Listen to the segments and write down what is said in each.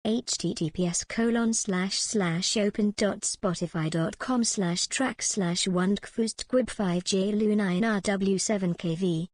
https://open.spotify.com/track/1kfustquib5j-lu9rw7kv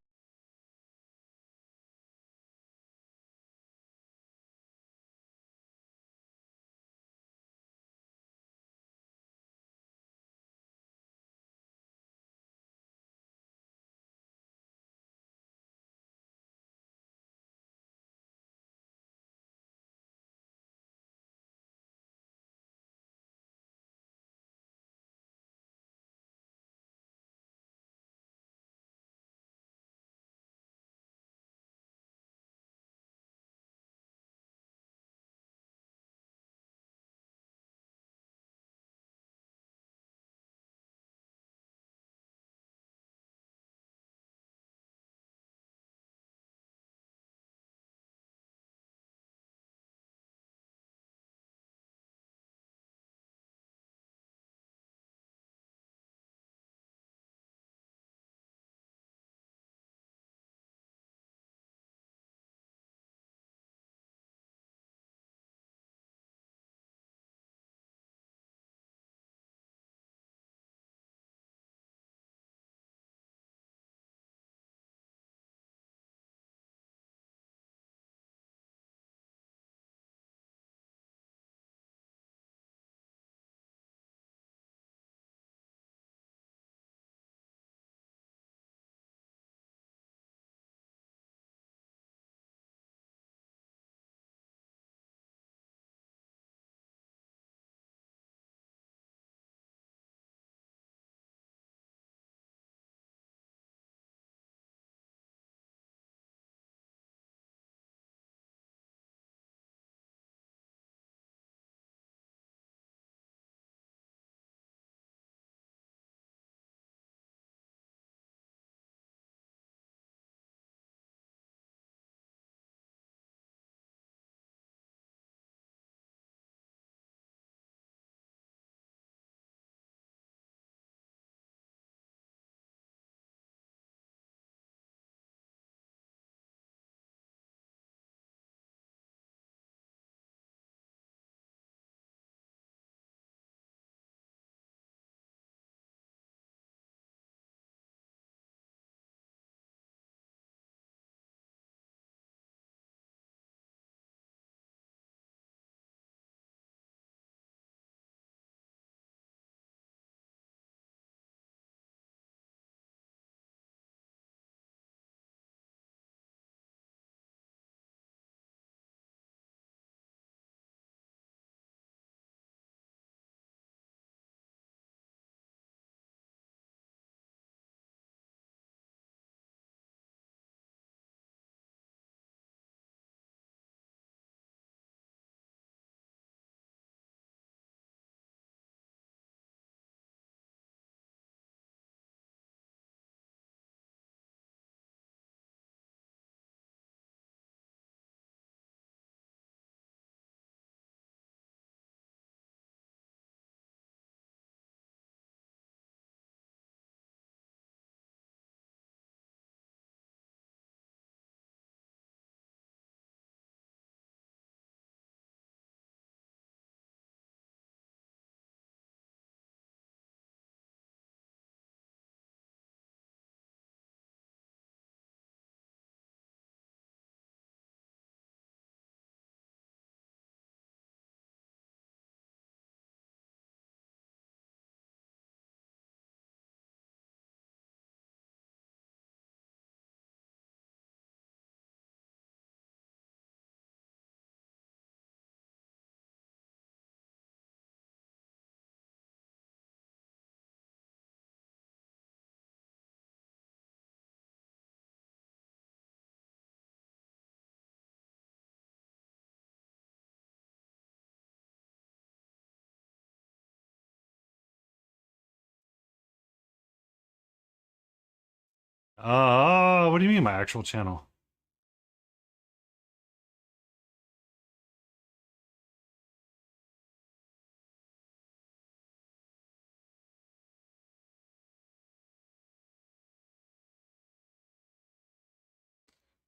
What do you mean my actual channel?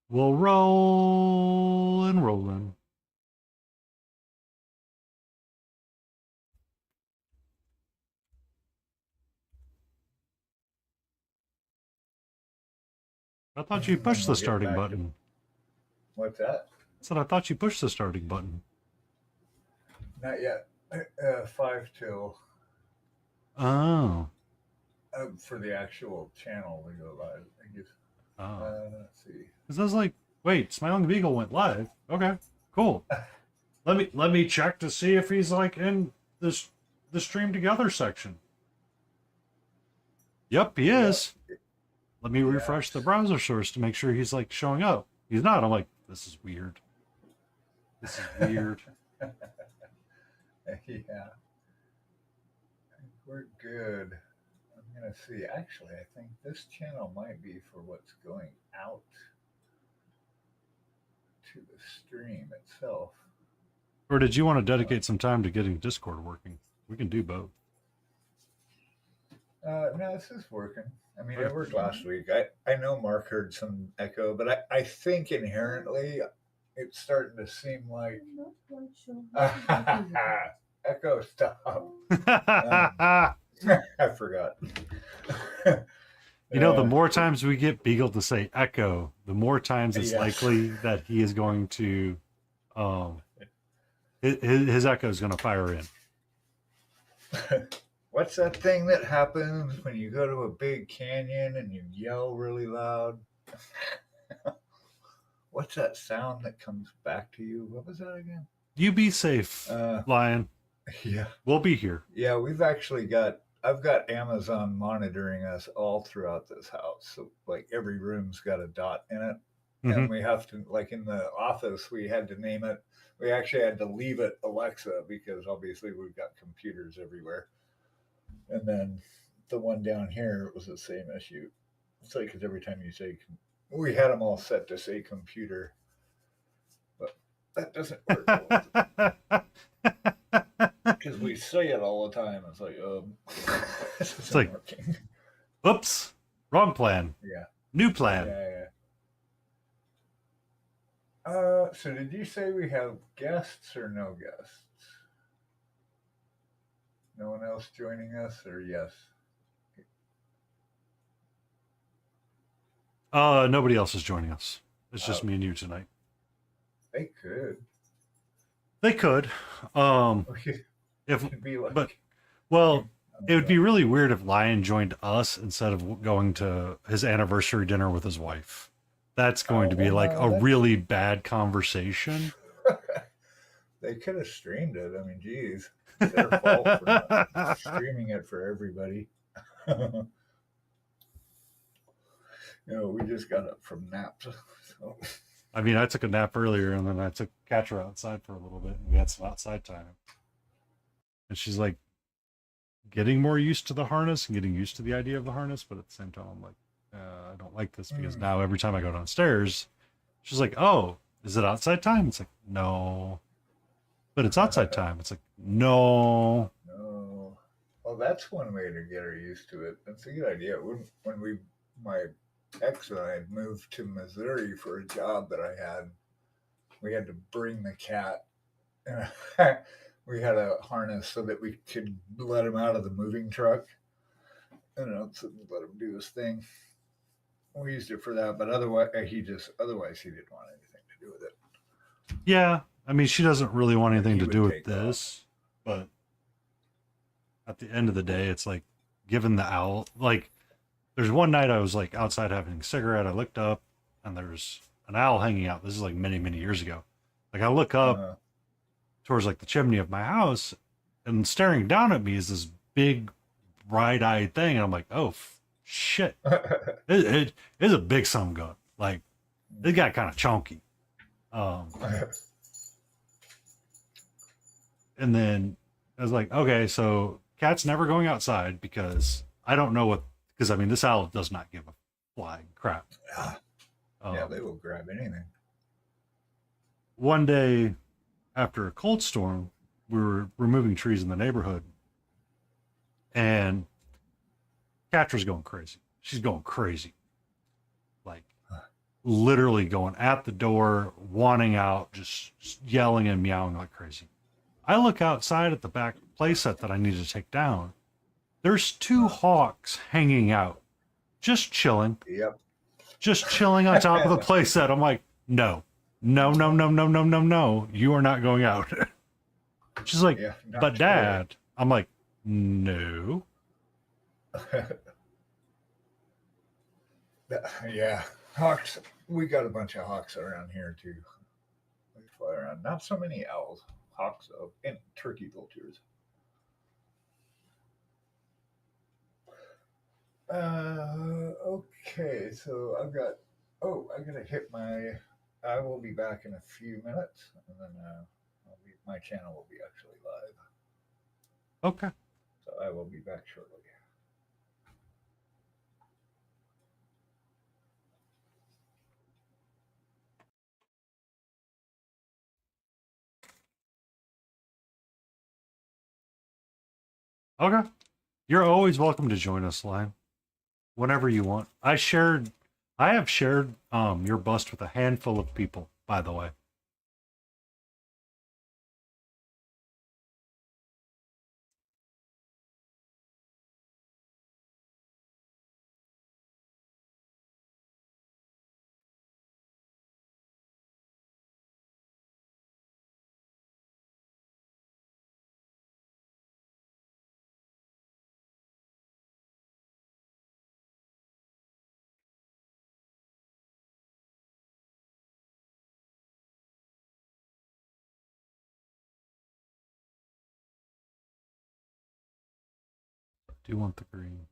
We'll roll and rollin'. I thought you pushed the We'll get starting back to button. what's that? I said I thought you pushed the starting button. Not yet. 5 till Oh. for the actual channel we go live. I guess. Oh. Let's see. Because I was like, wait, Smiling Beagle went live. Okay, cool. Let me check to see if he's like in this the stream together section. Yep, he is. Let me refresh the Yes. browser source to make sure he's like showing up. He's not. I'm like, this is weird. This is weird. Yeah. We're good. I'm gonna see. Actually, I think this channel might be for what's going out to the stream itself. Or did you want to dedicate some time to getting Discord working? We can do both. No, this is working. I mean, it worked last week. I know Mark heard some echo, but I think inherently it's starting to seem like I'm not quite sure what to do. echo stop. I forgot. You know, the more times we get Beagle to say echo, the more times it's Yes. likely that he is going to, his echo is going to fire in. What's that thing that happens when you go to a big canyon and you yell really loud? What's that sound that comes back to you? What was that again? You be safe, Lion. Yeah. We'll be here. Yeah, I've got Amazon monitoring us all throughout this house. So like every room's got a dot in it. And we have to, like in the office, we had to name it. We actually had to leave it Alexa because obviously we've got computers everywhere. And then the one down here, it was the same issue. It's like, because every time you say, we had them all set to say computer, but that doesn't work. Because we say it all the time. It's like, this isn't like- working. Oops, wrong plan. Yeah. New plan. Yeah. So did you say we have guests or no guests? No one else joining us, or yes? Nobody else is joining us. It's just me and you tonight. They could. They could. If It'd be like, but well, it would be really weird if Lion joined us instead of going to his anniversary dinner with his wife. That's going to be like a really bad conversation. They could have streamed it. I mean, geez, it's their fault for not streaming it for everybody. We just got up from naps. So. I mean, I took a nap earlier and then I took Katra outside for a little bit and we had some outside time. And she's like getting more used to the harness and getting used to the idea of the harness, but at the same time, I'm like, I don't like this because now every time I go downstairs, she's like, oh, is it outside time? It's like, no. But it's outside time. It's like, no. No. Well, that's one way to get her used to it. That's a good idea. When my ex and I moved to Missouri for a job that I had, we had to bring the cat. We had a harness so that we could let him out of the moving truck. So let him do his thing. We used it for that, but otherwise he didn't want anything to do with it. Yeah. I mean, she doesn't really want anything He to would do with take this, but at the end of the day, it's like given the owl, like there's one night I was like outside having a cigarette. I looked up and there's an owl hanging out. This is like many, many years ago. Like I look up towards like the chimney of my house and staring down at me is this big bright-eyed thing. And I'm like, oh, shit. It is a big sun gun. Like it got kind of chunky. And then I was like, okay, so cat's never going outside because I don't know because I mean, this owl does not give a flying crap. Yeah, they will grab anything. One day after a cold storm, we were removing trees in the neighborhood and Catra's going crazy. She's going crazy. Like literally going at the door, wanting out, just yelling and meowing like crazy. I look outside at the back playset that I need to take down. There's 2 hawks hanging out, just chilling. Yep. just chilling on top of the playset. I'm like, no, no, no, no, no, no, no, no. You are not going out. She's like, Yeah, not but today. Dad. I'm like, no. Yeah, hawks. We got a bunch of hawks around here too. They fly around. Not so many owls. Hawks and turkey vultures. Okay, so I've got. Oh, I gotta hit my. I will be back in a few minutes, and then my channel will be actually live. Okay. So I will be back shortly. Okay. You're always welcome to join us, Lime. Whenever you want. I have shared your bust with a handful of people, by the way. Do you want the green?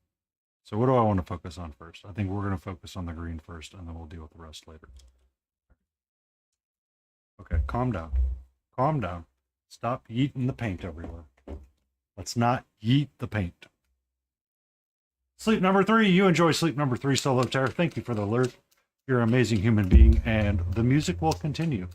So what do I want to focus on first? I think we're going to focus on the green first, and then we'll deal with the rest later. Okay, calm down. Calm down. Stop yeeting the paint everywhere. Let's not yeet the paint. Sleep number 3. You enjoy sleep number 3, Solo Terror. Thank you for the alert. You're an amazing human being, and the music will continue.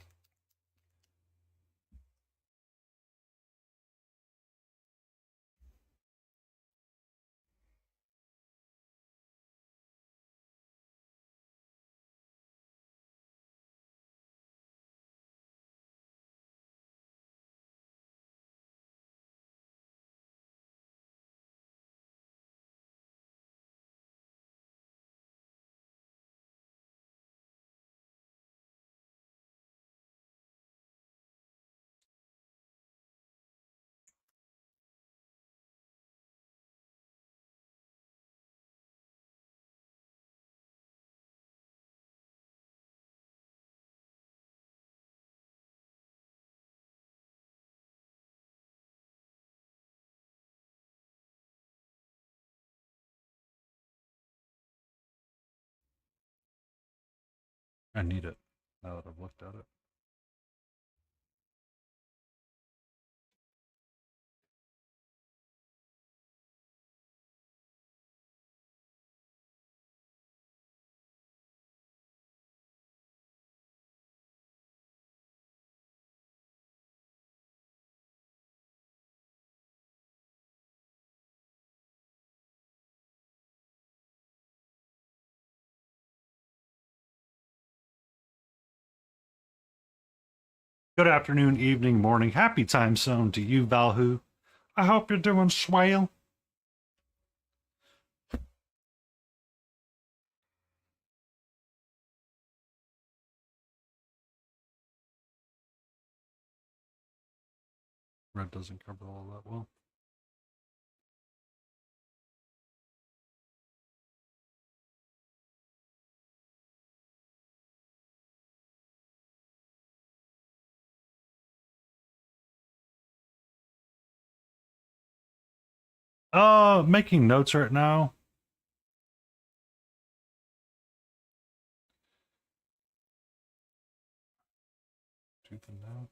I need it now that I've looked at it. Good afternoon, evening, morning. Happy time zone to you, Valhu. I hope you're doing swell. Red doesn't cover all that well. Making notes right now. Tooth and nail.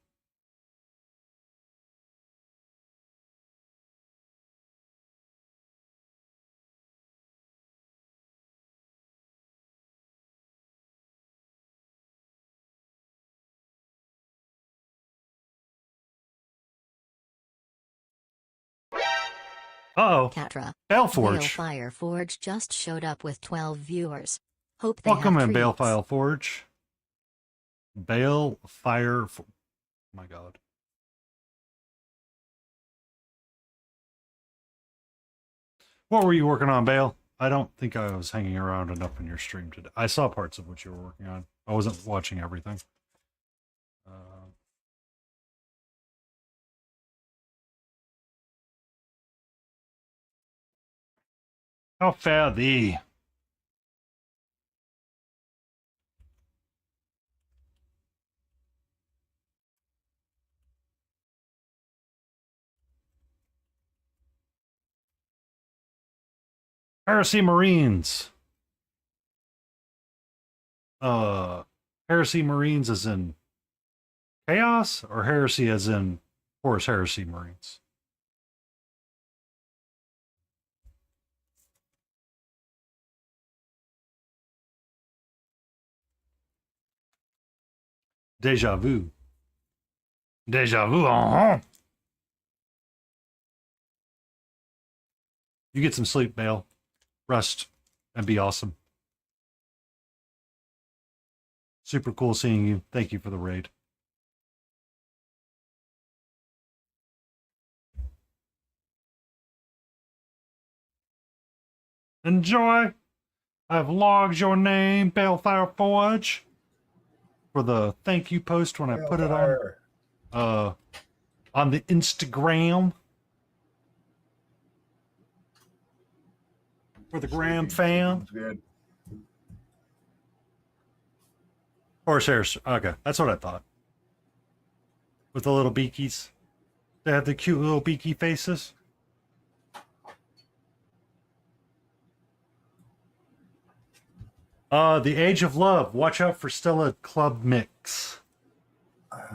Uh-oh. Catra. Baleforge. Balefire Forge just showed up with 12 viewers. Hope they Welcome have in, treats. Balefire Forge. Balefire. Oh my God. What were you working on, Bale? I don't think I was hanging around enough in your stream today. I saw parts of what you were working on. I wasn't watching everything. How fare thee? Heresy Marines. Heresy Marines as in chaos, or heresy as in Horus Heresy Marines? Deja vu. Deja vu. You get some sleep, Bale. Rest and be awesome. Super cool seeing you. Thank you for the raid. Enjoy. I've logged your name, Balefire Forge, for the thank you post when I put it on the Instagram. For the Graham fam. Good. Horse. Okay, that's what I thought. With the little beakies. They have the cute little beaky faces. The Age of Love. Watch out for Stella Club Mix.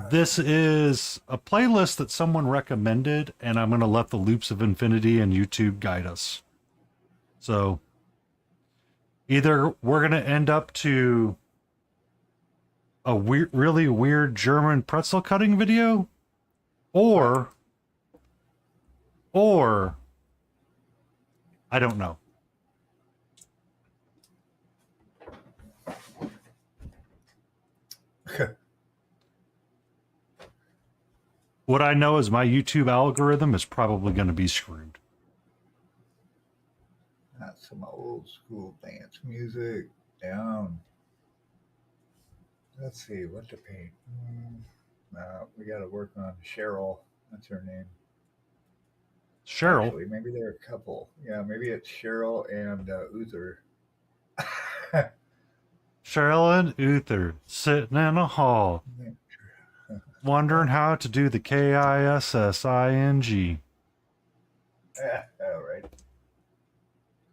This is a playlist that someone recommended, and I'm going to let the Loops of Infinity and YouTube guide us. So, either we're going to end up to a really weird German pretzel cutting video, or I don't know. What I know is my YouTube algorithm is probably going to be screwed. That's some old school dance music. Down. Let's see what to paint. We got to work on Cheryl. That's her name. Cheryl. Actually, maybe they're a couple. Yeah, maybe it's Cheryl and Uther. Cheryl and Uther sitting in a hall, wondering how to do the KISSING. Yeah, all right.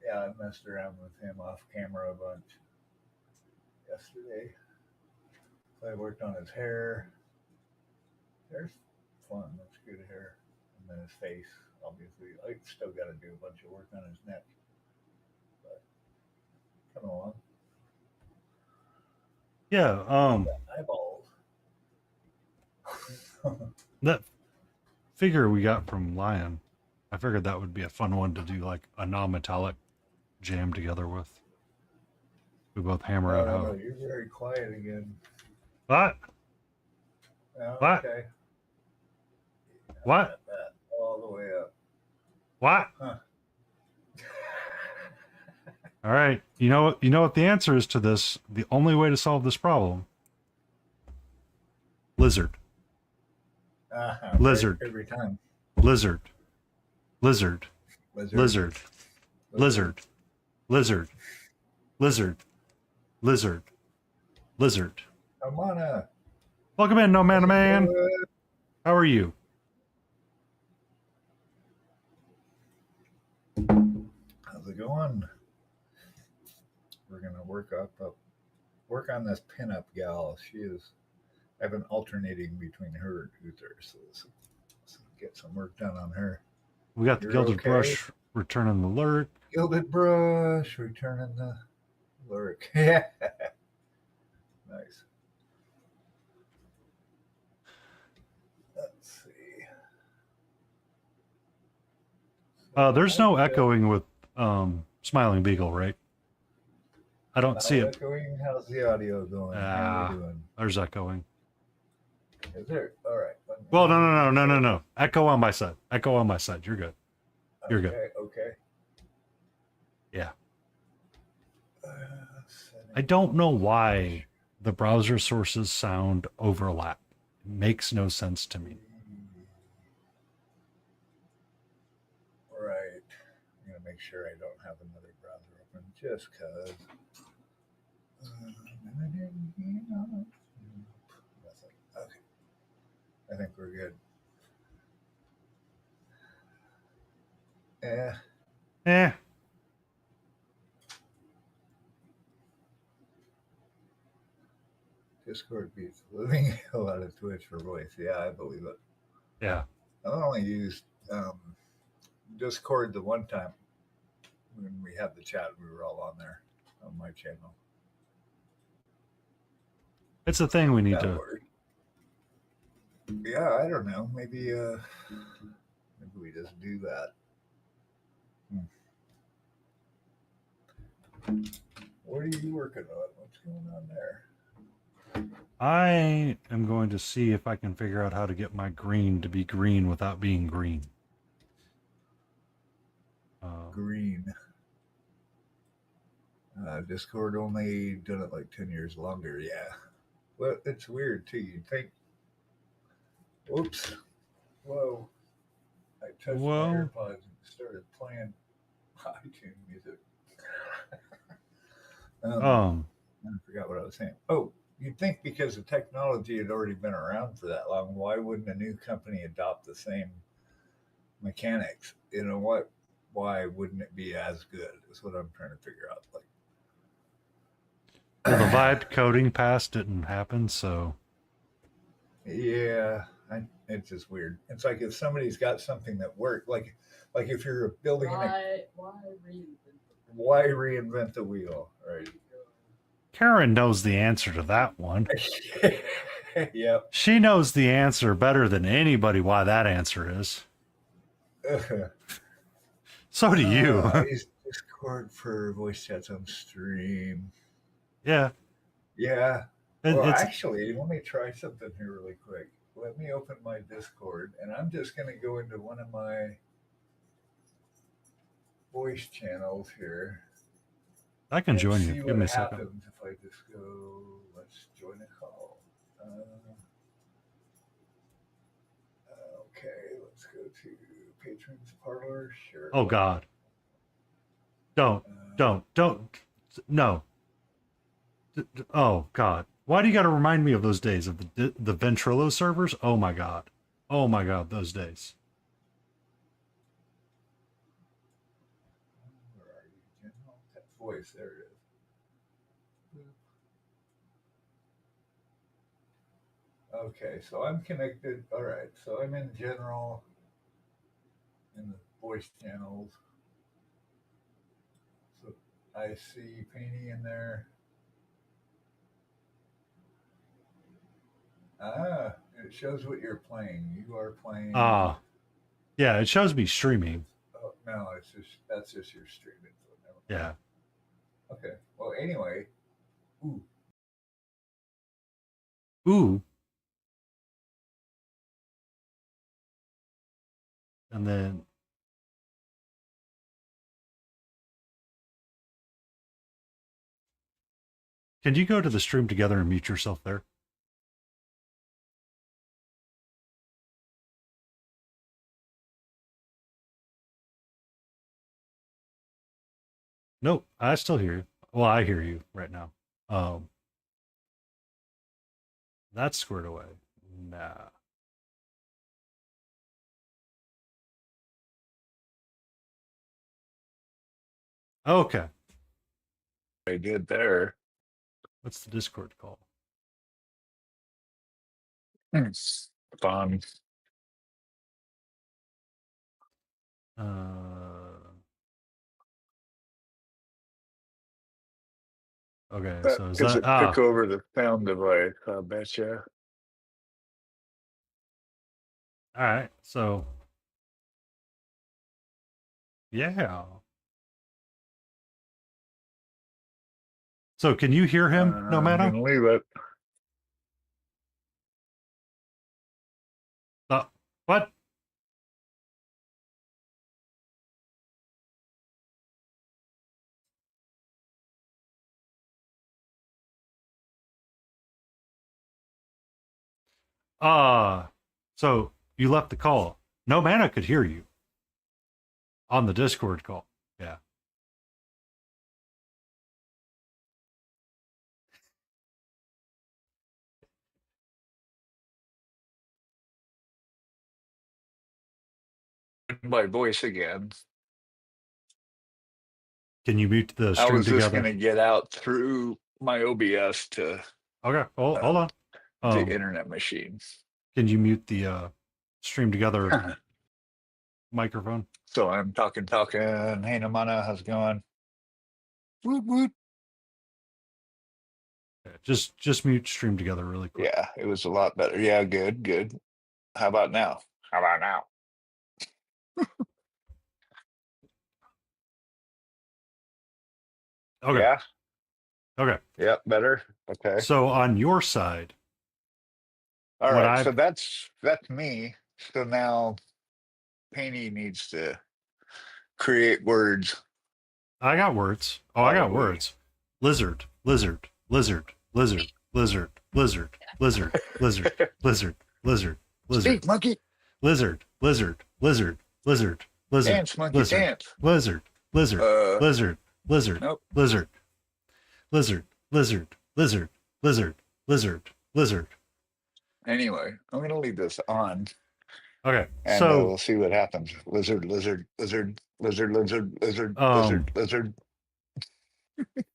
Yeah, I messed around with him off camera a bunch yesterday. So I worked on his hair. Hair's fun. That's good hair. And then his face, obviously. I still got to do a bunch of work on his neck. But coming along. Yeah, Eyeballs. that figure we got from Lion, I figured that would be a fun one to do like a non-metallic jam together with. We both hammer out how. You're very quiet again. What? Oh, What? Okay. What? All the way up. What? Huh. All right. You know what the answer is to this? The only way to solve this problem. Lizard. Lizard. Right, every time. Lizard. Lizard. Lizard. Lizard. Lizard. Lizard. Lizard. Lizard. Come on. Welcome in, No Man to Man. How are you? How's it going? We're gonna work on this pinup gal. I've been alternating between her and Uther, so let's get some work done on her. We got the You're Gilded okay? Brush returning the lurk. Gilded Brush returning the lurk. Yeah. Nice. Let's see. There's no echoing with Smiling Beagle, right? I don't see it. Echoing. How's the audio going? How are we doing? There's echoing. Is there? All right. Well, no. Echo on my side. Echo on my side. You're good. You're good. Okay. Yeah. I don't know why the browser sources sound overlap. It makes no sense to me. Right. I'm gonna make sure I don't have another browser open just cause. Nothing. Okay. I think we're good. Yeah. Eh. Discord beats the living hell out of Twitch for voice. Yeah, I believe it. Yeah. I only used Discord the one time when we had the chat. We were all on there on my channel. It's a thing we need That to. worked. Yeah, I don't know. Maybe we just do that. What are you working on? What's going on there? I am going to see if I can figure out how to get my green to be green without being green. Green. Discord only done it like 10 years longer. Yeah. Well, it's weird too. You'd think, whoops, whoa. I touched my Whoa. AirPods and started playing iTunes music. I forgot what I was saying. Oh, you'd think because the technology had already been around for that long, why wouldn't a new company adopt the same mechanics? You know what? Why wouldn't it be as good? Is what I'm trying to figure out. Like, well, the Vibe coding pass didn't happen, so yeah, it's just weird. It's like if somebody's got something that worked, like if you're building why reinvent the wheel, right? Karen knows the answer to that one. Yep. She knows the answer better than anybody why that answer is. So do you. I use Discord for voice chats on stream. Yeah. Yeah. It- Well, it's actually, let me try something here really quick. Let me open my Discord, and I'm just going to go into one of my voice channels here. I can and join see you. Give what me a second. happens if I just go, let's join a call. Okay, let's go to Patrons Parlor. Sure. Oh God. Don't. No. Oh God. Why do you got to remind me of those days of the Ventrilo servers? Oh my God. Oh my God, those days. Where are you? General Tech Voice. There it is. Okay, so I'm connected. All right, so I'm in general in the voice channels. So I see Painty in there. Ah, it shows what you're playing. You are playing. Yeah, it shows me streaming. Oh, no, that's just your streaming. Yeah. Okay. Well, anyway. Ooh. And then can you go to the stream together and mute yourself there? Nope, I still hear you. Well, I hear you right now. That's squared away. Nah. Okay. I did there. What's the Discord call? Fun. Okay, That so is because that it took over the sound device, I betcha. all right, so yeah. So can you hear him, no I'm matter? gonna leave it. What? So you left the call. No Mana could hear you on the Discord call. Yeah. My voice again. Can you mute the I stream was just together? going to get out through my OBS to Okay. Hold on. the internet machine. Can you mute the stream together microphone? So I'm talking. Hey, Namana, how's it going? Woot, woot. Okay, just mute stream together really quick. Yeah, it was a lot better. Yeah, good. How about now? Okay. Yeah, Okay. yeah, better. Okay. So on your side, All what right. So I've that's me. So now Painty needs to create words. I got words. Oh, I got Probably. words. Lizard, lizard, lizard, lizard, lizard, lizard, lizard, lizard, lizard, lizard, lizard, Speak, monkey. lizard, lizard, lizard, lizard, lizard, Dance, monkey, lizard, dance. lizard, lizard, lizard, lizard, Nope. lizard, lizard, lizard, lizard, lizard, lizard, lizard. Anyway, I'm going to leave this on Okay, and so we'll see what happens. Lizard, lizard, lizard, lizard, lizard, lizard, Um, lizard,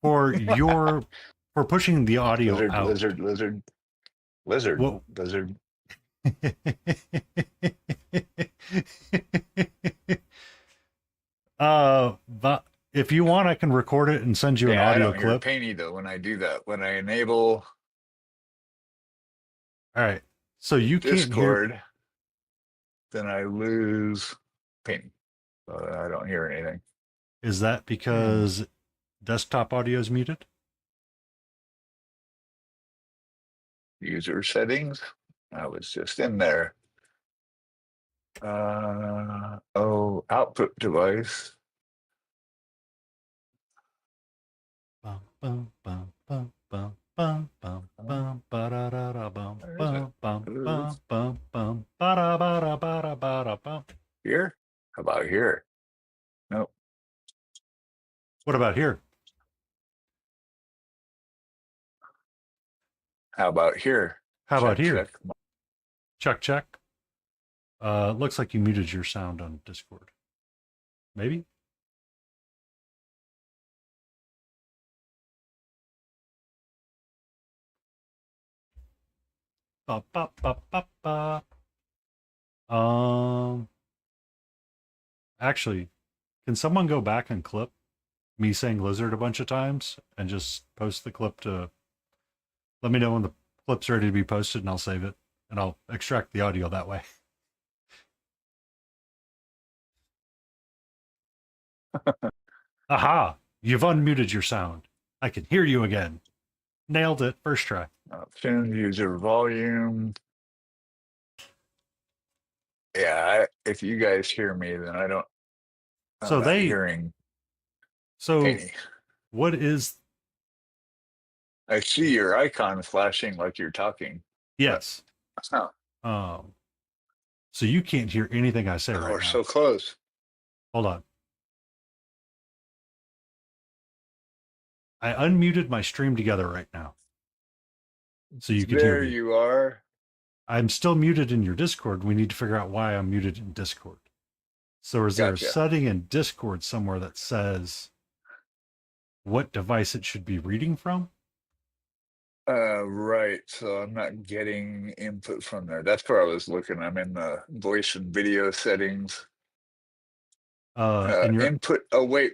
for pushing the audio lizard, out. lizard, lizard, lizard, Whoa. lizard. But if you want, I can record it and send you an I audio don't hear clip. Painty though when I do that. When I enable All right. So you can't hear. Discord, then I lose Painty. So I don't hear anything. Is that because desktop audio is muted? User settings. I was just in there. Output device. Bum, bum, bum, bum, bum, bum, bum, bum, ba-da-da-da, bum, bum, bum, bum, bum, bum, ba-da-ba-da-ba-da-ba-da-bum. Here? How about here? Nope. What about here? How about here? How about Check, here? check. Check. Looks like you muted your sound on Discord. Maybe? Ba, ba, ba, ba, ba. Actually, can someone go back and clip me saying lizard a bunch of times and just post the clip to let me know when the clip's ready to be posted and I'll save it and I'll extract the audio that way. Aha! You've unmuted your sound. I can hear you again. Nailed it. First try. Options, user volume. Yeah, if you guys hear me, then I'm So not they- hearing So Painty. what is I see your icon flashing like you're talking. yes. Oh, So you can't hear anything I say right we're now. so close. Hold on. I unmuted my stream together right now. So you can hear There me. you are. I'm still muted in your Discord. We need to figure out why I'm muted in Discord. So is there a Gotcha. setting in Discord somewhere that says what device it should be reading from? Right. So I'm not getting input from there. That's where I was looking. I'm in the voice and video settings. And your Input. Oh, wait.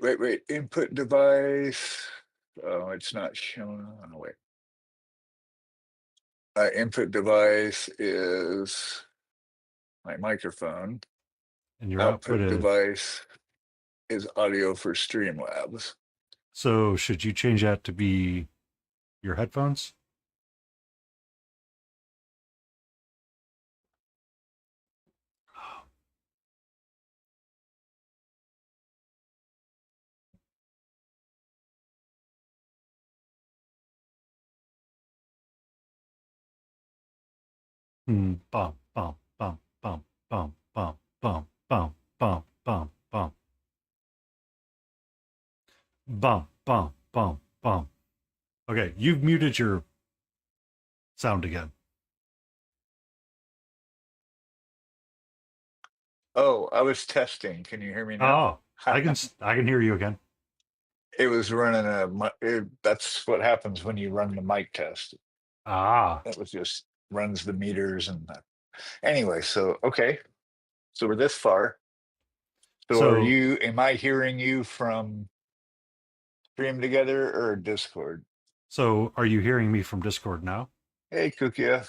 Input device. Oh, it's not showing. Oh, wait. Input device is my microphone. and your Output output is. device is audio for Streamlabs. So should you change that to be your headphones? Bum, bum, bum, bum, bum, bum, bum, bum, bum, bum, bum. Bum, bum, bum, bum. Okay, you've muted your sound again. Oh, I was testing. Can you hear me now? Oh, I can hear you again. It was running that's what happens when you run the mic test. Ah, That was just runs the meters and anyway. So okay, so we're this far. So so am I hearing you from Stream Together or Discord? are you hearing me from Discord now? Hey, Kukia.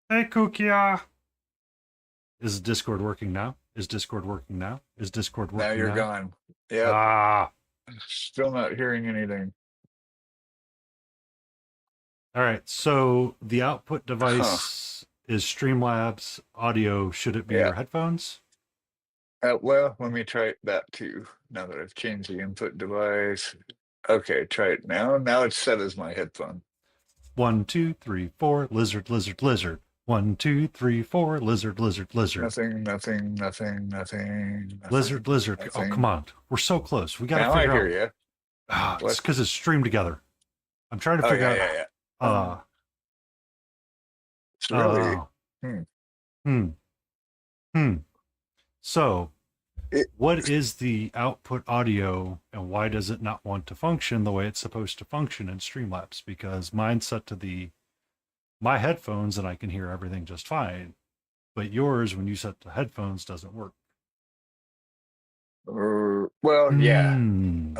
Hey, Kukia. Is Discord working now? Is Discord working now? Is Discord Now working you're now? gone. Yep. Ah, Still not hearing anything. all right. So the output Huh. device is Streamlabs audio. Should it be Yeah. your headphones? Well, let me try that too. Now that I've changed the input device. Okay, try it now. Now it's set as my headphone. 1, 2, 3, 4. Lizard, lizard, lizard. 1, 2, 3, 4. Lizard, lizard, lizard. Nothing, nothing, nothing, nothing, Lizard, nothing, lizard. Oh, come nothing. on. We're so close. We got to Now I figure hear out. you. It's What? because it's streamed together. I'm trying to Oh figure yeah, out. yeah, yeah. It's really Uh, hmm. hmm, hmm. So, It, what is the output audio and why does it not want to function the way it's supposed to function in Streamlabs? Because mine's set to my headphones and I can hear everything just fine. But yours, when you set the headphones, doesn't work. well, yeah. Hmm.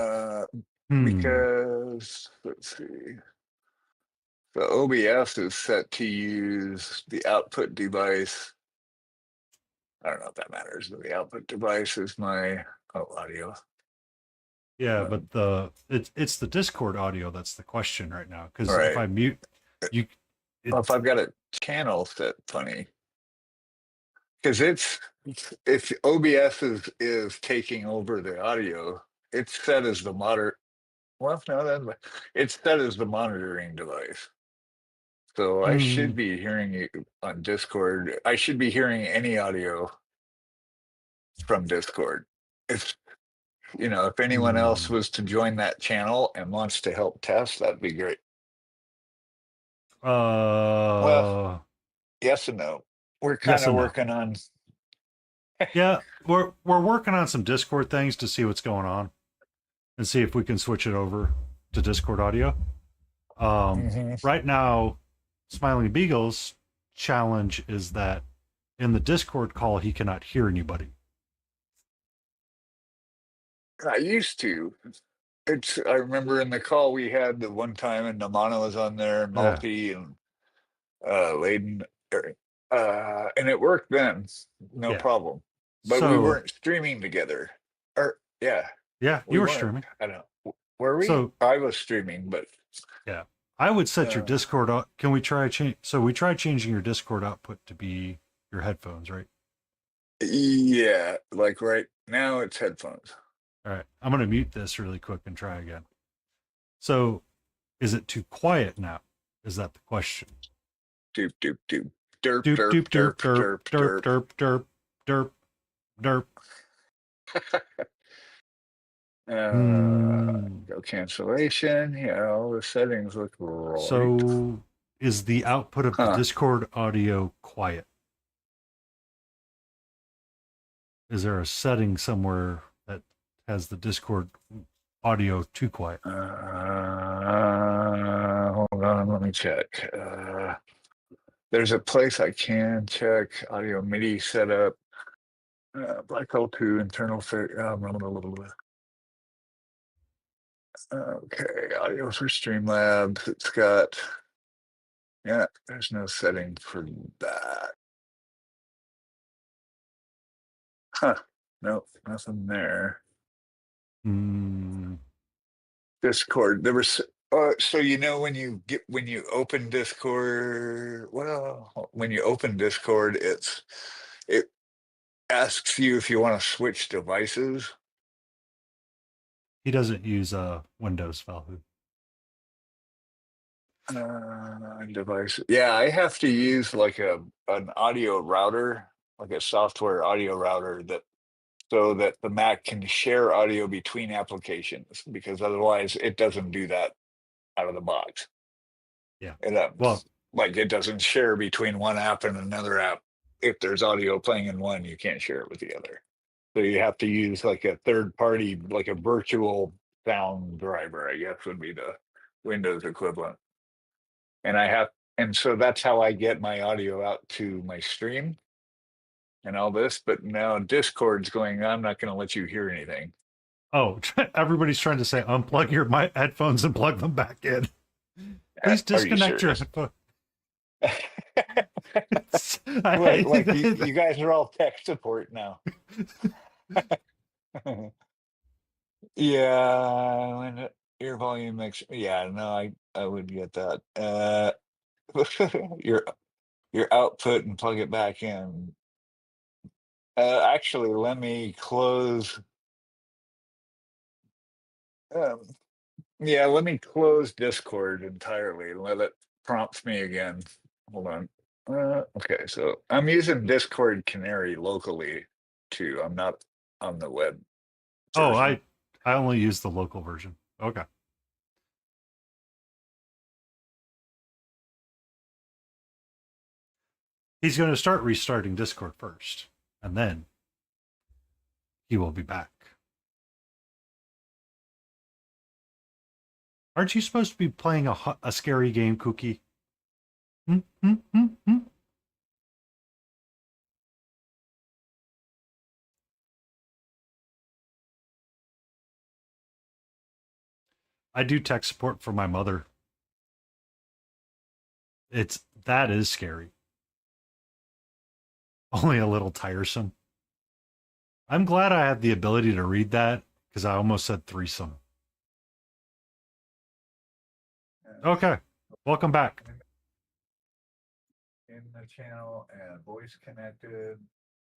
Because let's see. The OBS is set to use the output device. I don't know if that matters, but the output device is my audio. Yeah, but it's the Discord audio that's the question right now. Because if Right. I mute you, Well, if I've got a channel set funny, because if OBS is taking over the audio, it's set as the moder. Well, no, it's set as the monitoring device. So I should be hearing you on Discord. I should be hearing any audio from Discord. If if anyone else was to join that channel and wants to help test, that'd be great. Well, yes and no. We're kind yes of and no. working on. Yeah, we're working on some Discord things to see what's going on and see if we can switch it over to Discord audio. Right now, Smiling Beagle's challenge is that in the Discord call he cannot hear anybody. I used to. I remember in the call we had the one time, and Namana was on there, and Malty and Layden, and it worked then, no problem. But we weren't streaming together. Or yeah, you were streaming. I don't know. Were we? So I was streaming, but yeah, I would set your Discord. Can we try change? So we tried changing your Discord output to be your headphones, right? Yeah, like right now it's headphones. All right, I'm gonna mute this really quick and try again. So, is it too quiet now? Is that the question? Doop doop doop. Derp Doop derp doop derp derp derp derp derp derp derp. Go cancellation. Yeah, all the settings look right. So, is the output of the Discord audio quiet? Is there a setting somewhere that has the Discord audio too quiet? Hold on, let me check. There's a place I can check audio MIDI setup. Black Hole 2 internal. Okay, audio for Streamlabs. It's got. Yeah, there's no setting for that. Huh? Nope, nothing there. Discord. There was so when you open Discord, when you open Discord, it asks you if you want to switch devices. He doesn't use Windows, Valhu. Device. Yeah, I have to use like an audio router, like a software audio router that so that the Mac can share audio between applications because otherwise it doesn't do that out of the box. Yeah. And Well, like it doesn't share between one app and another app. If there's audio playing in one, you can't share it with the other. So you have to use like a third party, like a virtual sound driver, I guess would be the Windows equivalent. And so that's how I get my audio out to my stream and all this. But now Discord's going, I'm not going to let you hear anything. oh, everybody's trying to say unplug your headphones and plug them back in. Please Are you disconnect your serious? headphones. Like you guys are all tech support now. Yeah, when ear volume makes yeah, no, I would get that. Your output and plug it back in. Actually, let me close. Um, yeah, let me close Discord entirely and let it prompt me again. Hold on. Okay, so I'm using Discord Canary locally too. I'm not on the web Oh, version. I only use the local version. Okay. He's going to start restarting Discord first, and then he will be back. Aren't you supposed to be playing a scary game, Cookie? I do tech support for my mother. That is scary. Only a little tiresome. I'm glad I had the ability to read that because I almost said threesome. Okay, welcome back. In the channel and voice connected.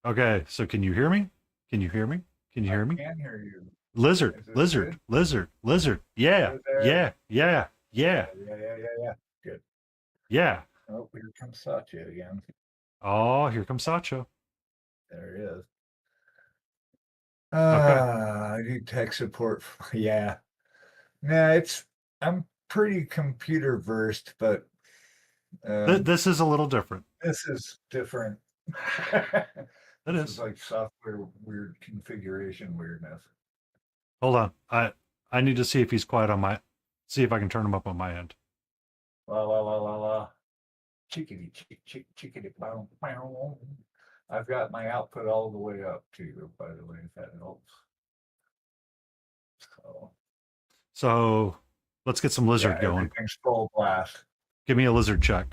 Okay, so can you hear me? Can you hear me? Can you hear me? I can hear you. Lizard, Is this lizard, good? lizard, lizard. Yeah, Good there? yeah, yeah, yeah, Yeah. Good. yeah. Oh, here comes Satya again. Oh, here comes Sacho. There he is. Okay. I do tech support. Yeah. Nah, I'm pretty computer versed, but This is a little different. this is different. It This is. like software weird configuration weirdness. Hold on. I need to see if he's quiet see if I can turn him up on my end. La la la la la. Chickity chickity bow bow. I've got my output all the way up too, by the way, if that helps. So let's get some lizard yeah, going. everything's full blast. Give me a lizard check.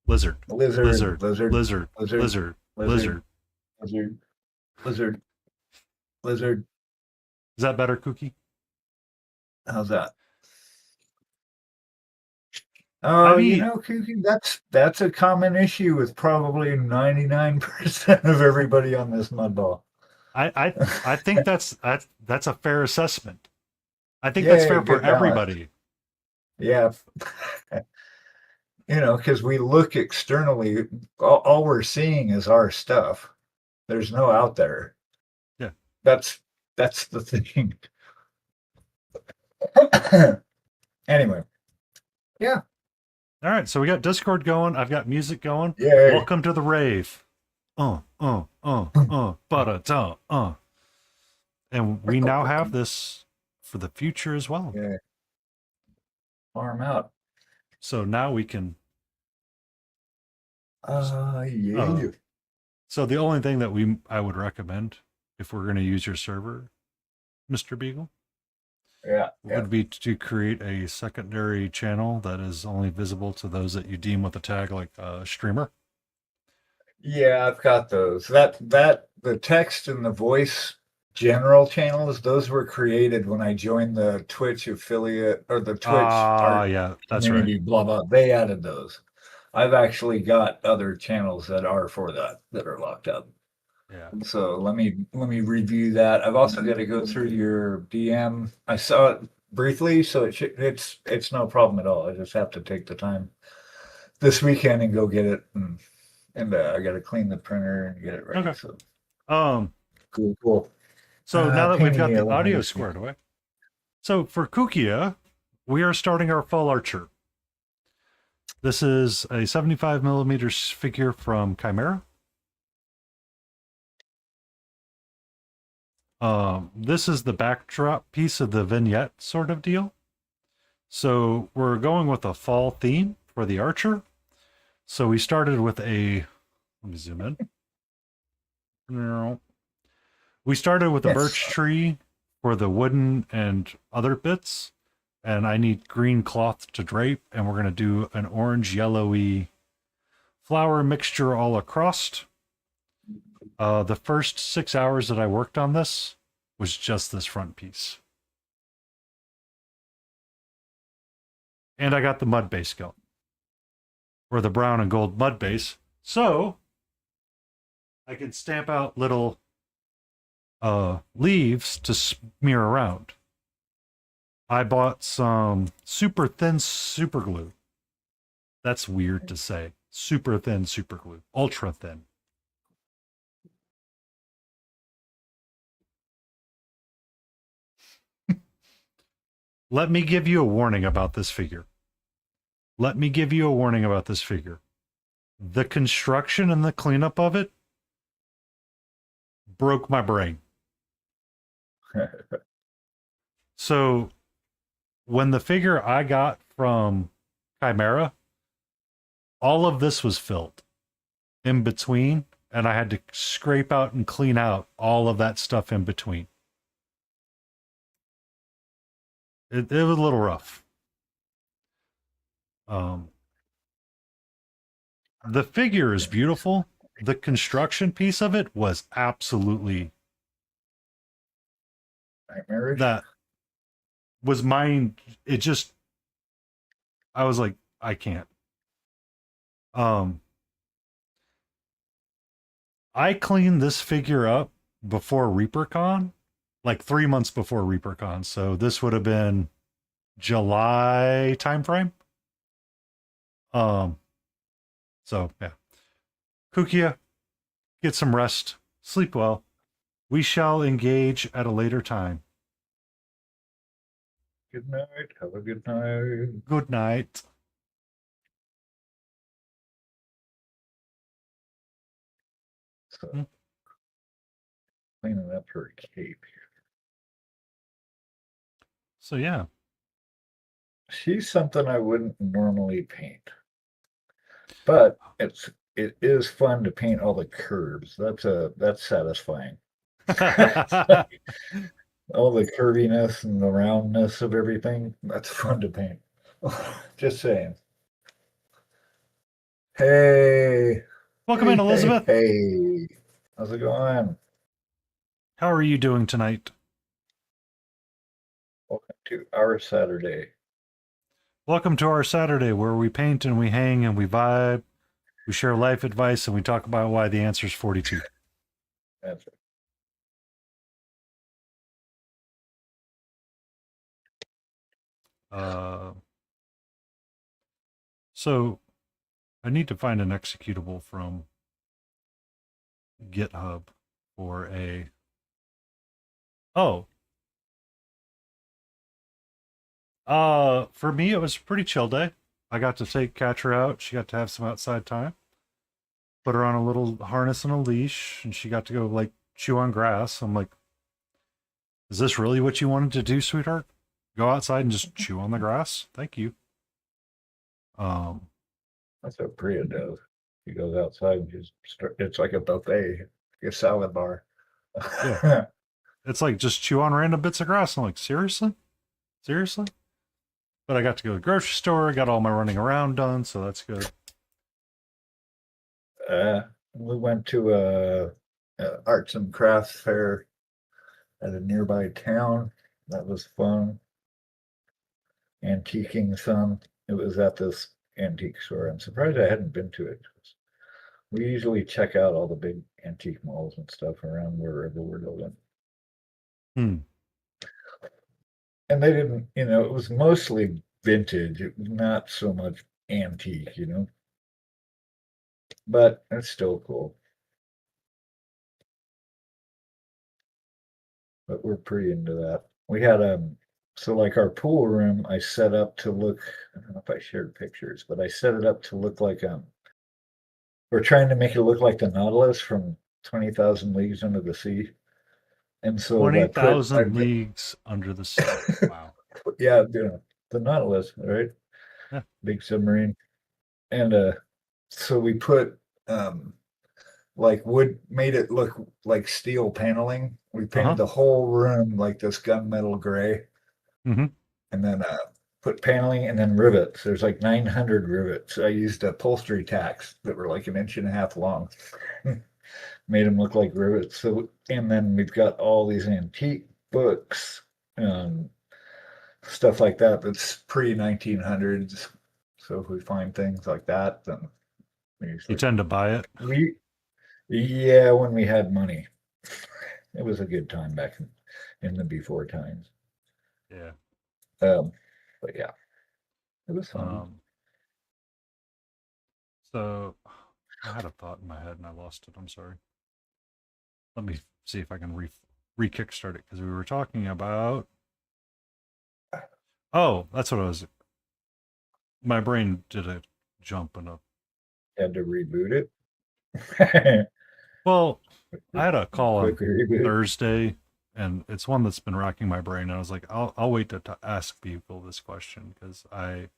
Lizard. Lizard, Lizard. lizard, Lizard. lizard, Lizard. lizard, Lizard. lizard, lizard. Is that better, Cookie? How's that? Oh, I mean, Kooky, that's a common issue with probably 99% of everybody on this mudball. I think that's a fair assessment. I think Yeah, that's fair for good balance. everybody. Yeah. Because we look externally, all we're seeing is our stuff. There's no out there. Yeah. That's the thing. Anyway. Yeah. All right, so we got Discord going. I've got music going. Yeah. Welcome to the rave. But and we now have this for the future as well. Yeah. Farm out. So now we can. Yeah. So the only thing that I would recommend if we're going to use your server, Mr. Beagle, would be to create a secondary channel that is only visible to those that you deem with a tag like streamer. Yeah, I've got those. That the text and the voice general channels, those were created when I joined the Twitch affiliate or the Twitch Yeah, that's community, right. blah blah. They added those. I've actually got other channels that are for that are locked up. Yeah. So let me review that. I've also got to go through your DM. I saw it briefly, so it's no problem at all. I just have to take the time this weekend and go get it, and I got to clean the printer and get it ready. Okay. So Cool. cool. So now that pain we've in got the the audio elementary. squared away. So for Kukia, we are starting our fall archer. This is a 75 millimeter figure from Chimera. This is the backdrop piece of the vignette sort of deal. So we're going with a fall theme for the archer. So we started with let me zoom in. We started with a Yes. birch tree for the wooden and other bits. And I need green cloth to drape. And we're going to do an orange yellowy flower mixture all across. The first 6 hours that I worked on this was just this front piece. And I got the mud base going, or the brown and gold mud base. So I can stamp out little leaves to smear around. I bought some super thin super glue. That's weird to say. Super thin super glue. Ultra thin. Let me give you a warning about this figure. Let me give you a warning about this figure. The construction and the cleanup of it broke my brain. So when the figure I got from Chimera, all of this was filled in between, and I had to scrape out and clean out all of that stuff in between. It was a little rough. The figure is beautiful. The construction piece of it was absolutely Nightmarish. that was mine. It just, I was like, I can't. I cleaned this figure up before ReaperCon, like 3 months before ReaperCon. So this would have been July timeframe. So yeah. Kukia, get some rest, sleep well. We shall engage at a later time. Good night. Have a good night. Good night. So, Hmm. cleaning up her cape here. So yeah. She's something I wouldn't normally paint, but it is fun to paint all the curves. That's satisfying. All the curviness and the roundness of everything. That's fun to paint. Just saying. Hey. Welcome in, Hey, Elizabeth. Hey. How's it going? How are you doing tonight? Welcome to our Saturday. Welcome to our Saturday where we paint and we hang and we vibe. We share life advice and we talk about why the answer is 42. That's it. So I need to find an executable from GitHub for a. Oh. For me, it was a pretty chill day. I got to take Catcher out. She got to have some outside time. Put her on a little harness and a leash, and she got to go like chew on grass. I'm like, is this really what you wanted to do, sweetheart? Go outside and just chew on the grass? Thank you. That's what Priya does. She goes outside and it's like a buffet, like a salad bar. Yeah. It's like just chew on random bits of grass. I'm like, seriously? Seriously? But I got to go to the grocery store, got all my running around done, so that's good. We went to a arts and crafts fair at a nearby town. That was fun. Antiquing some. It was at this antique store. I'm surprised I hadn't been to it. We usually check out all the big antique malls and stuff around wherever we're living. and they didn't, it was mostly vintage, not so much antique, but it's still cool. But we're pretty into that. We had so like our pool room, I set up to look. I don't know if I shared pictures, but I set it up to look like we're trying to make it look like the Nautilus from 20,000 Leagues Under the Sea. And so I put 20,000 leagues under the sea. Wow. yeah, the Nautilus, right? Yeah. Big submarine. And so we put like wood, made it look like steel paneling. We painted the whole room like this gunmetal gray. Mm-hmm. And then put paneling and then rivets. There's like 900 rivets. I used upholstery tacks that were like 1.5 inches long. Made them look like rivets. So, and then we've got all these antique books, stuff like that. That's pre 1900s. So if we find things like that, then we usually, You tend to buy it. Yeah, when we had money. It was a good time back in the before times. Yeah. But yeah, it was fun. So I had a thought in my head and I lost it. I'm sorry. Let me see if I can re-kickstart it because we were talking about. Oh, that's what I was. My brain did a jump and a. Had to reboot it. Well, I had a call on Quick reboot. Thursday, and it's one that's been racking my brain. And I was like, I'll wait to ask people this question because I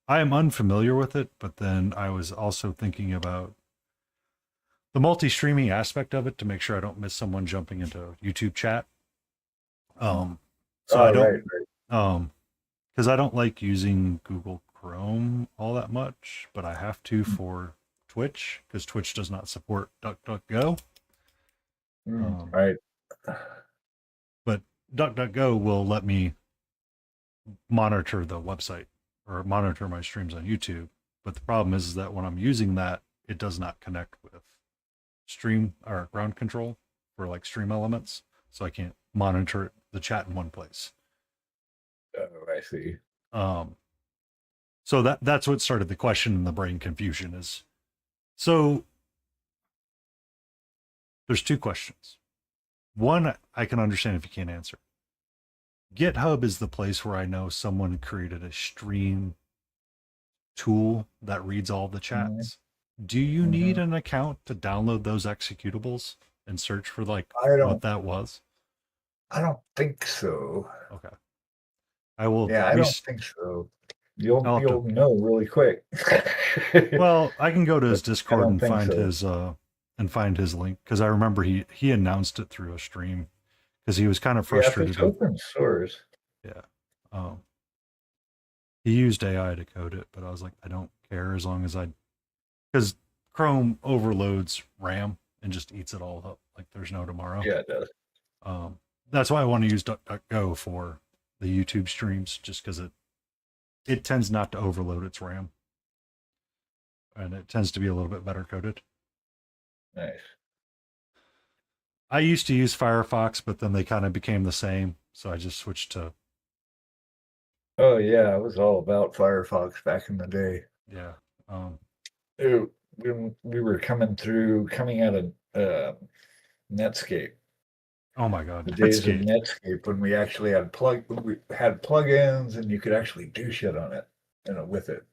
am unfamiliar with it. But then I was also thinking about the multi-streaming aspect of it to make sure I don't miss someone jumping into YouTube chat. So I don't, because I don't like using Google Chrome all that much, but I have to for Twitch because Twitch does not support DuckDuckGo. Right. But DuckDuckGo will let me monitor the website or monitor my streams on YouTube. But the problem is that when I'm using that, it does not connect with stream or ground control for like stream elements. So I can't monitor the chat in one place. Oh, I see. So that's what started the question and the brain confusion is. So there's two questions. One, I can understand if you can't answer. GitHub is the place where I know someone created a stream tool that reads all the chats. Do you need an account to download those executables and search for like what that was? I don't think so. Okay. I will. Yeah, I don't think so. You'll know really quick. Well, I can go to his Discord and find his link because I remember he announced it through a stream because he was kind of frustrated. Yeah, it's open source. Yeah. He used AI to code it, but I was like, I don't care as long as because Chrome overloads RAM and just eats it all up like there's no tomorrow. Yeah, it does. That's why I want to use DuckDuckGo for the YouTube streams, just because it tends not to overload its RAM. And it tends to be a little bit better coded. Nice. I used to use Firefox, but then they kind of became the same. So I just switched to. Oh, yeah. It was all about Firefox back in the day. Yeah. When we were coming out of Netscape. Oh my God. The days of Netscape when we actually had plugins and you could actually do shit on it, with it.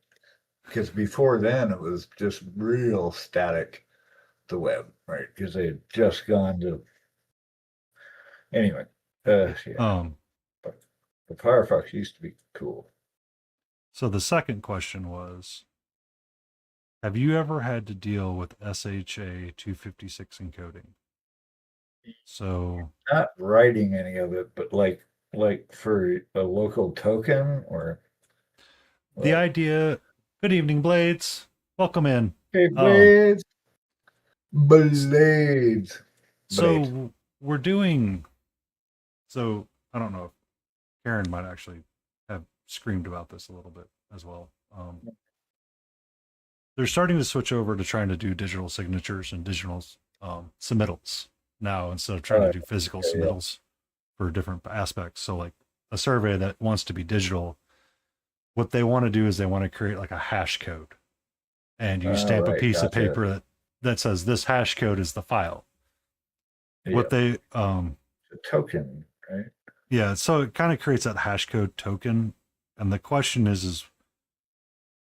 Because before then it was just real static, the web, right? Because they had just gone to anyway. Yeah. But the Firefox used to be cool. So the second question was, have you ever had to deal with SHA 256 encoding? So not writing any of it, but like for a local token or the idea. Good evening, Blades. Welcome in. Hey, Blades. Blades. So we're doing. So I don't know if Karen might actually have screamed about this a little bit as well. They're starting to switch over to trying to do digital signatures and digital submittals now instead of trying to do physical submittals for different aspects. So like a survey that wants to be digital, what they want to do is they want to create like a hash code, and you stamp a Right, piece of gotcha. paper that says this hash code is the file. What Yeah, they a token, right? yeah, so it kind of creates that hash code token, and the question is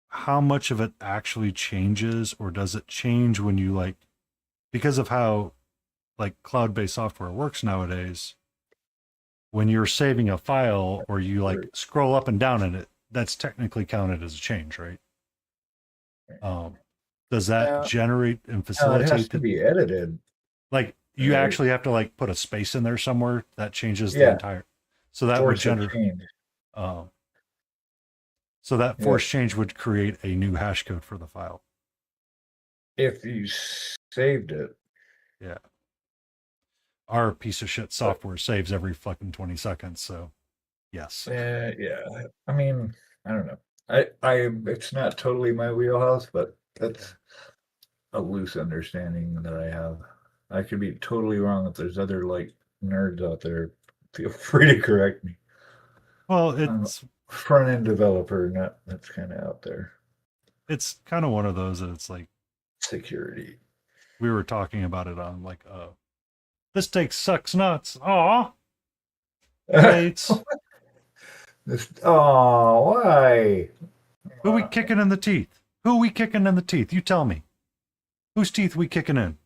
how much of it actually changes, or does it change when you like, because of how like cloud-based software works nowadays, when you're saving a file or you like scroll up and down in it, that's technically counted as a change, right? Does that Yeah. generate and No, it has facilitate to be edited. like you Right. actually have to like put a space in there somewhere that changes the Yeah. entire, so that would Force a generate change. so that Yeah. force change would create a new hash code for the file. If you saved it. Yeah. Our piece of shit software saves every fucking 20 seconds, so yes. Yeah. I mean, I don't know. It's not totally my wheelhouse, but that's a loose understanding that I have. I could be totally wrong. If there's other like nerds out there, feel free to correct me. Well, I'm it's a front end developer, not that's kind of out there. it's kind of one of those that it's like Security. we were talking about it on like this steak sucks nuts. Aw. Plates. Oh, why? Who we kicking in the teeth? Who we kicking in the teeth? You tell me. Whose teeth we kicking in?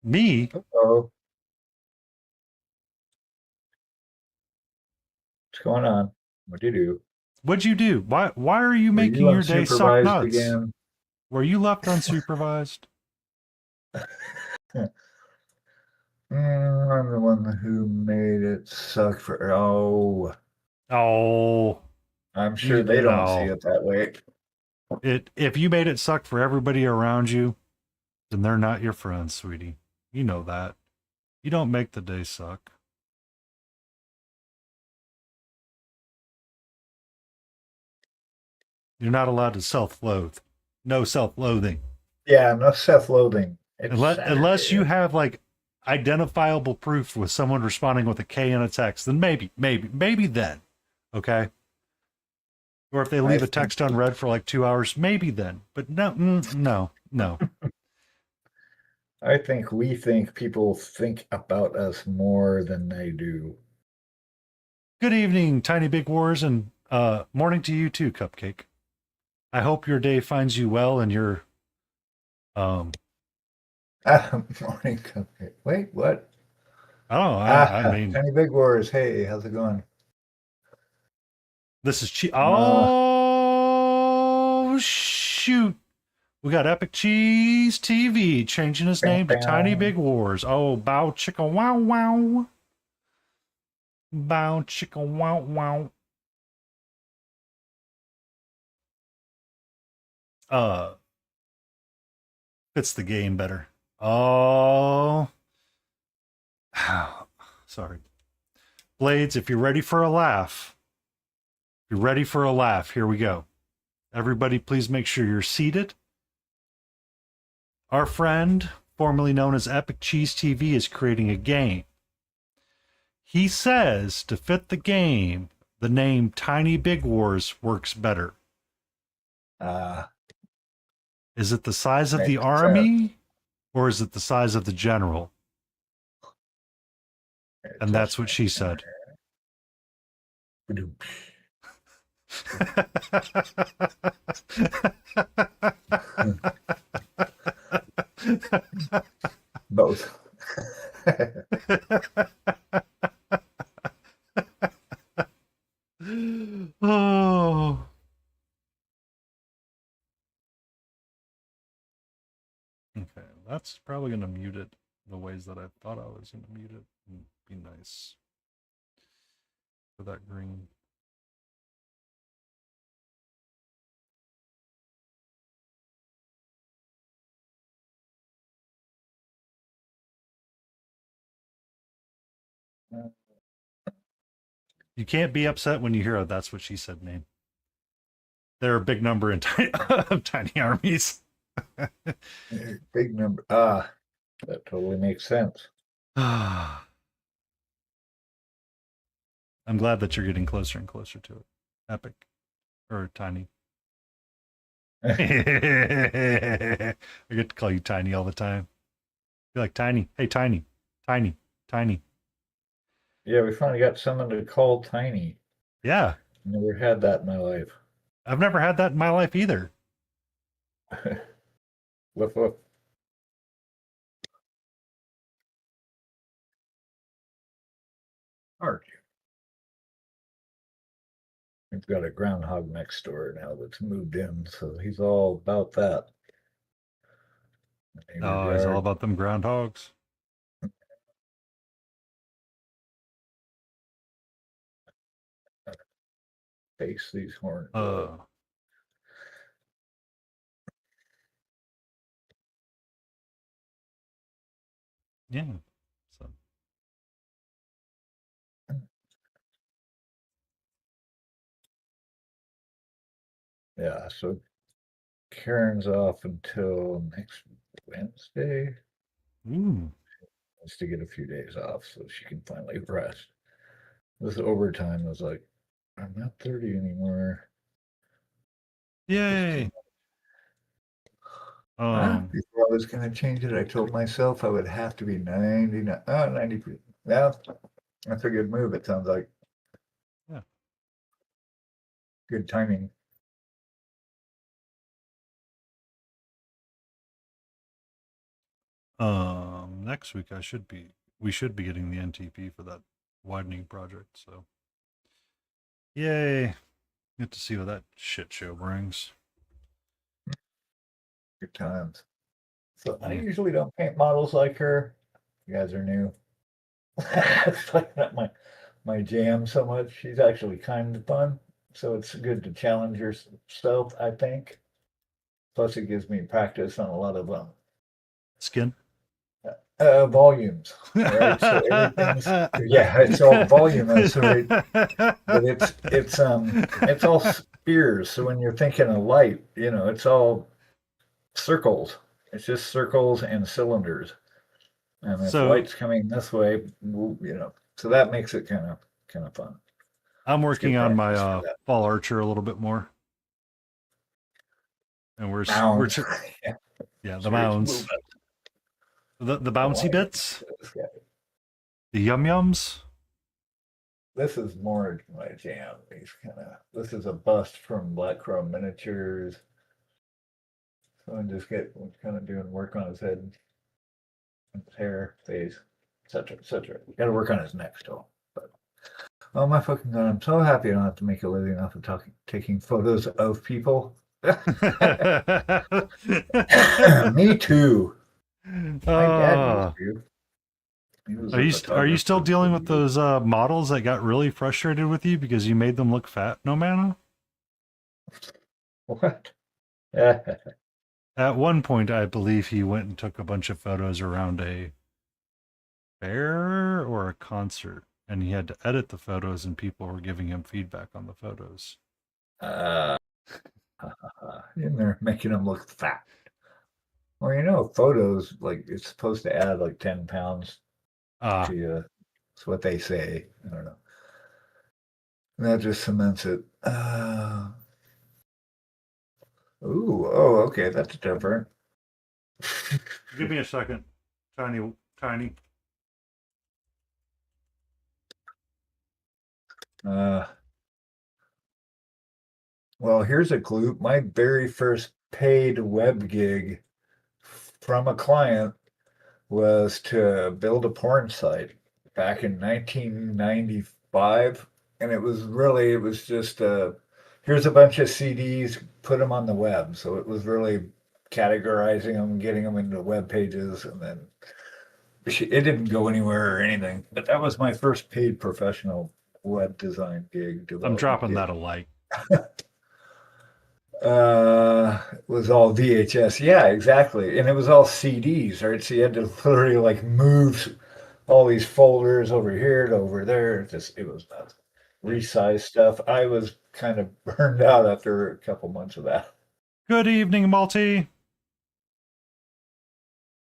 Me? Oh, what's going on? What do you do? What'd you do? Why are you Were making you your day suck unsupervised nuts? again? Were you left unsupervised? I'm the one who made it suck for. Oh, Oh, I'm sure they don't see no. it that way. If you made it suck for everybody around you, then they're not your friends, sweetie. You know that. You don't make the day suck. You're not allowed to self-loathe. No self-loathing. Yeah, no self-loathing. Unless you have like identifiable proof with someone responding with a K in a text, then maybe then. Okay. Or if they leave a text unread for like 2 hours, maybe then. But no. I think we think people think about us more than they do. Good evening, Tiny Big Wars, and morning to you too, Cupcake. I hope your day finds you well and your Morning cupcake. Wait, what? I don't know. I mean, Tiny Big Wars. Hey, how's it going? this is oh shoot. We got Epic Cheese TV changing his name to Tiny Big Wars. Oh, bow chicka wow wow. Bow chicka wow wow. Fits the game better. Oh. Sorry. Blades, if you're ready for a laugh, here we go. Everybody, please make sure you're seated. Our friend, formerly known as Epic Cheese TV, is creating a game. He says to fit the game, the name Tiny Big Wars works better. Is it the size of the army, or is it the size of the general? And that's what she said. Both. Oh. Okay, that's probably going to mute it the ways that I thought I was going to mute it. And be nice for that green. You can't be upset when you hear a "That's What She Said" name. They're a big number in tiny armies. Big number. That totally makes sense. I'm glad that you're getting closer and closer to it. Epic. Or Tiny. I get to call you Tiny all the time. You're like, Tiny. Hey, Tiny. Tiny. Tiny. Yeah, we finally got someone to call Tiny. Yeah. Never had that in my life. I've never had that in my life either. Woof woof. Archie. We've got a groundhog next door now that's moved in, so he's all about that. Oh, it's all about them groundhogs. Face these horns. Yeah. So yeah, so Karen's off until next Wednesday. Wants to get a few days off so she can finally rest. This overtime was like, I'm not 30 anymore. Yay. Before I was going to change it, I told myself I would have to be 90. 90. Yeah, that's a good move, it sounds like. Yeah. Good timing. Next week we should be getting the NTP for that widening project, so yay. Get to see what that shit show brings. Good times. So I usually don't paint models like her. You guys are new. It's like not my jam so much. She's actually kind of fun. So it's good to challenge yourself, I think. Plus it gives me practice on a lot of Skin. Volumes. Right? So everything's it's all volume. So but it's all spheres. So when you're thinking of light, it's all circles. It's just circles and cylinders. And if light's coming this way, so that makes it kind of fun. I'm working on my fall archer a little bit more. And we're the mounds. The bouncy bits. The yum yums. This is more my jam. This is a bust from Black Crow Miniatures. So I'm just kind of doing work on his head, his hair, face, etc., etc. Got to work on his neck still. But oh my fucking god! I'm so happy I don't have to make a living off of taking photos of people. Me too. My dad used to. Are you still dealing with those models that got really frustrated with you because you made them look fat, No Mana? What? At one point, I believe he went and took a bunch of photos around a fair or a concert, and he had to edit the photos, and people were giving him feedback on the photos. In there, making him look fat. Well, photos, like, it's supposed to add like 10 pounds to you. That's what they say. I don't know. That just cements it. Okay, that's different. Give me a second. Tiny. Well, here's a clue. My very first paid web gig from a client was to build a porn site back in 1995. And it was just here's a bunch of CDs, put them on the web. So it was really categorizing them, getting them into web pages, and then it didn't go anywhere or anything. But that was my first paid professional web design gig. I'm dropping that a like. It was all VHS. Yeah, exactly. And it was all CDs, right? So you had to literally like move all these folders over here to over there. It was nuts. Resize stuff. I was kind of burned out after a couple months of that. Good evening, Malty.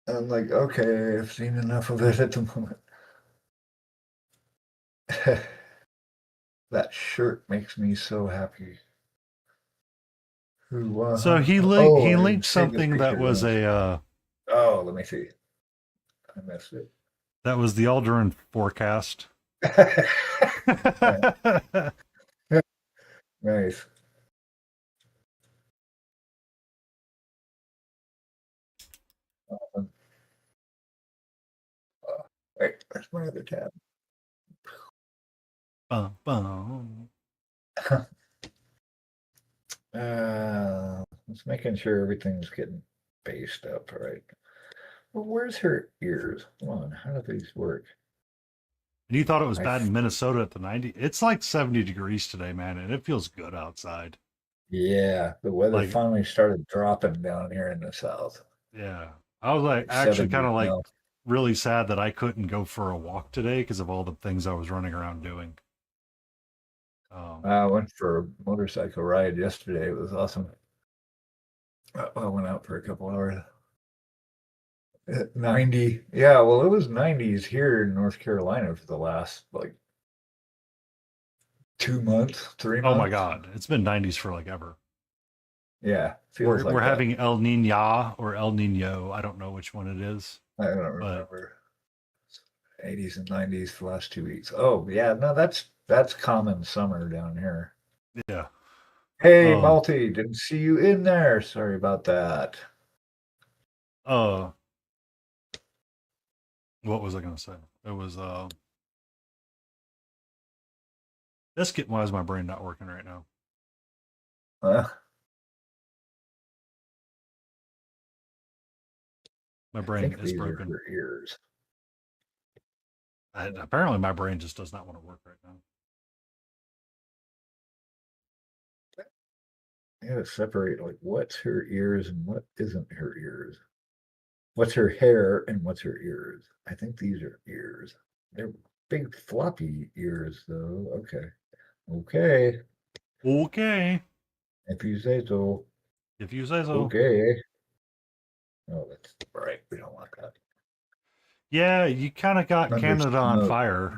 I'm like, okay, I've seen enough of it at the moment. That shirt makes me so happy. Who won? So he Oh, I linked saved this something that picture. was Oh, let me see. I missed it. that was the Alderaan forecast. Nice. Wait, where's my other tab? Bum, bum. Just making sure everything's getting based up right. Well, where's her ears? Come on, how do these work? And you thought it was I bad in f- Minnesota at the 90? It's like 70 degrees today, man, and it feels good outside. Yeah, the weather Like, finally started dropping down here in the south. yeah. I was like Like actually kind 70 of like now. really sad that I couldn't go for a walk today because of all the things I was running around doing. I went for a motorcycle ride yesterday. It was awesome. I went out for a couple hours. 90. Yeah, well, it was 90s here in North Carolina for the last like 2 months, 3 months. oh my God, it's been 90s for like ever. Yeah, feels like We're that. having El Nino or El Nino. I don't know which one it is. I don't remember. 80s and 90s for the last 2 weeks. Oh yeah, no, that's common summer down here. Yeah. Hey, Malty, didn't see you in there. Sorry about that. What was I gonna say? It was why is my brain not working right now? My I brain think is these are broken. her ears. Apparently my brain just does not want to work right now. I gotta separate like what's her ears and what isn't her ears. What's her hair and what's her ears? I think these are ears. They're big floppy ears though. Okay. Okay. Okay. If you say so. If you say so. Okay. Oh, that's right. We don't want that. Yeah, you kind of got Under Canada on smoke. fire.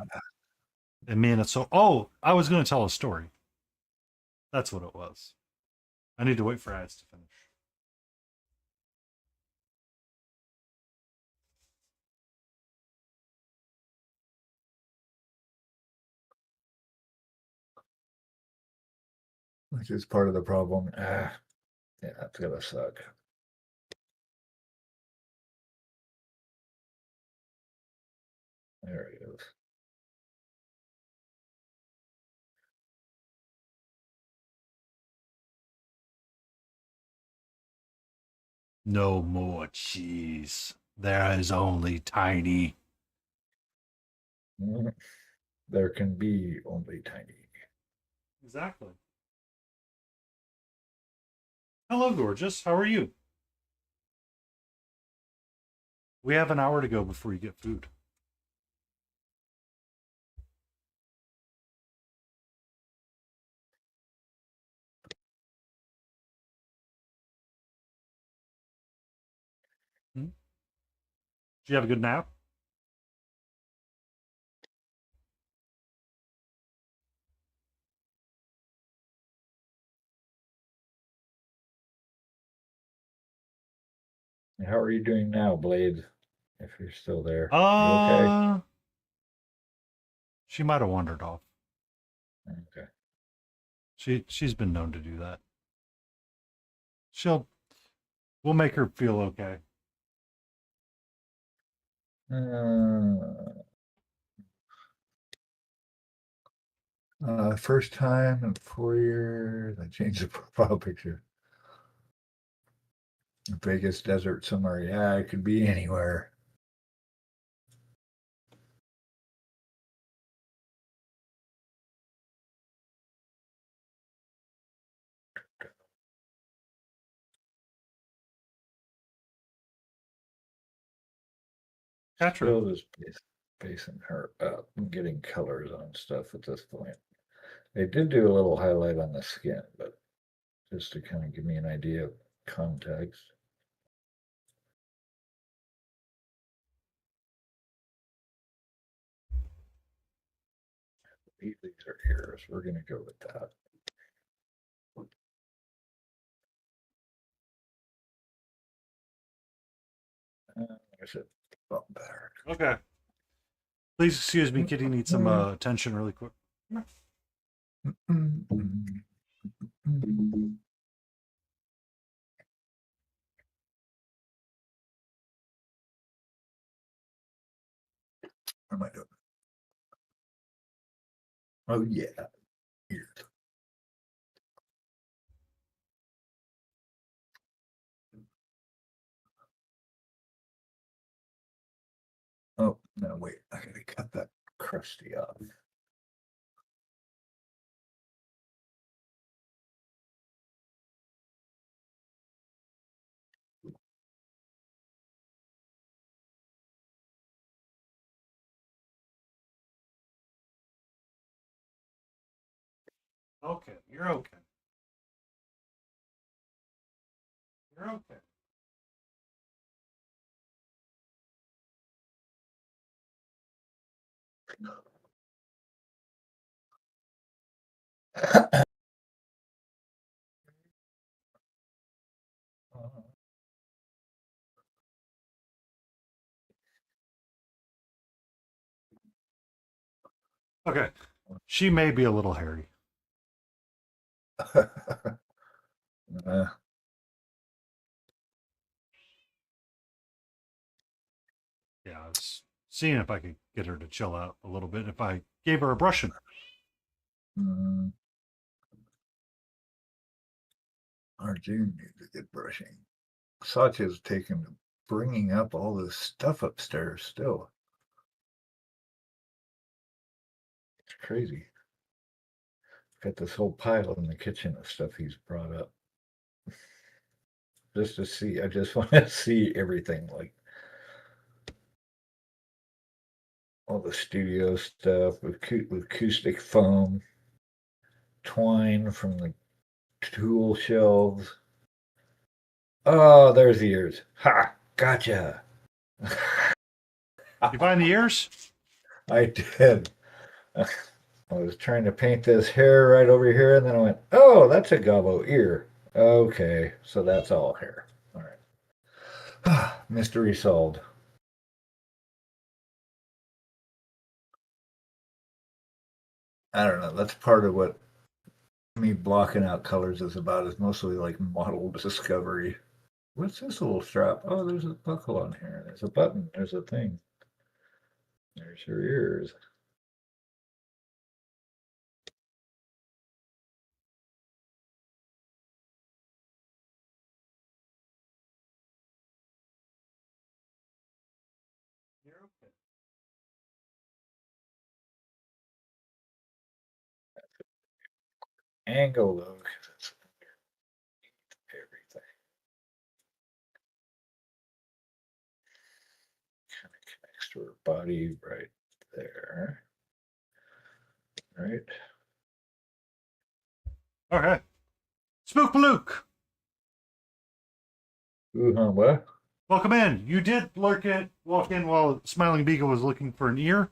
And Minnesota. Oh, I was going to tell a story. That's what it was. I need to wait for ads to finish. Which is part of the problem. Yeah, that's gonna suck. There it is. No more cheese. There is only tiny. There can be only tiny. Exactly. Hello, gorgeous. How are you? We have an hour to go before you get food. Did you have a good nap? How are you doing now, Blade? If you're still there. You okay? She might have wandered off. Okay. She's been known to do that. We'll make her feel okay. First time in 4 years, I changed the profile picture. Vegas desert somewhere. Yeah, it could be anywhere. Gotcha. Still just basing her up and getting colors on stuff at this point. They did do a little highlight on the skin, but just to kind of give me an idea of context. These are ears. We're gonna go with that. There's a bump there. Okay. Please excuse me, Kitty needs some attention really quick. What am I doing? Oh yeah, ears. Oh no, wait! I gotta cut that crusty off. Okay, you're okay. You're okay. Okay. She may be a little hairy. Uh, Yeah, I was seeing if I could get her to chill out a little bit if I gave her a brushing. mm, Arjun needs a good brushing. Satya's taken to bringing up all this stuff upstairs still. It's crazy. Got this whole pile in the kitchen of stuff he's brought up. Just to see, I just want to see everything, like all the studio stuff with acoustic foam, twine from the tool shelves. Oh, there's the ears. Ha! Gotcha. You find the ears? I did. I was trying to paint this hair right over here, and then I went, oh, that's a gobbo ear. Okay, so that's all hair. All right. Mystery solved. I don't know. That's part of what me blocking out colors is about, is mostly like model discovery. What's this little strap? Oh, there's a buckle on here. There's a button. There's a thing. There's your ears. You're okay. Angle though, because it's everything. Kind of connects to her body right there. Right. Okay. Spook Luke, Ooh, huh, what? welcome in. You did walk in while Smiling Beagle was looking for an ear.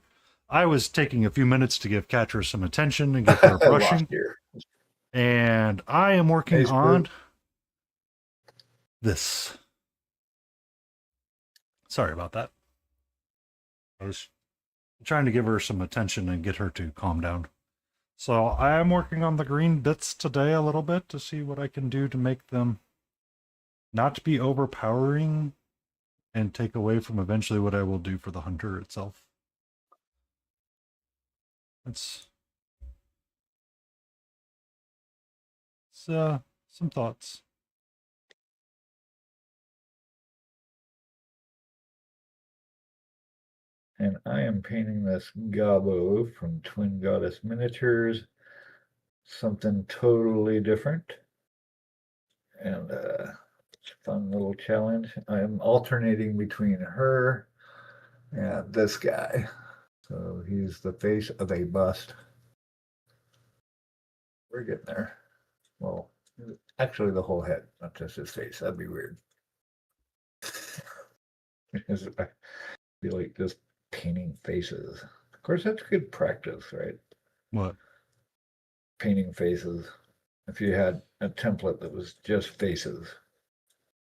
I was taking a few minutes to give Catra some attention and give her a brushing. Here. And I am working Hey, Spook. on this. Sorry about that. I was trying to give her some attention and get her to calm down. So I am working on the green bits today a little bit to see what I can do to make them not be overpowering and take away from eventually what I will do for the hunter itself. It's some thoughts. And I am painting this Gobbo from Twin Goddess Miniatures. Something totally different. And it's a fun little challenge. I am alternating between her and this guy. So he's the face of a bust. We're getting there. Well, actually the whole head, not just his face. That'd be weird. Because I feel like just painting faces. Of course, that's good practice, right? What? Painting faces. If you had a template that was just faces.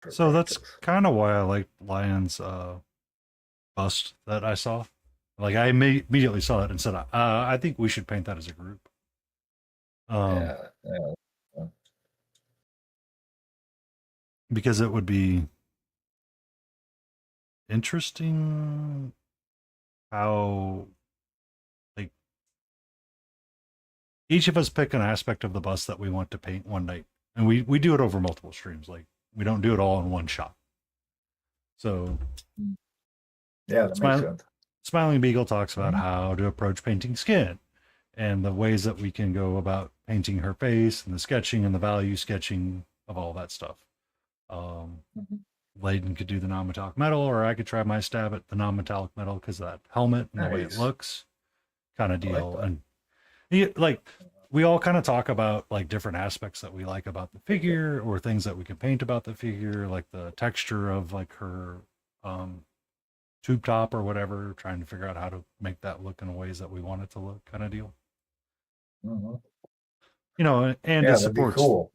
for So that's practice. kind of why I like Lion's bust that I saw. Like I immediately saw that and said, I think we should paint that as a group. Yeah. Because it would be interesting how, like, each of us pick an aspect of the bus that we want to paint one night, and we do it over multiple streams. Like, we don't do it all in one shot. So Yeah, that makes sense. Smiling Beagle talks about how to approach painting skin and the ways that we can go about painting her face and the sketching and the value sketching of all that stuff. Layden could do the non-metallic metal, or I could try my stab at the non-metallic metal because of that helmet and the way it Nice. looks, kind of I like deal. that. And like we all kind of talk about like different aspects that we like about the figure or things that we can paint about the figure, like the texture of like her tube top or whatever, trying to figure out how to make that look in ways that we want it to look, kind of deal. Mhm. You know, and Yeah, it that'd be supports cool.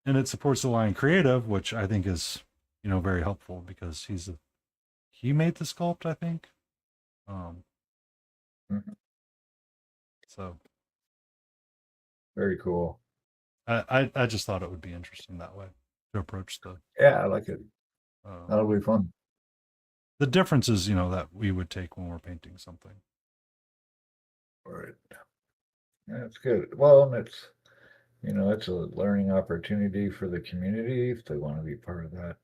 and it supports the Lion Creative, which I think is, you know, very helpful because he made the sculpt, I think. Mhm. So Very cool. I just thought it would be interesting that way to approach Yeah, I like it. uh, That'll be fun. the differences, you know, that we would take when we're painting something. All right. Yeah, it's good. Well, and it's, it's a learning opportunity for the community if they want to be part of that.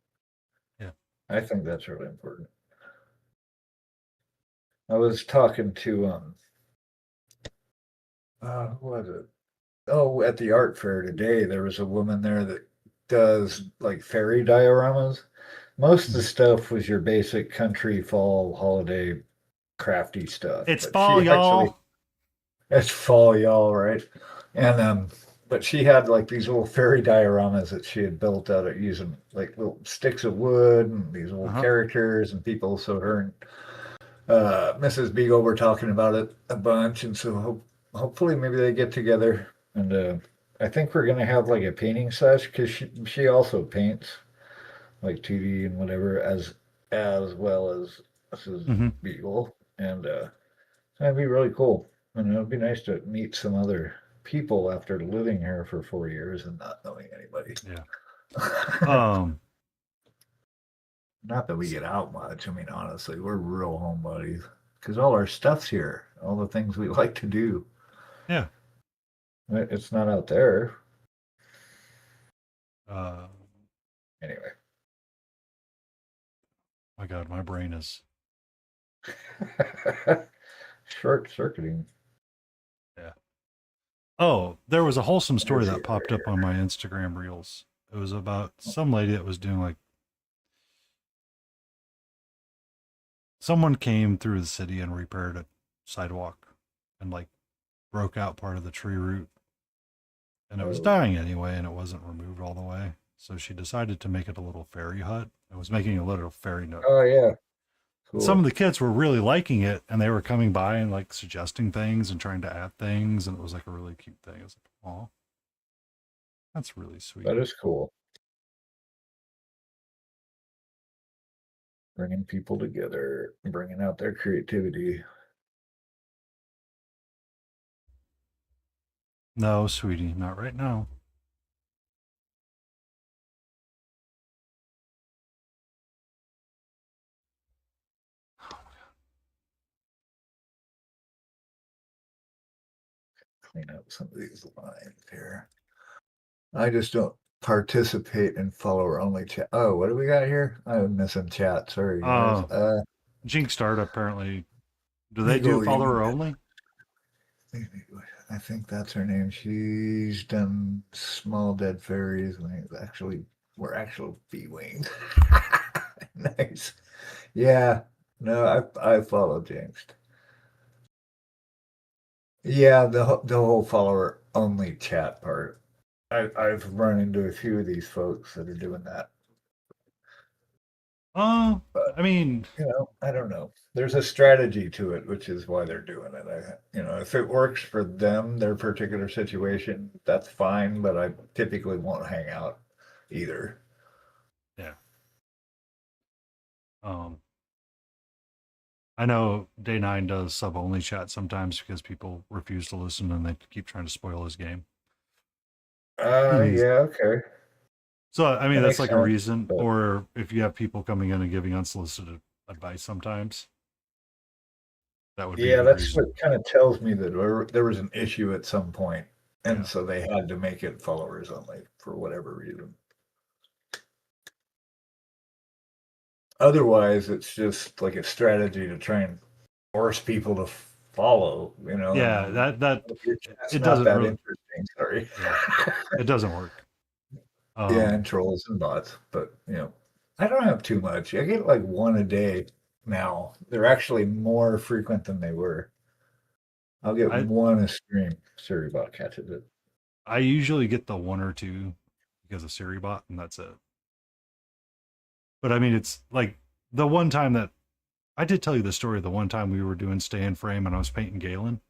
Yeah. I think that's really important. I was talking to who was it? Oh, at the art fair today, there was a woman there that does like fairy dioramas. Most of the stuff was your basic country fall holiday crafty stuff. It's but fall, she y'all. actually It's fall, y'all, right? And but she had like these little fairy dioramas that she had built out of using like little sticks of wood and these little characters and people. So her and Mrs. Beagle were talking about it a bunch, and so hopefully maybe they get together. And I think we're gonna have like a painting sesh because she also paints like 2D and whatever as well as Mrs. Mhm. Beagle, and that'd be really cool. And it'd be nice to meet some other people after living here for 4 years and not knowing anybody. Yeah. Not that we get out much. I mean, honestly, we're real home buddies because all our stuff's here, all the things we like to do. Yeah. It's not out there. Anyway. My God, my brain is. Short circuiting. Yeah. Oh, there was a wholesome story There's that popped up on my Instagram reels. It was about some lady that was doing like. Someone came through the city and repaired a sidewalk and like broke out part of the tree root. And it was dying anyway, and it wasn't removed all the way. So she decided to make it a little fairy hut. It was making a little fairy nook. Oh, yeah. Cool. Some of the kids were really liking it, and they were coming by and like suggesting things and trying to add things, and it was like a really cute thing. I was like, "Aw, that's really sweet." That is cool. Bringing people together, bringing out their creativity. No, sweetie, not right now. Clean up some of these lines here. I just don't participate in follower only chat. Oh, what do we got here? I'm missing chat. Sorry, guys. Jinx Start apparently. Do they do follower only? I think that's her name. She's done Small Dead Fairies. We're actual B-wings. Nice. Yeah. No, I follow Jinx. Yeah, the whole follower only chat part. I've run into a few of these folks that are doing that. But I mean, I don't know. There's a strategy to it, which is why they're doing it. If it works for them, their particular situation, that's fine, but I typically won't hang out either. yeah. I know Day 9 does sub only chat sometimes because people refuse to listen and they keep trying to spoil his game. Yeah, okay. So, I mean, That that's makes like a sense, reason. but Or if you have people coming in and giving unsolicited advice sometimes, that would be a yeah, good that's reason. what kind of tells me that there was an issue at some point, and Yeah. so they had to make it followers only for whatever reason. Otherwise, it's just like a strategy to try and force people to follow, Yeah, and that your chat's it not doesn't that really, interesting. Sorry. yeah, it doesn't work. Yeah, Um, and trolls and bots, but I don't have too much. I get like one a day now. They're actually more frequent than they were. I'll get I one a stream. Sorry bot catches it. I usually get the one or two because of Siribot, and that's it. But I mean, it's like the one time that I did tell you the story. The one time we were doing stay in frame and I was painting Galen,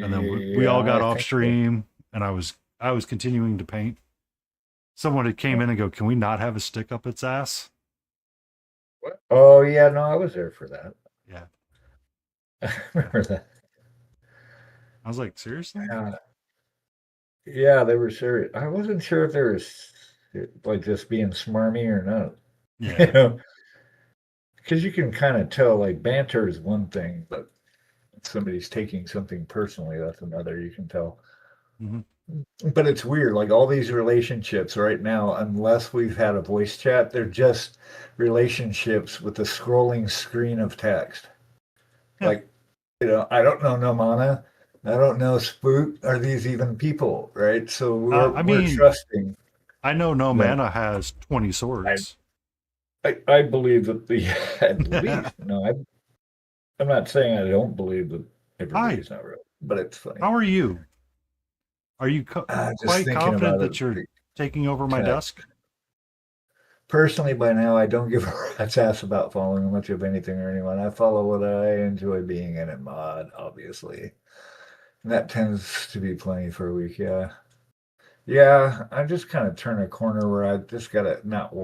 and then we all Yeah, got I off think so. stream, and I was continuing to paint. Someone had came in and go, "Can we not have a stick up its ass?" What? Oh yeah, no, I was there for that. Yeah, I yeah. remember that. I was like, seriously? Yeah, yeah, they were serious. I wasn't sure if they were like just being smarmy or not. You Yeah. know, because you can kind of tell like banter is one thing, but if somebody's taking something personally, that's another. You can tell. Hmm. But it's weird, like all these relationships right now, unless we've had a voice chat, they're just relationships with a scrolling screen of text. Yeah. Like, I don't know Nomana. I don't know Spook. Are these even people, right? So we're I we're mean, trusting I know No that. Mana has 20 I swords. I believe that at least no, I'm not saying I don't believe that Hi, everybody's not real, but it's funny. how are you? Are you Just quite thinking confident about it, that you're taking over my text. desk? Personally, by now, I don't give a rat's ass about following much of anything or anyone. I follow what I enjoy being in and mod, obviously. And that tends to be plenty for a week, yeah. Yeah, I just kind of turn a corner where I just gotta not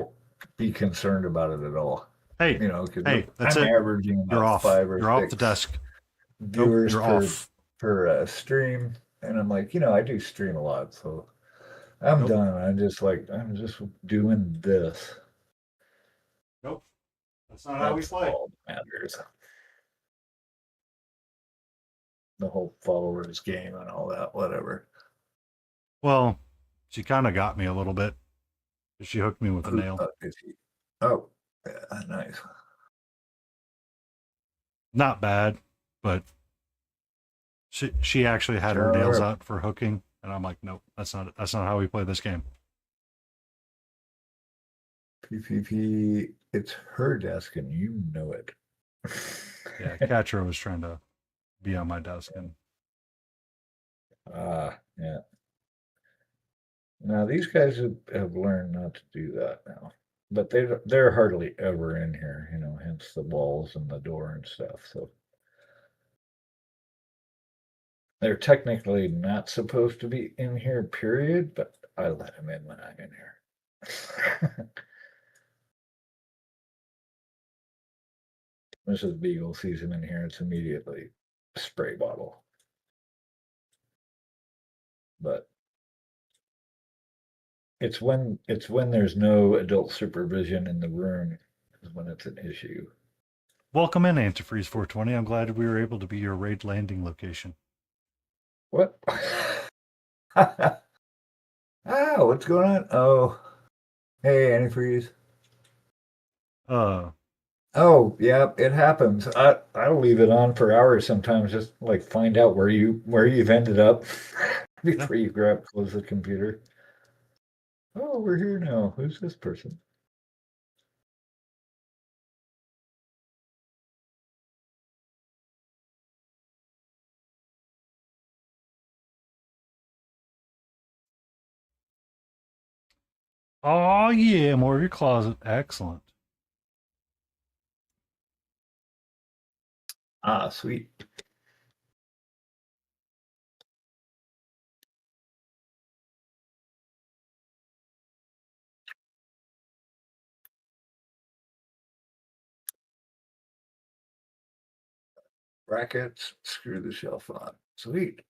be concerned about it at all. Hey, Because hey, that's I'm it. averaging You're about off. five or You're off the six desk. Nope, viewers you're per off. stream, and I'm like, I do stream a lot, so I'm Nope, done. I'm just doing this. nope. That's not how we That's play. all that matters. The whole followers game and all that, whatever. Well, she kind of got me a little bit. She hooked me with a Who nail. is he? Oh, yeah, nice. Not bad, but she actually had her nails Sure. out for hooking, and I'm like, nope, that's not how we play this game. PPP, it's her desk and you know it. Yeah, Catra was trying to be on my desk, and Yeah. Now these guys have learned not to do that now, but they're hardly ever in here, hence the walls and the door and stuff. So they're technically not supposed to be in here, period. But I let them in when I'm in here. Mrs. Beagle sees him in here, it's immediately spray bottle. But it's when there's no adult supervision in the room is when it's an issue. welcome in Antifreeze 420. I'm glad we were able to be your raid landing location. What? What's going on? Oh, hey, antifreeze. Uh, Oh, yeah, it happens. I'll leave it on for hours sometimes, just like find out where you've ended up yeah. before you close the computer. Oh, we're here now. Who's this person? Oh yeah, more of your closet. Excellent. Ah, sweet. Brackets, screw the shelf on. Sweet.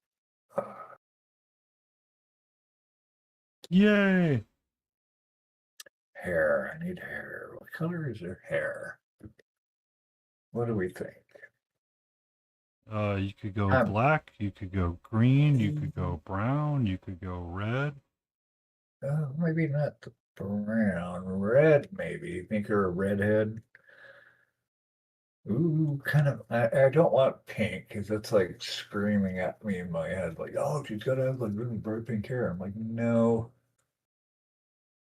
Yay! Hair. I need hair. What color is her hair? What do we think? You could go Um, black, you could go green, you could go brown, you could go red. Maybe not the brown. Red, maybe. Make her a redhead. Ooh, kind of. I don't want pink because that's like screaming at me in my head, like, oh, she's got to have like really bright pink hair. I'm like, no.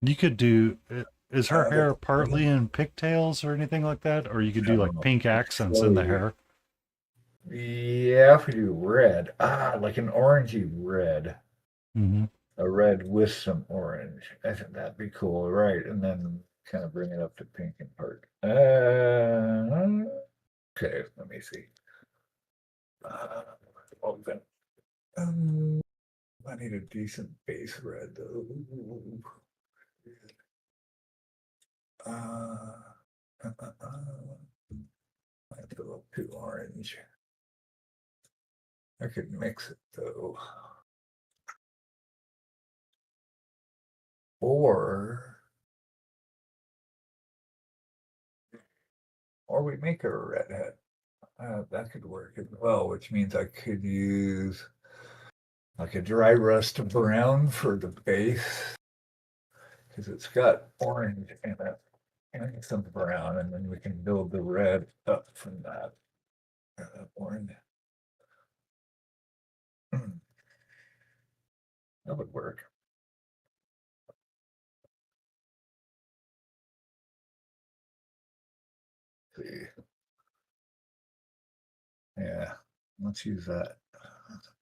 You could do. Is her Uh, hair partly in pigtails or anything like that? Or you could do like no. pink accents in the hair. Yeah, if we do red, like an orangey red, Mm-hmm. a red with some orange. I think that'd be cool, right? And then kind of bring it up to pink in part. Okay, let me see. Open. I need a decent base red though. Might go up to orange. I could mix it though. Or we make her a redhead. That could work as well, which means I could use like a dry rust brown for the base because it's got orange in it and some brown, and then we can build the red up from that orange. That would work. See. Yeah, let's use that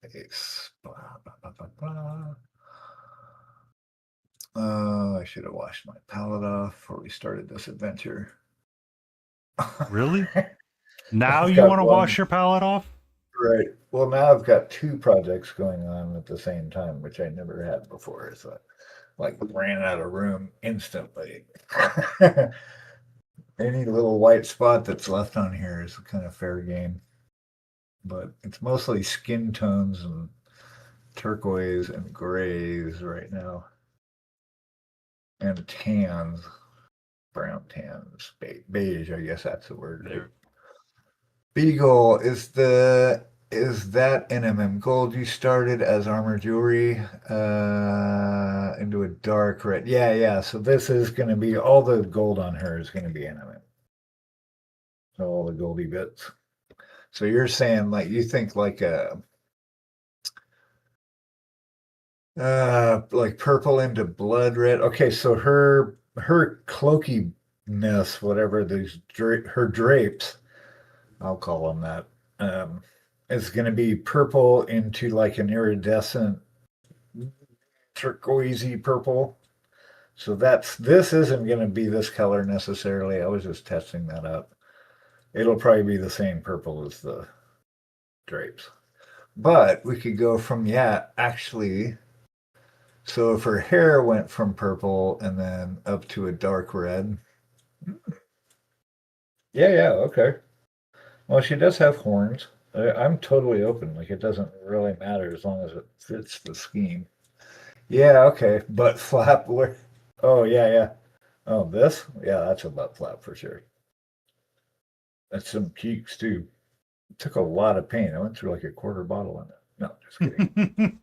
base. Blah, blah, blah, blah, blah. I should have washed my palette off before we started this adventure. Really? Now I've you got want to one. wash your palette off? Right. Well, now I've got two projects going on at the same time, which I never had before. So, like, ran out of room instantly. Any little white spot that's left on here is kind of fair game. But it's mostly skin tones and turquoise and grays right now. And tans, brown tans, beige, I guess that's the word. Right? Beagle is that NMM gold you started as armor jewelry into a dark red? Yeah. So this is going to be all the gold on her is going to be NMM. So all the goldy bits. So you're saying like you think like like purple into blood red. Okay, so her cloakiness, whatever these her drapes, I'll call them that, is going to be purple into like an iridescent turquoisey purple. So this isn't going to be this color necessarily. I was just testing that out. It'll probably be the same purple as the drapes. But we could go from, actually, so if her hair went from purple and then up to a dark red. Yeah, okay. Well, she does have horns. I'm totally open. Like, it doesn't really matter as long as it fits the scheme. Yeah, okay. Butt flap. Where? Oh, yeah. Oh, this? Yeah, that's a butt flap for sure. That's some cheeks, too. It took a lot of paint. I went through like a quarter bottle in it. No, just kidding.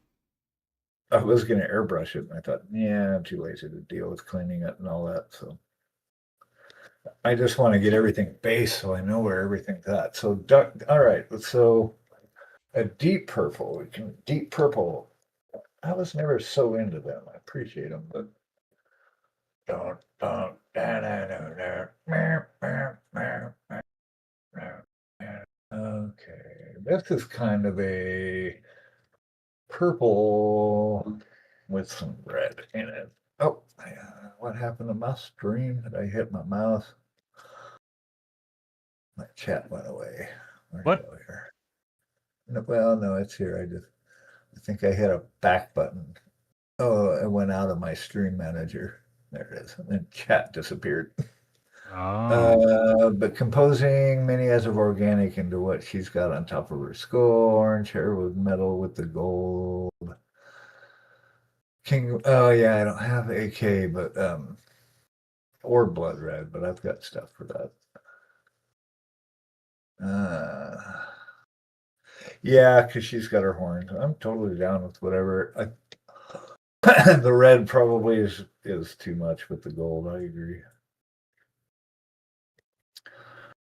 I was going to airbrush it, and I thought, I'm too lazy to deal with cleaning it and all that. So I just want to get everything base so I know where everything's at. So, all right. So a deep purple. We can deep purple. I was never so into them. I appreciate them, but okay. This is kind of a purple with some red in it. Oh, what happened to my stream? Did I hit my mouse? My chat went away. Where'd it What? go here? No, well, no, it's here. I think I hit a back button. Oh, it went out of my stream manager. There it is. And then chat disappeared. Oh. But composing many as of organic into what she's got on top of her skull, orange hair with metal with the gold. King. Oh yeah, I don't have AK, but or blood red, but I've got stuff for that. Yeah, because she's got her horns. I'm totally down with whatever. The red probably is too much with the gold. I agree.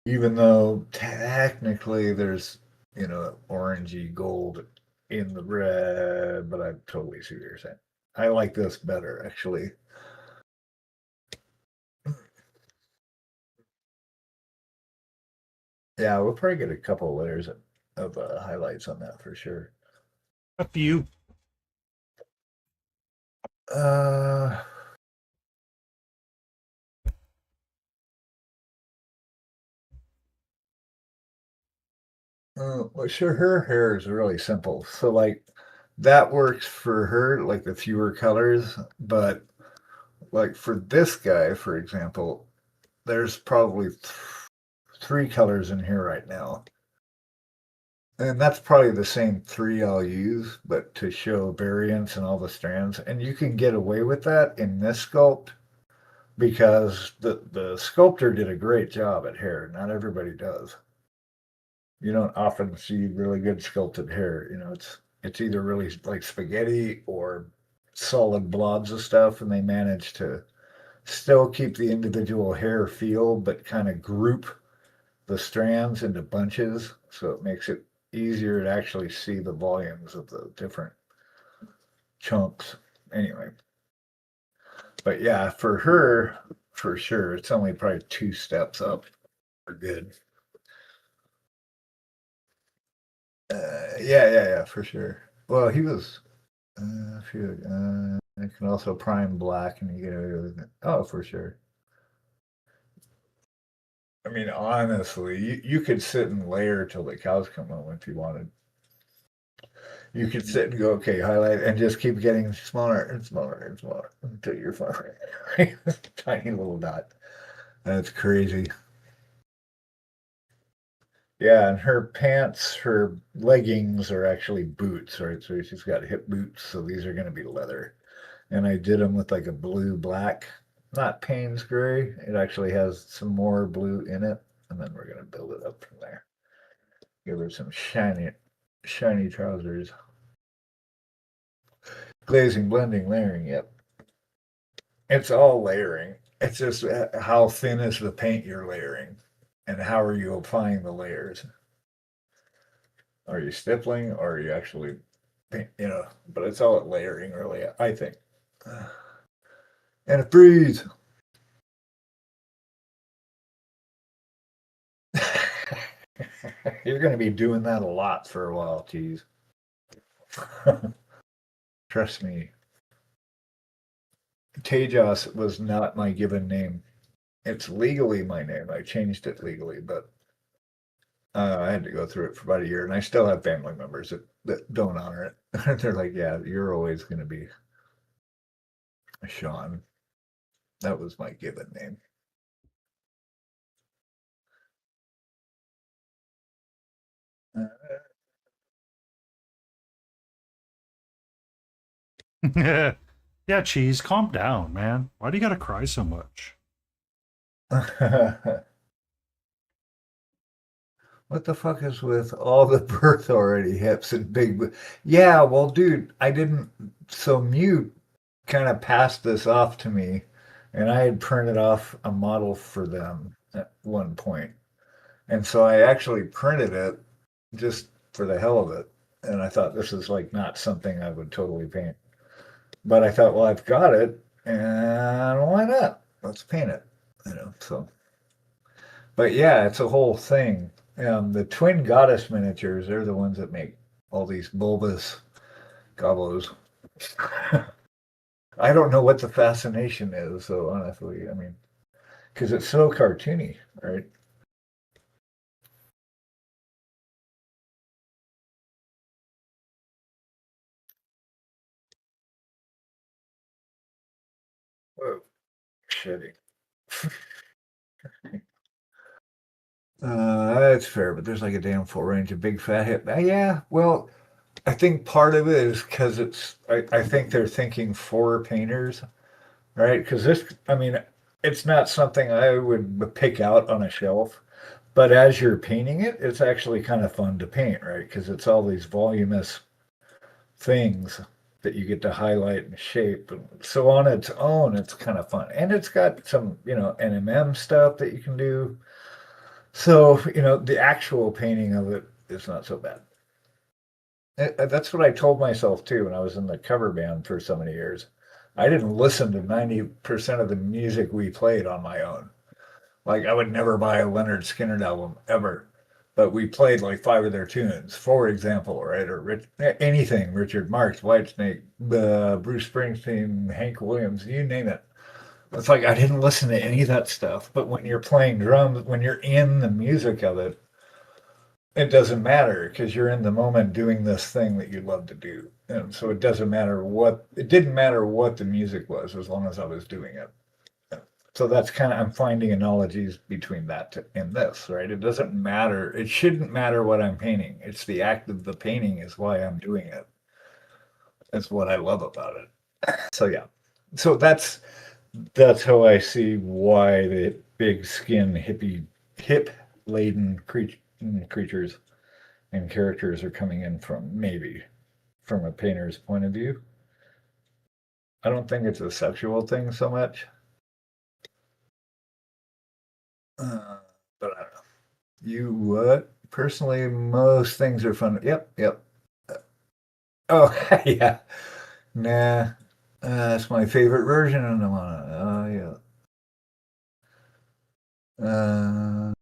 Even though technically there's orangey gold in the red, but I totally see what you're saying. I like this better actually. Yeah, we'll probably get a couple of layers of highlights on that for sure. A few. Uh, well, sure, her hair is really simple. So, like, that works for her, like the fewer colors. But, like, for this guy, for example, there's probably three colors in here right now. And that's probably the same three I'll use, but to show variance in all the strands. And you can get away with that in this sculpt because the sculptor did a great job at hair. Not everybody does. You don't often see really good sculpted hair. It's either really like spaghetti or solid blobs of stuff, and they manage to still keep the individual hair feel, but kind of group the strands into bunches, so it makes it easier to actually see the volumes of the different chunks. Anyway, but yeah, for her, for sure, it's only probably two steps up. For good. Yeah, for sure. Well, he was. I can also prime black, and you get away with it. Oh, for sure. I mean, honestly, you could sit and layer till the cows come home if you wanted. You could sit and go, okay, highlight, and just keep getting smaller and smaller and smaller until you're fine. Tiny little dot. That's crazy. Yeah, and her pants, her leggings are actually boots, right? So she's got hip boots, so these are going to be leather. And I did them with like a blue black, not Payne's gray. It actually has some more blue in it, and then we're going to build it up from there. Give her some shiny trousers. Glazing, blending, layering. Yep, it's all layering. It's just how thin is the paint you're layering, and how are you applying the layers? Are you stippling or are you actually, but it's all at layering, really, I think. And it breathes. You're going to be doing that a lot for a while, geez. Trust me. Tejas was not my given name. It's legally my name. I changed it legally, but I had to go through it for about a year, and I still have family members that don't honor it. They're like, yeah, you're always going to be Sean. That was my given name. Yeah, Cheese, calm down, man. Why do you gotta cry so much? What the fuck is with all the birth already hips and big? Yeah, well, dude, I didn't. So Mute kind of passed this off to me, and I had printed off a model for them at one point, and so I actually printed it just for the hell of it, and I thought this is like not something I would totally paint, but I thought, well, I've got it, and why not? Let's paint it, So, but yeah, it's a whole thing. The twin goddess miniatures, they're the ones that make all these bulbous gobos. I don't know what the fascination is, so honestly, I mean, because it's so cartoony, right? Oh, shitty. That's fair, but there's like a damn full range of big fat hip. Yeah, well, I think part of it is because I think they're thinking for painters, right? Because I mean, it's not something I would pick out on a shelf, but as you're painting it, it's actually kind of fun to paint, right? Because it's all these voluminous things that you get to highlight and shape. So on its own, it's kind of fun. And it's got some, NMM stuff that you can do. So, the actual painting of it is not so bad. That's what I told myself too when I was in the cover band for so many years. I didn't listen to 90% of the music we played on my own. Like I would never buy a Leonard Skinner album ever, but we played like 5 of their tunes, for example, right? Or anything, Richard Marx, Whitesnake, Bruce Springsteen, Hank Williams, you name it. It's like I didn't listen to any of that stuff, but when you're playing drums, when you're in the music of it, it doesn't matter because you're in the moment doing this thing that you love to do. And so it didn't matter what the music was as long as I was doing it. So that's kind of, I'm finding analogies between that and this, right? It doesn't matter. It shouldn't matter what I'm painting. It's the act of the painting is why I'm doing it. That's what I love about it. So yeah. So that's how I see why the big skin hip laden creatures and characters are coming in maybe from a painter's point of view. I don't think it's a sexual thing so much. But I don't know. You what? Personally, most things are fun. Yep. Oh, yeah. Nah. That's my favorite version of them. Oh, yeah.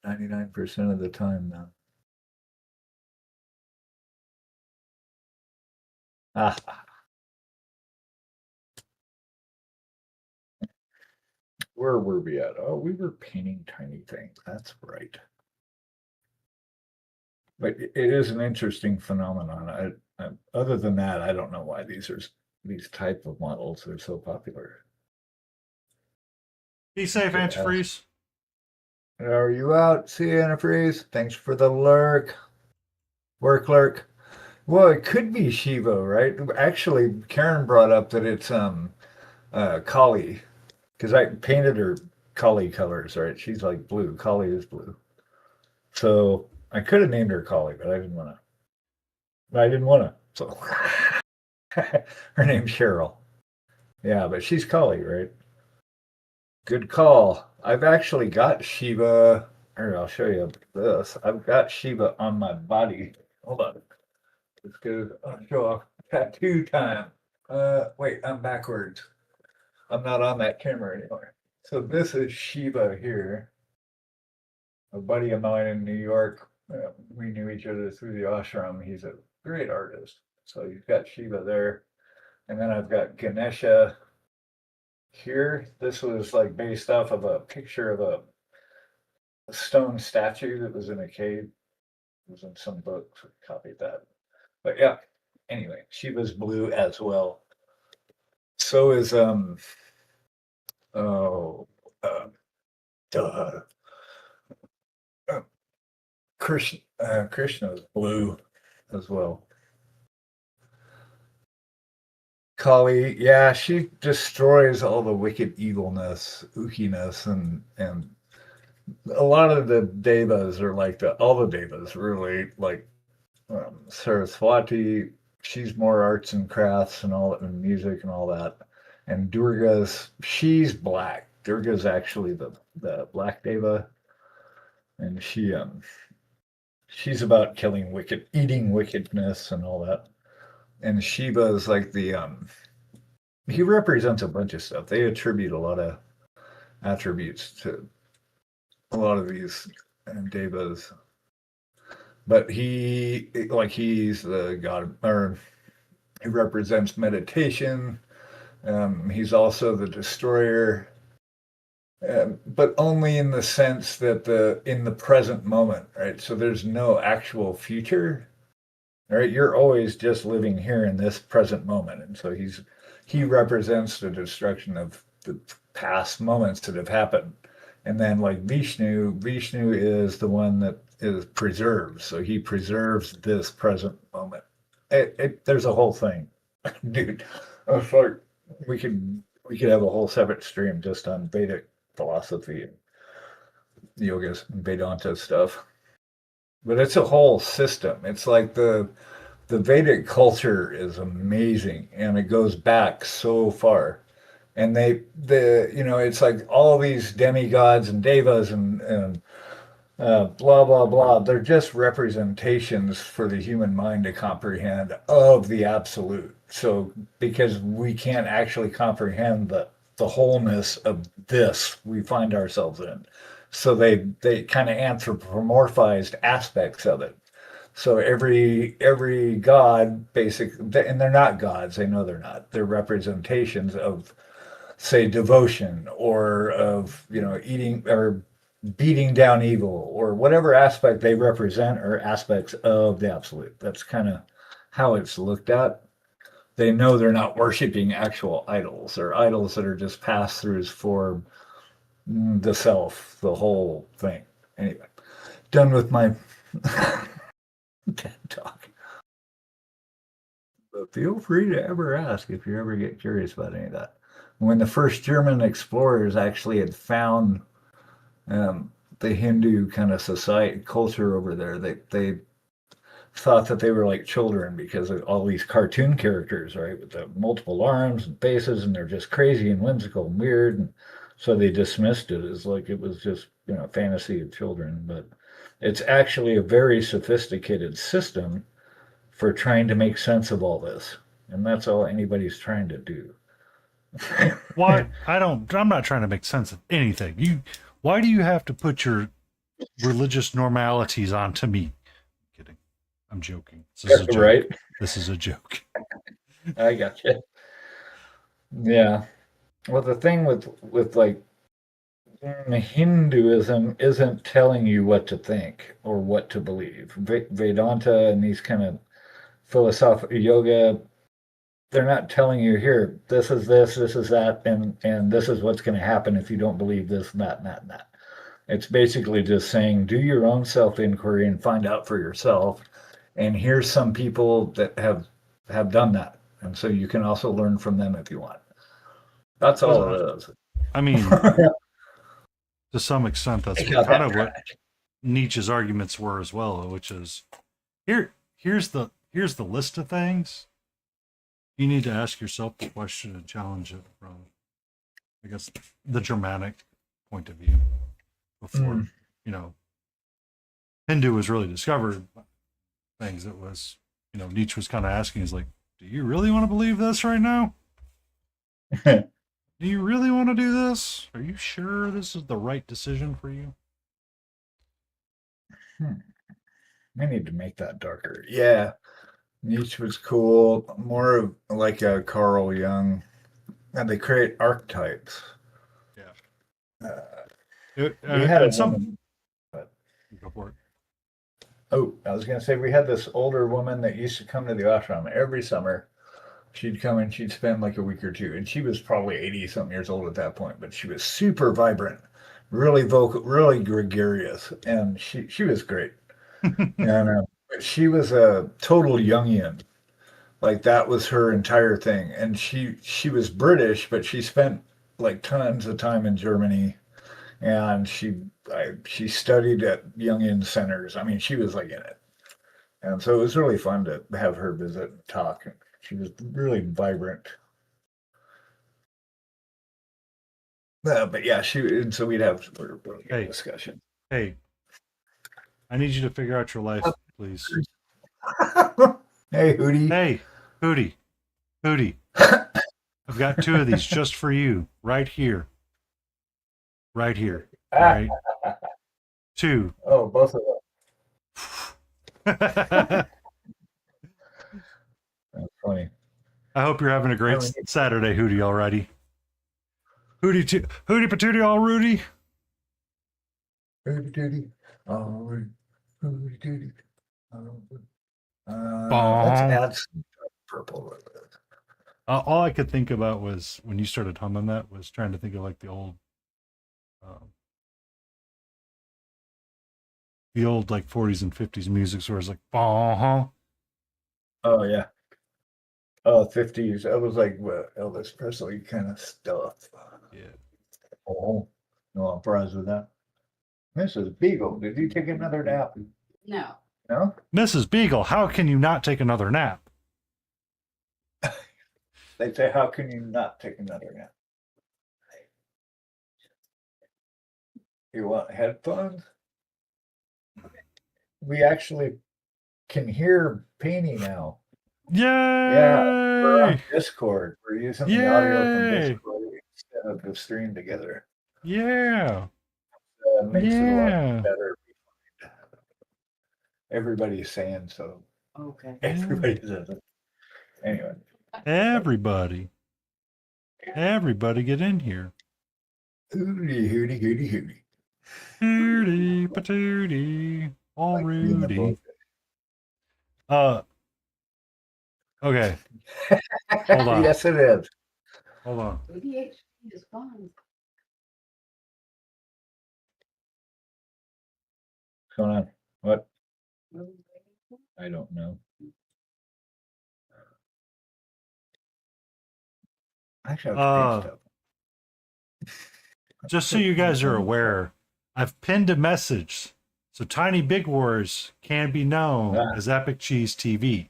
99% of the time now. Ah. Where were we at? Oh, we were painting tiny things. That's right. But it is an interesting phenomenon. Other than that, I don't know why these type of models are so popular. Be safe, Yeah. Antifreeze. Are you out? See you, Antifreeze. Thanks for the lurk. Work lurk. Well, it could be Shiva, right? Actually, Karen brought up that it's Kali, because I painted her Kali colors, right? She's like blue. Kali is blue. So I could have named her Kali, but I didn't want to. So her name's Cheryl. Yeah, but she's Kali, right? Good call. I've actually got Shiva. Here, I'll show you this. I've got Shiva on my body. Hold on. Let's go. I'll show off tattoo time. Wait, I'm backwards. I'm not on that camera anymore. So this is Shiva here. A buddy of mine in New York. We knew each other through the ashram. He's a great artist. So you've got Shiva there. And then I've got Ganesha here. This was like based off of a picture of a stone statue that was in a cave. It was in some book, so I copied that. But yeah, anyway, Shiva's blue as well. So is duh. Krishna's blue as well. Kali, yeah, she destroys all the wicked evilness, ookiness, and a lot of the devas are like that. All the devas really like Saraswati. She's more arts and crafts and all and music and all that. And she's black. Durga's actually the black deva, and she's about eating wickedness and all that. And Shiva is like he represents a bunch of stuff. They attribute a lot of attributes to a lot of these devas. But he's the god, or he represents meditation. He's also the destroyer, but only in the sense that in the present moment, right? So there's no actual future. Right, you're always just living here in this present moment, and so he represents the destruction of the past moments that have happened. And then like Vishnu is the one that is preserved. So he preserves this present moment. There's a whole thing, dude. It's like we could have a whole separate stream just on Vedic philosophy and yogas and Vedanta stuff. But it's a whole system. It's like the Vedic culture is amazing and it goes back so far. And it's like all these demigods and devas and blah blah blah. They're just representations for the human mind to comprehend of the absolute. So because we can't actually comprehend the wholeness of this we find ourselves in, so they kind of anthropomorphized aspects of it. So every god, and they're not gods. They know they're not. They're representations of, say, devotion or of eating or beating down evil or whatever aspect they represent or aspects of the absolute. That's kind of how it's looked at. They know they're not worshiping actual idols or idols that are just pass throughs for the self, the whole thing. Anyway, done with my TED talk. But feel free to ever ask if you ever get curious about any of that. When the first German explorers actually had found the Hindu kind of society culture over there, they thought that they were like children because of all these cartoon characters, right, with the multiple arms and faces, and they're just crazy and whimsical and weird, and so they dismissed it as like it was just fantasy of children. But it's actually a very sophisticated system for trying to make sense of all this, and that's all anybody's trying to do. Why? I'm not trying to make sense of anything. Why do you have to put your religious normalities onto me? I'm kidding. I'm joking. This is a joke. Right? This is a joke. I got you. Yeah. Well, the thing with like Hinduism isn't telling you what to think or what to believe. Vedanta and these kind of philosophical yoga, they're not telling you here, this is that, and this is what's going to happen if you don't believe this, and that, and that, and that. It's basically just saying, do your own self inquiry and find out for yourself. And here's some people that have done that, and so you can also learn from them if you want. That's all it is. I mean, to some extent, that's kind of what Nietzsche's arguments were as well, which is here's the list of things. You need to ask yourself the question and challenge it from, I guess, the Germanic point of view. Before Hindu was really discovered, things that was Nietzsche was kind of asking is like, do you really want to believe this right now? Do you really want to do this? Are you sure this is the right decision for you? I need to make that darker. Yeah. Nietzsche was cool. More of like a Carl Jung. And they create archetypes. Yeah. We had a woman. Go for it. Oh, I was going to say we had this older woman that used to come to the ashram every summer. She'd come and she'd spend like a week or two, and she was probably 80-something years old at that point, but she was super vibrant, really vocal, really gregarious, and she was great. And she was a total Jungian. Like that was her entire thing. And she was British, but she spent like tons of time in Germany, and she studied at Jungian centers. I mean, she was like in it. And so it was really fun to have her visit and talk. She was really vibrant. But yeah, and so we'd have a really good discussion. Hey, I need you to figure out your life, please. Hey, Hootie. Hey, Hootie. I've got two of these just for you, right here. Right here. All right. Two. Oh, both of them. That's funny. I hope you're having a great Saturday, Hootie, alrighty. Hootie patootie all Rudy. Hootie tootie. Oh, Hootie tootie. Let's add some purple with it. All I could think about was when you started humming that was trying to think of like um, the old like 40s and 50s music where it's like, bah. Oh yeah. Oh, 50s. That was like what, Elvis Presley kind of stuff. Yeah. Oh, no, I'm surprised with that. Mrs. Beagle, did you take another nap? No. No? Mrs. Beagle, how can you not take another nap? They say, how can you not take another nap? You want headphones? We actually can hear Penny now. Yay! We're on Discord. We're using the audio from Yay! Discord instead of the stream together. Yeah. Makes it a Yeah. lot better. Everybody's saying so. Okay. Everybody says it. Anyway. Everybody get in here. Hooty, hooty, hooty, hooty. Hooty patooty. All Like being the Rudy. boat. Okay. Hold on. Yes, it is. Hold on. ADHD is fun. What's going on? What? I don't know. Actually, I've changed up. Just so you guys are aware, I've pinned a message. So Tiny Big Wars can be known as Epic Cheese TV.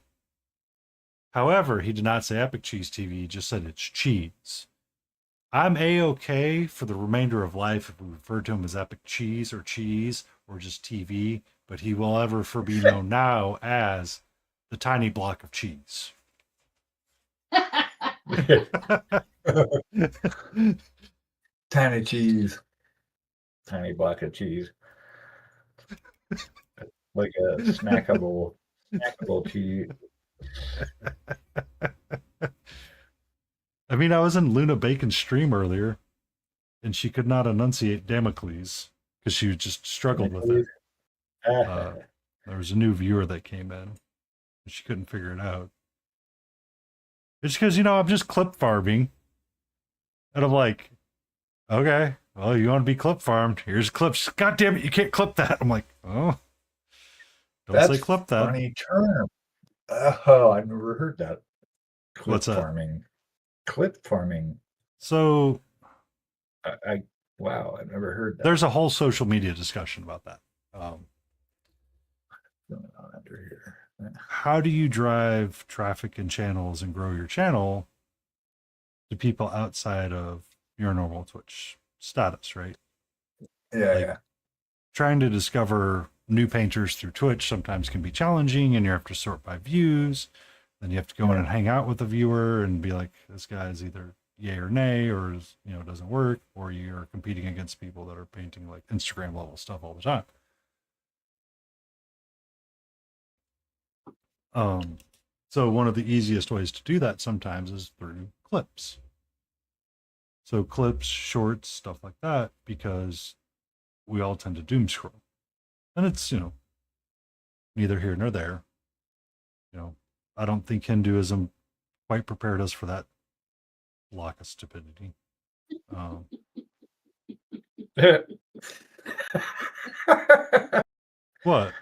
However, he did not say Epic Cheese TV, he just said it's cheese. I'm A-okay for the remainder of life if we refer to him as Epic Cheese or just TV, but he will ever be known now as the Tiny Block of Cheese. Tiny cheese. Tiny block of cheese. Like a snackable cheese. I mean, I was in Luna Bacon's stream earlier, and she could not enunciate Damocles because she just struggled with it. There was a new viewer that came in, and she couldn't figure it out. It's because, I'm just clip farming. And I'm like, okay, well, you want to be clip farmed. Here's clips. God damn it, you can't clip that. I'm like, oh, don't say clip that. Funny term. Oh, I've never heard that. What's that? Farming. Clip farming. So, wow, I've never heard that. There's a whole social media discussion about that. Going on under here. How do you drive traffic and channels and grow your channel to people outside of your normal Twitch status, right? Yeah. Trying to discover new painters through Twitch sometimes can be challenging, and you have to sort by views. Then you have to go in and hang out with the viewer and be like, this guy is either yay or nay, or doesn't work, or you're competing against people that are painting like Instagram level stuff all the time. So one of the easiest ways to do that sometimes is through clips. So clips, shorts, stuff like that, because we all tend to doom scroll. And it's, neither here nor there. I don't think Hinduism quite prepared us for that block of stupidity. What?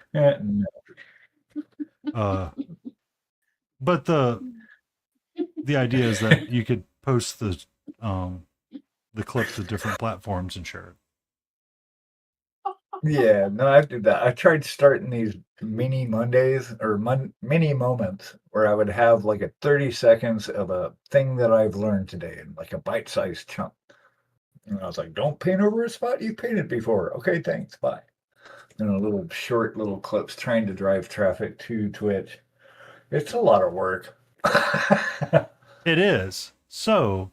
But the idea is that you could post the clip to different platforms and share it. Yeah, no, I did that. I tried starting these mini Mondays or mini moments where I would have like a 30 seconds of a thing that I've learned today and like a bite-sized chunk. And I was like, don't paint over a spot you've painted before. Okay, thanks, bye. Little short little clips trying to drive traffic to Twitch. It's a lot of work. It is. So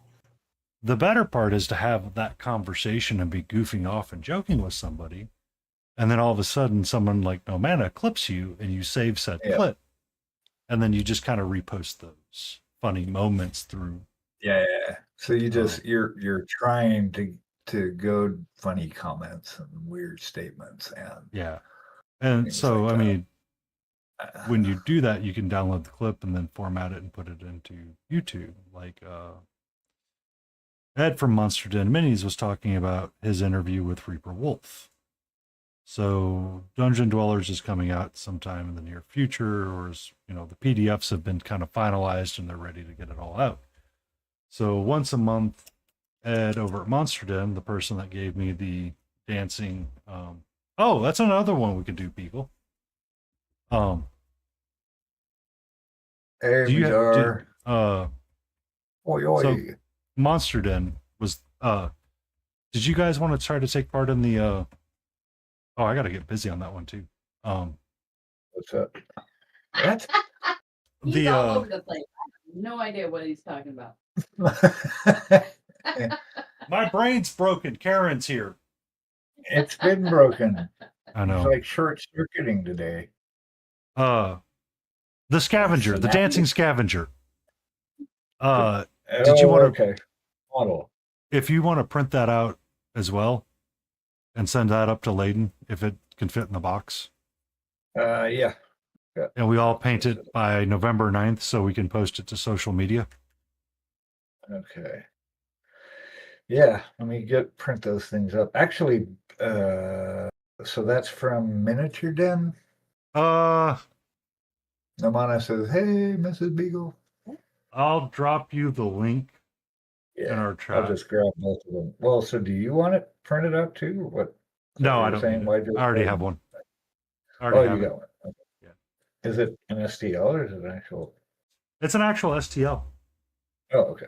the better part is to have that conversation and be goofing off and joking with somebody. And then all of a sudden someone like Nomana clips you and you save said clip. And then you just kind of repost those funny moments through. Yeah. So you just you're trying to go funny comments and weird statements and And so like I mean, when you do that, you can download the clip and then format it and put it into YouTube. Like Ed from Monster Den Minis was talking about his interview with Reaper Wolf. So Dungeon Dwellers is coming out sometime in the near future, or the PDFs have been kind of finalized and they're ready to get it all out. So once a month, Ed over at Monster Den, the person that gave me the dancing, oh, that's another one we could do, Beagle. Hey, Do you Bizarre. oi, So, Monster Den was did you guys want to try to take part in the oh, I gotta get busy on that one too. what's up? What? He's all over the place. I have no idea what he's talking about. My brain's broken. Karen's here. It's been broken. I It's know. like short circuiting today. The scavenger, the dancing scavenger. Did Oh, you want okay. Model. if you want to print that out as well and send that up to Layden if it can fit in the box? Yeah. And we all paint it by November 9th so we can post it to social media. Okay. Yeah, let me print those things up. Actually, so that's from Miniature Den. Namana says, "Hey, Mrs. Beagle." I'll drop you the link in Yeah, our chat. I'll just grab both of them. Well, so do you want it printed out too? Or what? No, I You're don't need it. I already have one. I already Oh, have you it. got one. Okay. Yeah. Is it an STL or is it an actual? It's an actual STL. Oh, okay.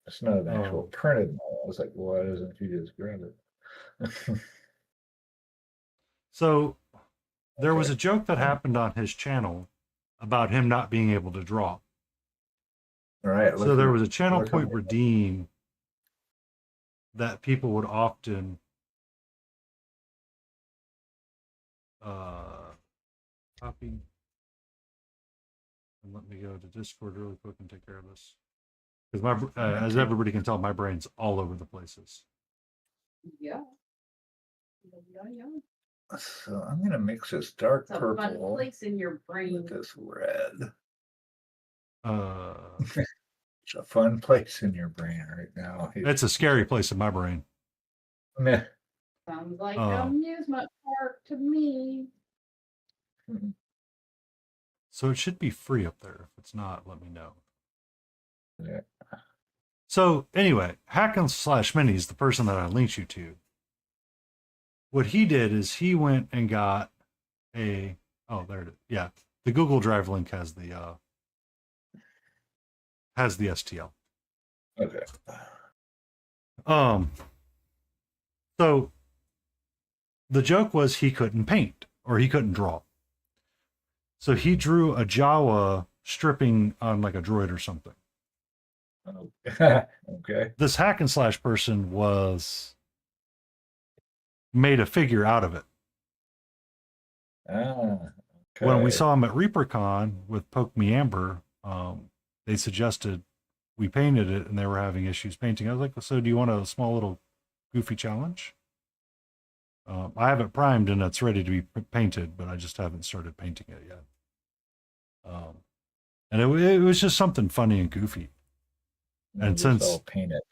It's not an actual Oh. printed model. I was like, why doesn't you just grab it? So there was Okay. a joke that happened on his channel about him not being able to draw. All right. So there was a channel look point up- redeem that people would often copy. And let me go to Discord really quick and take care of this. Because as everybody can tell, my brain's all over the places. Yeah. Yeah. So I'm gonna mix this dark It's a fun purple place in your brain. with this red. It's a fun place in your brain right now. It's a scary place in my brain. Meh. Sounds like an amusement park to me. So it should be free up there. If it's not, let me know. Yeah. So anyway, Hack/Minis, the person that I linked you to, what he did is he went and got there it is. Yeah. The Google Drive link has the STL. Okay. So the joke was he couldn't paint or he couldn't draw. So he drew a Jawa stripping on like a droid or something. Okay. This Hack/Slash person made a figure out of it. Okay. When we saw him at ReaperCon with Poke Me Amber, they suggested we painted it and they were having issues painting. I was like, so do you want a small little goofy challenge? I have it primed and it's ready to be painted, but I just haven't started painting it yet. And it was just something funny and goofy. And since I'll paint it.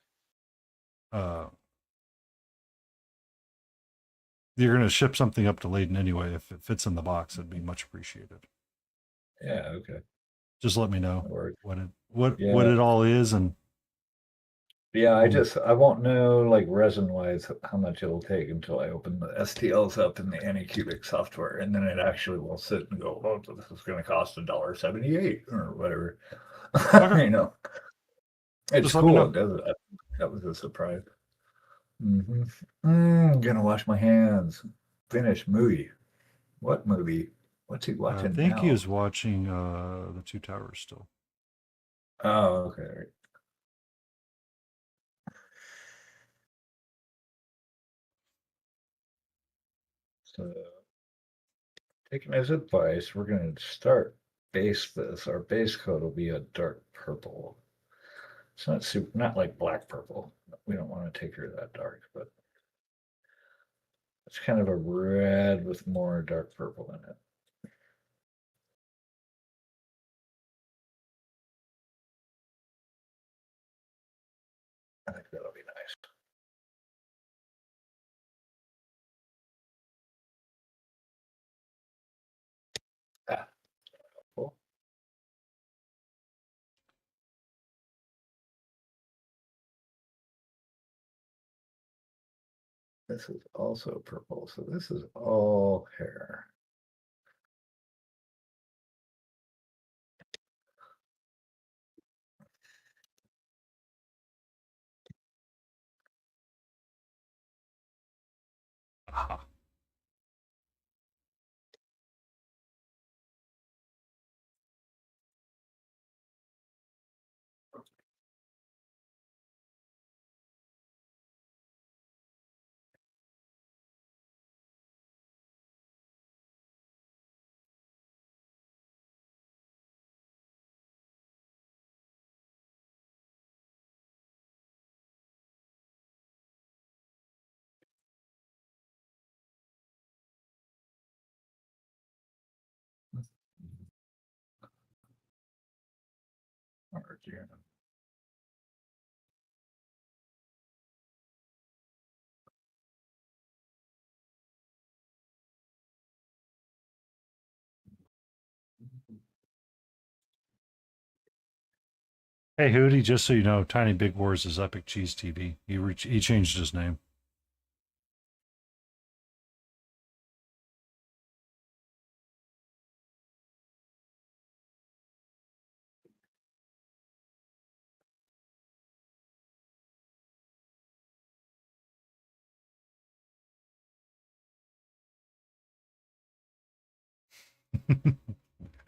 You're going to ship something up to Layden anyway, if it fits in the box, it'd be much appreciated. Yeah. Okay. Just let me know what Yeah. it all is, and Yeah, I won't know like resin wise how much it'll take until I open the STLs up in the Anycubic software, and then it actually will sit and go, oh, this is going to cost $1.78 or whatever. Okay. You know, it's Just let me cool. know. It does it. That was a surprise. Gonna wash my hands. Finish movie. What movie? What's he I watching think now? he is watching the Two Towers still. Oh, okay. So, taking his advice, we're going to start base this. Our base coat will be a dark purple. It's not like black purple. We don't want to take her that dark, but it's kind of a red with more dark purple in it. I think that'll be nice. Ah, cool. This is also purple, so this is all hair. Aha. Or June. Hey, Hootie, just so you know, Tiny Big Wars is Epic Cheese TV. He changed his name.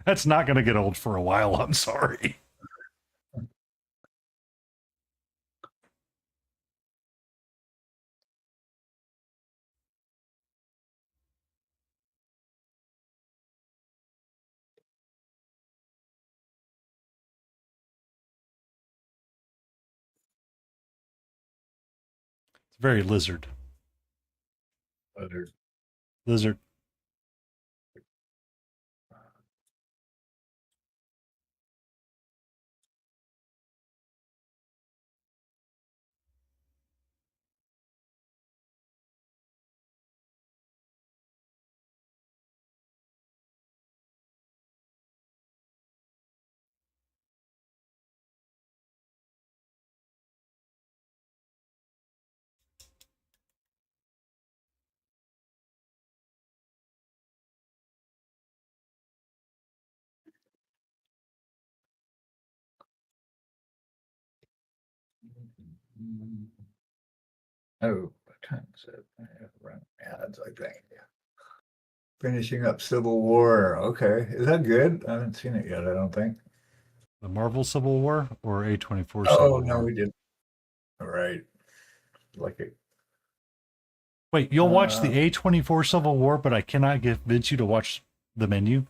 That's not going to get old for a while. I'm sorry. It's very lizard. Other Lizard. Oh, what time is it? I have run ads, I think. Finishing up Civil War. Okay. Is that good? I haven't seen it yet, I don't think. The Marvel Civil War or A24 Civil Oh, War? no, we did. All right. Like it. Wait, you'll watch the A24 Civil War, but I cannot convince you to watch the menu?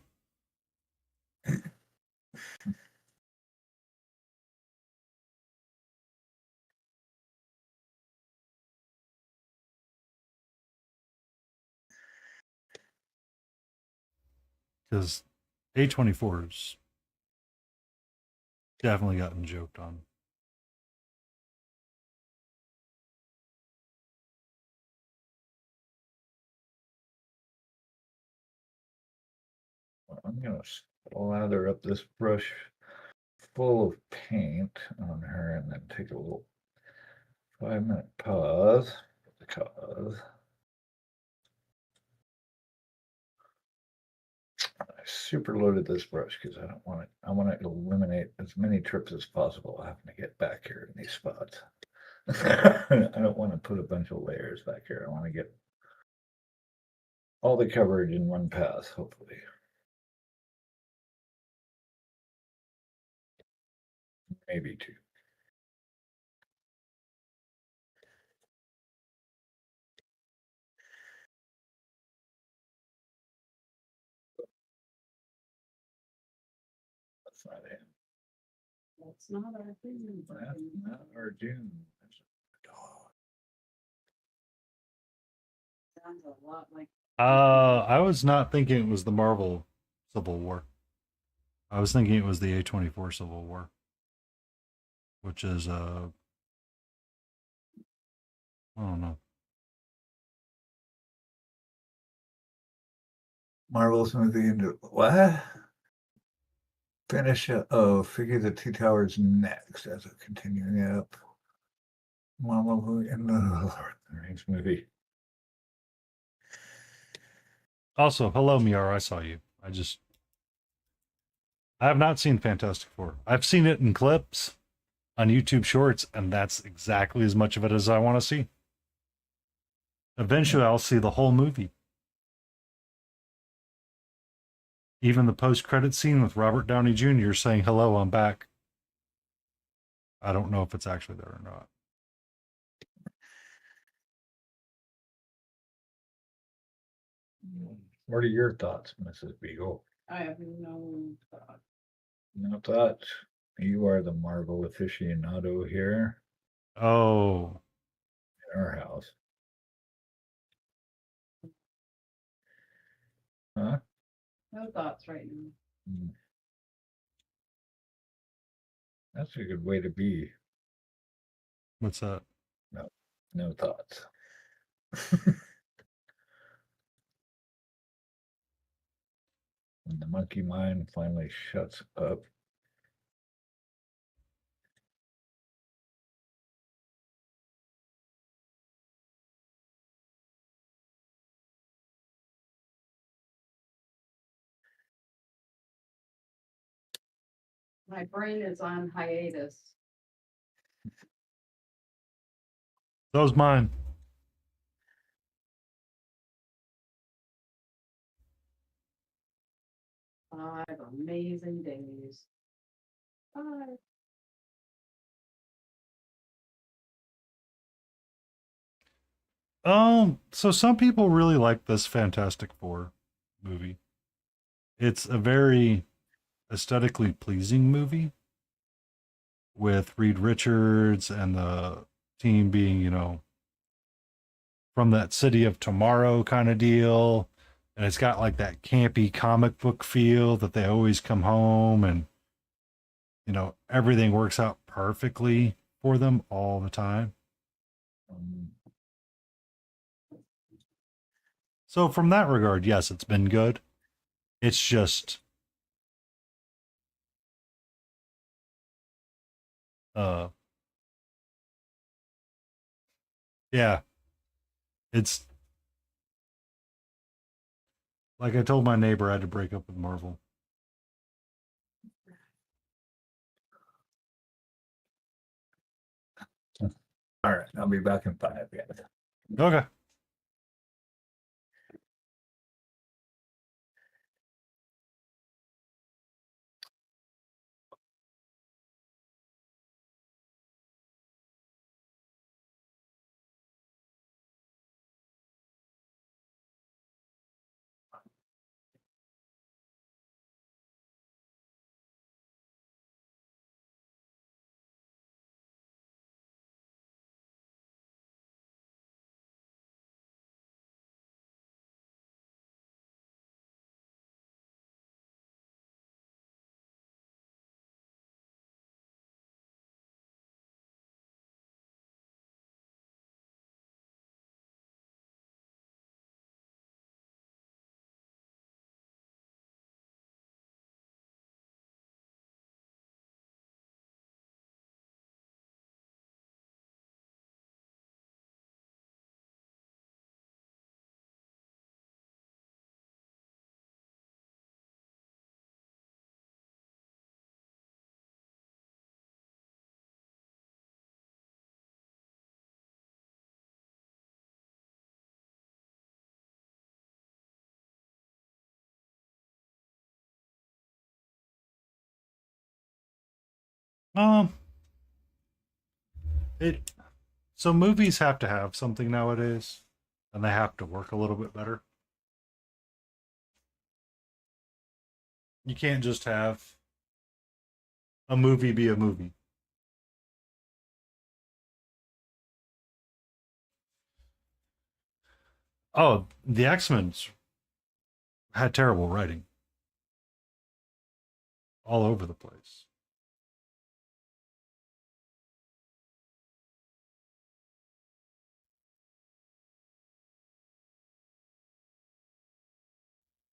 Because A24's definitely gotten joked on. I'm going to slather up this brush full of paint on her and then take a little 5-minute pause because I super loaded this brush because I want to eliminate as many trips as possible having to get back here in these spots. I don't want to put a bunch of layers back here. I want to get all the coverage in one pass, hopefully. Maybe two. That's not it. That's not our thing. That's not our June. That's a dog. Sounds a lot like. I was not thinking it was the Marvel Civil War. I was thinking it was the A24 Civil War, which is I don't know. Marvel's movie into what? Figure the Two Towers next as a continuing up. Marvel movie and the Lord of the Rings movie. Also, hello, Miara. I saw you. I have not seen Fantastic Four. I've seen it in clips on YouTube Shorts, and that's exactly as much of it as I want to see. Eventually, I'll see the whole movie. Even the post-credit scene with Robert Downey Jr. saying, "Hello, I'm back." I don't know if it's actually there or not. What are your thoughts, Mrs. Beagle? I have no thought. No thoughts. You are the Marvel aficionado here Oh, in our house. Huh? No thoughts right now. Hmm. That's a good way to be. what's that? No thoughts. When the monkey mind finally shuts up. My brain is on hiatus. Those mine. 5 amazing days. 5. So some people really like this Fantastic Four movie. It's a very aesthetically pleasing movie with Reed Richards and the team being, from that City of Tomorrow kind of deal. And it's got like that campy comic book feel that they always come home and, everything works out perfectly for them all the time. So from that regard, yes, it's been good. It's just yeah, it's like I told my neighbor I had to break up with Marvel. All right, I'll be back in 5. Yeah. Okay. Um, it so movies have to have something nowadays, and they have to work a little bit better. You can't just have a movie be a movie. Oh, the X-Men had terrible writing all over the place.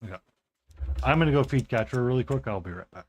I'm gonna go feed Catcher really quick. I'll be right back.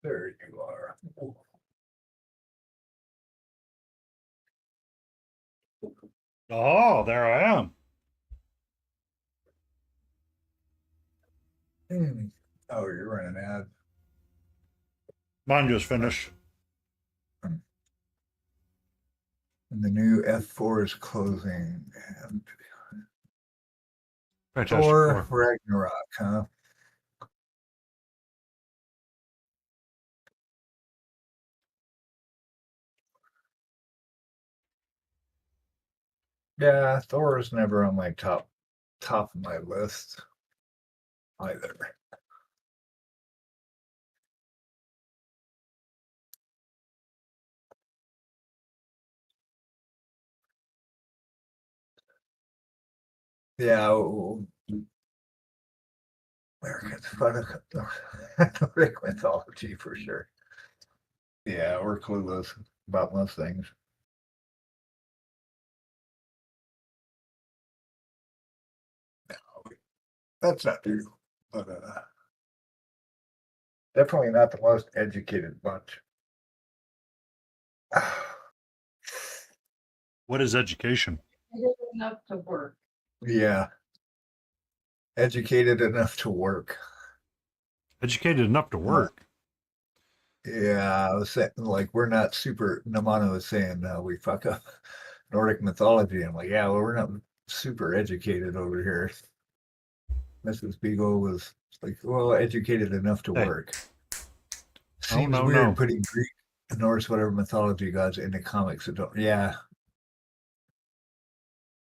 There you are. Oh, there I am. Oh, you're running an ad. Mine just finished. And the new F4 is closing. And Fantastic Thor Four. Ragnarok, huh? Yeah, Thor is never on my top of my list either. Yeah, American Nordic mythology for sure. Yeah, we're clueless about most things. That's not true. But definitely not the most educated bunch. What is education? Enough to work. Yeah. Educated enough to work. Educated enough to work. Yeah, I was saying, like, we're not super. Namano was saying we fuck up Nordic mythology. I'm like, yeah, well, we're not super educated over here. Mrs. Beagle was like, well, educated enough to Hey. work. Oh, Seems no, weird no. putting Greek, Norse, whatever mythology gods into comics that don't. Yeah.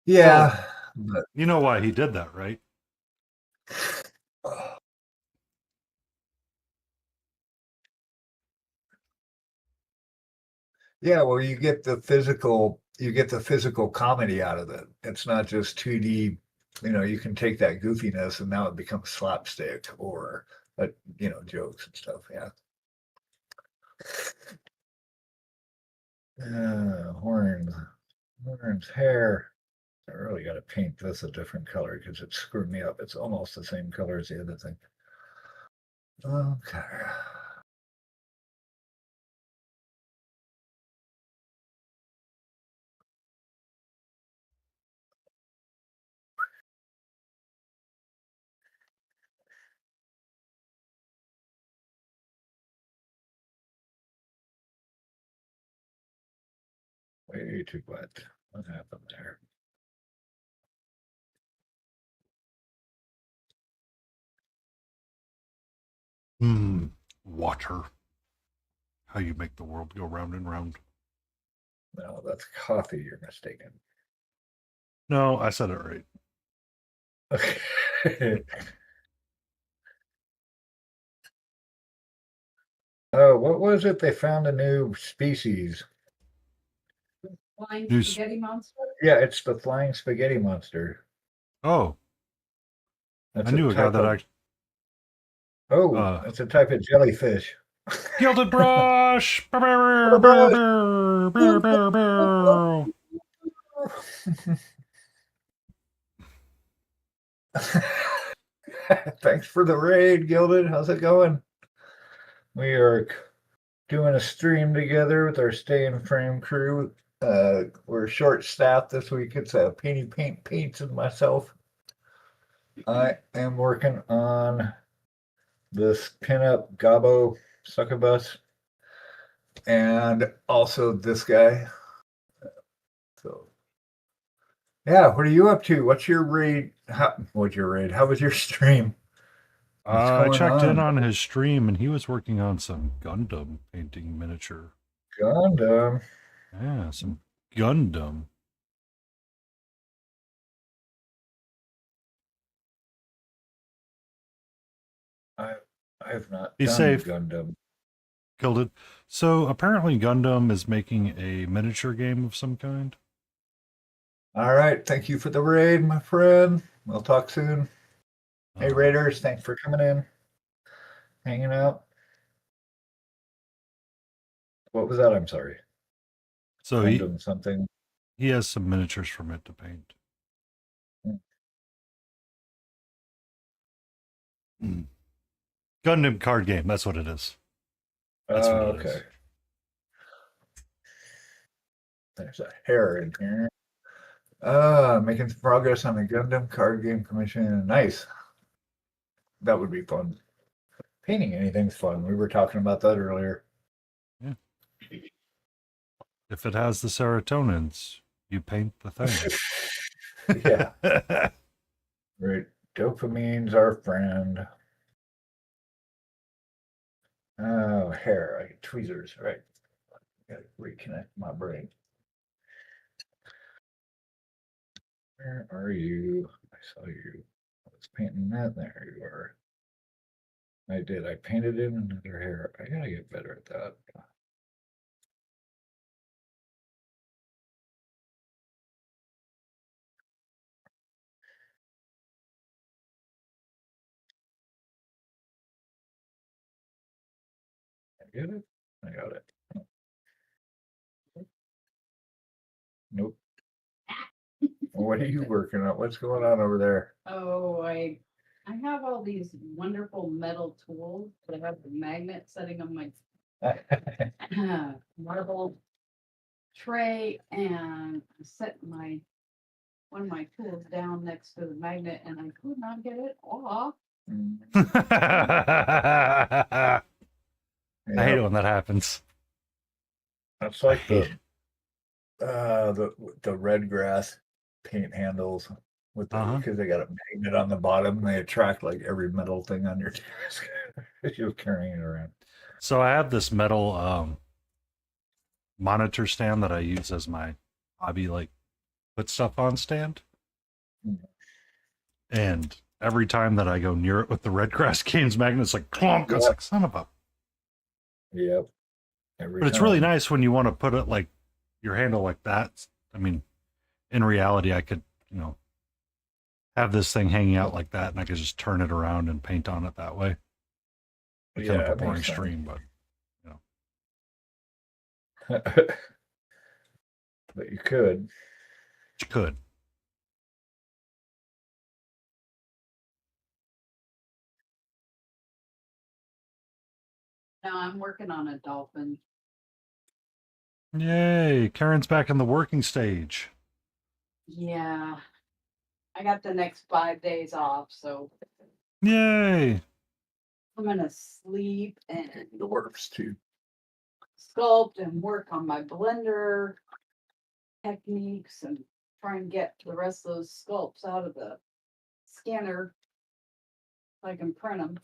Yeah. But You know why he did that, right? yeah, well, you get the physical comedy out of it. It's not just 2D. You can take that goofiness and now it becomes slapstick or, jokes and stuff. Yeah. Horns, hair. I really got to paint this a different color because it screwed me up. It's almost the same color as the other thing. Okay. Way too wet. What happened there? Water. How you make the world go round and round. No, that's coffee. You're mistaken. No, I said it right. Okay. Oh, what was it? They found a new species. Flying News. spaghetti monster. Yeah, it's the flying spaghetti monster. Oh, That's I knew a guy type that of. actually. It's a type of jellyfish. Gilded brush. Thanks for the raid, Gilded. How's it going? We are doing a stream together with our Stay in Frame crew. We're short staffed this week. It's Paints and myself. I am working on this pinup Gabo succubus and also this guy. So yeah, what are you up to? What's your raid? What's your raid? How was your stream? I checked in on his stream and he was working on some Gundam painting miniature. Gundam. Yeah, some Gundam. I have not Be done safe. Gundam. Gilded. So apparently Gundam is making a miniature game of some kind. All right. Thank you for the raid, my friend. We'll talk soon. Hey, Raiders. Thanks for coming in, hanging out. What was that? I'm sorry. So Gundam something. he has some miniatures from it to paint. Gundam card game. That's what it is. That's what it okay. is. There's a hair in here. Making some progress on the Gundam card game commission. Nice. That would be fun. Painting anything's fun. We were talking about that earlier. Yeah. If it has the serotonins, you paint the thing. Yeah. Right. Dopamine's our friend. Oh, hair. Tweezers. Right. Gotta reconnect my brain. Where are you? I saw you. I was painting that. There you are. I did. I painted in another hair. I gotta get better at that. I get it? I got it. Nope. What are you working on? What's going on over there? Oh, I I have all these wonderful metal tools, but I have the magnet setting on my marble tray, and I set one of my tools down next to the magnet, and I could not get it off. I hate it when that happens. That's I like hate the red grass paint handles with Uh-huh. because they got a magnet on the bottom. They attract like every metal thing on your desk. You're carrying it around. So I have this metal monitor stand that I use as my hobby, like put stuff on stand. Mhm. And every time that I go near it with the red grass games magnet, it's like clunk. It's Yep. like son of a. Yep. Every But it's really time. nice when you want to put it like your handle like that. I mean, in reality, I could, have this thing hanging out like that, and I could just turn it around and paint on it that way. It's kind of a it boring makes sense. stream, but But you could. you could. Now I'm working on a dolphin. Yay! Karen's back in the working stage. Yeah. I got the next 5 days off, so Yay! I'm gonna sleep and The works too. sculpt and work on my blender techniques and try and get the rest of those sculpts out of the scanner so I can print them.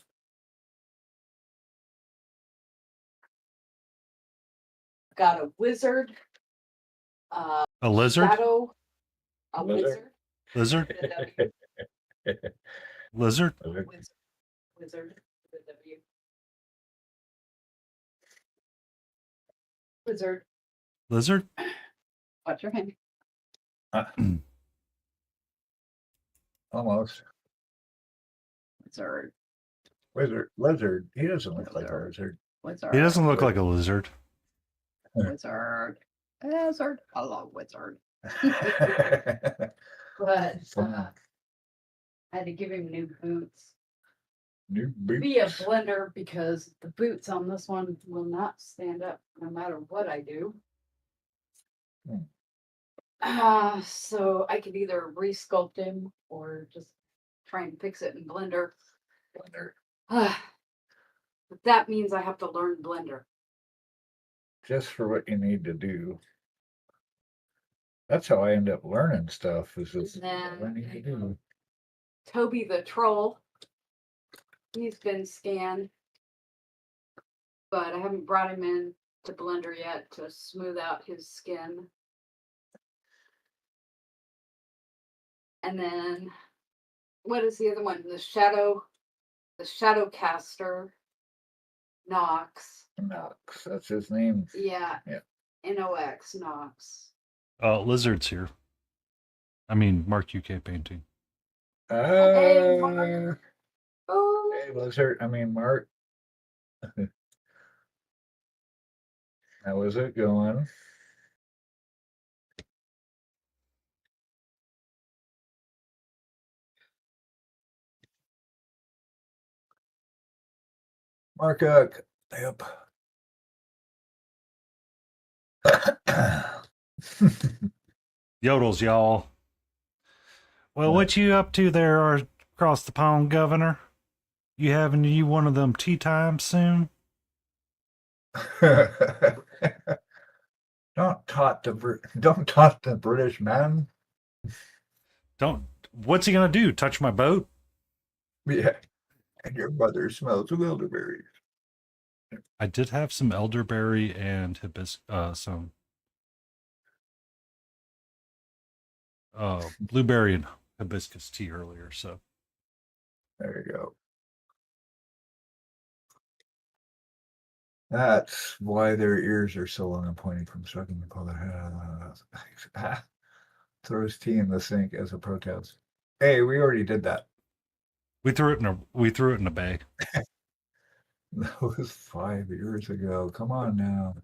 Got a wizard, A lizard? shadow, a Lizard. wizard, Lizard? with a W, Lizard? wizard, with a W. Wizard, Lizard? watch your hand. Almost. Wizard, Lizard. He doesn't look like a Lizard. lizard. wizard. He doesn't look like a lizard. Wizard, wizard, hello, wizard. But I had to give him new boots New boots. via blender because the boots on this one will not stand up no matter what I do. So I could either re-sculpt him or just try and fix it in Blender. But that means I have to learn Blender. Just for what you need to do. That's how I end up learning stuff. Is just And what I need to do. Toby the troll, he's been scanned, but I haven't brought him in to Blender yet to smooth out his skin. And then what is the other one? The shadow caster, Nox. Nox. That's his name. Yeah. Yeah. Nox, Nox. Lizard's here. I mean, Mark UK painting. Hey, Mark. Oh, Hey, Lizard. I mean, Mark. How is it going? Mark, yep. Yodels, y'all. Well, what you up to there across the pond, Governor? You having you one of them tea times soon? Don't taunt the British man. What's he gonna do? Touch my boat? Yeah. And your mother smells of elderberries. I did have some elderberry and some blueberry and hibiscus tea earlier, so There you go. That's why their ears are so long and pointy from sucking the pull their head. Throws tea in the sink as a protest. Hey, we already did that. we threw it in a bay. That was 5 years ago. Come on now.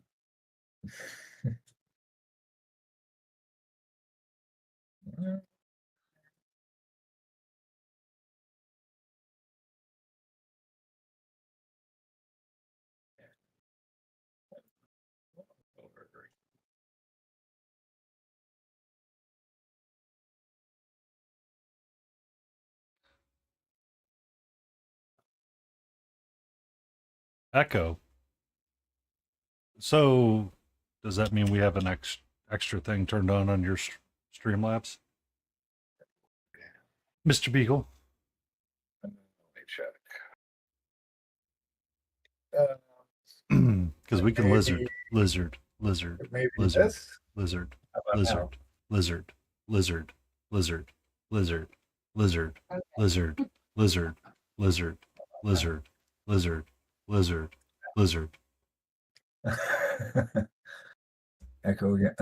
echo. So, does that mean we have an extra thing turned on your Streamlabs, Mr. Beagle? Let me check. Because we can Maybe- lizard, lizard, lizard, Maybe lizard, this. lizard, How about now? lizard, lizard, lizard, lizard, lizard, Okay. lizard, lizard, lizard, lizard, lizard, lizard, lizard. Echo again.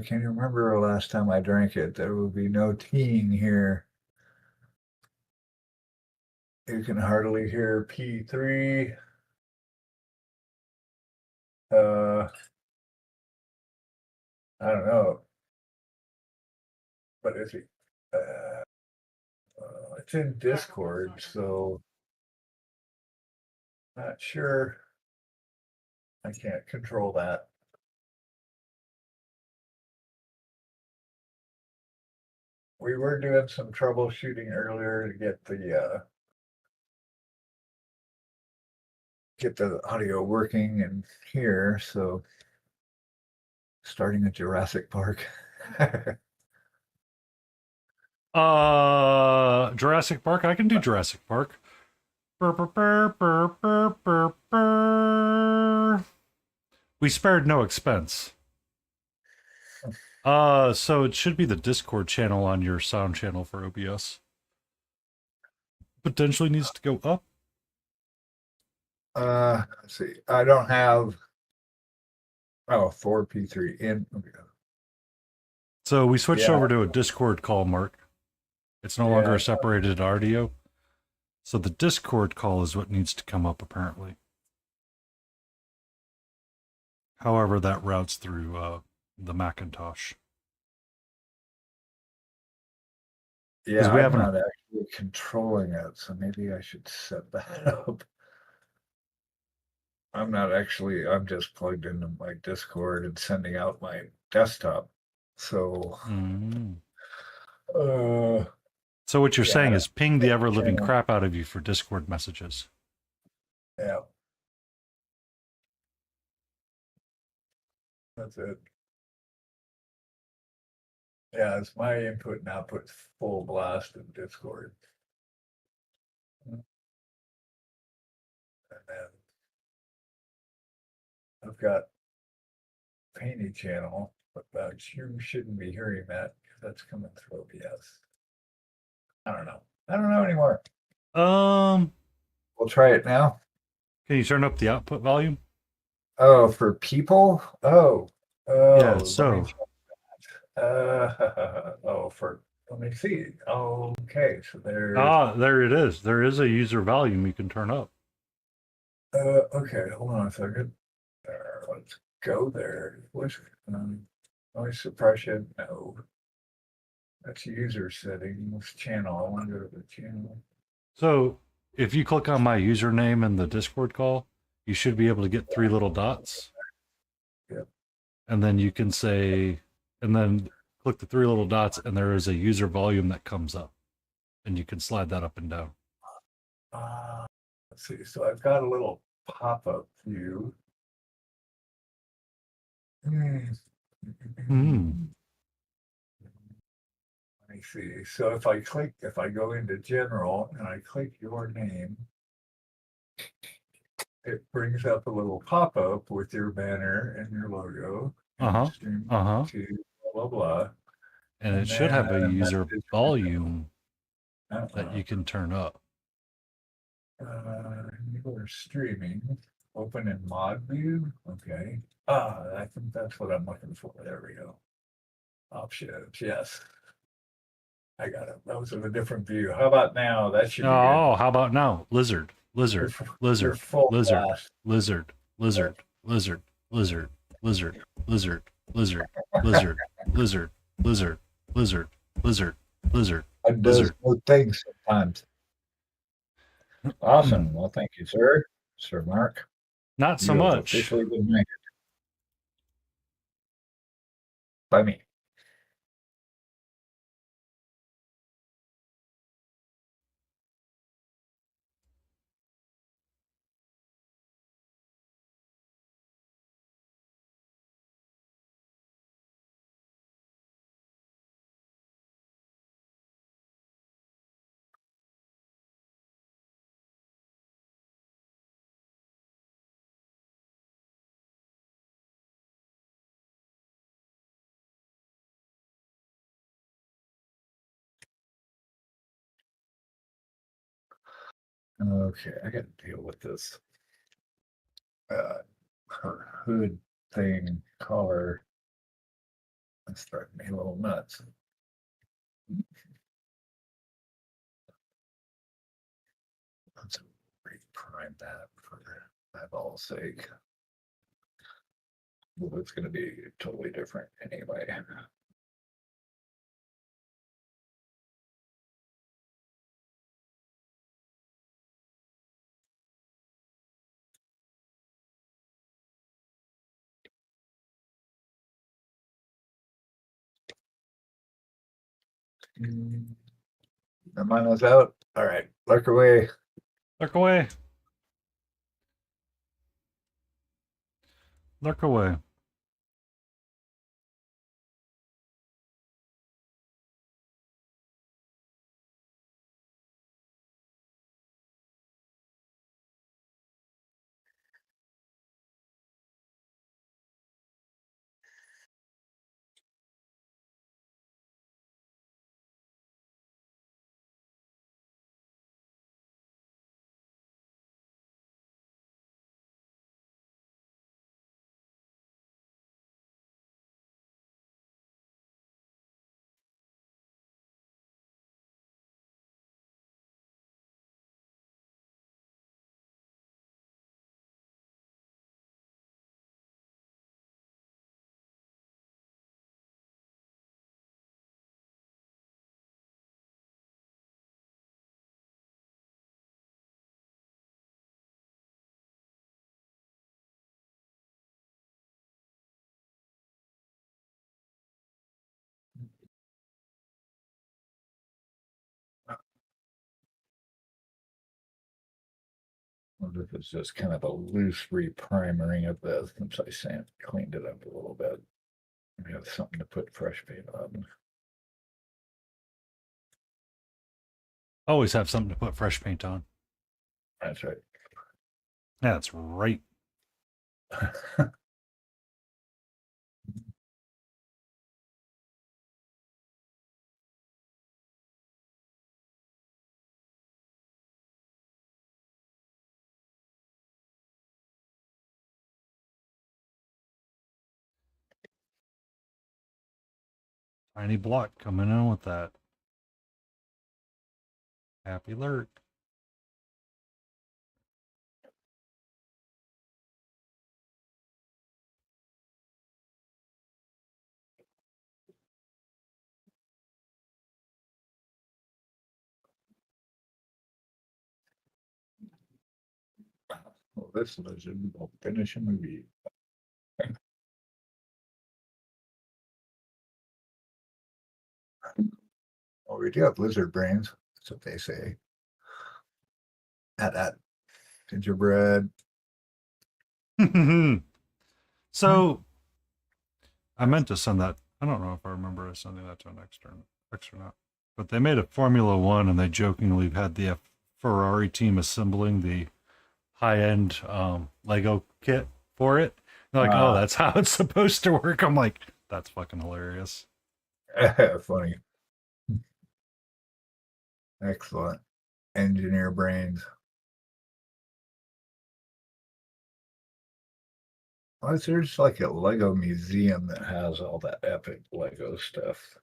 Can you remember the last time I drank it? There will be no teeing here. You can hardly hear P3. I don't know. But if it, it's in Discord, so not sure. I can't control that. We were doing some troubleshooting earlier to get the audio working in here, so starting at Jurassic Park. Jurassic Park. I can do Jurassic Park. Burr, burr, burr, burr, burr, burr, burr. We spared no expense. So it should be the Discord channel on your sound channel for OBS. Potentially needs to go up. Let's see. I don't have 4P3 in. Okay. So we switched Yeah. over to a Discord call, Mark. It's no longer Yeah. a separated audio. So the Discord call is what needs to come up, apparently. However, that routes through the Macintosh. Yeah, we I'm haven't- not actually controlling it, so maybe I should set that up. I'm just plugged into my Discord and sending out my desktop. So, Mm. uh, So what you're Yeah, saying is ping the ever-living channel. crap out of you for Discord messages. yeah. That's it. Yeah, it's my input and output full blast in Discord. And then I've got Painty channel, but you shouldn't be hearing that because that's coming through OBS. I don't know anymore. We'll try it now. Can you turn up the output volume? Oh, for people? Oh. Yeah, let me so- check that. Let me see. Okay, so there's There it is. There is a user volume you can turn up. okay, hold on a second. Let's go there. What's noise suppression? No. That's user settings, channel. I want to go to the channel. So if you click on my username in the Discord call, you should be able to get 3 little dots. Yep. And then you can say, and then click the 3 little dots, and there is a user volume that comes up. And you can slide that up and down. Let's see. So I've got a little pop-up view. Mm. Let me see. So if I go into general and I click your name, it brings up a little pop-up with your banner and your logo. Uh-huh. Stream Uh-huh. to blah, blah, blah. And it should have a then user message volume Uh-uh. that you can turn up. You are streaming. Open in mod view. Okay. I think that's what I'm looking for. There we go. Options. Yes. I got it. That was in a different view. How about now? That should be Oh, how about now? Lizard, good. lizard, You're lizard, full lizard, blast. lizard, lizard, lizard, lizard, lizard, lizard, lizard, lizard, lizard, lizard, lizard, lizard, lizard. It does Lizard. good things sometimes. Awesome. Well, thank you, sir. Sir Mark. Not so You have much. officially been knighted by me. Okay, I got to deal with this. Her hood thing, collar. That's driving me a little nuts. Let's reprime that for eyeball's sake. Well, it's going to be totally different anyway. The mine was out. All right, lurk away. Lurk away. Lurk away. Wonder if it's just kind of a loose reprimering of this since I cleaned it up a little bit. We have something to put fresh paint on. Always have something to put fresh paint on. That's right. Yeah, that's right. Tiny block coming in with that. Happy lurk. Well, this lizard will finish a movie. Oh, we do have lizard brains. That's what they say. At gingerbread. So I meant to send that. I don't know if I remember sending that to an extern or not. But they made a Formula One, and they jokingly had the Ferrari team assembling the high-end Lego kit for it. They're like, oh, that's how it's supposed to work. I'm like, that's fucking hilarious. Funny. Excellent. Engineer brains. Well, there's like a Lego museum that has all that epic Lego stuff,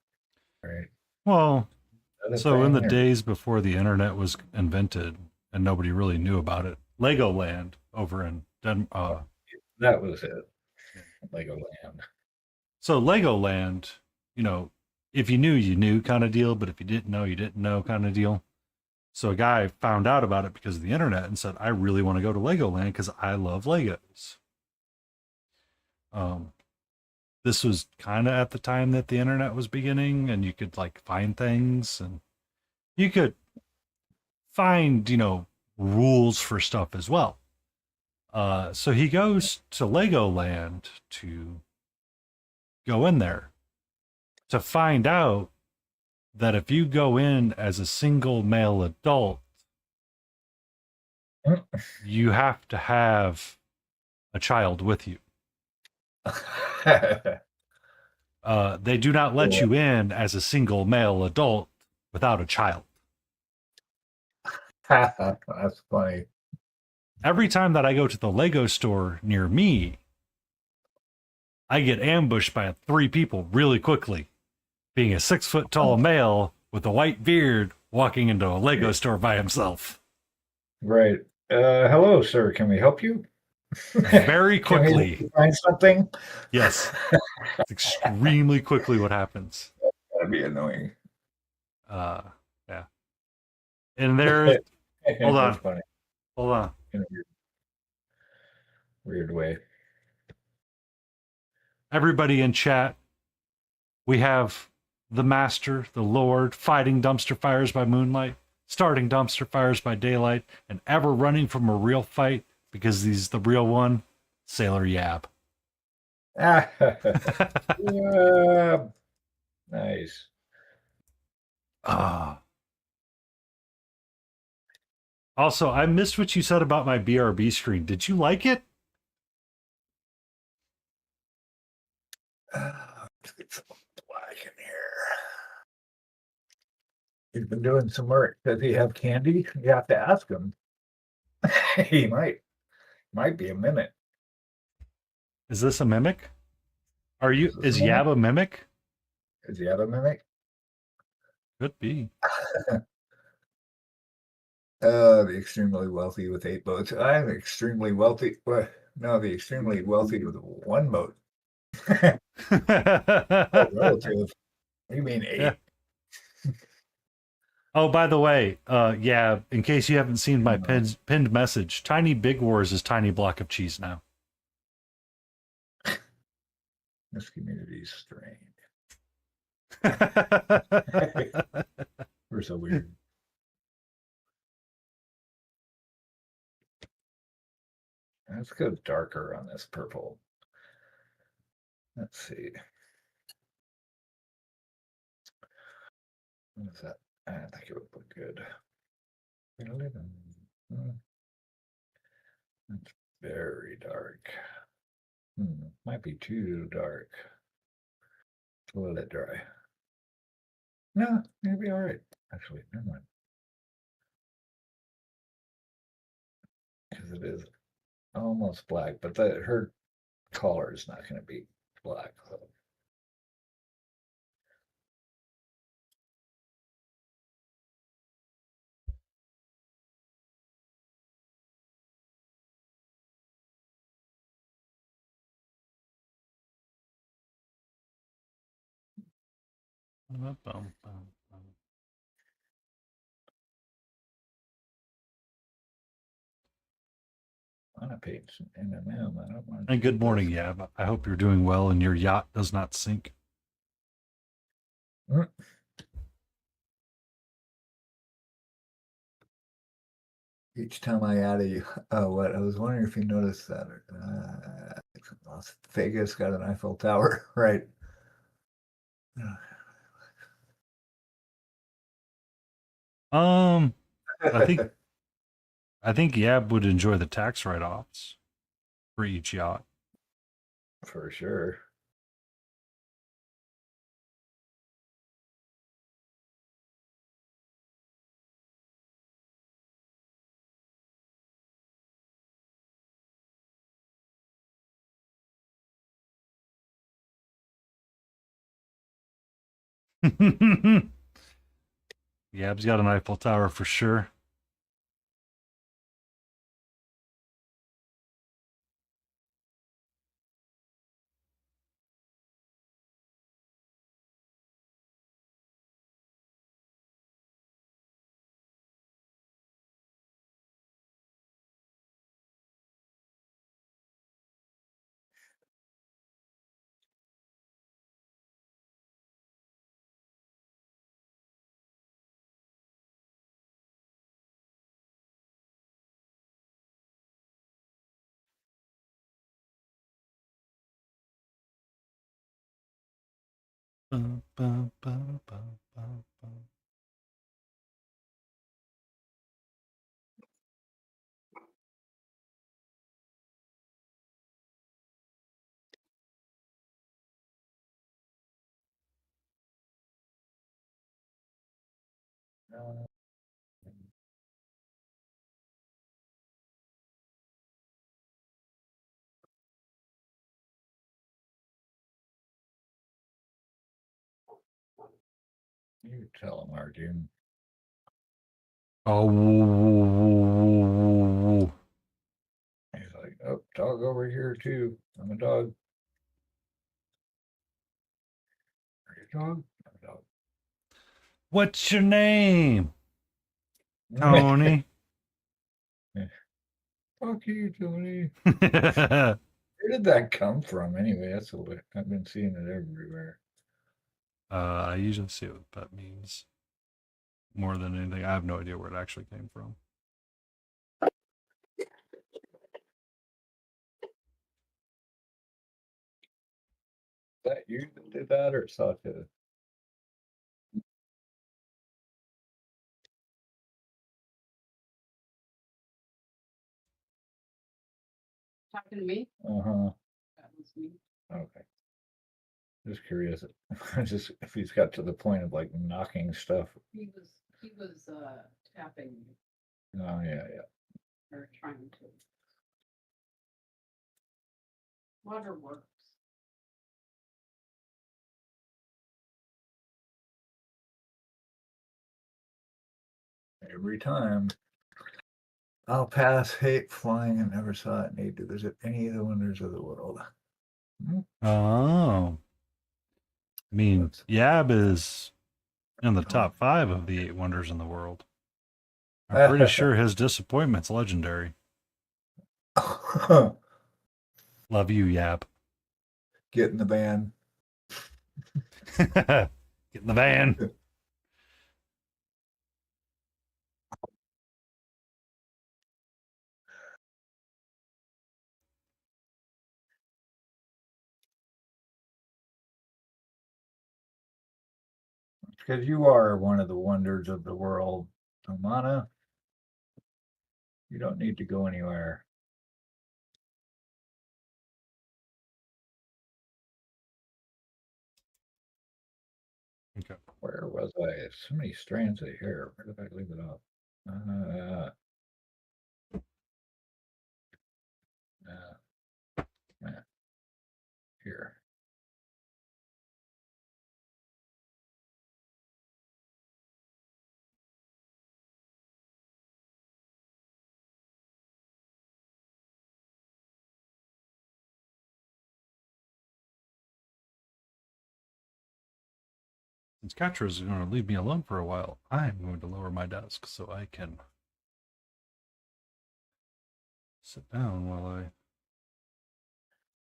right? Well, Other so in the thing, or- days before the internet was invented and nobody really knew about it, Legoland over in that was it. Legoland. So Legoland, you know, if you knew kind of deal, but if you didn't know, you didn't know kind of deal. So a guy found out about it because of the internet and said, I really want to go to Legoland because I love Legos. This was kind of at the time that the internet was beginning and you could like find things and you could find, rules for stuff as well. So he goes to Legoland to go in there to find out that if you go in as a single male adult, you have to have a child with you. They do not let you in as a single male adult without a child. That's funny. Every time that I go to the Lego store near me, I get ambushed by 3 people really quickly. Being a 6 foot tall male with a white beard walking into a Lego store by himself. Right. Hello, sir. Can we help you? Very Can we help quickly. you find something? Yes. It's extremely quickly what happens. That'd be annoying. Yeah. And there's hold on. That's funny. Hold on. In a weird way. Everybody in chat, we have the master, the lord, fighting dumpster fires by moonlight, starting dumpster fires by daylight, and ever running from a real fight because he's the real one, Sailor Yab. Yeah. Nice. Ah. Also, I missed what you said about my BRB screen. Did you like it? Let's get some black in here. He's been doing some work. Does he have candy? You have to ask him. He might be a mimic. Is this a mimic? Is Yab a mimic? Does he have a mimic? Could be. The extremely wealthy with 8 boats. I'm extremely wealthy. Well, no, the extremely wealthy with 1 boat. Relative. What do you mean 8? Yeah. Oh, by the way, yeah, in case you haven't seen my pinned message, Tiny Big Wars is Tiny Block of Cheese now. This community is strange. We're so weird. Let's go darker on this purple. Let's see. What is that? I think it would look good. It's very dark. Might be too dark. Let it dry. No, it'll be all right. Actually, never mind. Because it is almost black, but her collar is not going to be black. So. On a page in a M, I don't want. And good morning, Yab. I hope you're doing well and your yacht does not sink. Each time I add what I was wondering if you noticed that Las Vegas got an Eiffel Tower, right? I think Yab would enjoy the tax write-offs for each yacht. For sure. Yab's got an Eiffel Tower for sure. Bum, bum, bum, bum, bum, bum. You tell him, Arjun. Oh, woo, woo, woo, woo, woo. He's like, oh, dog over here too. I'm a dog. Are you a dog? I'm a dog. What's your name, Tony? Fuck you, Tony. I Where did that come from anyway? I've been seeing it everywhere. usually see it with pet memes more than anything. I have no idea where it actually came from. Is that you that did that or Satya? Talking to me? Uh-huh. That was me. Okay. Just curious. Just if he's got to the point of like knocking stuff. He was tapping me Oh yeah, yeah. or trying to. Waterworks. Every time. I'll pass, hate flying, and never saw it need to visit any of the wonders of the world. Oh. I mean, Whoops. Yab is in the top 5 of the 8 wonders in the world. I'm pretty sure his disappointment's legendary. Love you, Yab. Get in the van. Get in the van. Because you are one of the wonders of the world, Amana. You don't need to go anywhere. Okay. Where was I? So many strands of hair. Where did I leave it off? Here. Since Katra is going to leave me alone for a while, I'm going to lower my desk so I can sit down while I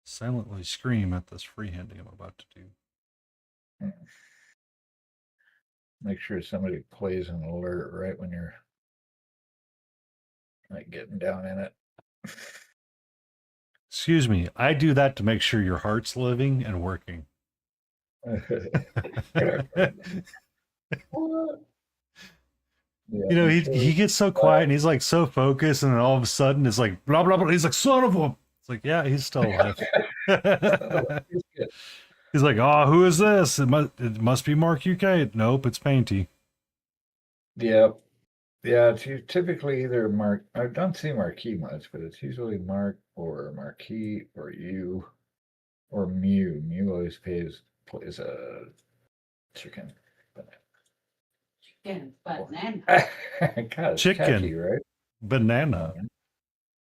silently scream at this freehanding I'm about to do. Make sure somebody plays an alert right when you're like getting down in it. Excuse me, I do that to make sure your heart's living and working. What? Yeah, You know, make he sure- gets so quiet and he's like so focused, and then all of a sudden it's like blah blah blah. He's like, son of a. It's like, yeah, he's still alive. He's like, oh, who is this? It must be Mark UK. Nope, it's Painty. Yeah. Yeah, it's typically either Mark. I don't see Marquis much, but it's usually Mark or Marquis or you or Mew. Mew always plays a chicken. Chicken banana. God, it's Chicken. catchy, right? Banana.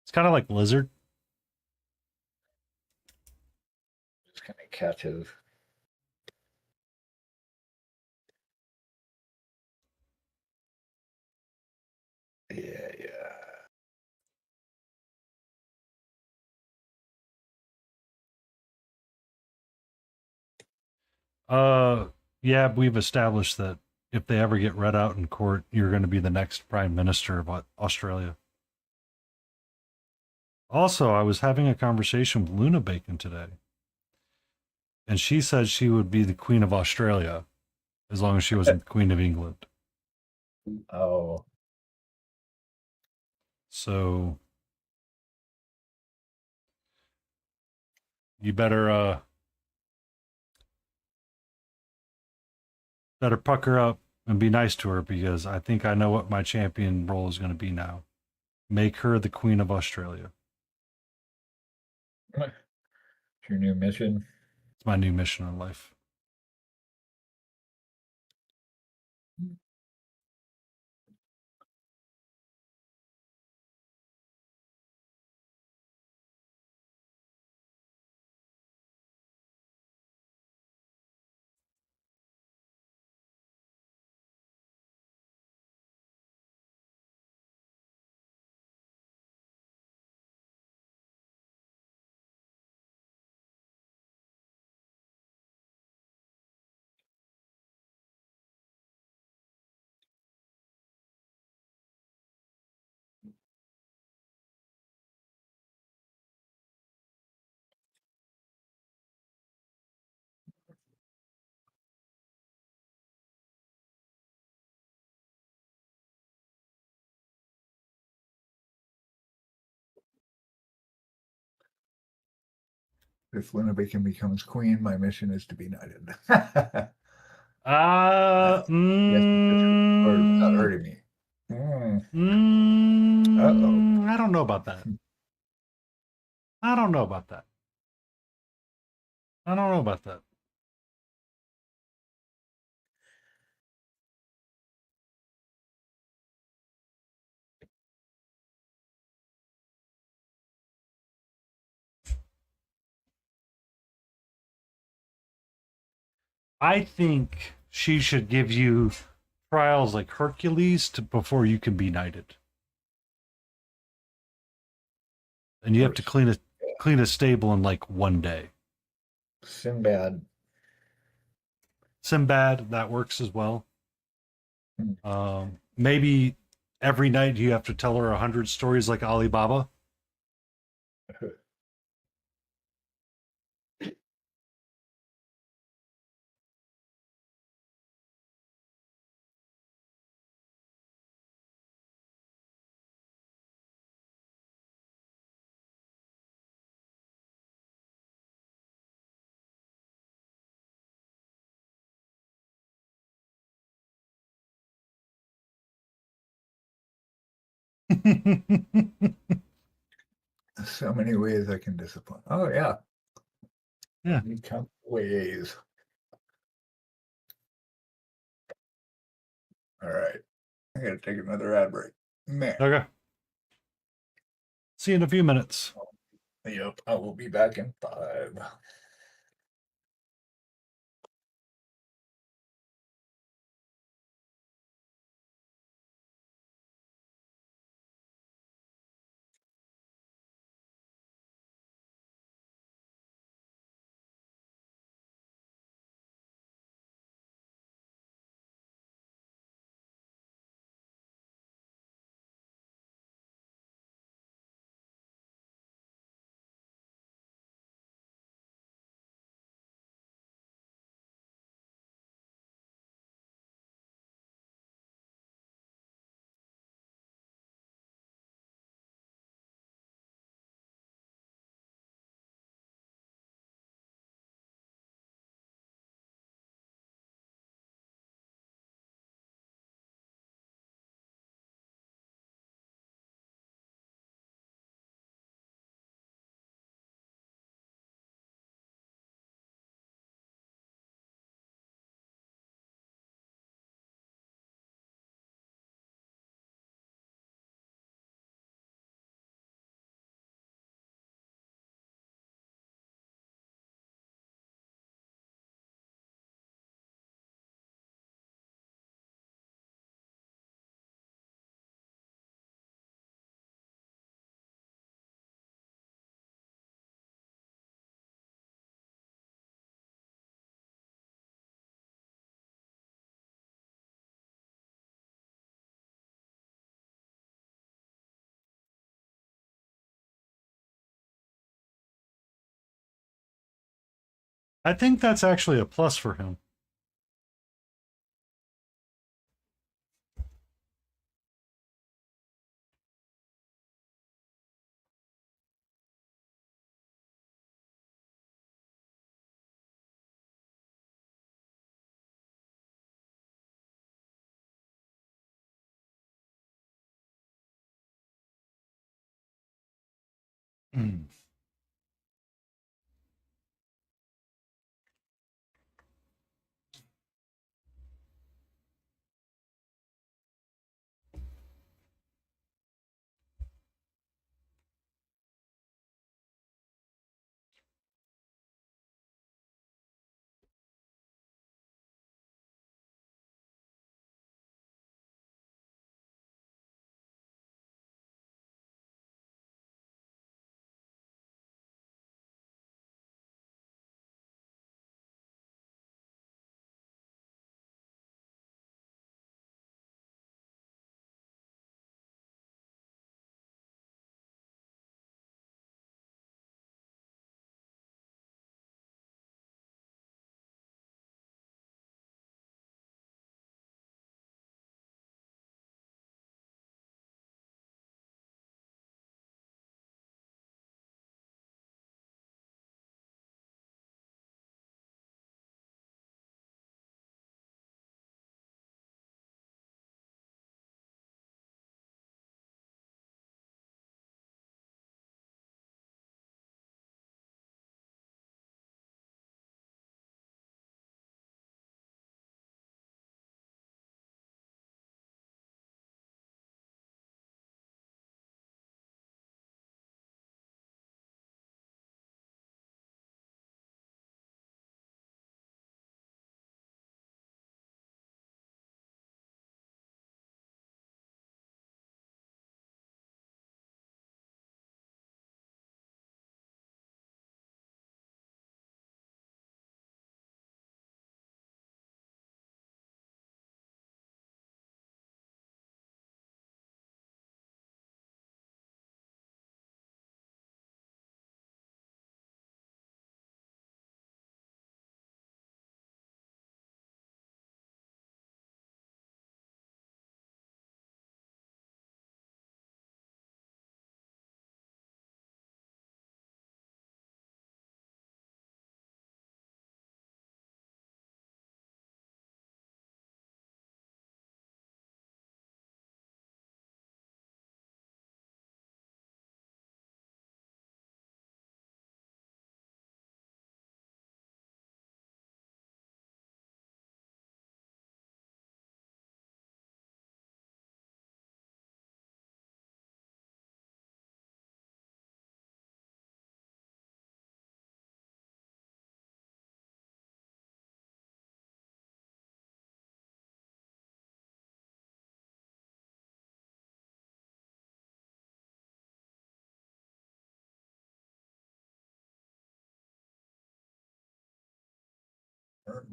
It's kind of like lizard. Just kind of catches. Yeah, yeah. Yeah, we've established that if they ever get read out in court, you're going to be the next prime minister of Australia. Also, I was having a conversation with Luna Bacon today, and she said she would be the Queen of Australia as long as she wasn't the Queen of England. Oh, So you better pucker up and be nice to her, because I think I know what my champion role is going to be now. Make her the Queen of Australia. it's your new mission. It's my new mission in life. If Winnebago becomes queen, my mission is to be knighted. Uh, Yes, or without mm, hurting me. Uh-oh. I don't know about that. I don't know about that. I don't know about that. I think she should give you trials like Hercules before you can be knighted. And you have to clean a stable in like 1 day. Sinbad. Sinbad, that works as well. Hmm. Maybe every night you have to tell her 100 stories like Alibaba. So many ways I can disappoint. Oh yeah. Yeah. Become ways. All right. I gotta take another ad break. Man. Okay. See you in a few minutes. Yep. I will be back in 5. I think that's actually a plus for him. Mm.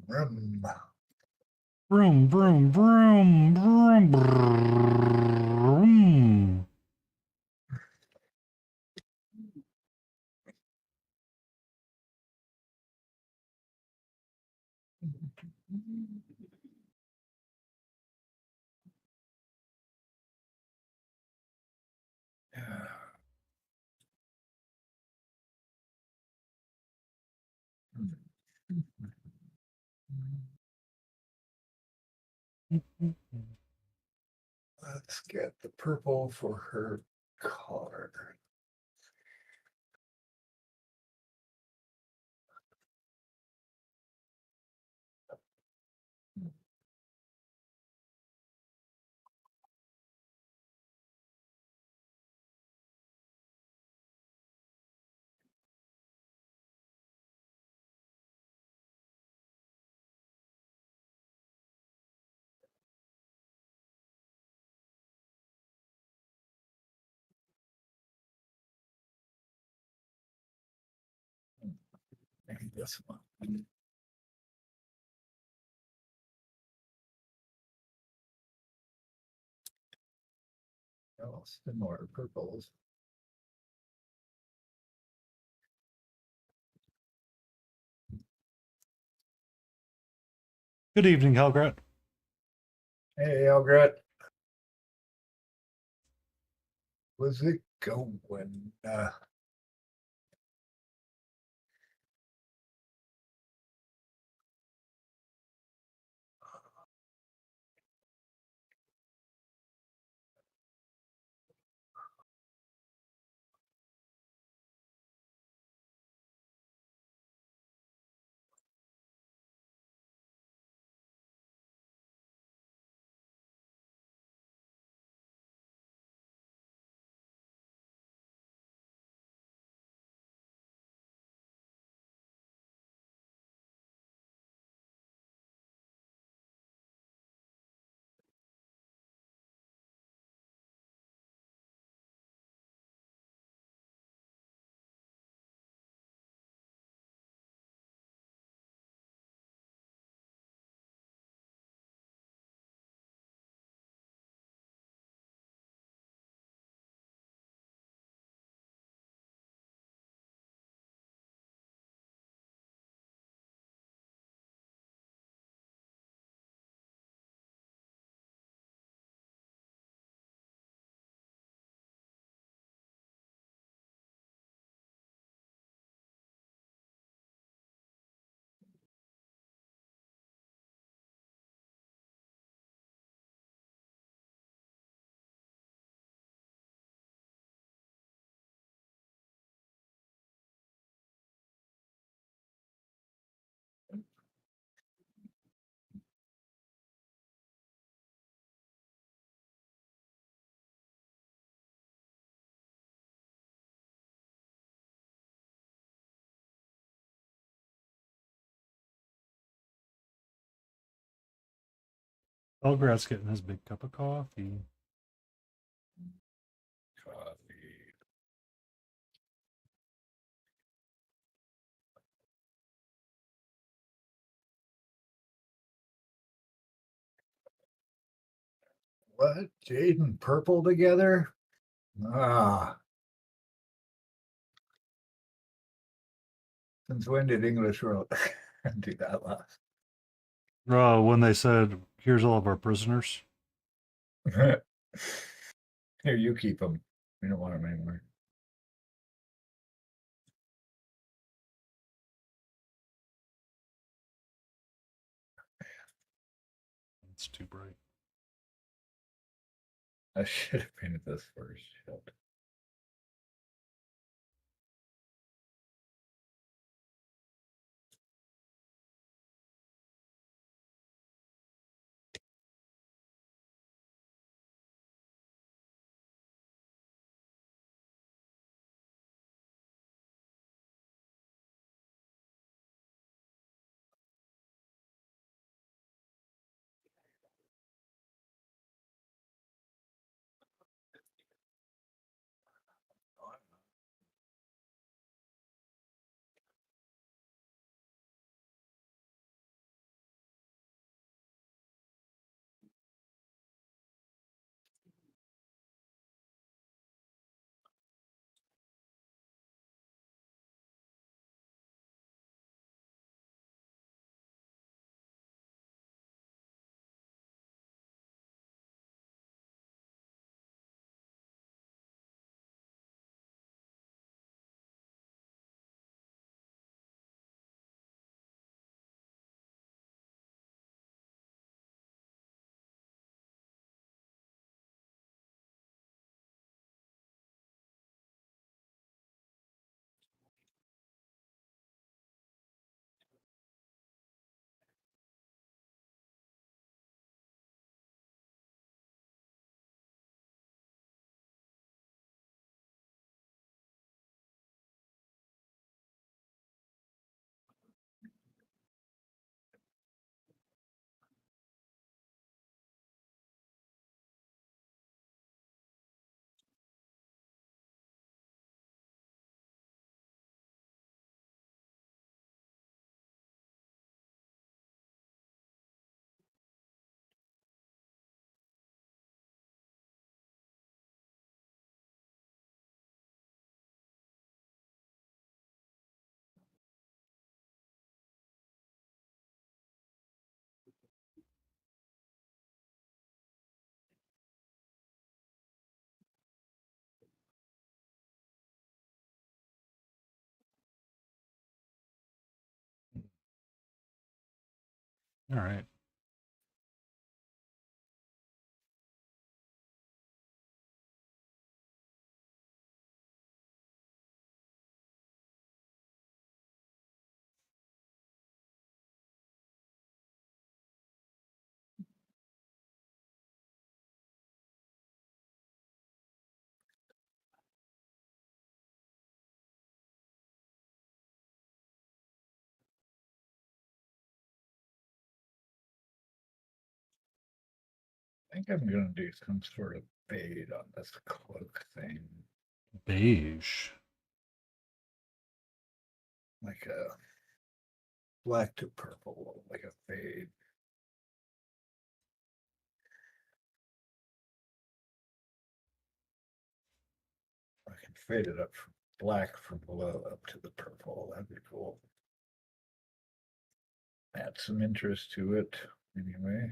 vroom. Vroom, vroom, vroom, vroom, vroom. Let's get the purple for her collar. Maybe this one. Oh, similar purples. Good evening, Helgrat. Hey, Elgret. Was it going? Helgrat's getting his big cup of coffee. Coffee. What? Jade and purple together? Ah. Since when did English wrote do that last? When they said, "Here's all of our prisoners." Here, you keep them. We don't want them anymore. It's too bright. I should have painted this first. Shit. All right. I think I'm gonna do some sort of fade on this cloak thing, Beige. like a black to purple, like a fade. I can fade it up from black from below up to the purple. That'd be cool. Add some interest to it anyway.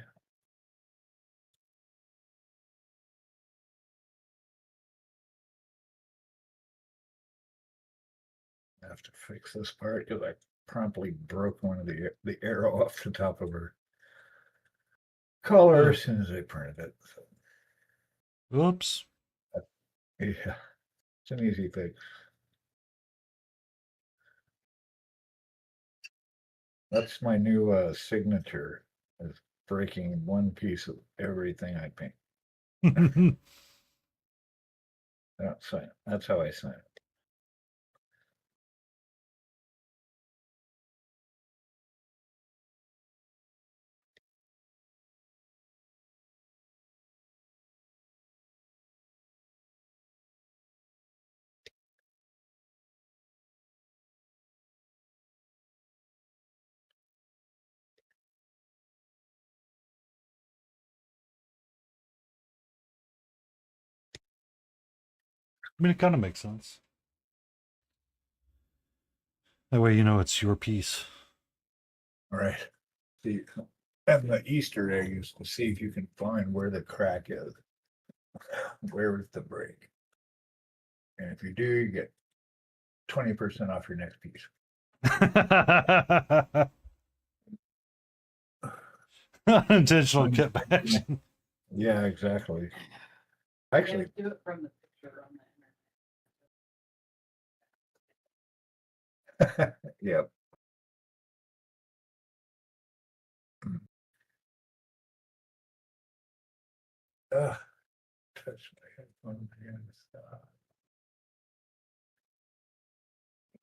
I have to fix this part because I promptly broke one of the arrow off the top of her collar as soon as I printed it. So, Oops. yeah, it's an easy fix. That's my new signature, is breaking one piece of everything I paint. I don't sign it. That's how I sign it. I mean, it kind of makes sense. That way, you know it's your piece. All right. See, and the Easter egg is to see if you can find where the crack is. Where is the break? And if you do, you get 20% off your next piece. Unintentional kickback. Yeah, exactly. You Actually, gotta do it from the picture on the internet. yep. Ugh, touch my headphone again. Stop.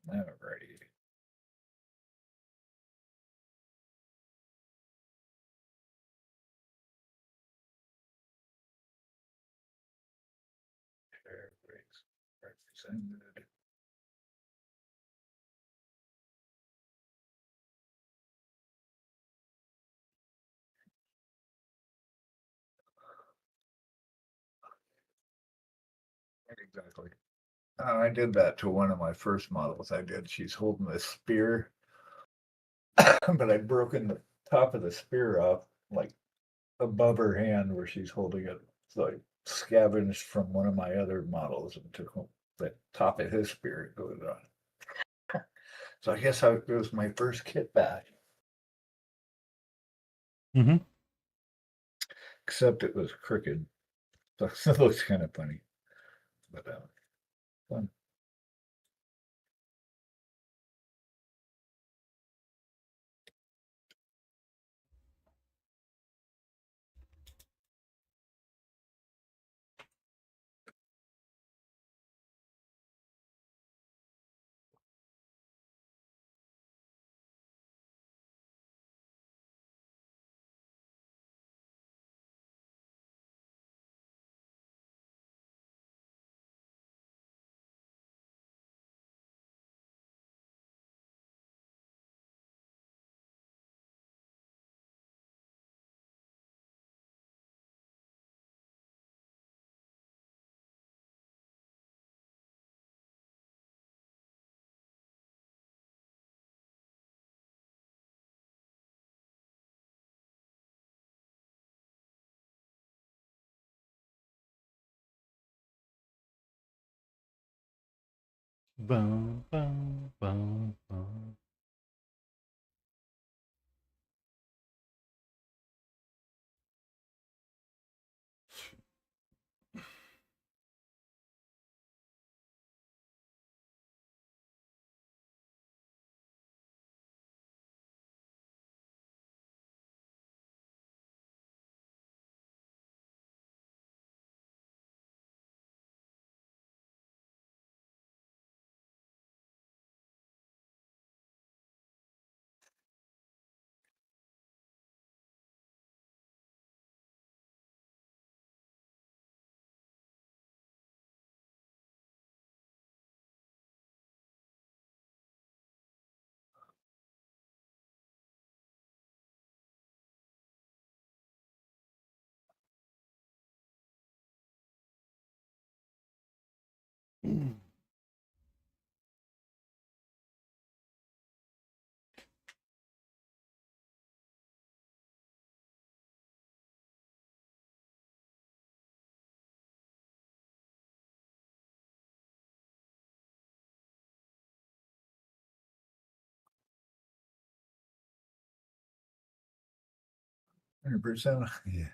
Alrighty. Everybody's represented. Exactly. I did that to one of my first models I did. She's holding a spear, but I'd broken the top of the spear off, like above her hand where she's holding it. So I scavenged from one of my other models and took the top of his spear and glued it on. So I guess it was my first kit back, Mm-hmm. except it was crooked. So it looks kind of funny, but fun. Boom, boom, boom, boom. 100%. Yeah.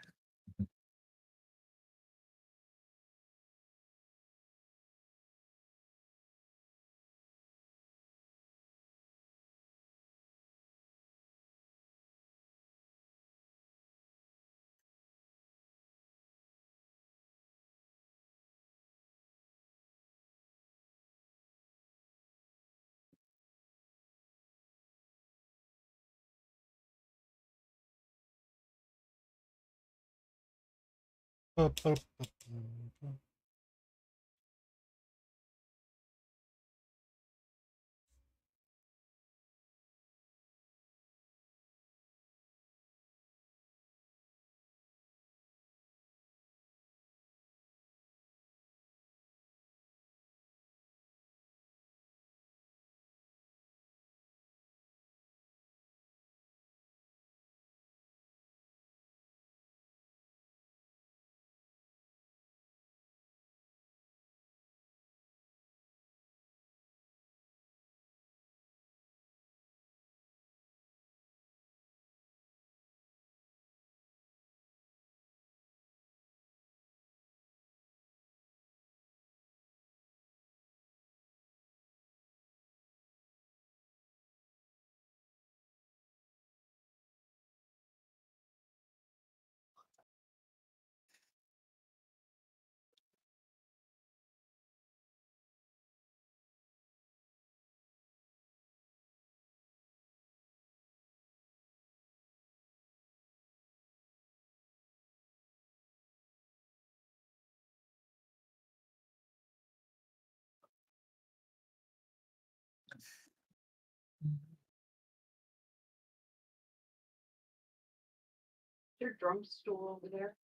Your drum stool over there.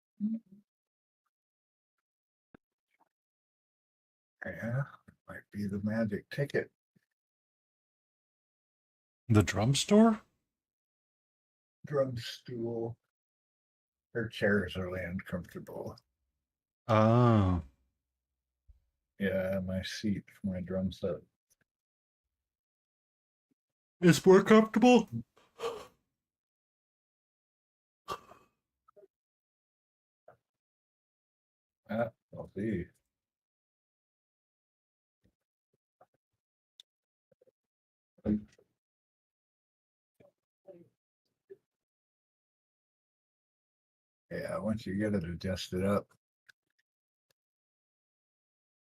Yeah, might be the magic ticket. The drum store? Drum stool. Her chairs are uncomfortable. Oh. Yeah, my seat for my drum set. It's more comfortable? I'll see. Yeah, once you get it adjusted up.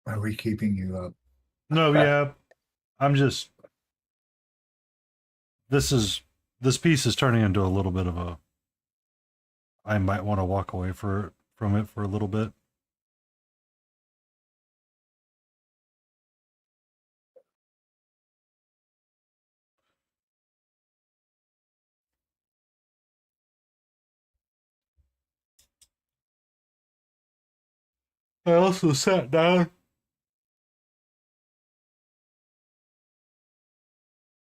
Are we keeping you up? No, yeah. I'm just this piece is turning into a little bit of a I might want to walk away from it for a little bit. I also sat down,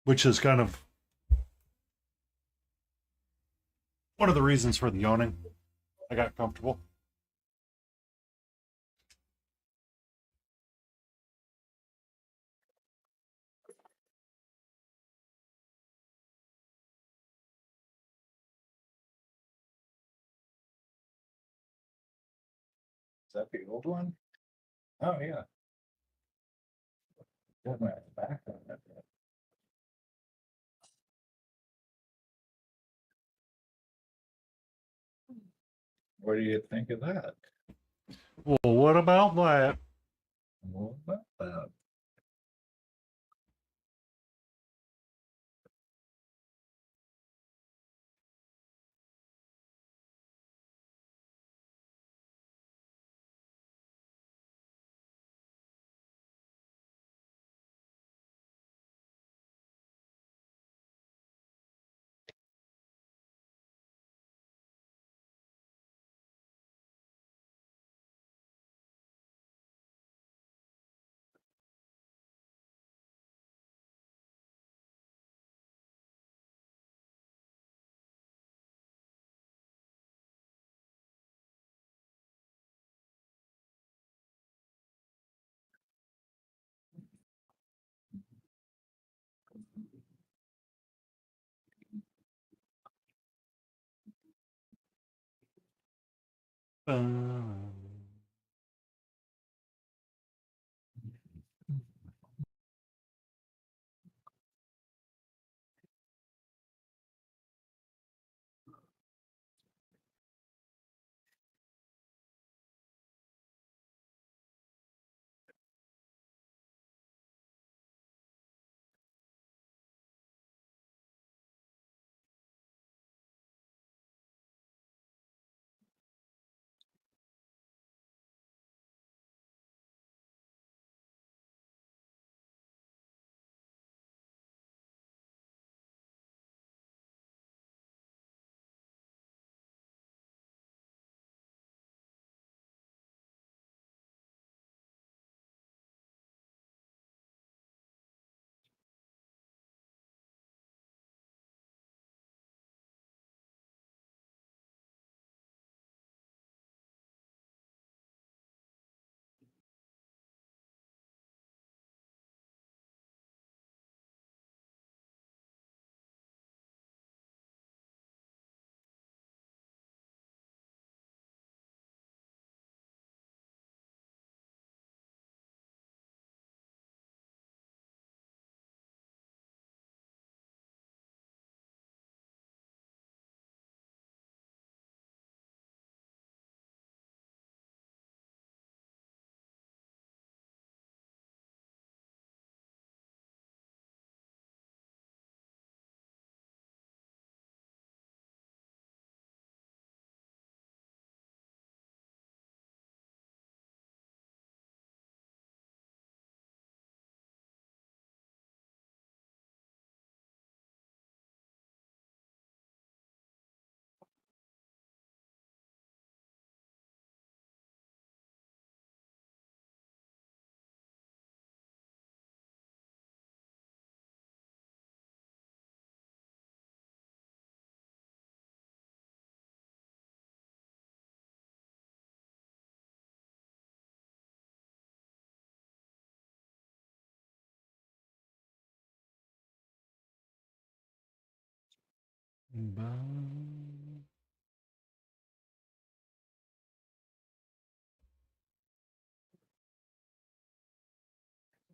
which is kind of one of the reasons for the yawning. I got comfortable. Is that the old one? Oh, yeah. Got my back on it. What do you think of that? Well, what about that? What about that?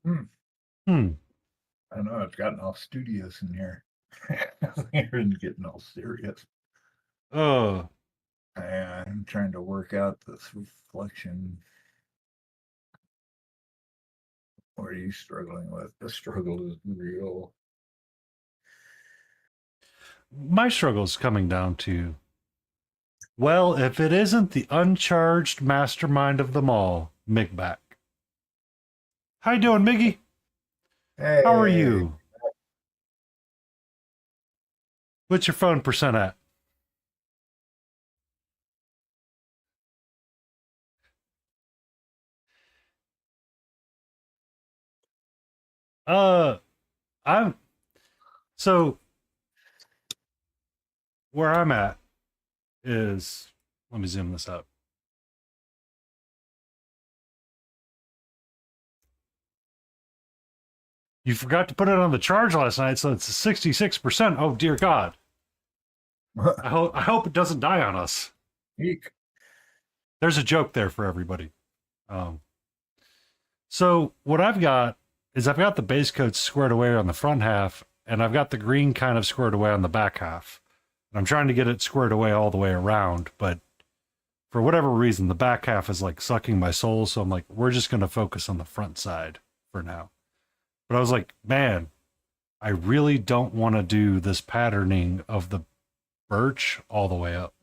Hmm. Hmm. I don't know. It's gotten all studious in here. It's getting all serious. Oh, I'm trying to work out this reflection. What are you struggling with? The struggle is real. my struggle's coming down to, well, if it isn't the uncharged mastermind of them all, Migback. How you doing, Miggy? Hey, How are you? What's your phone percent at? Uh, I'm so where I'm at is, let me zoom this up. You forgot to put it on the charge last night, so it's 66%. Oh dear God! I hope it doesn't die on us. Eek. There's a joke there for everybody. So what I've got is I've got the base coat squared away on the front half, and I've got the green kind of squared away on the back half. And I'm trying to get it squared away all the way around, but for whatever reason, the back half is like sucking my soul. So I'm like, we're just going to focus on the front side for now. But I was like, man, I really don't want to do this patterning of the birch all the way up.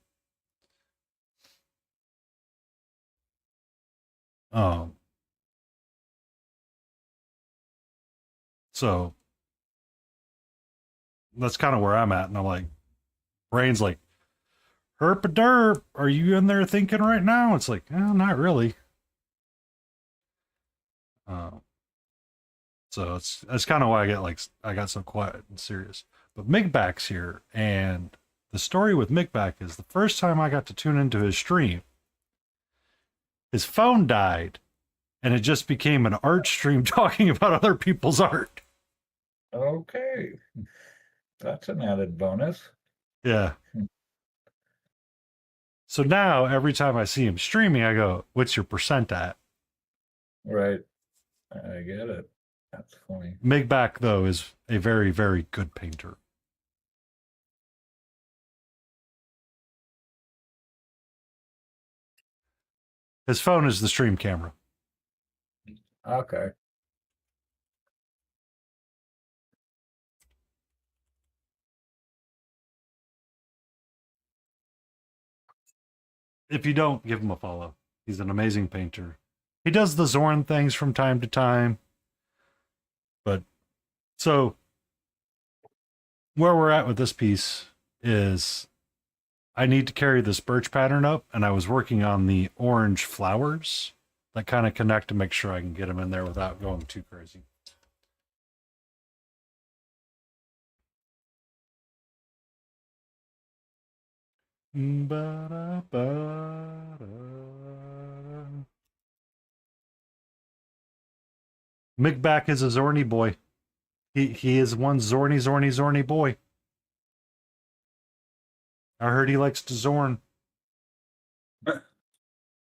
So that's kind of where I'm at. And I'm like, brain's like, herp a derp, are you in there thinking right now? It's like, not really. So that's kind of why I got so quiet and serious. But Migback's here, and the story with Migback is the first time I got to tune into his stream, his phone died, and it just became an art stream talking about other people's art. Okay. That's an added bonus. Yeah. So now every time I see him streaming, I go, "What's your percent at?" Right. I get it. That's funny. Migback though is a very, very good painter. His phone is the stream camera. Okay. If you don't, give him a follow. He's an amazing painter. He does the Zorn things from time to time. But so where we're at with this piece is I need to carry this birch pattern up, and I was working on the orange flowers that kind of connect to make sure I can get them in there without going too crazy. Migback is a Zorny boy. He is one Zorny boy. I heard he likes to Zorn.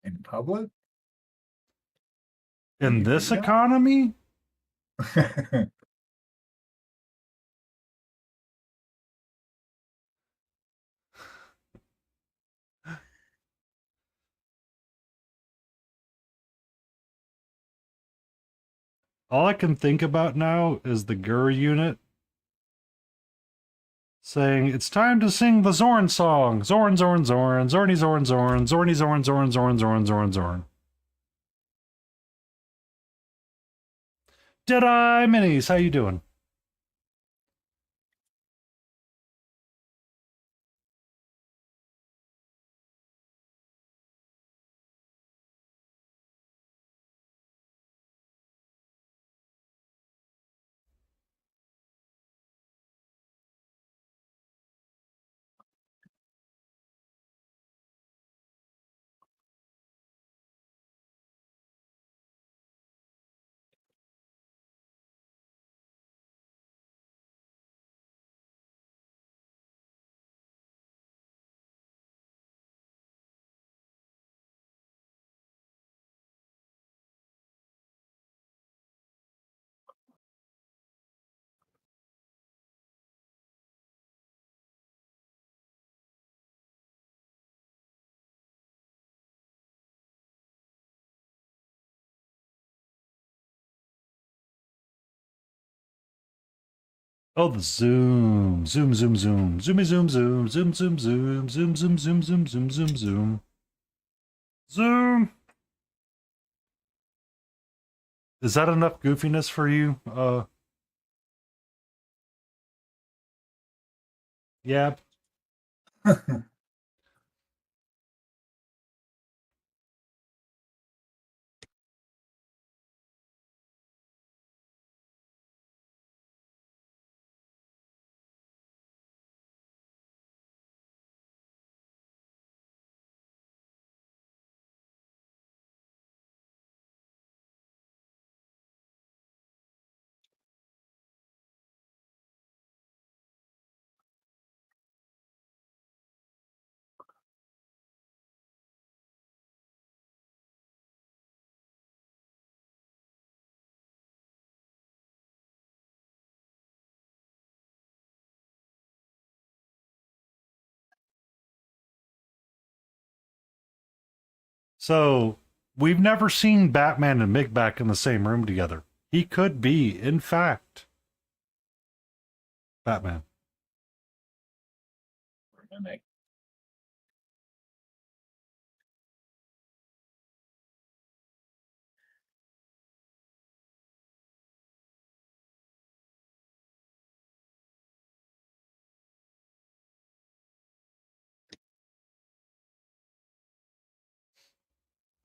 In public? In You this do that? economy? All I can think about now is the GUR unit saying, "It's time to sing the Zorn song. Zorn, Zorn, Zorn, Zorny, Zorn, Zorn, Zorny, Zorn, Zorn, Zorn, Zorn, Zorn, Zorn." Deadeye Minis, how you doing? Oh, the zoom, zoom, zoom, zoom, zoomy, zoom, zoom, zoom, zoom, zoom, zoom, zoom, zoom, zoom, zoom, zoom, zoom, zoom. Is that enough goofiness for you? Yeah. So we've never seen Batman and Migback in the same room together. He could be, in fact, Batman.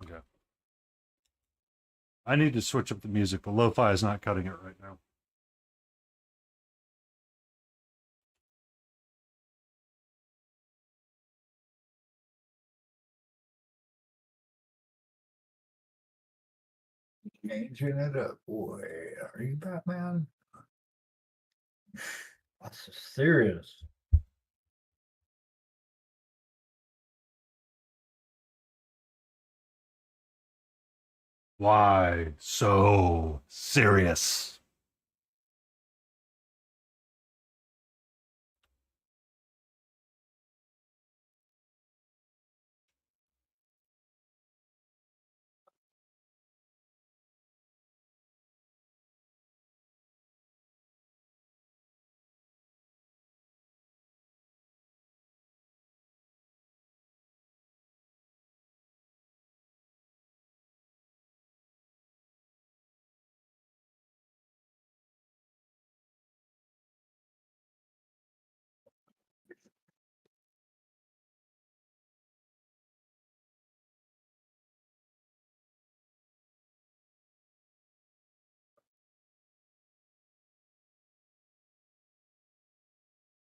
Okay. I need to switch up the music. The lo-fi is not cutting it right now. Changing it up, boy. Are you Batman? That's serious. Why so serious?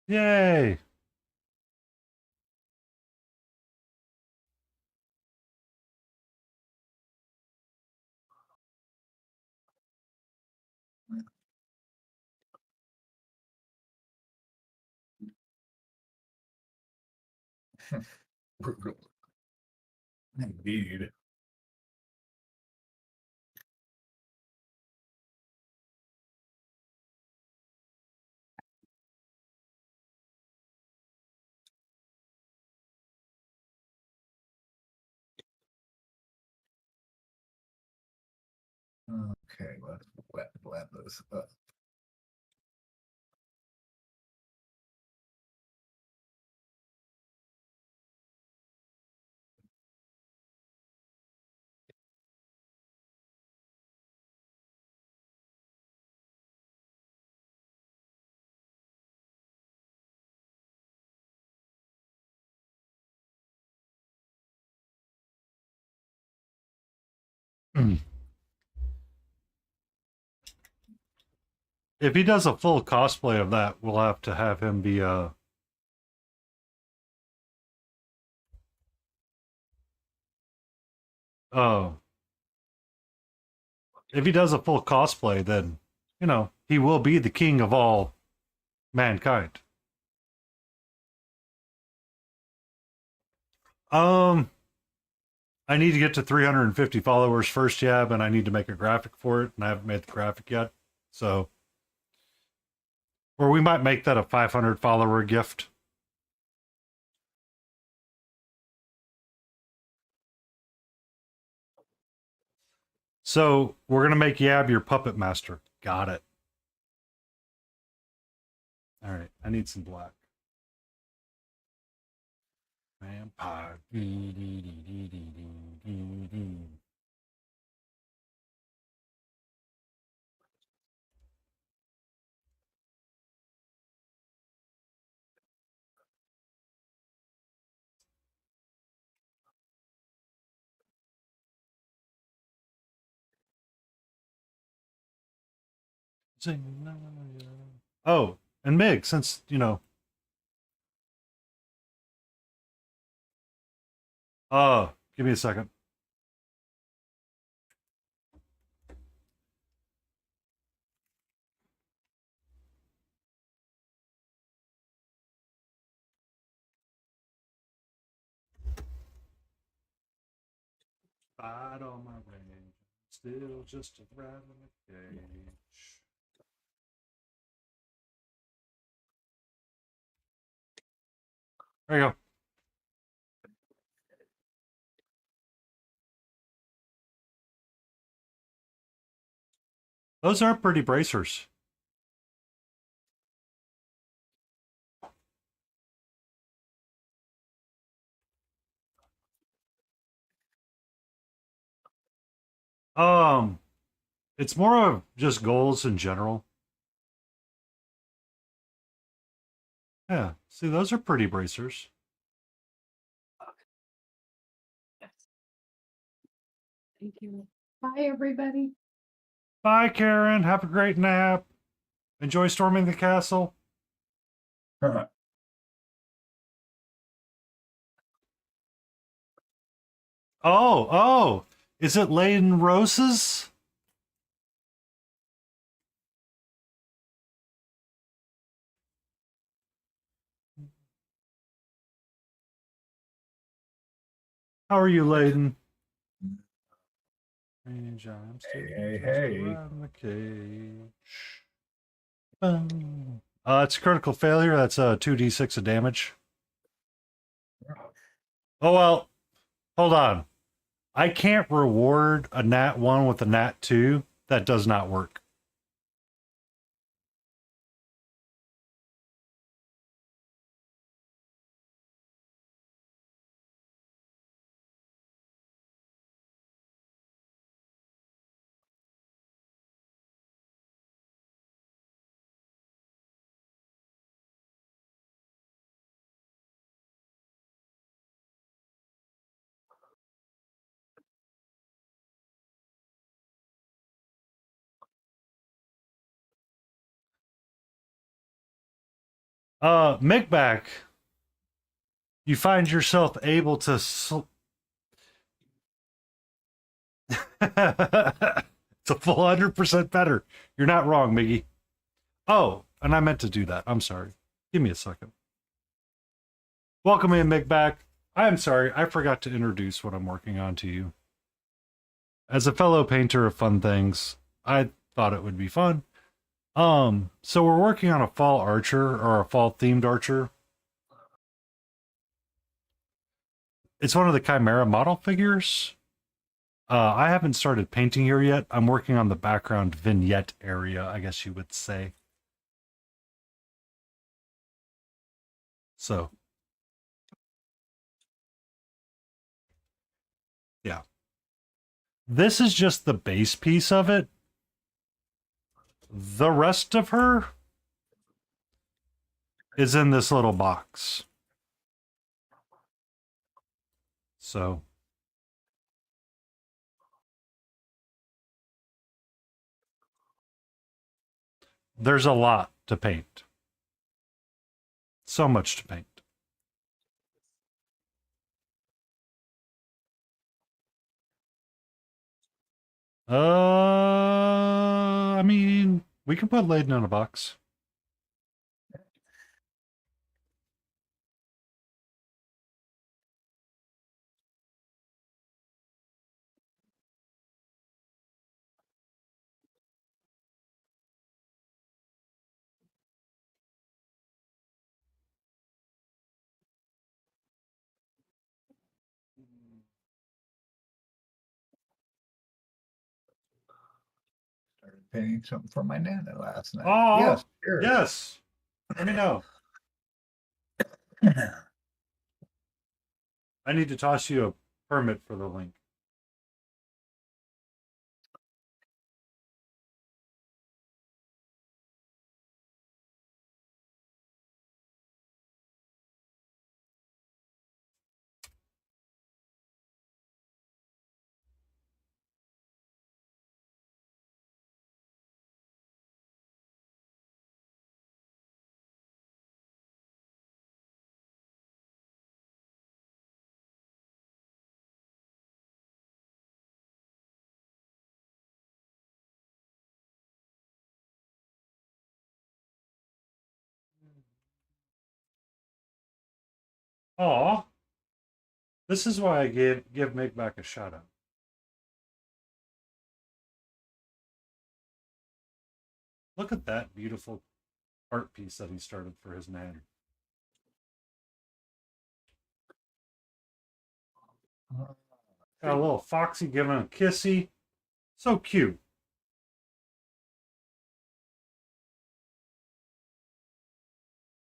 Yay! Brutal. Indeed. Okay, let's blend this up. If he does a full cosplay of that, we'll have to have him be oh, if he does a full cosplay, then he will be the king of all mankind. Um, I need to get to 350 followers first, yeah, and I need to make a graphic for it, and I haven't made the graphic yet. So, or we might make that a 500 follower gift. So we're gonna make Yab your puppet master. Got it. All right, I need some black. Vampire. Oh, and Mig, since give me a second. Fight on my range, still just a rat in a cage. There you go. Those are pretty bracers. Um, it's more of just goals in general. Yeah, see, those are pretty bracers. Yes. Thank you. Bye, everybody. Bye, Karen. Have a great nap. Enjoy storming the castle. Oh, is it Leyden Roses? How are you, Leyden? Cage, I'm still Hey, just hey. around the cage. Boom. It's a critical failure. That's a 2d6 of damage. Oh, well, hold on. I can't reward a nat 1 with a nat 2. That does not work. Mickback, you find yourself able to it's a full 100% better. You're not wrong, Miggy. Oh, and I meant to do that. I'm sorry. Give me a second. Welcome in, Mickback. I'm sorry, I forgot to introduce what I'm working on to you. As a fellow painter of fun things, I thought it would be fun. So we're working on a fall archer, or a fall themed archer. It's one of the Chimera model figures. I haven't started painting here yet. I'm working on the background vignette area, I guess you would say. So, yeah. This is just the base piece of it. The rest of her is in this little box. So, there's a lot to paint. So much to paint. I mean, we can put Layden in a box. Started painting something for my Nana last night. Oh, yes, sure. yes. Let me know. I need to toss you a permit for the link. Aw. This is why I give Mick a shout out. Look at that beautiful art piece that he started for his man. Got a little Foxy giving a kissy. So cute.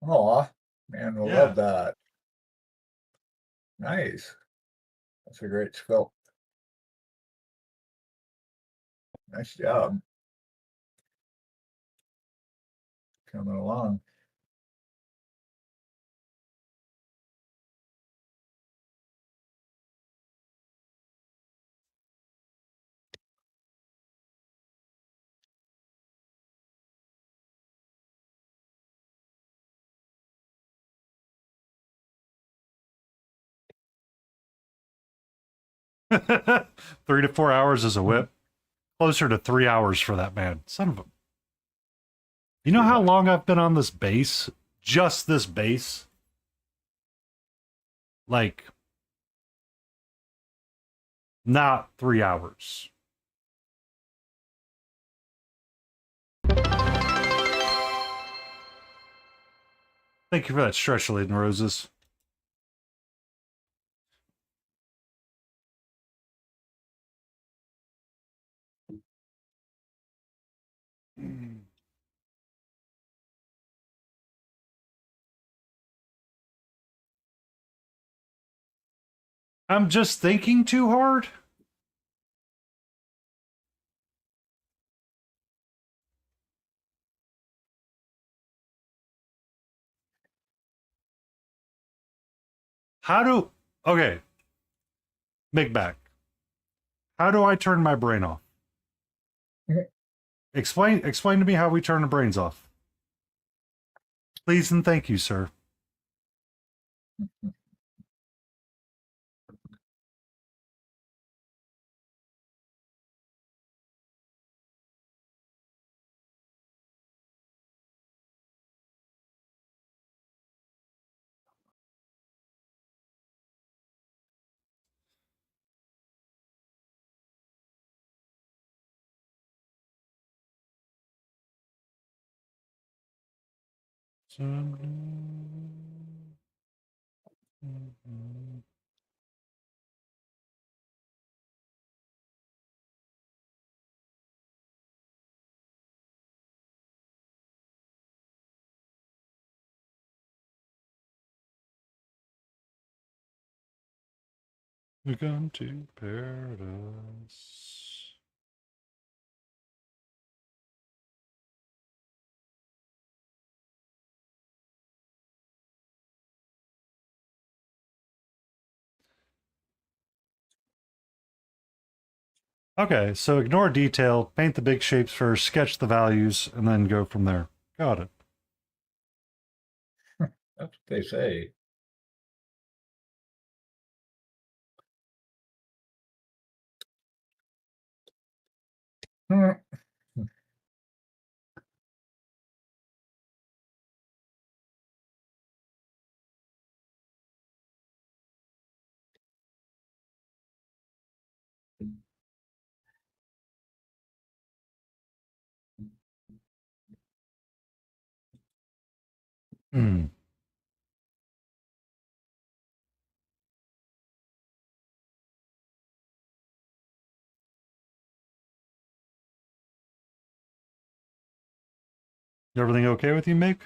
Aw, man, we'll Yeah. love that. Nice. That's a great sculpt. Nice job. Coming along. Three to 4 hours as a whip. Closer to 3 hours for that man. Son of a. You know how long I've been on this base? Just this base? Like, not 3 hours. Thank you for that stretch, Laden Roses. I'm just thinking too hard. How do okay, Big Back. How do I turn my brain off? Explain to me how we turn the brains off. Please and thank you, sir. We come to paradise. Okay, so ignore detail, paint the big shapes first, sketch the values, and then go from there. Got it. That's what they say. Hmm. Hmm. Everything okay with you, Mick?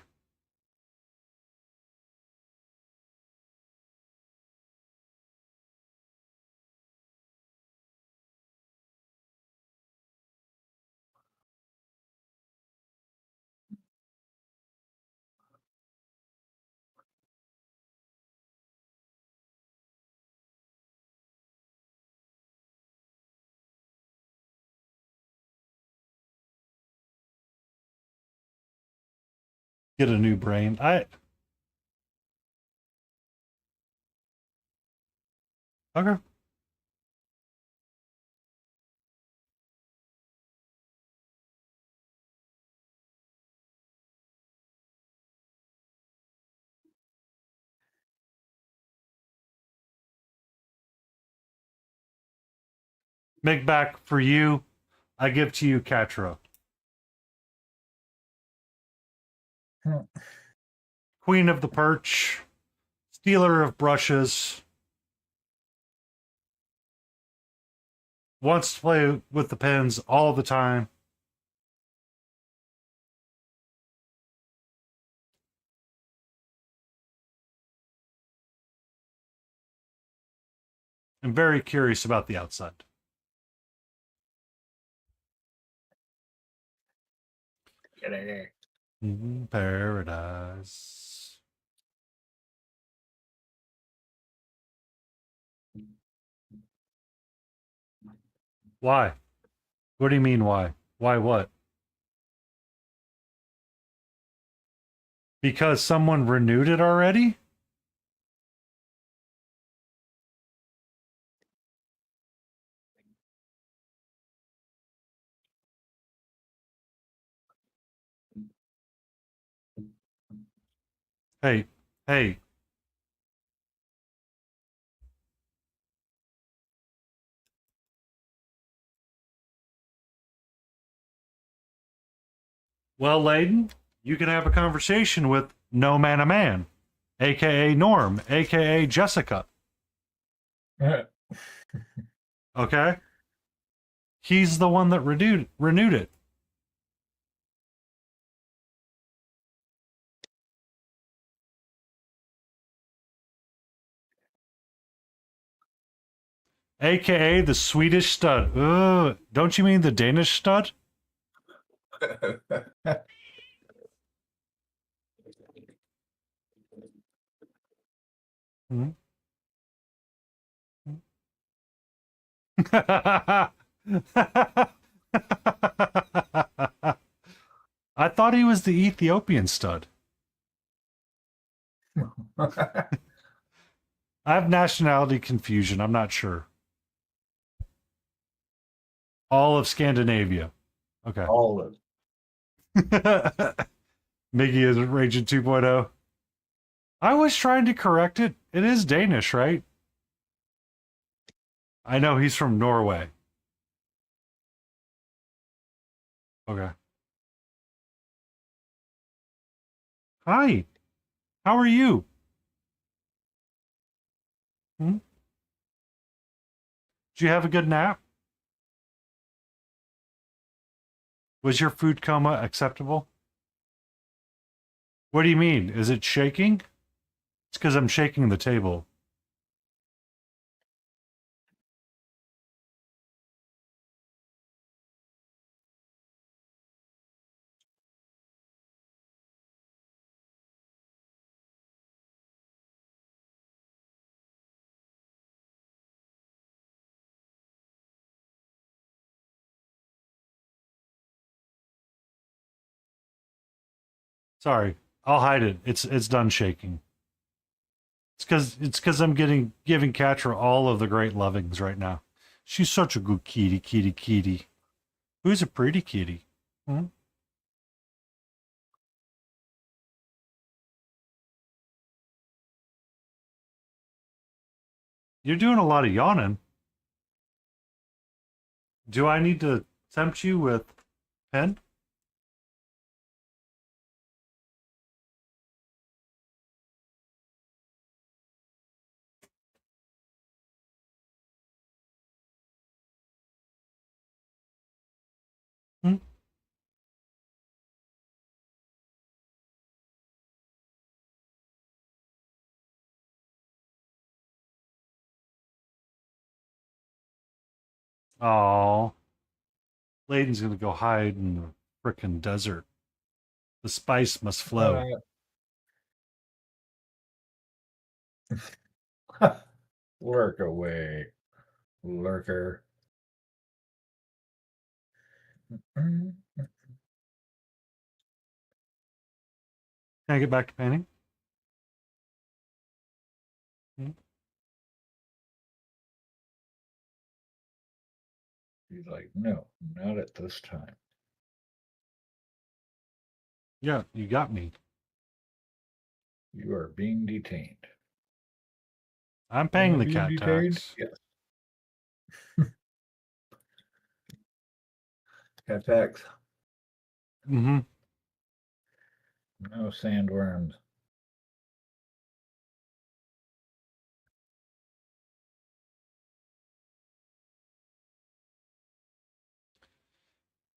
Get a new brain. Okay. Mick back for you. I give to you Catra. Hmm. Queen of the Perch. Stealer of brushes. Wants to play with the pens all the time. I'm very curious about the outside. Get in here. Paradise. Why? What do you mean, why? Why what? Because someone renewed it already? Hey, hey. Well, Layden, you can have a conversation with No Man a Man, aka Norm, aka Jessica. Okay? He's the one that renewed it. AKA the Swedish stud. Ugh, don't you mean the Danish stud? Hmm? I thought he was the Ethiopian stud. I have nationality confusion. I'm not sure. All of Scandinavia. Okay. All of Miggy is Raging 2.0. I was trying to correct it. It is Danish, right? I know he's from Norway. Okay. Hi. How are you? Hmm? Did you have a good nap? Was your food coma acceptable? What do you mean? Is it shaking? It's because I'm shaking the table. Sorry, I'll hide it. It's done shaking. It's because I'm giving Catra all of the great lovings right now. She's such a good kitty, kitty, kitty. Who's a pretty kitty? Hmm? You're doing a lot of yawning. Do I need to tempt you with pen? Hmm? Oh, Layden's gonna go hide in the frickin' desert. The spice must flow. Lurk away, lurker. Can I get back to painting? Hmm? He's like, no, not at this time. Yeah, you got me. You are being detained. I'm paying Am I the being cat detained? tax. Yes. Cat tax. Mm-hmm. No sandworms.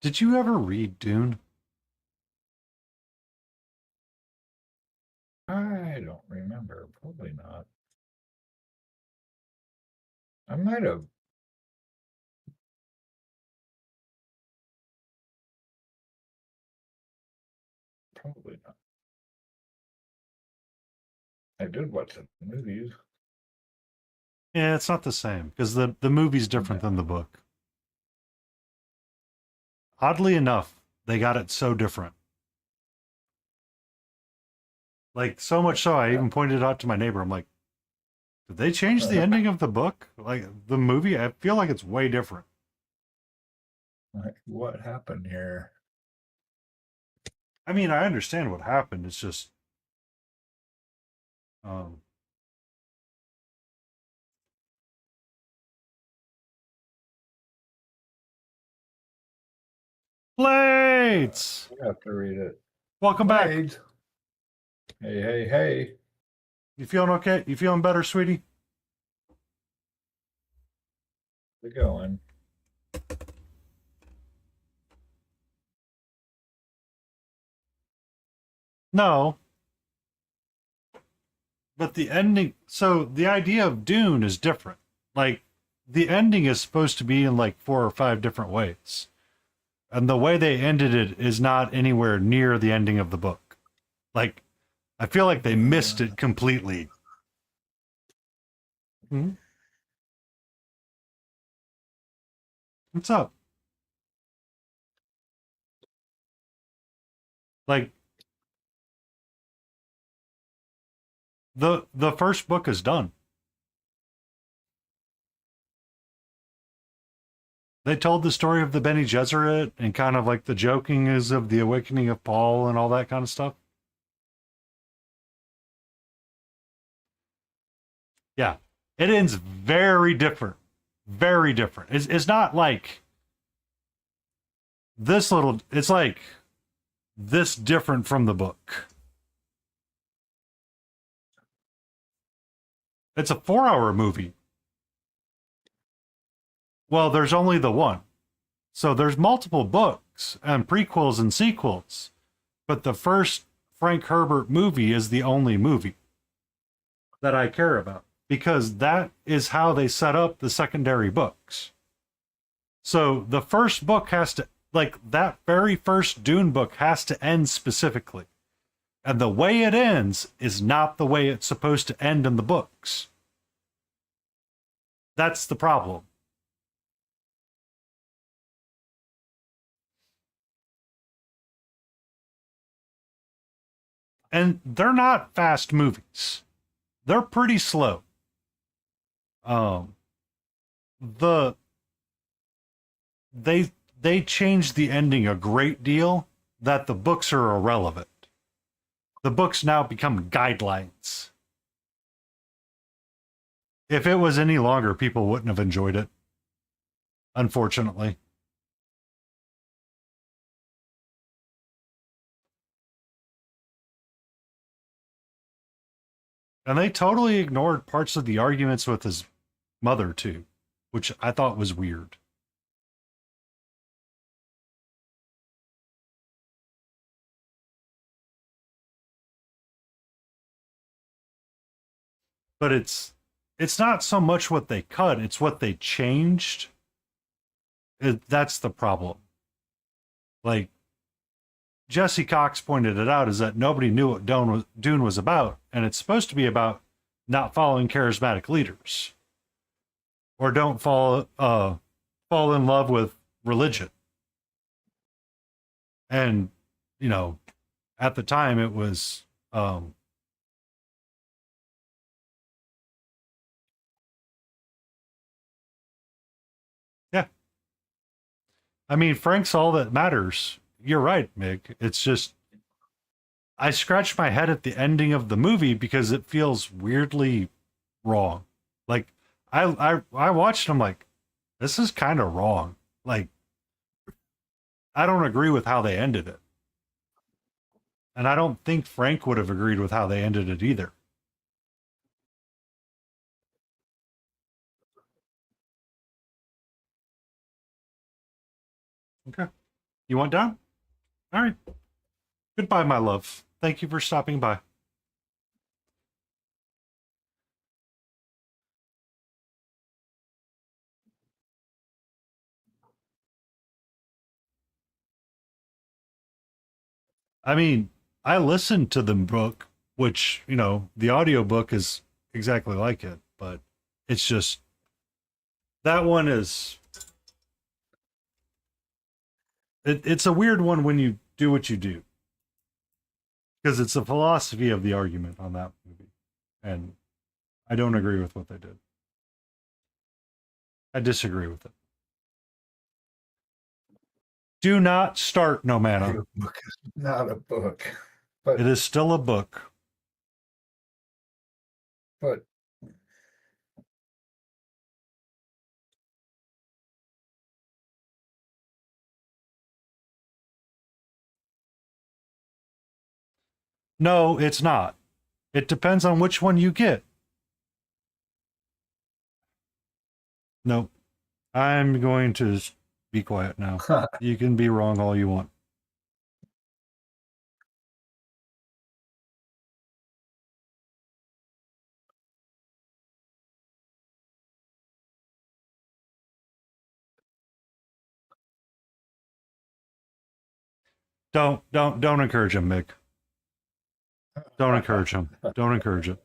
Did you ever read Dune? I don't remember. Probably not. I might have. Probably not. I did watch the movies. Yeah, it's not the same because the movie's different No. than the book. Oddly enough, they got it so different. Like so much so, I even pointed it out to my neighbor. I'm like, did they change the ending of the book? Like the movie, I feel like it's way different. Like, what happened here? I mean, I understand what happened. It's just, um, Blades! I have to read it. Welcome back. Blades. Hey, hey, hey. You feeling okay? You feeling better, sweetie? How's it going? No. But the ending, so the idea of Dune is different. Like, the ending is supposed to be in like 4 or 5 different ways. And the way they ended it is not anywhere near the ending of the book. Like, I feel like they missed it completely. Hmm? What's up? Like, the first book is done. They told the story of the Bene Gesserit and kind of like the joking is of the awakening of Paul and all that kind of stuff. Yeah. It ends very different. Very different. It's not like this little, it's like this different from the book. It's a 4 hour movie. Well, there's only the one. So there's multiple books and prequels and sequels. But the first Frank Herbert movie is the only movie that I care about because that is how they set up the secondary books. So the first book has to, like, that very first Dune book has to end specifically. And the way it ends is not the way it's supposed to end in the books. That's the problem. And they're not fast movies. They're pretty slow. Um the they changed the ending a great deal that the books are irrelevant. The books now become guidelines. If it was any longer, people wouldn't have enjoyed it, unfortunately. And they totally ignored parts of the arguments with his mother, too, which I thought was weird. But it's not so much what they cut, it's what they changed. That's the problem. Like, Jesse Cox pointed it out, is that nobody knew what Dune was about, and it's supposed to be about not following charismatic leaders or don't fall in love with religion. And you know, at the time it was yeah. I mean, Frank's all that matters. You're right, Mig. It's just I scratched my head at the ending of the movie because it feels weirdly wrong. Like I watched and I'm like, this is kind of wrong. Like I don't agree with how they ended it. And I don't think Frank would have agreed with how they ended it either. Okay. You want down? All right. Goodbye, my love. Thank you for stopping by. I mean, I listened to the book, which, you know, the audiobook is exactly like it, but it's just that one is it's a weird one when you do what you do because it's the philosophy of the argument on that movie. And I don't agree with what they did. I disagree with it. Do not start No Mana. Your book is not a book, but It is still a book. but No, it's not. It depends on which one you get. Nope. I'm going to be quiet now. You can be wrong all you want. Don't encourage him, Mick. Don't encourage him. Don't encourage it.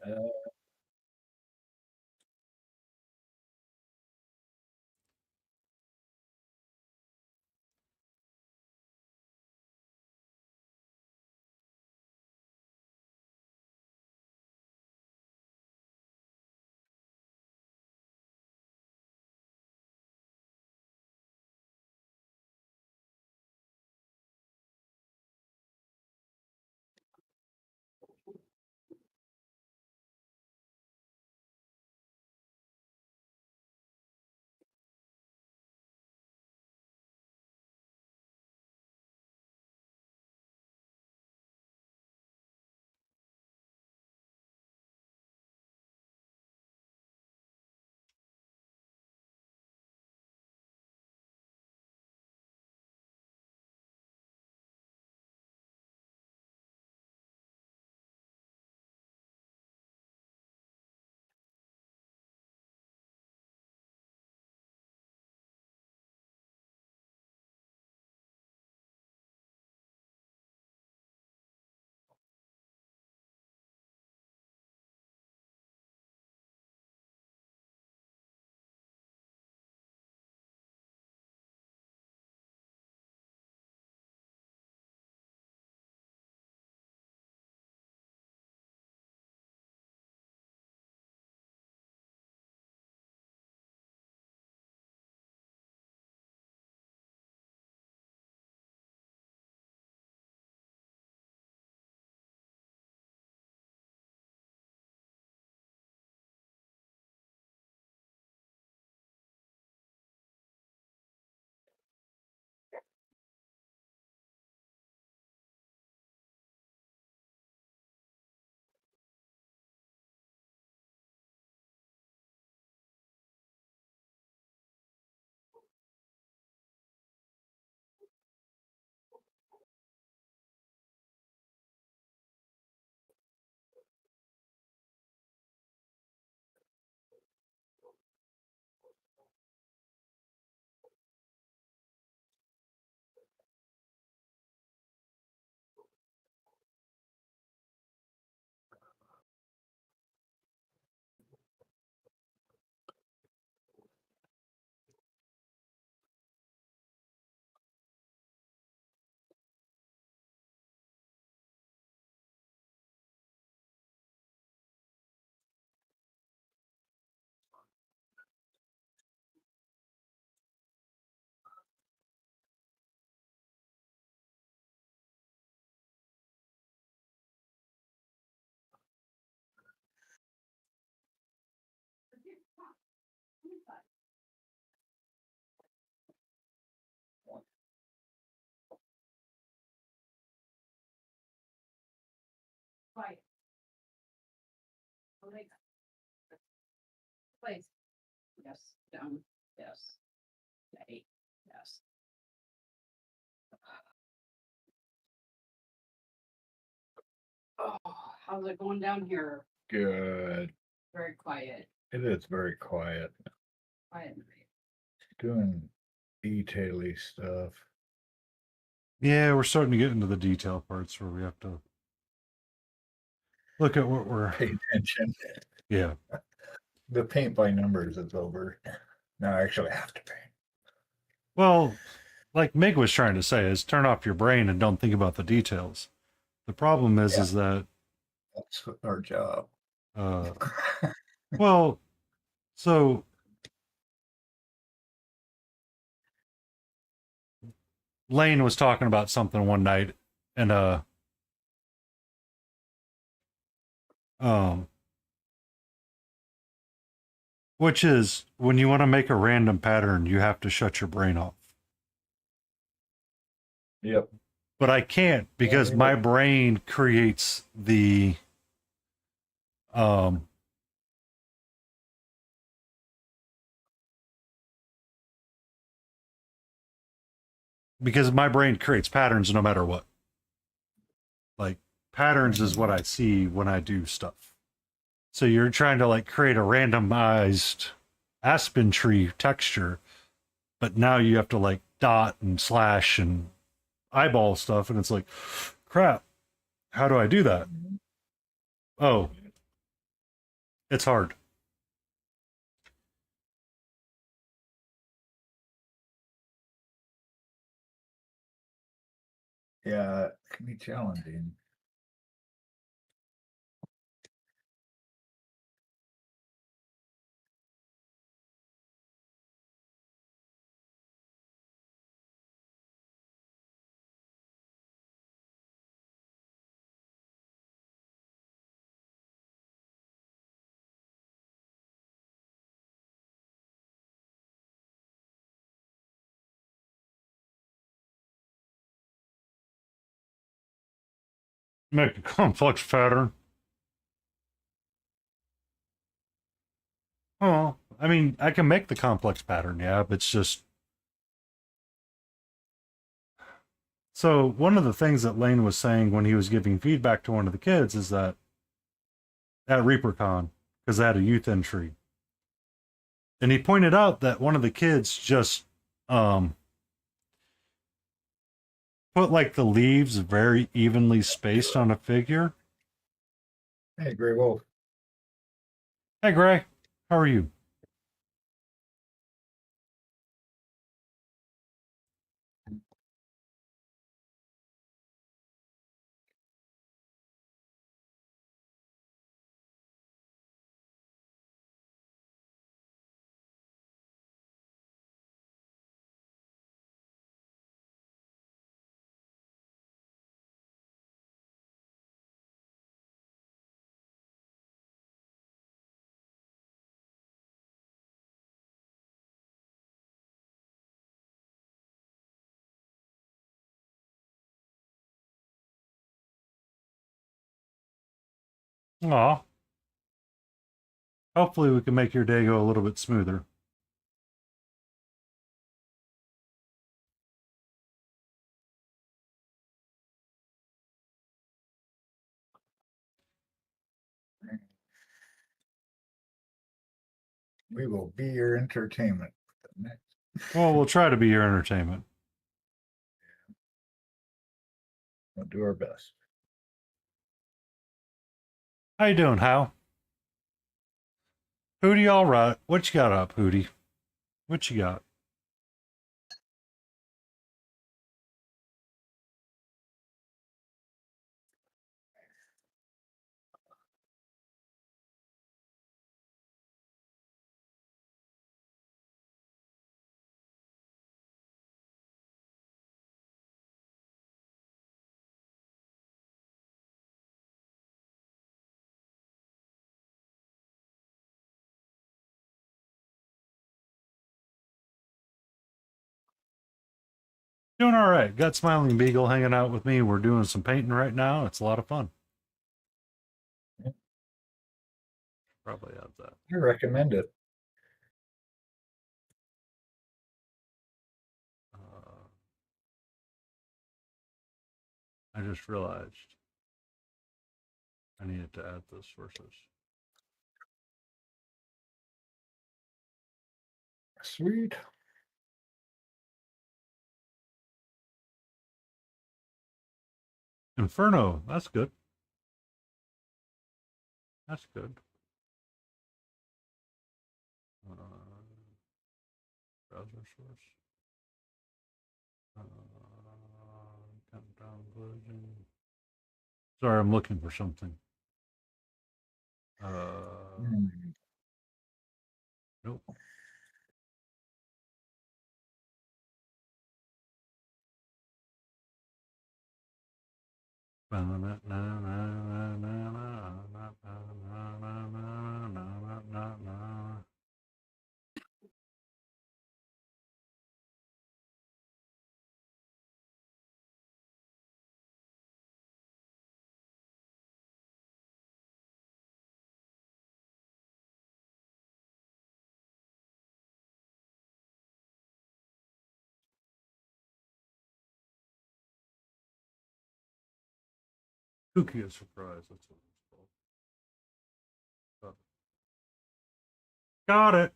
Right. Place. Yes, down, yes. Eight, yes. Oh, how's it going down here? Good. Very quiet, It is very quiet. quiet. Doing detaily stuff. Yeah, we're starting to get into the detail parts where we have to look at what we're. Pay attention. Yeah. The paint by numbers is over. Now I actually have to paint. Well, like Mig was trying to say, is turn off your brain and don't think about the details. The problem is that That's our job. well, so Lane was talking about something one night, and which is when you want to make a random pattern, you have to shut your brain off. Yep. but I can't because Yeah, my brain creates the um because my brain creates patterns no matter what. Like patterns is what I see when I do stuff. So you're trying to like create a randomized aspen tree texture, but now you have to like dot and slash and eyeball stuff, and it's like, crap, how do I do that? Oh, it's hard. Yeah, it can be challenging. Make a complex pattern. Oh, I mean, I can make the complex pattern, yeah, but it's just so one of the things that Lane was saying when he was giving feedback to one of the kids is that at ReaperCon, because they had a youth entry, and he pointed out that one of the kids just um put like the leaves very evenly spaced on a figure. Hey, Gray Wolf. Hey, Gray, how are you? Aw, hopefully we can make your day go a little bit smoother. We will be your entertainment. Well, we'll try to be your entertainment. We'll do our best. How you doing, Hal? Hootie, all right. What you got up, Hootie? What you got? Doing all right. Got Smiling Beagle hanging out with me. We're doing some painting right now. It's a lot of fun. Probably add that. I recommend it. I just realized I needed to add those sources. Sweet. Inferno. That's good. That's good. Browser source. Countdown version. Sorry, I'm looking for something. Nope. Cookie is surprise. That's what it's called. Got it.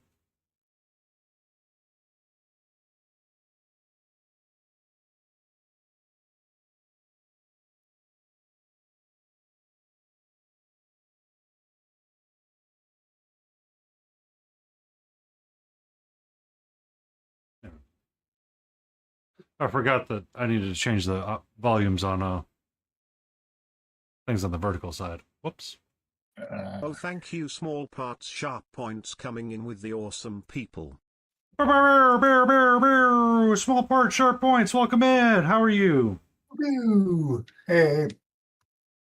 I forgot that I needed to change the volumes on things on the vertical side. Whoops. Oh, thank you, Small Parts Sharp Points coming in with the awesome people. Small part, sharp points. Welcome in. How are you? Woo! Hey,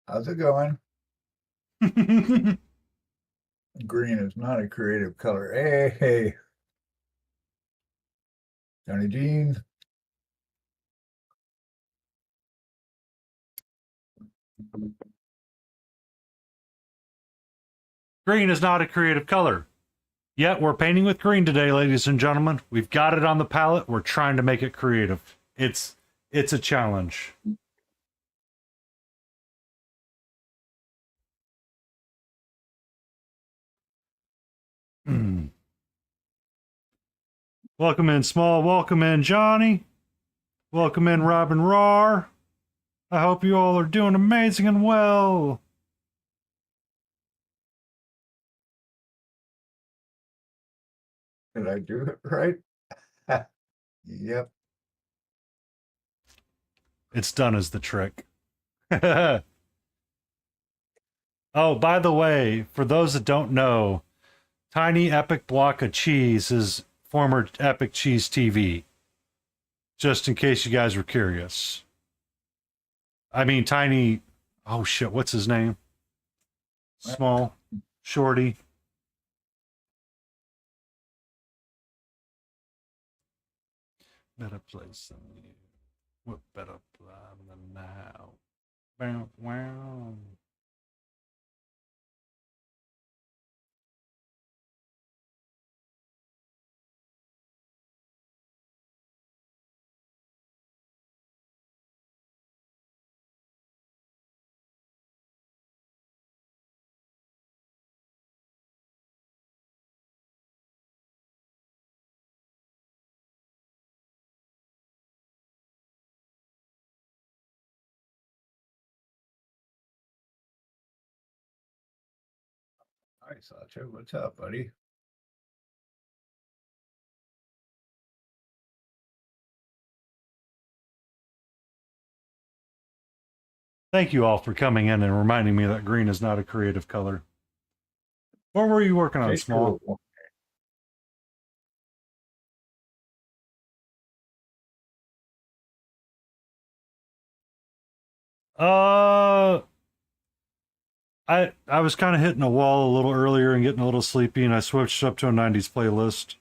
how's it going? Green is not a creative color. Hey, Johnny Jean. Green is not a creative color. Yet we're painting with green today, ladies and gentlemen. We've got it on the palette. We're trying to make it creative. It's a challenge. Welcome in, Small. Welcome in, Johnny. Welcome in, Robin Rar. I hope you all are doing amazing and well. Did I do it right? Yep. It's done as the trick. Oh, by the way, for those that don't know, Tiny Epic Block of Cheese is former Epic Cheese TV. Just in case you guys were curious. I mean, Tiny. Oh shit, what's his name? Small, Shorty. Better place than you. What better plan than now? Bow, wow. Hi, Sacha. What's up, buddy? Thank you all for coming in and reminding me that green is not a creative color. What were you working on, Okay, Small? cool. Uh, I was kind of hitting a wall a little earlier and getting a little sleepy, and I switched up to a 90s playlist.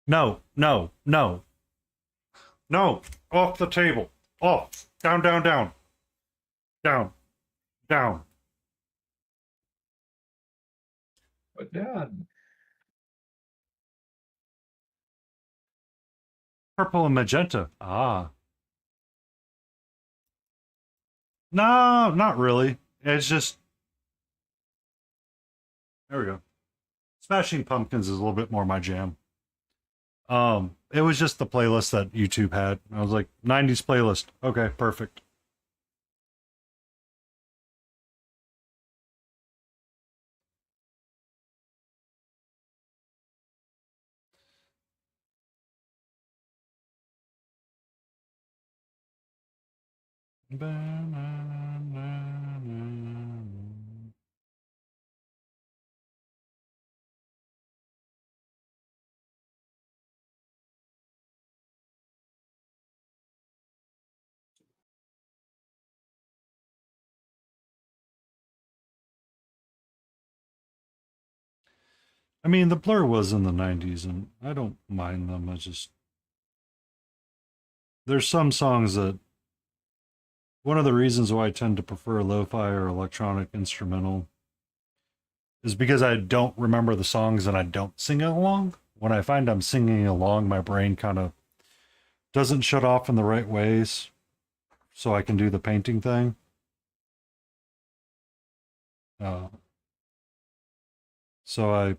No, no, no. No, off the table. Off. Down, down, down. Down, down. But Dad, Purple and magenta. Ah. No, not really. It's just. There we go. Smashing Pumpkins is a little bit more my jam. It was just the playlist that YouTube had. I was like, 90s playlist. Okay, perfect. I mean, the Blur was in the 90s, and I don't mind them. I just. There's some songs that. One of the reasons why I tend to prefer lo fi or electronic instrumental is because I don't remember the songs and I don't sing along. When I find I'm singing along, my brain kind of doesn't shut off in the right ways so I can do the painting thing. So I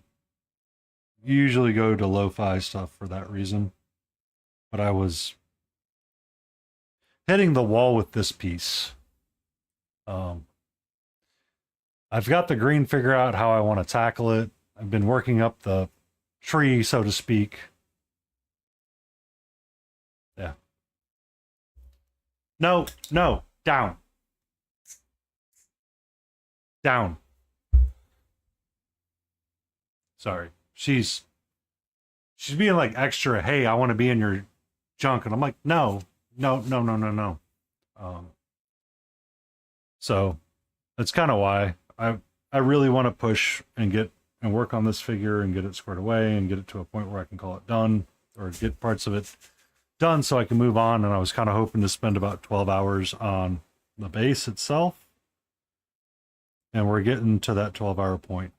usually go to lo-fi stuff for that reason. But I was hitting the wall with this piece. I've got the green figure out how I want to tackle it. I've been working up the tree, so to speak. Yeah. No, down. Down. Sorry. She's being like extra, hey, I want to be in your junk. And I'm like, no. So that's kind of why I really want to push and get and work on this figure and get it squared away and get it to a point where I can call it done or get parts of it done so I can move on. And I was kind of hoping to spend about 12 hours on the base itself. And we're getting to that 12-hour point.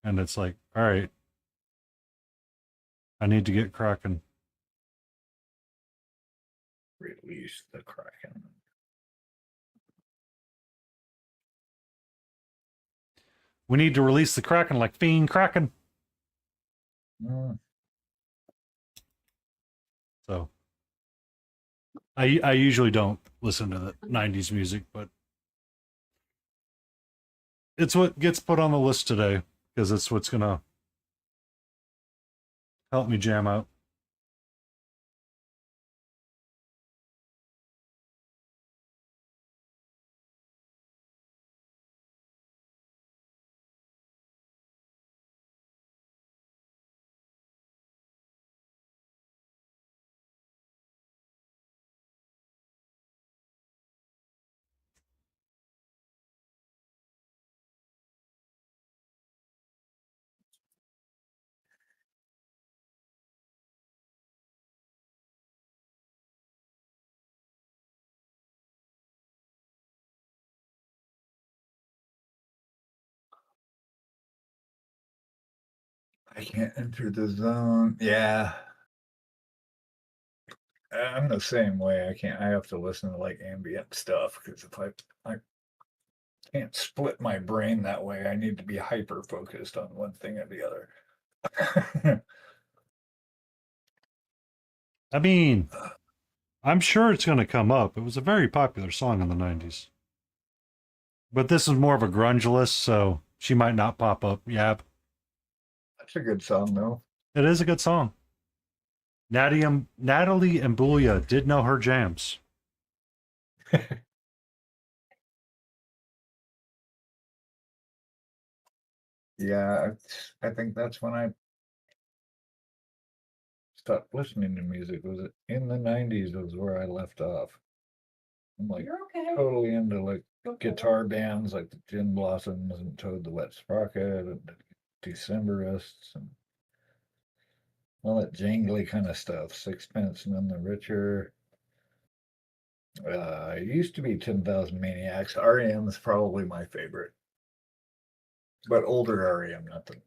And it's like, all right, I need to get cracking. Release the Kraken. We need to release the Kraken like Fiend Kraken. So I usually don't listen to the 90s music, but it's what gets put on the list today because it's what's going to help me jam out. I can't enter the zone. Yeah. I'm the same way. I have to listen to like ambient stuff because if I can't split my brain that way, I need to be hyper focused on one thing or the other. I mean, I'm sure it's going to come up. It was a very popular song in the 90s. But this is more of a grunge list, so she might not pop up. Yep. That's a good song though. It is a good song. Natalie Imbruglia did know her jams. Yeah, I think that's when I stopped listening to music. Was it in the 90s was where I left off. I'm like You're okay. totally into like Okay. guitar bands like the Gin Blossoms and Toad the Wet Sprocket and the Decemberists and all that jangly kind of stuff. Sixpence None the Richer. It used to be 10,000 Maniacs. REM is probably my favorite, but older REM, not the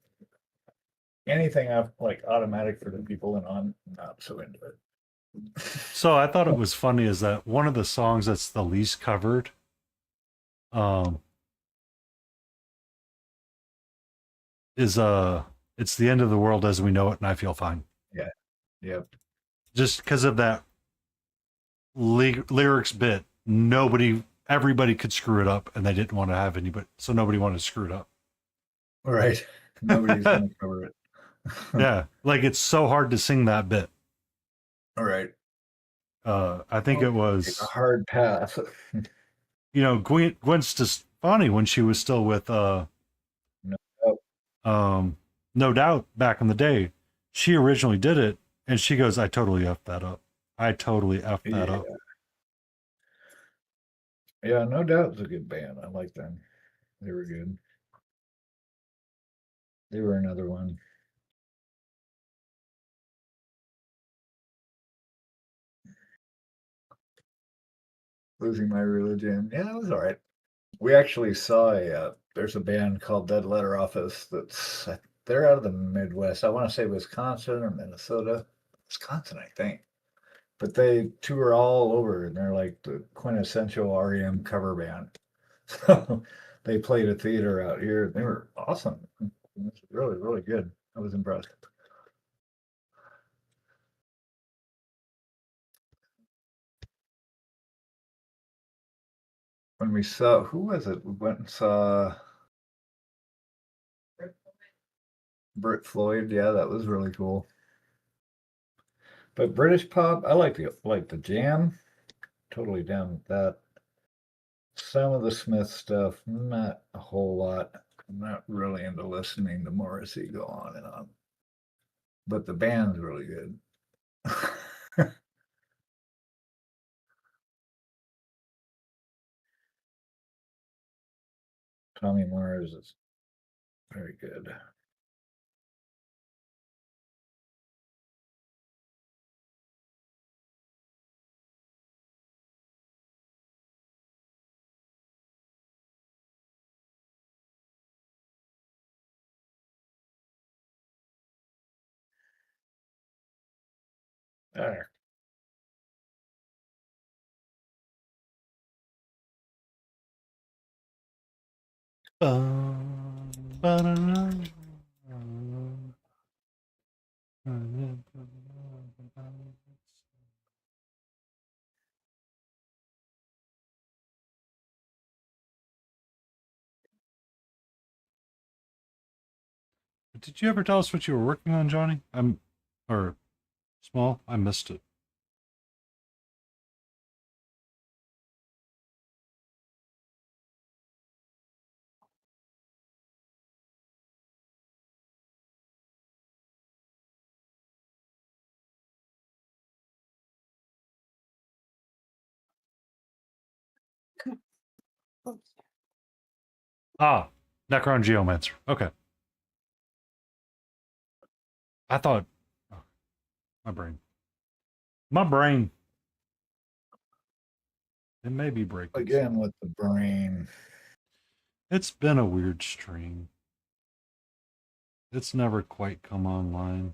anything I've like Automatic for the People, and I'm not so into it. So I thought it was funny is that one of the songs that's the least covered, is It's the End of the World as We Know It and I Feel Fine. Yeah. Yep. Just because of that lyrics bit, everybody could screw it up and they didn't want to have anybody, so nobody wanted to screw it up. All right. Nobody's gonna cover it. Yeah, like it's so hard to sing that bit. All right. I think it was It's a hard pass. Gwen Stefani when she was still with No No Doubt back in the day. She originally did it, and she goes, "I totally effed that up. I totally effed that up." Yeah, No Doubt's a good band. I like them. They were good. They were another one. Losing My Religion. Yeah, it was all right. We actually saw there's a band called Dead Letter Office they're out of the Midwest. I want to say Wisconsin or Minnesota. Wisconsin, I think. But they tour all over and they're like the quintessential REM cover band. So they played a theater out here. They were awesome. It was really, really good. I was impressed. When we saw, who was it? We went and saw Brit Floyd. Yeah, that was really cool. But British pop, I like the Jam. Totally down with that. Some of the Smith stuff, not a whole lot. I'm not really into listening to Morrissey go on and on. But the band's really good. Tommy Mars is very good. There. Did you ever tell us what you were working on, Johnny? Or Small? I missed it. Ah, Necron Geomancer. Okay. I thought, oh, my brain. My brain. It may be breaking. Again with the brain. It's been a weird stream. It's never quite come online.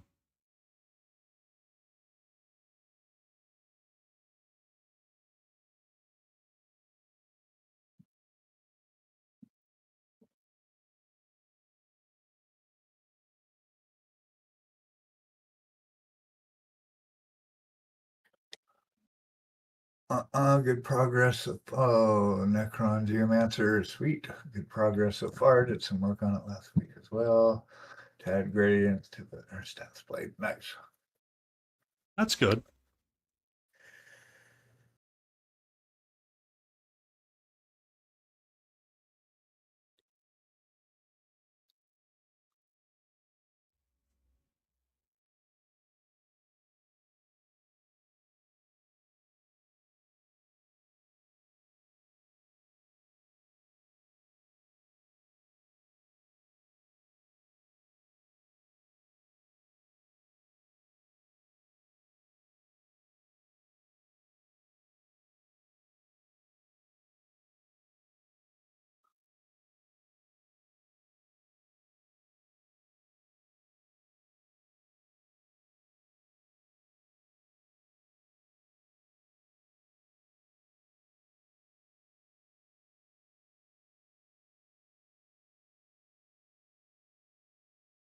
Good progress. Necron Geomancer, sweet. Good progress so far. Did some work on it last week as well. To add gradients to the stats blade. Nice. That's good.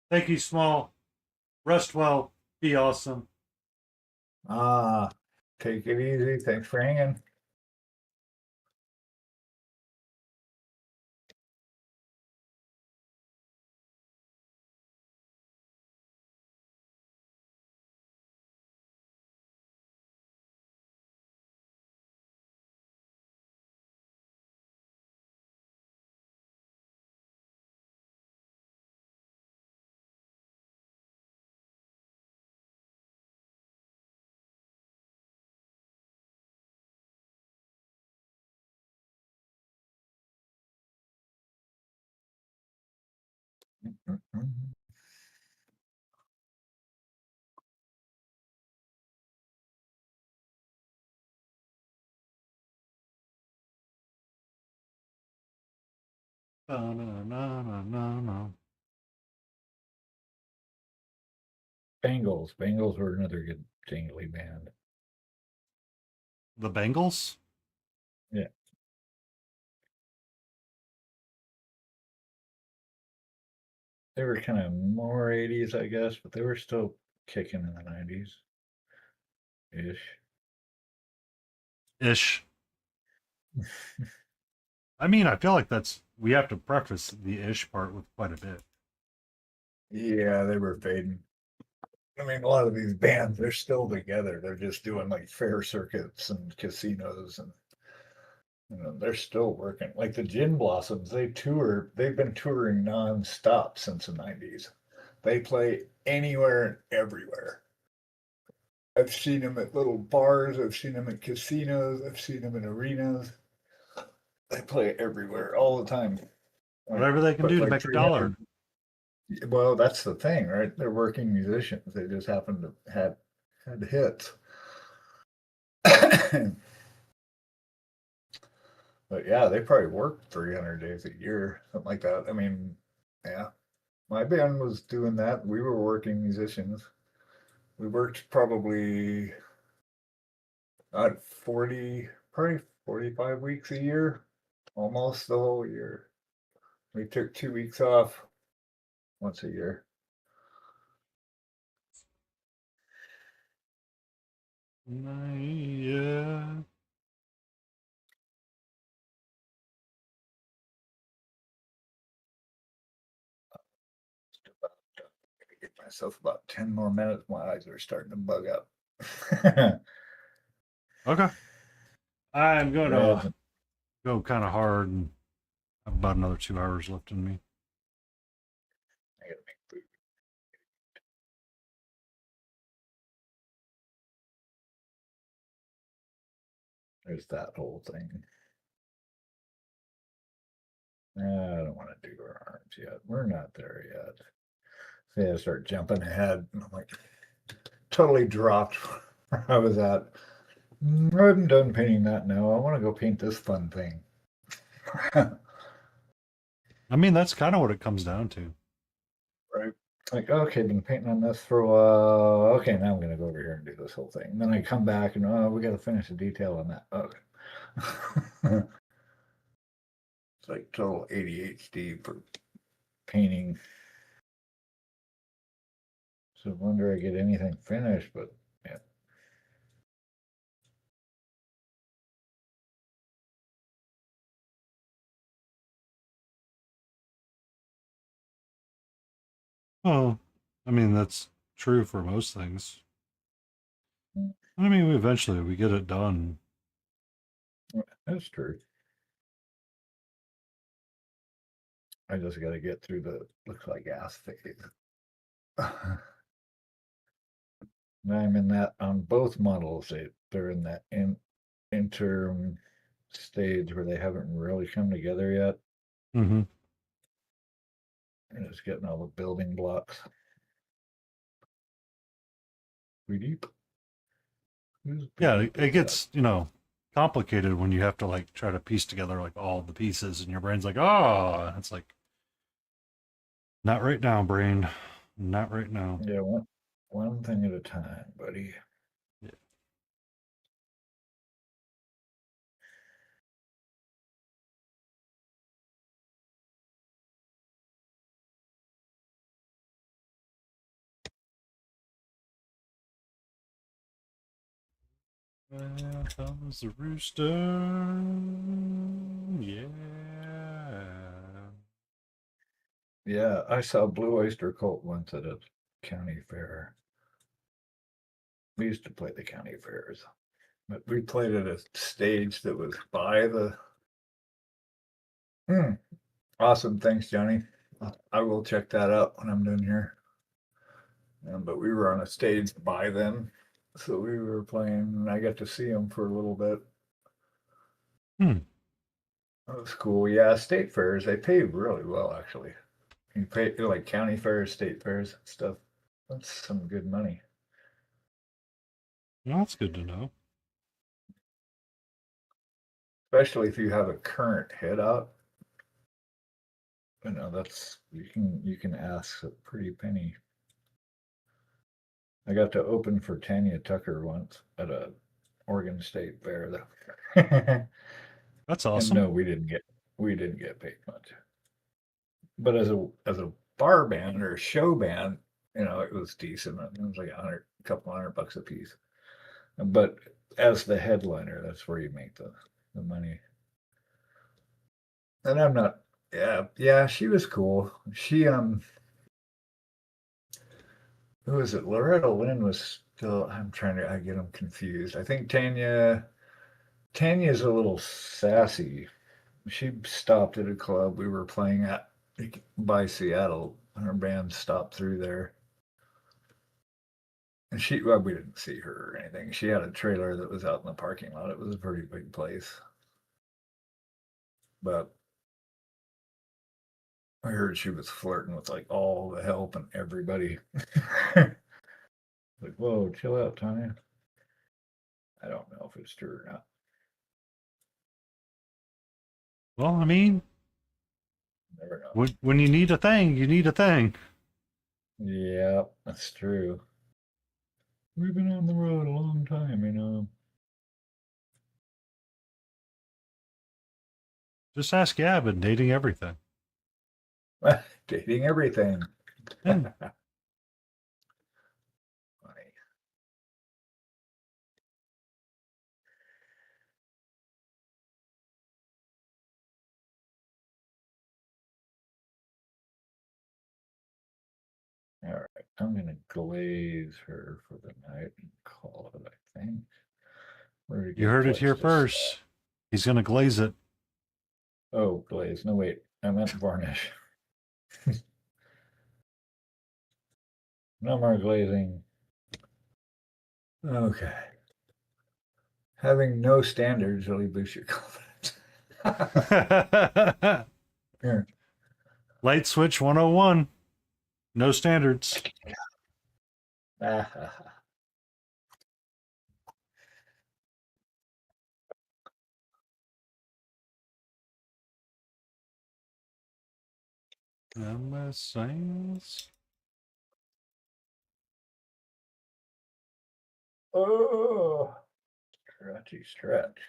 Thank you, Small. Rest well. Be awesome. Take it easy. Thanks for hanging. Mm-hmm. Ba-na-na-na-na-na. Bengals. Bengals were another good jingly band. The Bengals? Yeah. They were kind of more 80s, I guess, but they were still kicking in the 90s ish. Ish. I mean, I feel like we have to preface the ish part with quite a bit. Yeah, they were fading. I mean, a lot of these bands, they're still together. They're just doing like fair circuits and casinos, and they're still working. Like the Gin Blossoms, they've been touring nonstop since the 90s. They play anywhere and everywhere. I've seen them at little bars, I've seen them at casinos, I've seen them in arenas. They play everywhere all the time. Whatever they can But do to like make a 300 dollar. Well, that's the thing, right? They're working musicians. They just happen to had hits. But yeah, they probably worked 300 days a year, something like that. I mean, yeah, my band was doing that. We were working musicians. We worked probably not 40, probably 45 weeks a year, almost the whole year. We took 2 weeks off once a year. Yeah. Give myself about 10 more minutes. My eyes are starting to bug up. Okay. I'm going Red. to go kind of hard and have about another 2 hours left in me. I gotta make food. There's that whole thing. I don't want to do our arms yet. We're not there yet. See, I start jumping ahead. And I'm like, totally dropped where I was at. I'm done painting that now. I want to go paint this fun thing. I mean, that's kind of what it comes down to. Right. Like, okay, been painting on this for a while. Okay, now I'm gonna go over here and do this whole thing. And then I come back and we gotta finish the detail on that. Okay. It's like total ADHD for painting. So wonder I get anything finished, but yeah. Well, I mean, that's true for most things. I mean, eventually we get it done. That's true. I just got to get through the looks like gas phase. And I'm in that on both models. They're in that interim stage where they haven't really come together yet. Mm-hmm. And it's getting all the building blocks. We deep. Yeah, it gets, complicated when you have to like try to piece together like all the pieces and your brain's like, oh, it's like, not right now, brain. Not right now. Yeah, one thing at a time, buddy. Yeah. There comes the rooster. Yeah. Yeah, I saw Blue Oyster Cult once at a county fair. We used to play the county fairs, but we played at a stage that was by the. Awesome, thanks, Johnny. I will check that out when I'm done here. But we were on a stage by them, so we were playing, and I got to see them for a little bit. That was cool. Yeah, state fairs, they pay really well, actually. You pay like county fairs, state fairs, and stuff. That's some good money. Well, that's good to know. Especially if you have a current hit out. You know, that's you can ask a pretty penny. I got to open for Tanya Tucker once at a Oregon State fair though. That's And awesome. no, we didn't get paid much. But as a bar band or a show band, you know, it was decent. It was like a couple $100 a piece. But as the headliner, that's where you make the money. And I'm not. Yeah, she was cool. She who was it? Loretta Lynn was still. I get them confused. I think Tanya's a little sassy. She stopped at a club we were playing at by Seattle. Her band stopped through there. And well, we didn't see her or anything. She had a trailer that was out in the parking lot. It was a pretty big place. But I heard she was flirting with like all the help and everybody. Like, whoa, chill out, Tanya. I don't know if it's true or not. Well, I mean, Never know. when you need a thing, you need a thing. Yeah, that's true. We've been on the road a long time, you know. Just ask Gab and dating everything. Dating everything. Yeah. Funny. All right, I'm gonna glaze her for the night and call it, I think. We're a You good heard it place here to start. first. He's gonna glaze it. Oh, glaze. No, wait. I meant varnish. No more glazing. Okay. Having no standards really boosts your confidence. Here. Light switch 101. No standards. MS Oh, stretchy stretch.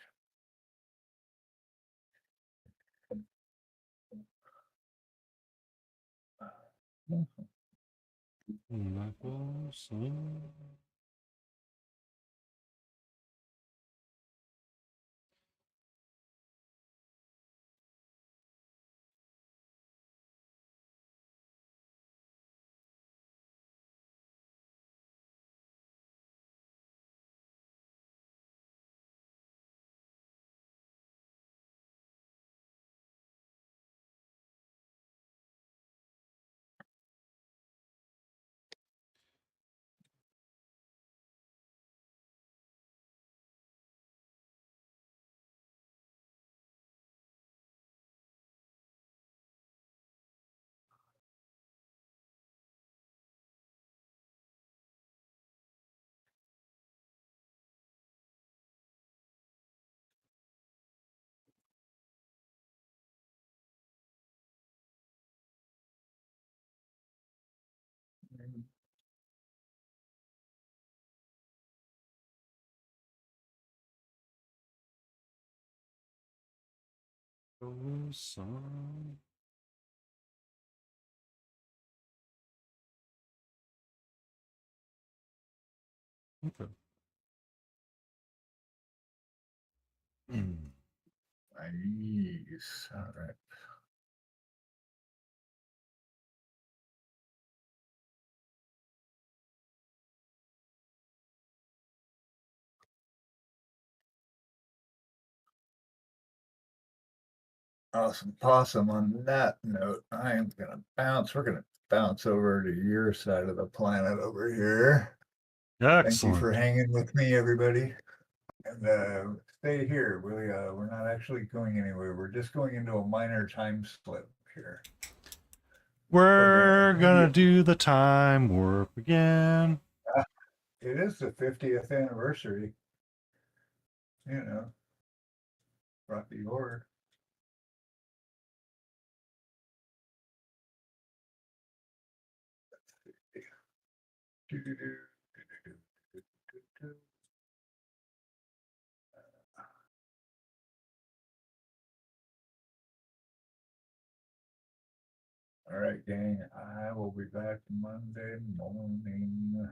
Okay. Nice. All right. Awesome possum. On that note, I am gonna bounce. We're gonna bounce over to your side of the planet over here. Thank you for Excellent. hanging with me, everybody. And stay here. We're not actually going anywhere. We're just going into a minor time slip here. We're Again, gonna do the time warp again. it is the 50th anniversary. You know, Rocky Horror. All right, gang. I will be back Monday morning.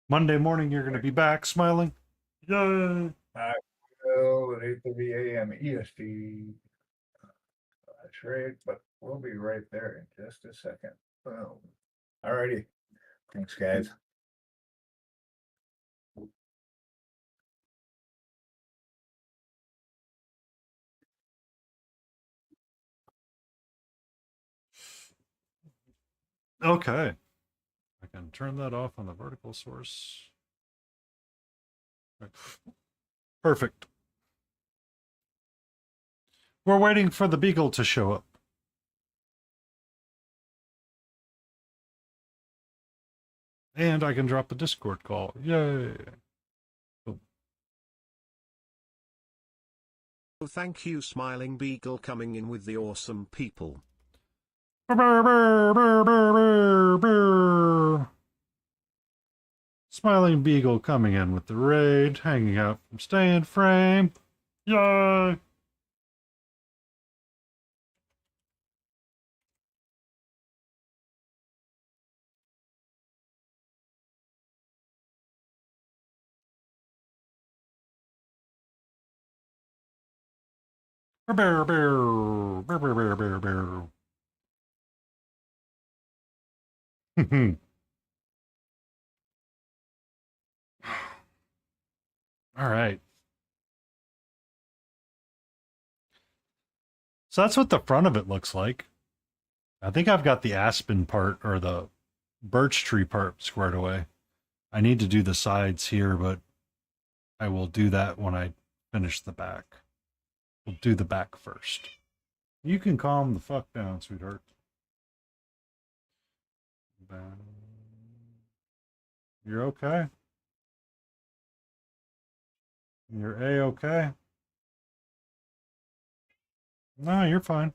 Monday morning, you're going to be back smiling. Yay! I will at 8:30 a.m. EST. That's right, but we'll be right there in just a second. Boom. All righty. Thanks, guys. Okay. I can turn that off on the vertical source. Perfect. We're waiting for the beagle to show up. And I can drop the Discord call. Yay. Oh, thank you, Smiling Beagle, coming in with the awesome people. Smiling Beagle coming in with the raid, hanging out from Stay in Frame. Yay! Bear, bear, bear, bear, bear, bear, bear. All right. So that's what the front of it looks like. I think I've got the aspen part or the birch tree part squared away. I need to do the sides here, but I will do that when I finish the back. We'll do the back first. You can calm the fuck down, sweetheart. You're okay. You're A-okay. No, you're fine.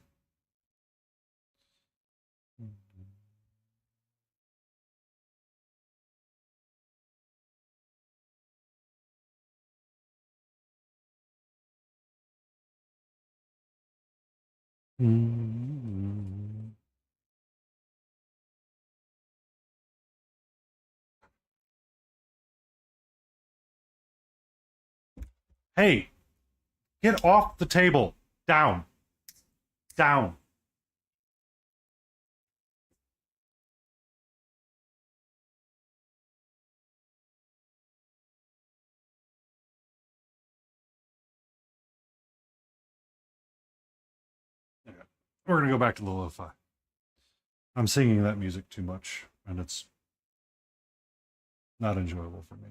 Hey, get off the table. Down. Down. Okay. We're going to go back to the lo-fi. I'm singing that music too much, and it's not enjoyable for me.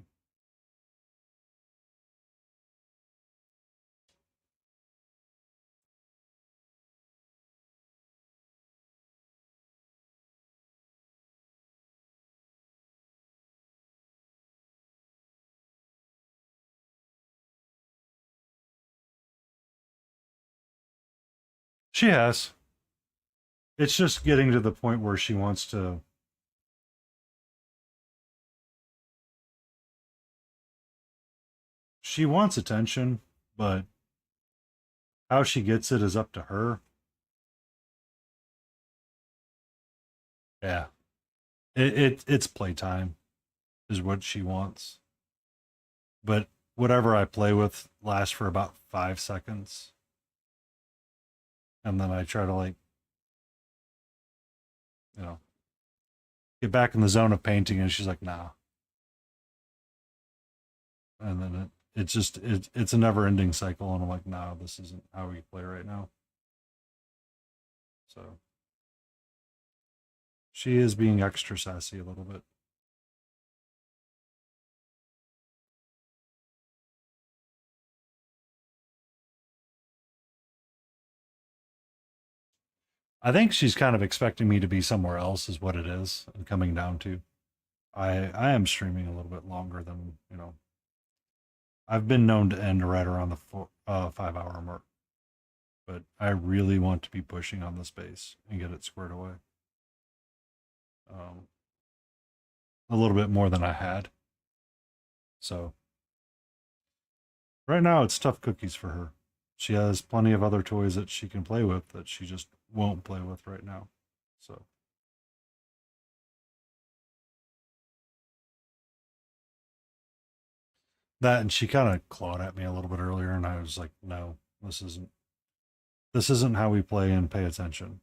She has. It's just getting to the point where she wants to. She wants attention, but how she gets it is up to her. Yeah. It's playtime is what she wants. But whatever I play with lasts for about 5 seconds. And then I try to, like, you know, get back in the zone of painting, and she's like, nah. And then it's a never ending cycle, and I'm like, no, this isn't how we play right now. So she is being extra sassy a little bit. I think she's kind of expecting me to be somewhere else is what it is and coming down to. I am streaming a little bit longer than, you know, I've been known to end right around the 5-hour mark, but I really want to be pushing on the space and get it squared away. a little bit more than I had. So right now it's tough cookies for her. She has plenty of other toys that she can play with that she just won't play with right now. So that, and she kind of clawed at me a little bit earlier, and I was like, no, this isn't how we play and pay attention.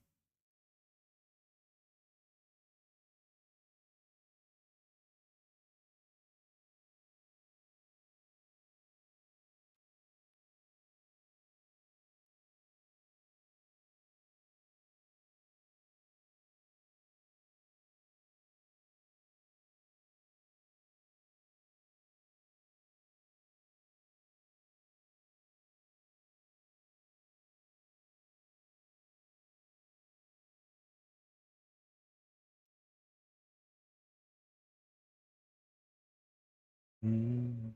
Mm.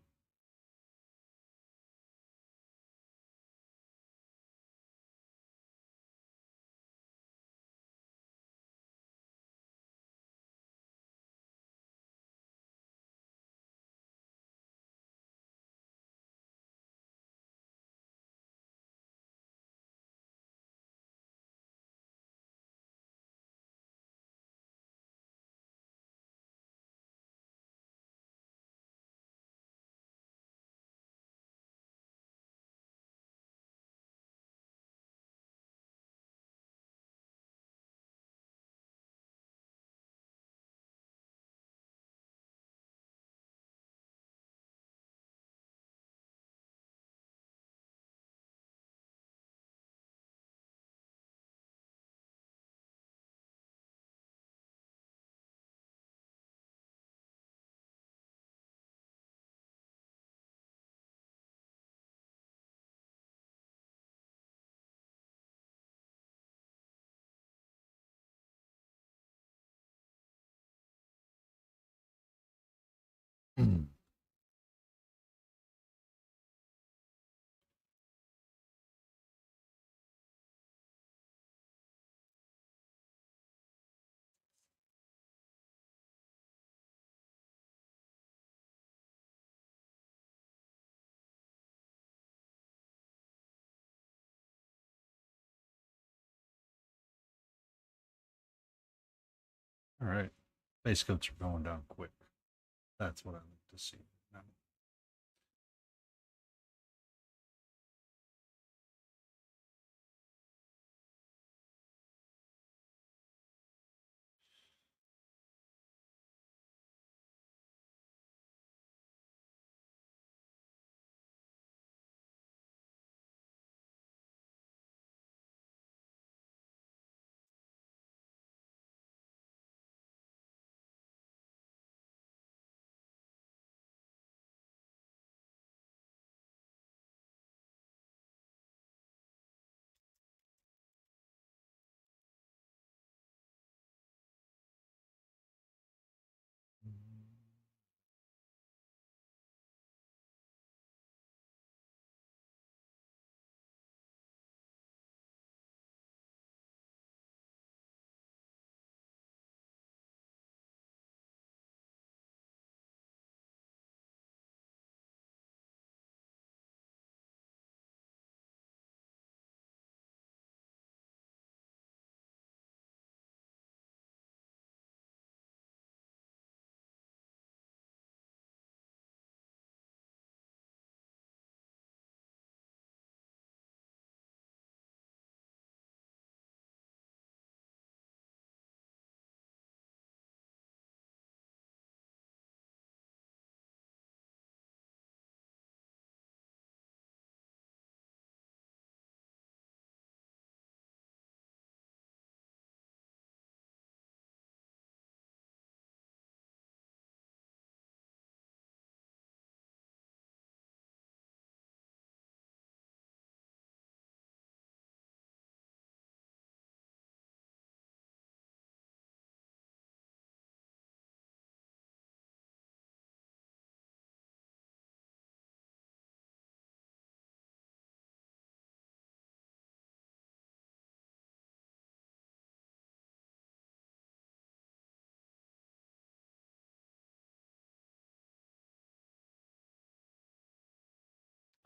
All right. Base coats are going down quick. That's what I like to see now.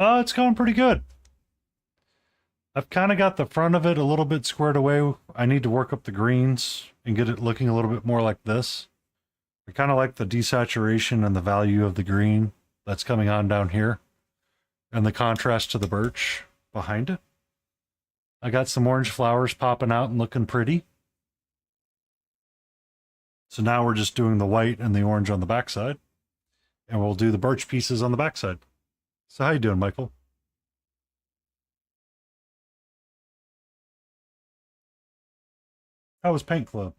It's going pretty good. I've kind of got the front of it a little bit squared away. I need to work up the greens and get it looking a little bit more like this. I kind of like the desaturation and the value of the green that's coming on down here and the contrast to the birch behind it. I got some orange flowers popping out and looking pretty. So now we're just doing the white and the orange on the backside, and we'll do the birch pieces on the backside. So how you doing, Michael? How was Paint Club?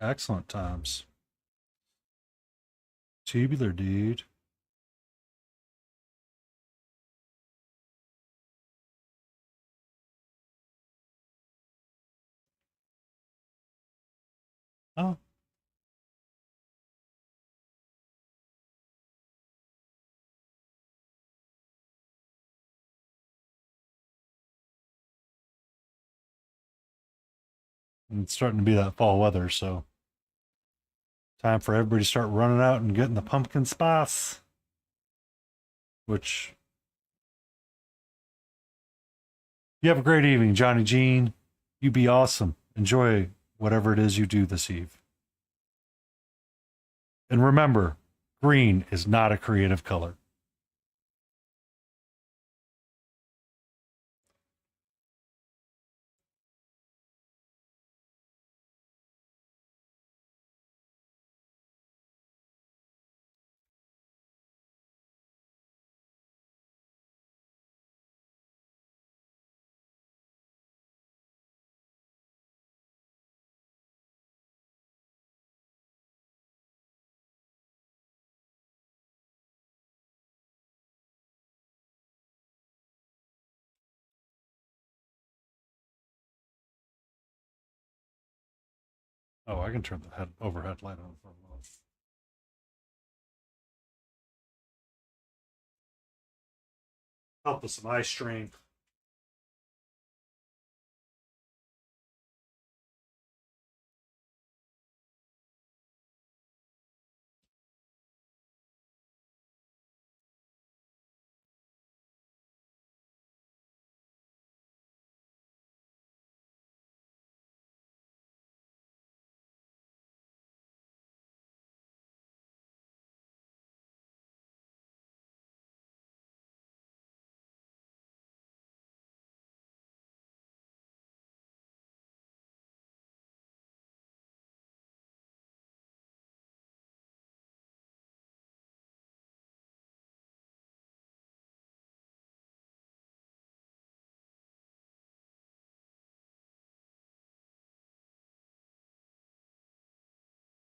Excellent times. Tubular, dude. Oh. And it's starting to be that fall weather, so time for everybody to start running out and getting the pumpkin spice. Which, you have a great evening, Johnny Jean. You be awesome. Enjoy whatever it is you do this eve. And remember, green is not a creative color. Oh, I can turn the overhead light on for a moment. Help with some eye strain.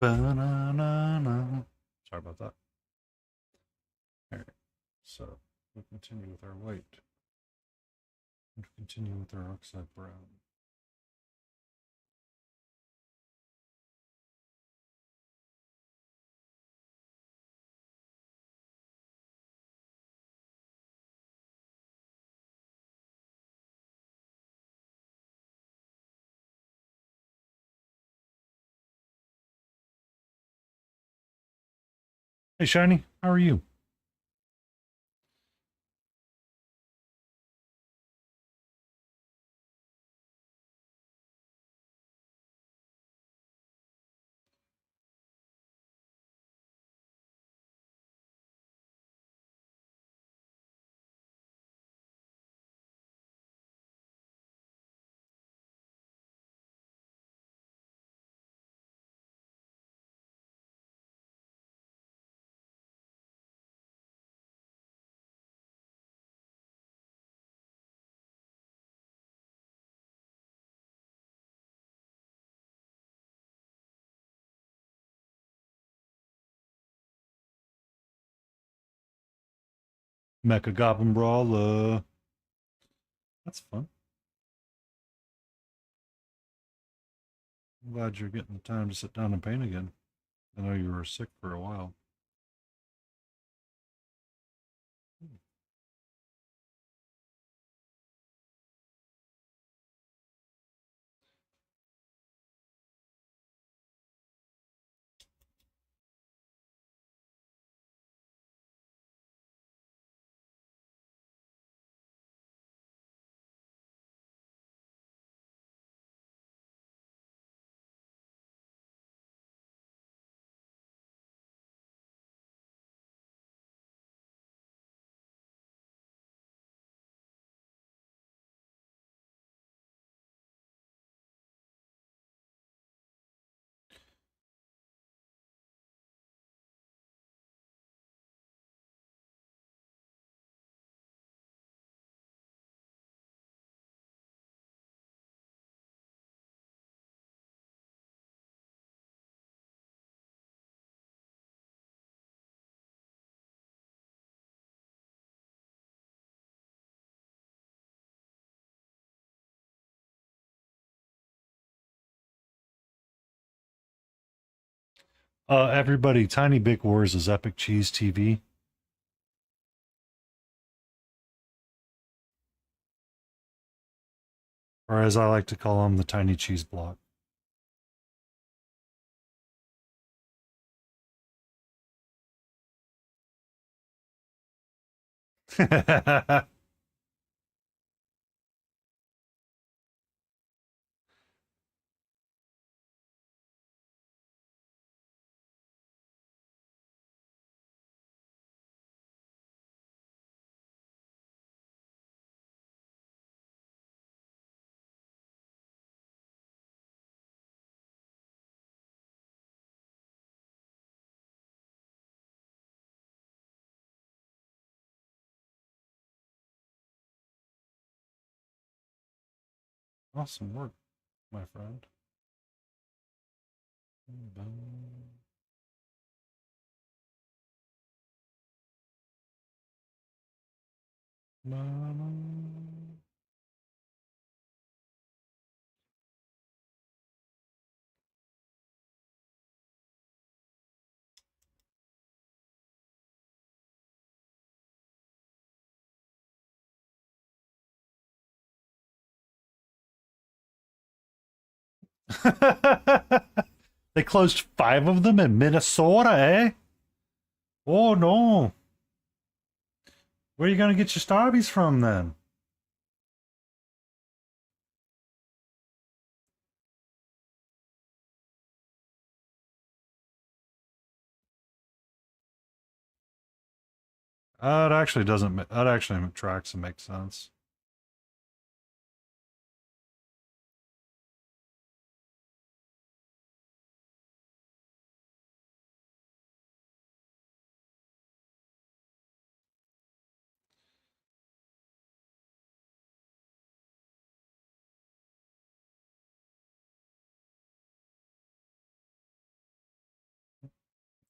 Ba-na-na-na. Sorry about that. All right. So we'll continue with our white. We'll continue with our oxide brown. Hey, Shiny, how are you? Mecha Goblin Brawl. That's fun. I'm glad you're getting the time to sit down and paint again. I know you were sick for a while. Everybody, Tiny Big Wars is Epic Cheese TV. Or as I like to call them, the Tiny Cheese Block. Awesome work, my friend. They closed 5 of them in Minnesota, eh? Oh no. Where are you gonna get your Starbies from then? It actually doesn't. That actually tracks and makes sense.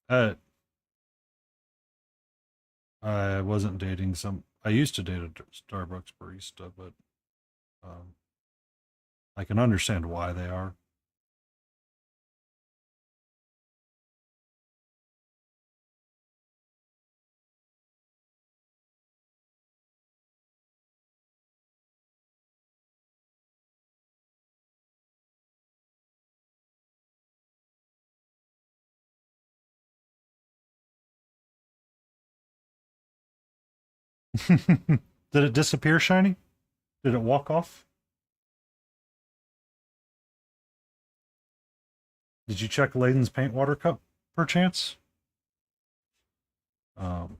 Uh, I wasn't dating some. I used to date a Starbucks barista, but um, I can understand why they are. Did it disappear, Shiny? Did it walk off? Did you check Layden's paint water cup, perchance? Um,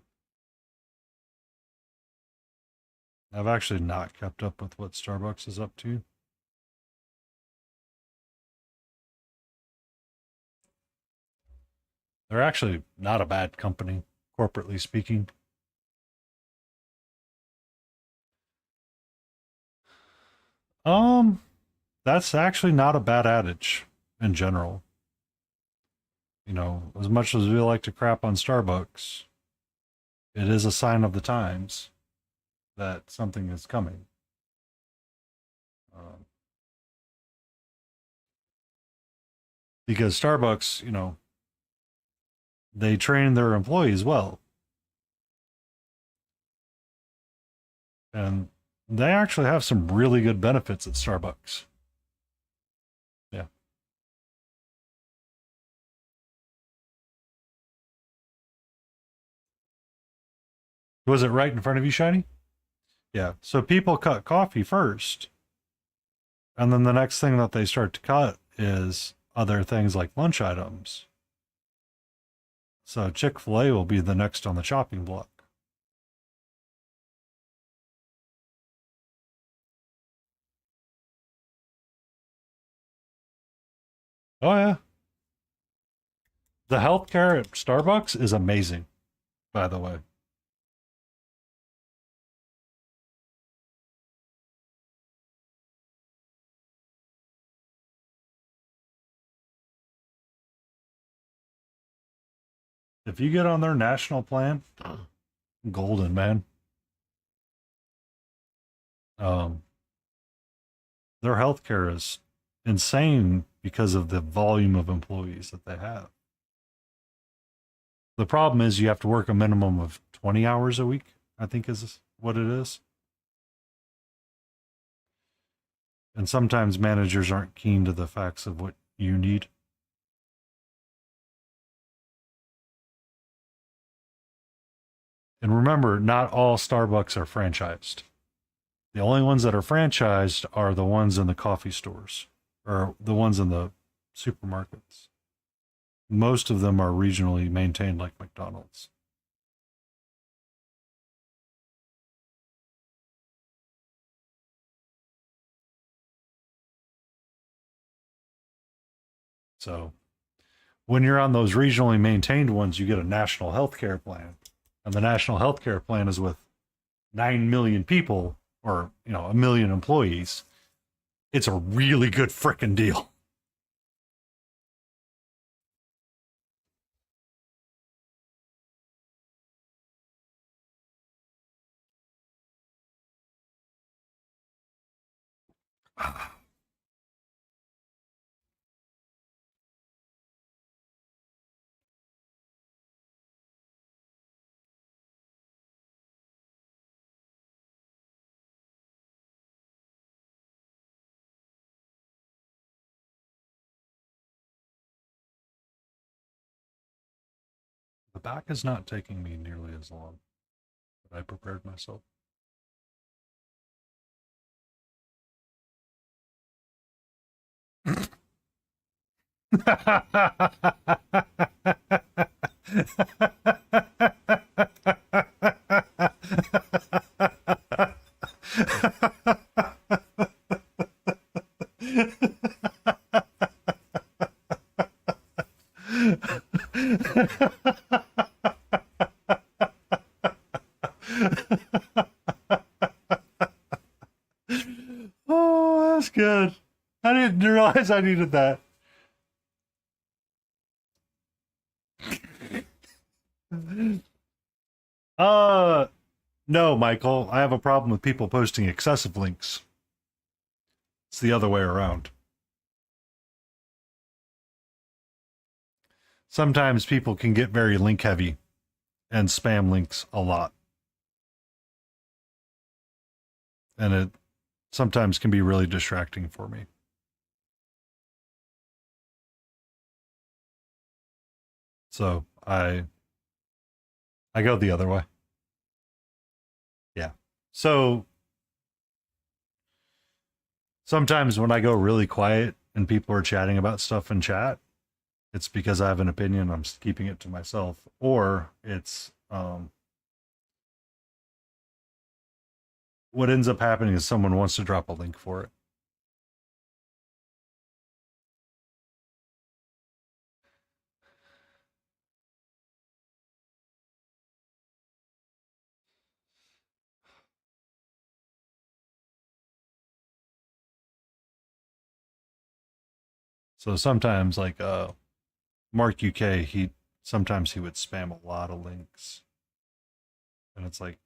I've actually not kept up with what Starbucks is up to. They're actually not a bad company, corporately speaking. That's actually not a bad adage in general. You know, as much as we like to crap on Starbucks, it is a sign of the times that something is coming. Um, because Starbucks, you know, they train their employees well. And they actually have some really good benefits at Starbucks. Yeah. Was it right in front of you, Shiny? Yeah. So people cut coffee first. And then the next thing that they start to cut is other things like lunch items. So Chick-fil-A will be the next on the chopping block. Oh, yeah. The healthcare at Starbucks is amazing, by the way. If you get on their national plan, golden, man. Their healthcare is insane because of the volume of employees that they have. The problem is you have to work a minimum of 20 hours a week, I think is what it is. And sometimes managers aren't keen to the facts of what you need. And remember, not all Starbucks are franchised. The only ones that are franchised are the ones in the coffee stores or the ones in the supermarkets. Most of them are regionally maintained like McDonald's. So when you're on those regionally maintained ones, you get a national healthcare plan. And the national healthcare plan is with 9 million people or, you know, 1 million employees. It's a really good frickin' deal. The back is not taking me nearly as long, but I prepared myself. Oh, that's good. I didn't realize I needed that. No, Michael. I have a problem with people posting excessive links. It's the other way around. Sometimes people can get very link heavy and spam links a lot. And it sometimes can be really distracting for me. So I go the other way. Yeah. So sometimes when I go really quiet and people are chatting about stuff in chat, it's because I have an opinion. I'm keeping it to myself, or it's what ends up happening is someone wants to drop a link for it. So sometimes, like Mark UK, sometimes he would spam a lot of links, and it's like,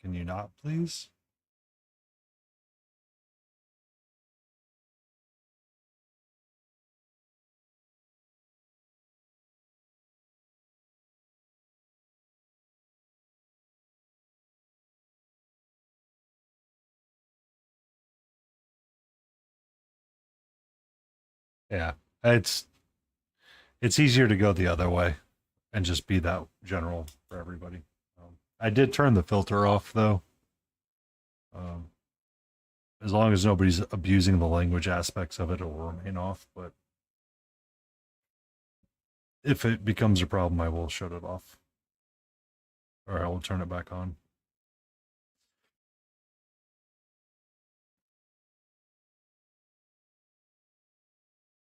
can you not, please? Yeah, it's easier to go the other way and just be that general for everybody. I did turn the filter off though. Um, as long as nobody's abusing the language aspects of it, it will remain off. But if it becomes a problem, I will shut it off, or I will turn it back on.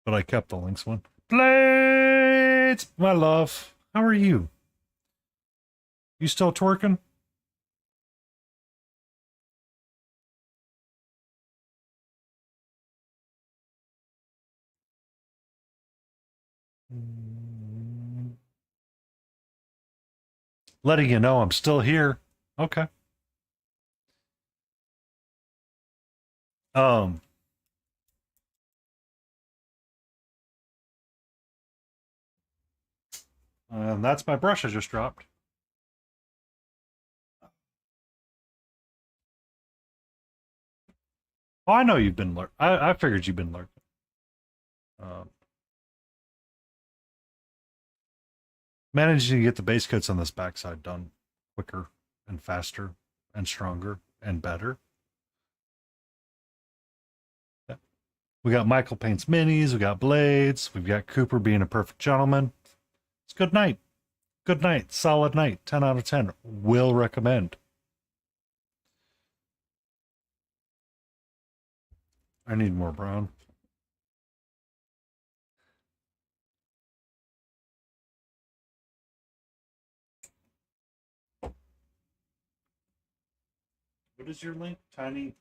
But I kept the links one. Blades, my love, how are you? You still twerking? Letting you know I'm still here. Okay. Um. And that's my brush I just dropped. Oh, I know you've been lurking. I figured you've been lurking. Managing to get the base coats on this backside done quicker and faster and stronger and better. Yeah. We got Michael Paints minis, we got blades, we've got Cooper being a perfect gentleman. It's a good night. Good night. Solid night. 10 out of 10. Will recommend. I need more brown. What is your link? Tiny.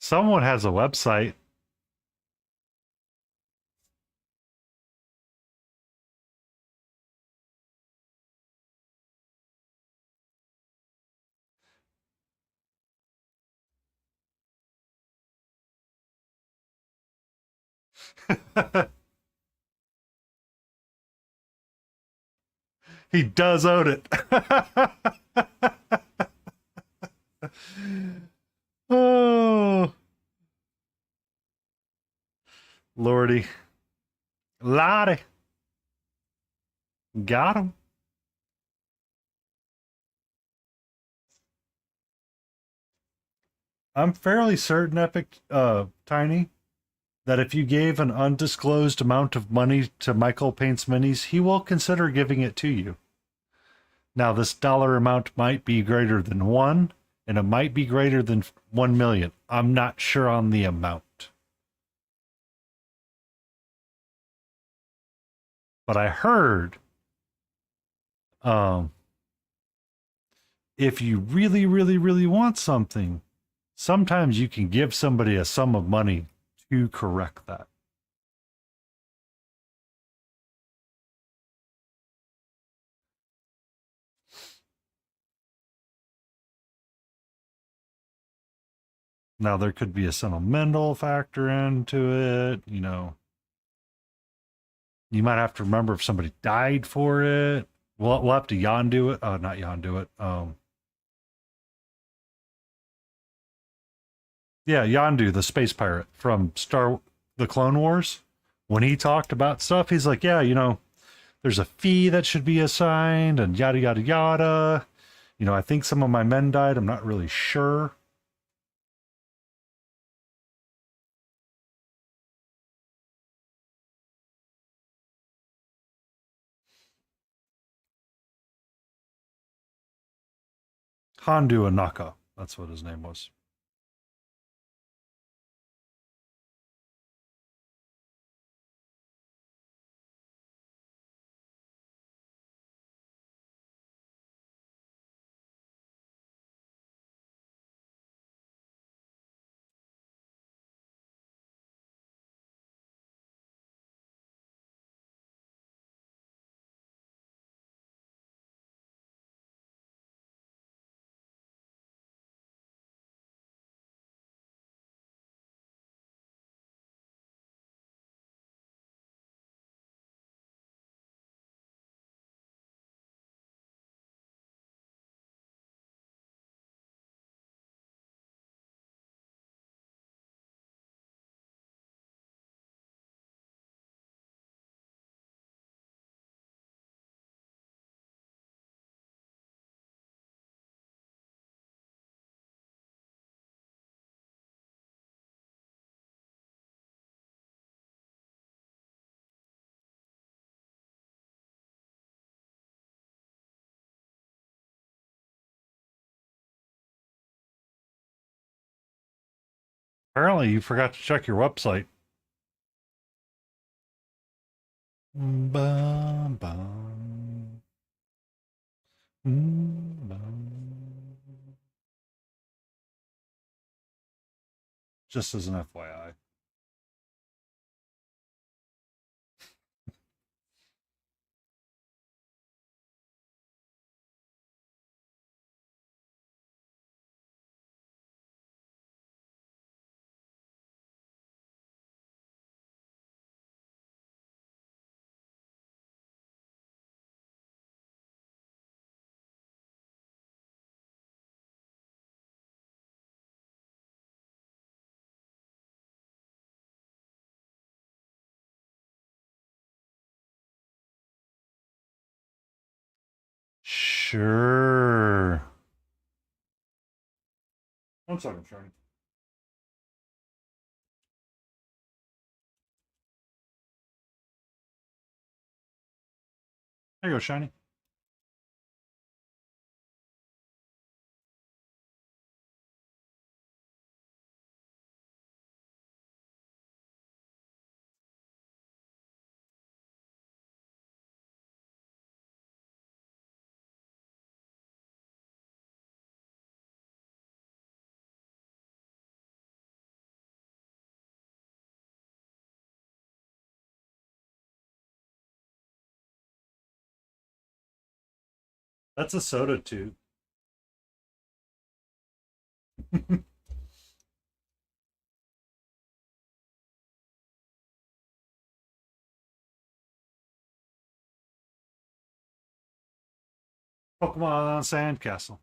Someone has a website. He does own it. Oh, Lordy. Lottie. Got him. I'm fairly certain, Epic Tiny, that if you gave an undisclosed amount of money to Michael Paints Minis, he will consider giving it to you. Now, this dollar amount might be greater than one, and it might be greater than 1 million. I'm not sure on the amount. But I heard if you really, really, really want something, sometimes you can give somebody a sum of money to correct that. Now, there could be a sentimental factor into it, you know. You might have to remember if somebody died for it. We'll have to Yondu it. Not Yondu it. Yeah, Yondu, the space pirate from the Clone Wars. When he talked about stuff, he's like, yeah, you know, there's a fee that should be assigned and yada, yada, yada. You know, I think some of my men died. I'm not really sure. Handu Anaka. That's what his name was. Apparently, you forgot to check your website. Bum, bum. Bum. Just as an FYI. Sure. One second, Shiny. There you go, Shiny. That's a soda too. Pokemon Sandcastle.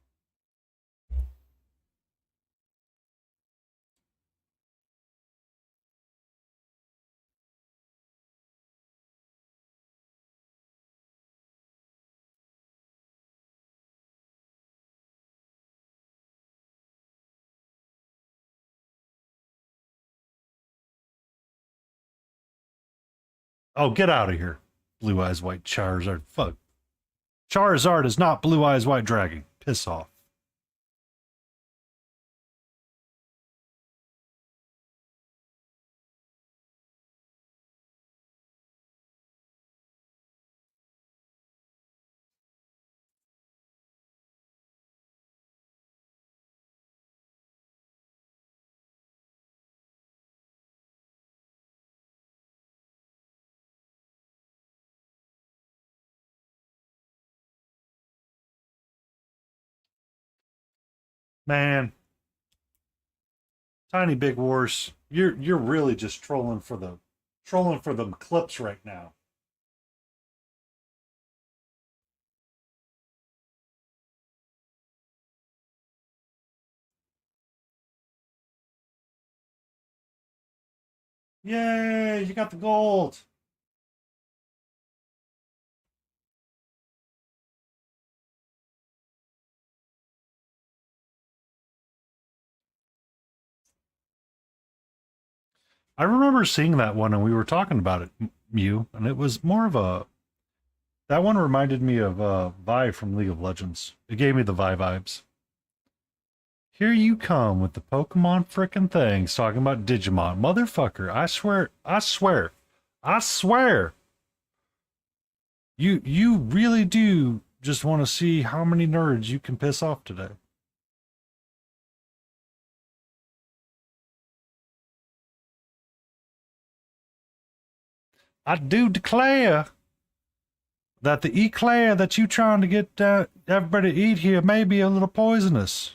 Oh, get out of here. Blue Eyes White Charizard. Fuck. Charizard is not Blue Eyes White Dragon. Piss off. Man. Tiny Big Wars. You're really just trolling for them clips right now. Yay, you got the gold. I remember seeing that one and we were talking about it, Mew, and it was more of a that one reminded me of Vi from League of Legends. It gave me the Vi vibes. Here you come with the Pokemon frickin' things talking about Digimon. Motherfucker, I swear. You really do just want to see how many nerds you can piss off today. I do declare that the eclair that you trying to get everybody to eat here may be a little poisonous.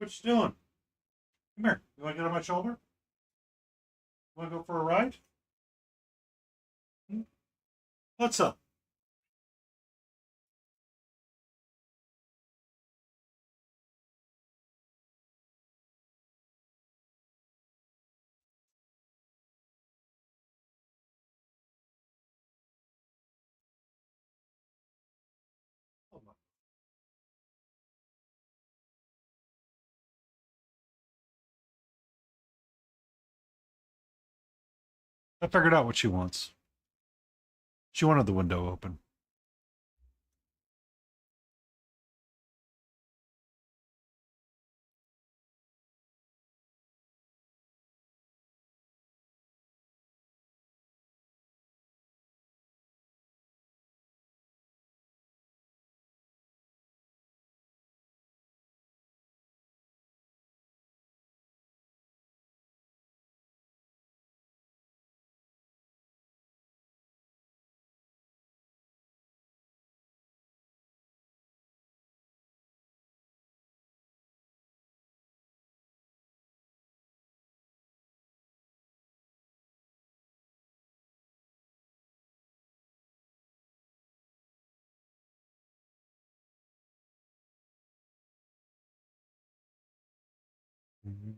What you doing? Come here. You want to get on my shoulder? You want to go for a ride? Hmm? What's up? Oh my. I figured out what she wants. She wanted the window open.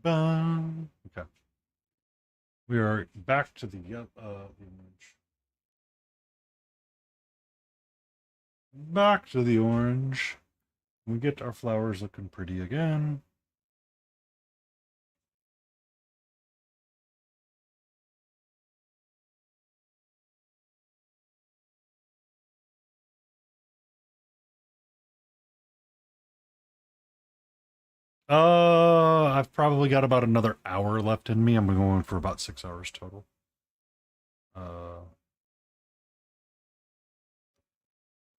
Okay. We are back to the orange. Back to the orange. We get our flowers looking pretty again. I've probably got about another hour left in me. I'm going for about 6 hours total.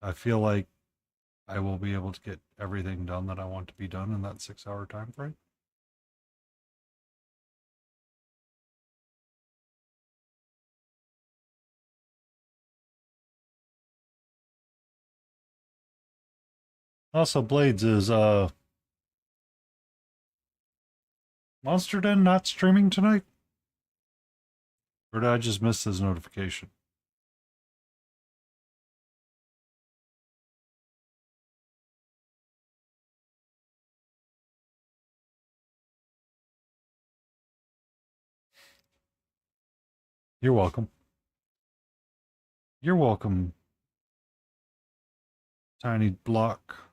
I feel like I will be able to get everything done that I want to be done in that 6 hour time frame. Also, Blades is Monster Den not streaming tonight? Or did I just miss his notification? You're welcome. You're welcome, tiny block.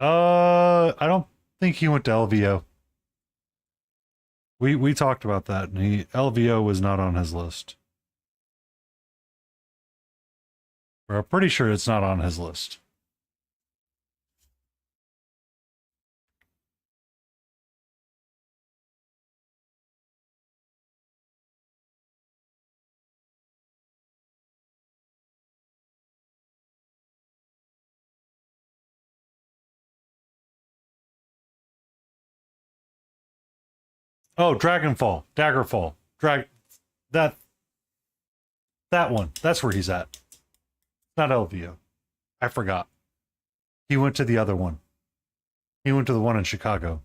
I don't think he went to LVO. We talked about that, and LVO was not on his list. We're pretty sure it's not on his list. Oh, Dragonfall, Daggerfall, that that one. That's where he's at. Not LVO. I forgot. He went to the other one. He went to the one in Chicago.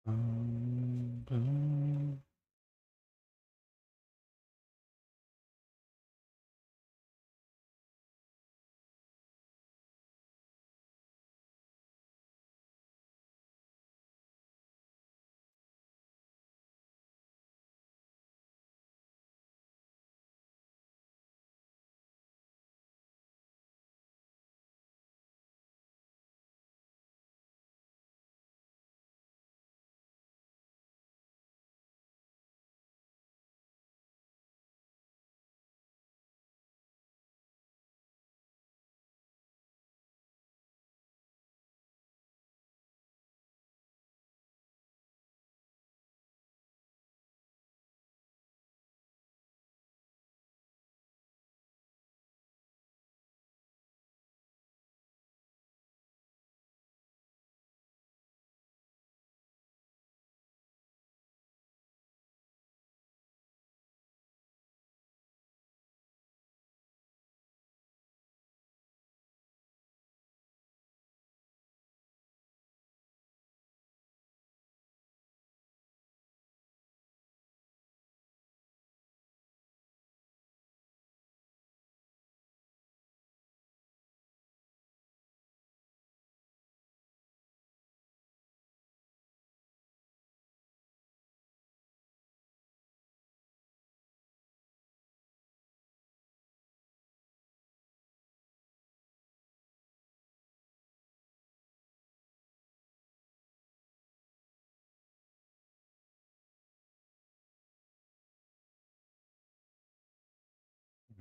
Boom.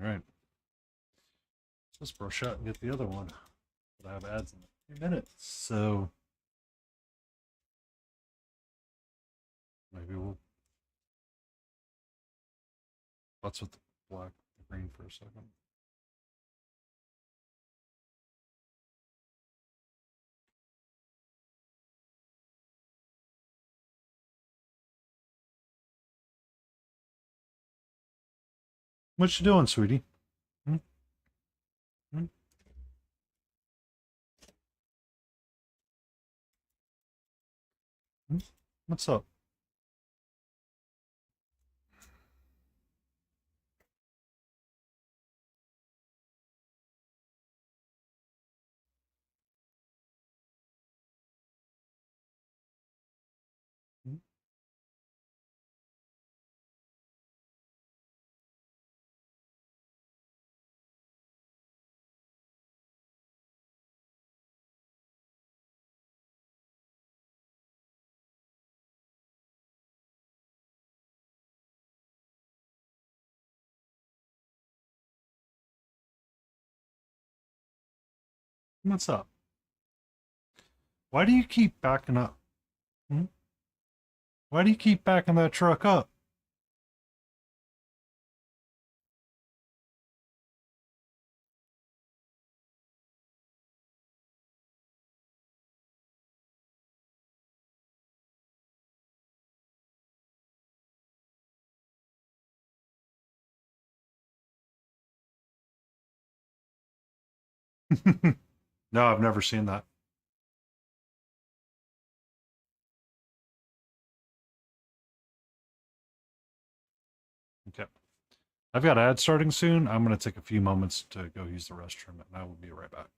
All right. Let's brush out and get the other one. But I have ads in a few minutes, so maybe we'll butts with the black and green for a second. What you doing, sweetie? Hmm? Hmm? Hmm? What's up? Hmm? What's up? Why do you keep backing up? Hmm? Why do you keep backing that truck up? No, I've never seen that. Okay. I've got ads starting soon. I'm going to take a few moments to go use the restroom, and I will be right back.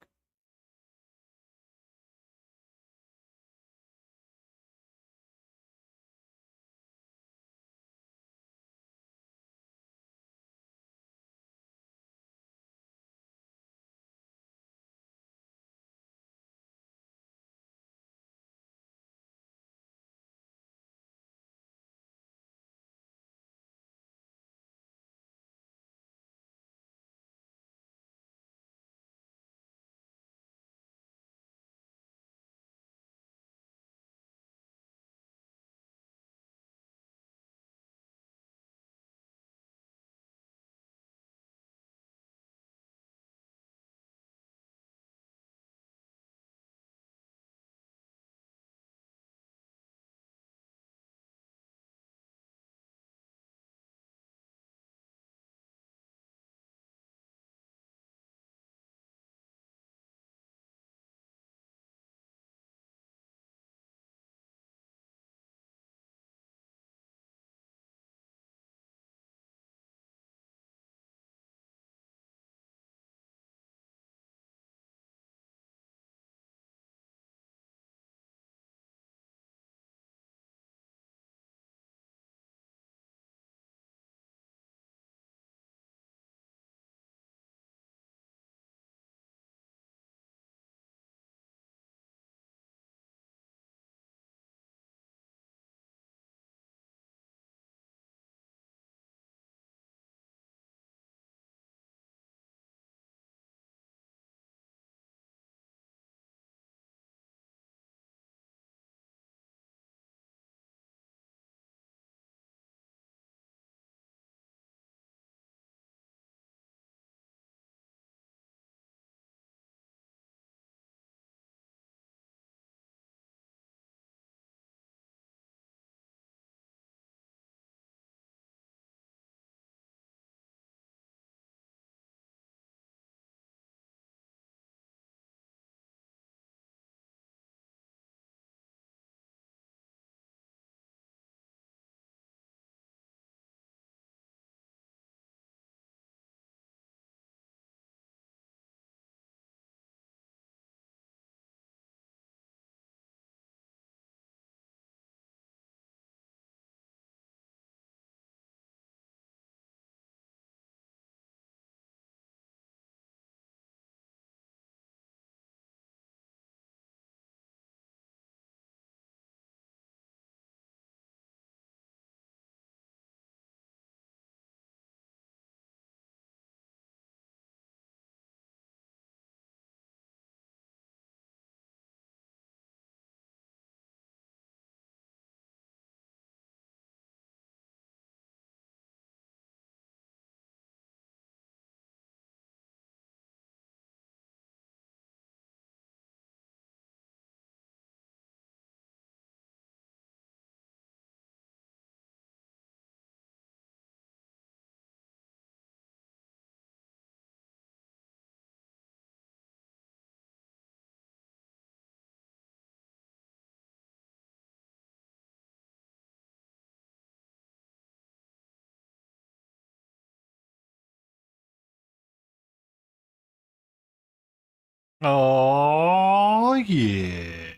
Oh, yeah.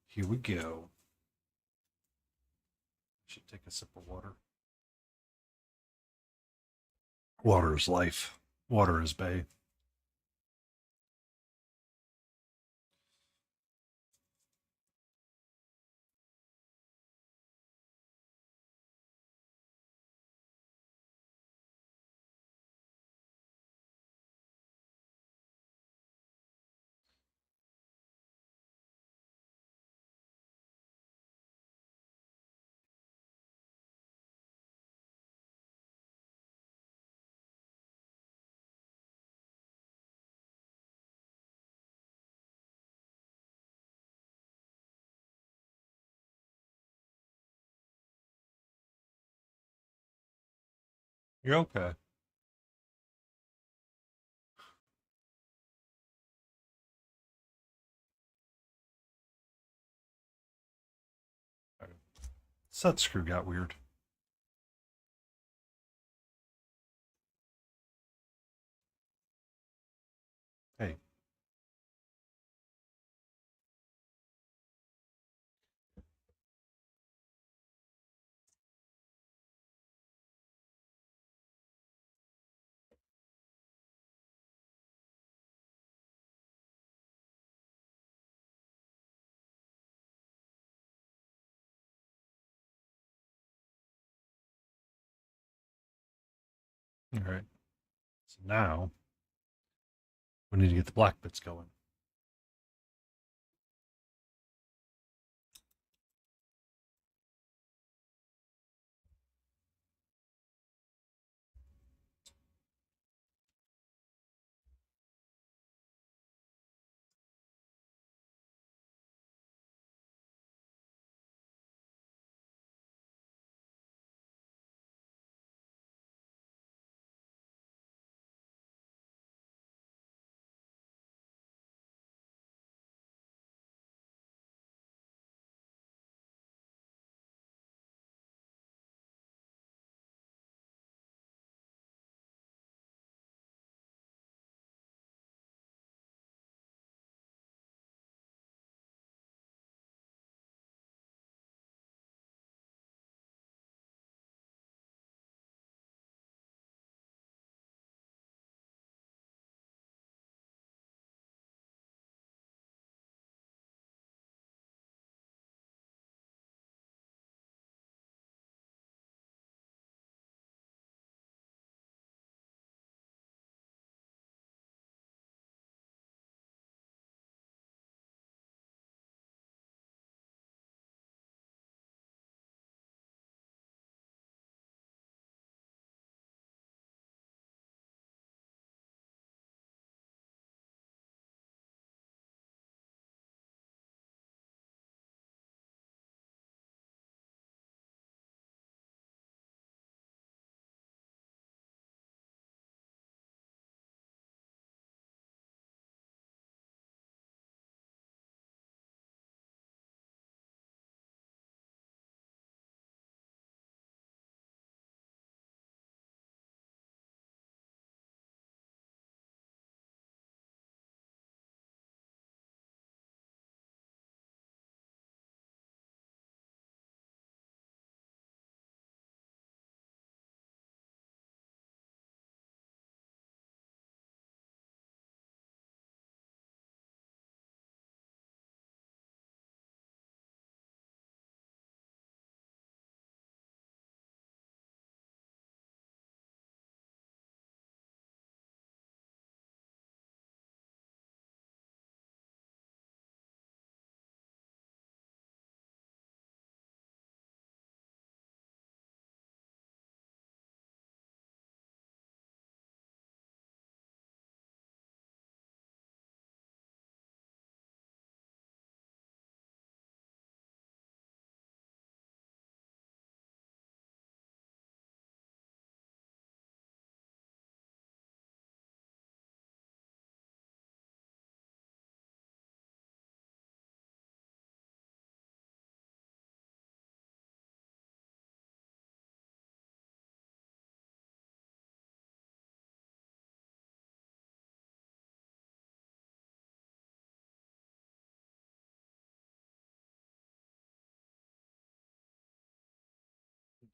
Here we go. Should take a sip of water. Water is life. Water is bay. You're okay. Set screw got weird. Hey. All right. So now we need to get the black bits going.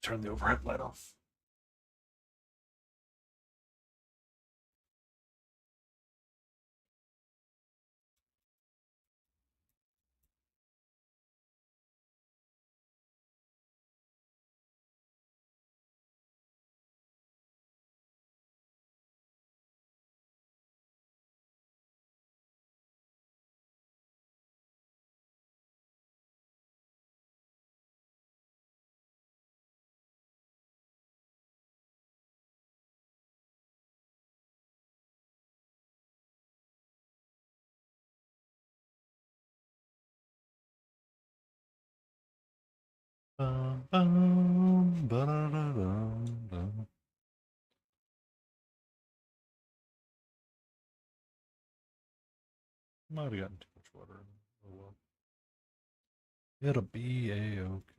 Turn the overhead light off. Bum, bum, ba-da-da-dum, dum. Might have gotten too much water. Oh well. It'll be a-okay.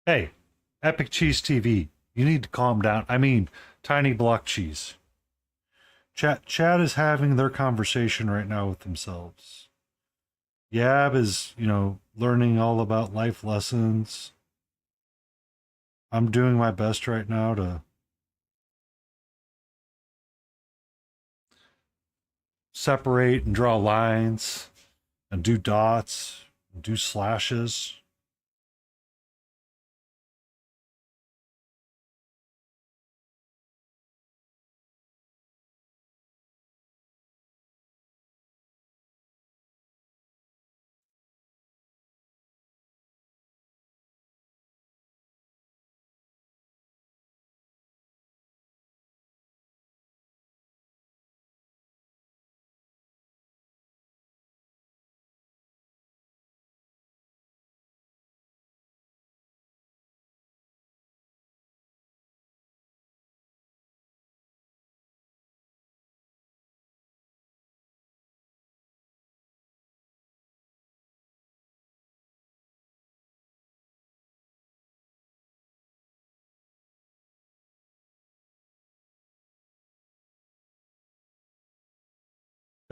Hey, Epic Cheese TV, you need to calm down. I mean, Tiny Block Cheese. Chat is having their conversation right now with themselves. Yab is, learning all about life lessons. I'm doing my best right now to separate and draw lines and do dots, and do slashes.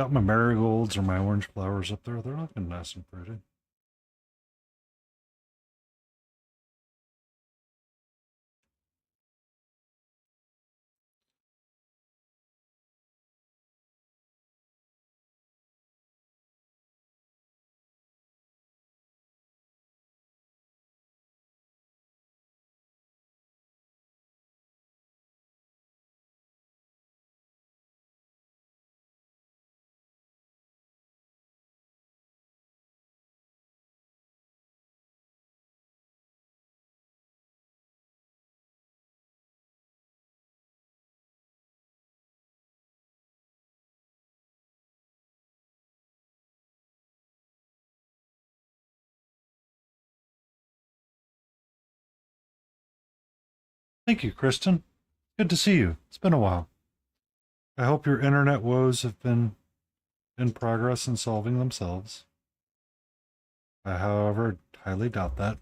Got my marigolds or my orange flowers up there. They're looking nice and pretty. Thank you, Kristen. Good to see you. It's been a while. I hope your internet woes have been in progress in solving themselves. I, however, highly doubt that.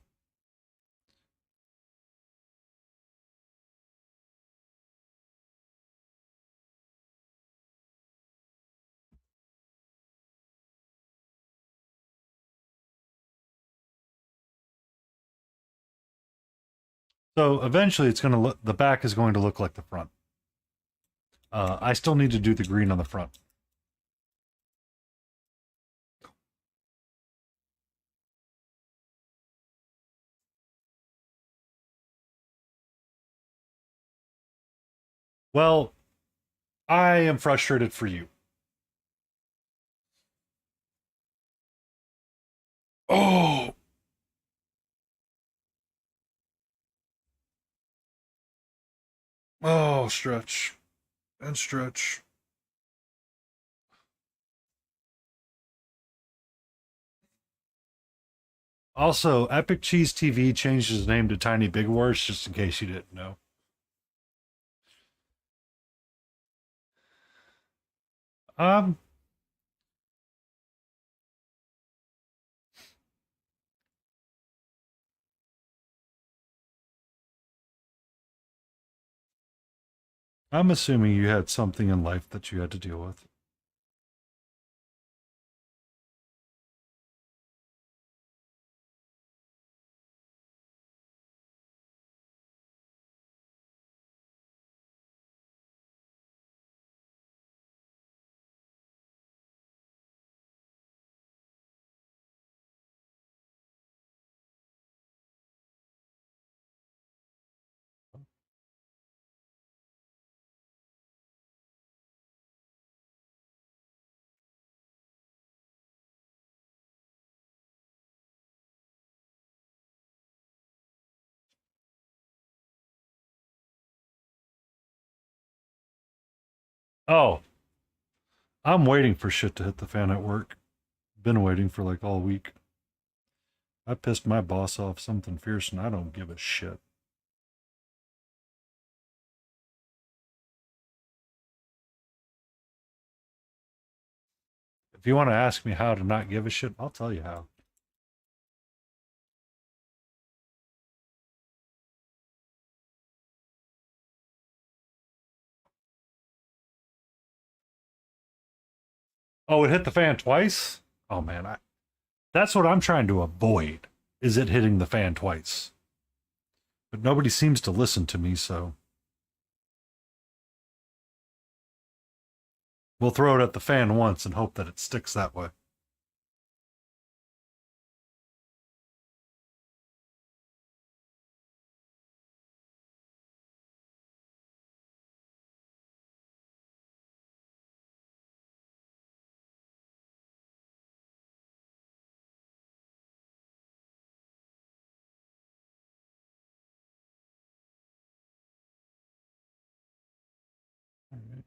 So eventually it's going to look, the back is going to look like the front. I still need to do the green on the front. Well, I am frustrated for you. Oh, oh, stretch and stretch. Also, Epic Cheese TV changed his name to Tiny Big Wars, just in case you didn't know. Um, I'm assuming you had something in life that you had to deal with. Oh, I'm waiting for shit to hit the fan at work. Been waiting for like all week. I pissed my boss off something fierce and I don't give a shit. If you want to ask me how to not give a shit, I'll tell you how. Oh, it hit the fan twice? Oh man, that's what I'm trying to avoid, is it hitting the fan twice. But nobody seems to listen to me, so we'll throw it at the fan once and hope that it sticks that way. All right.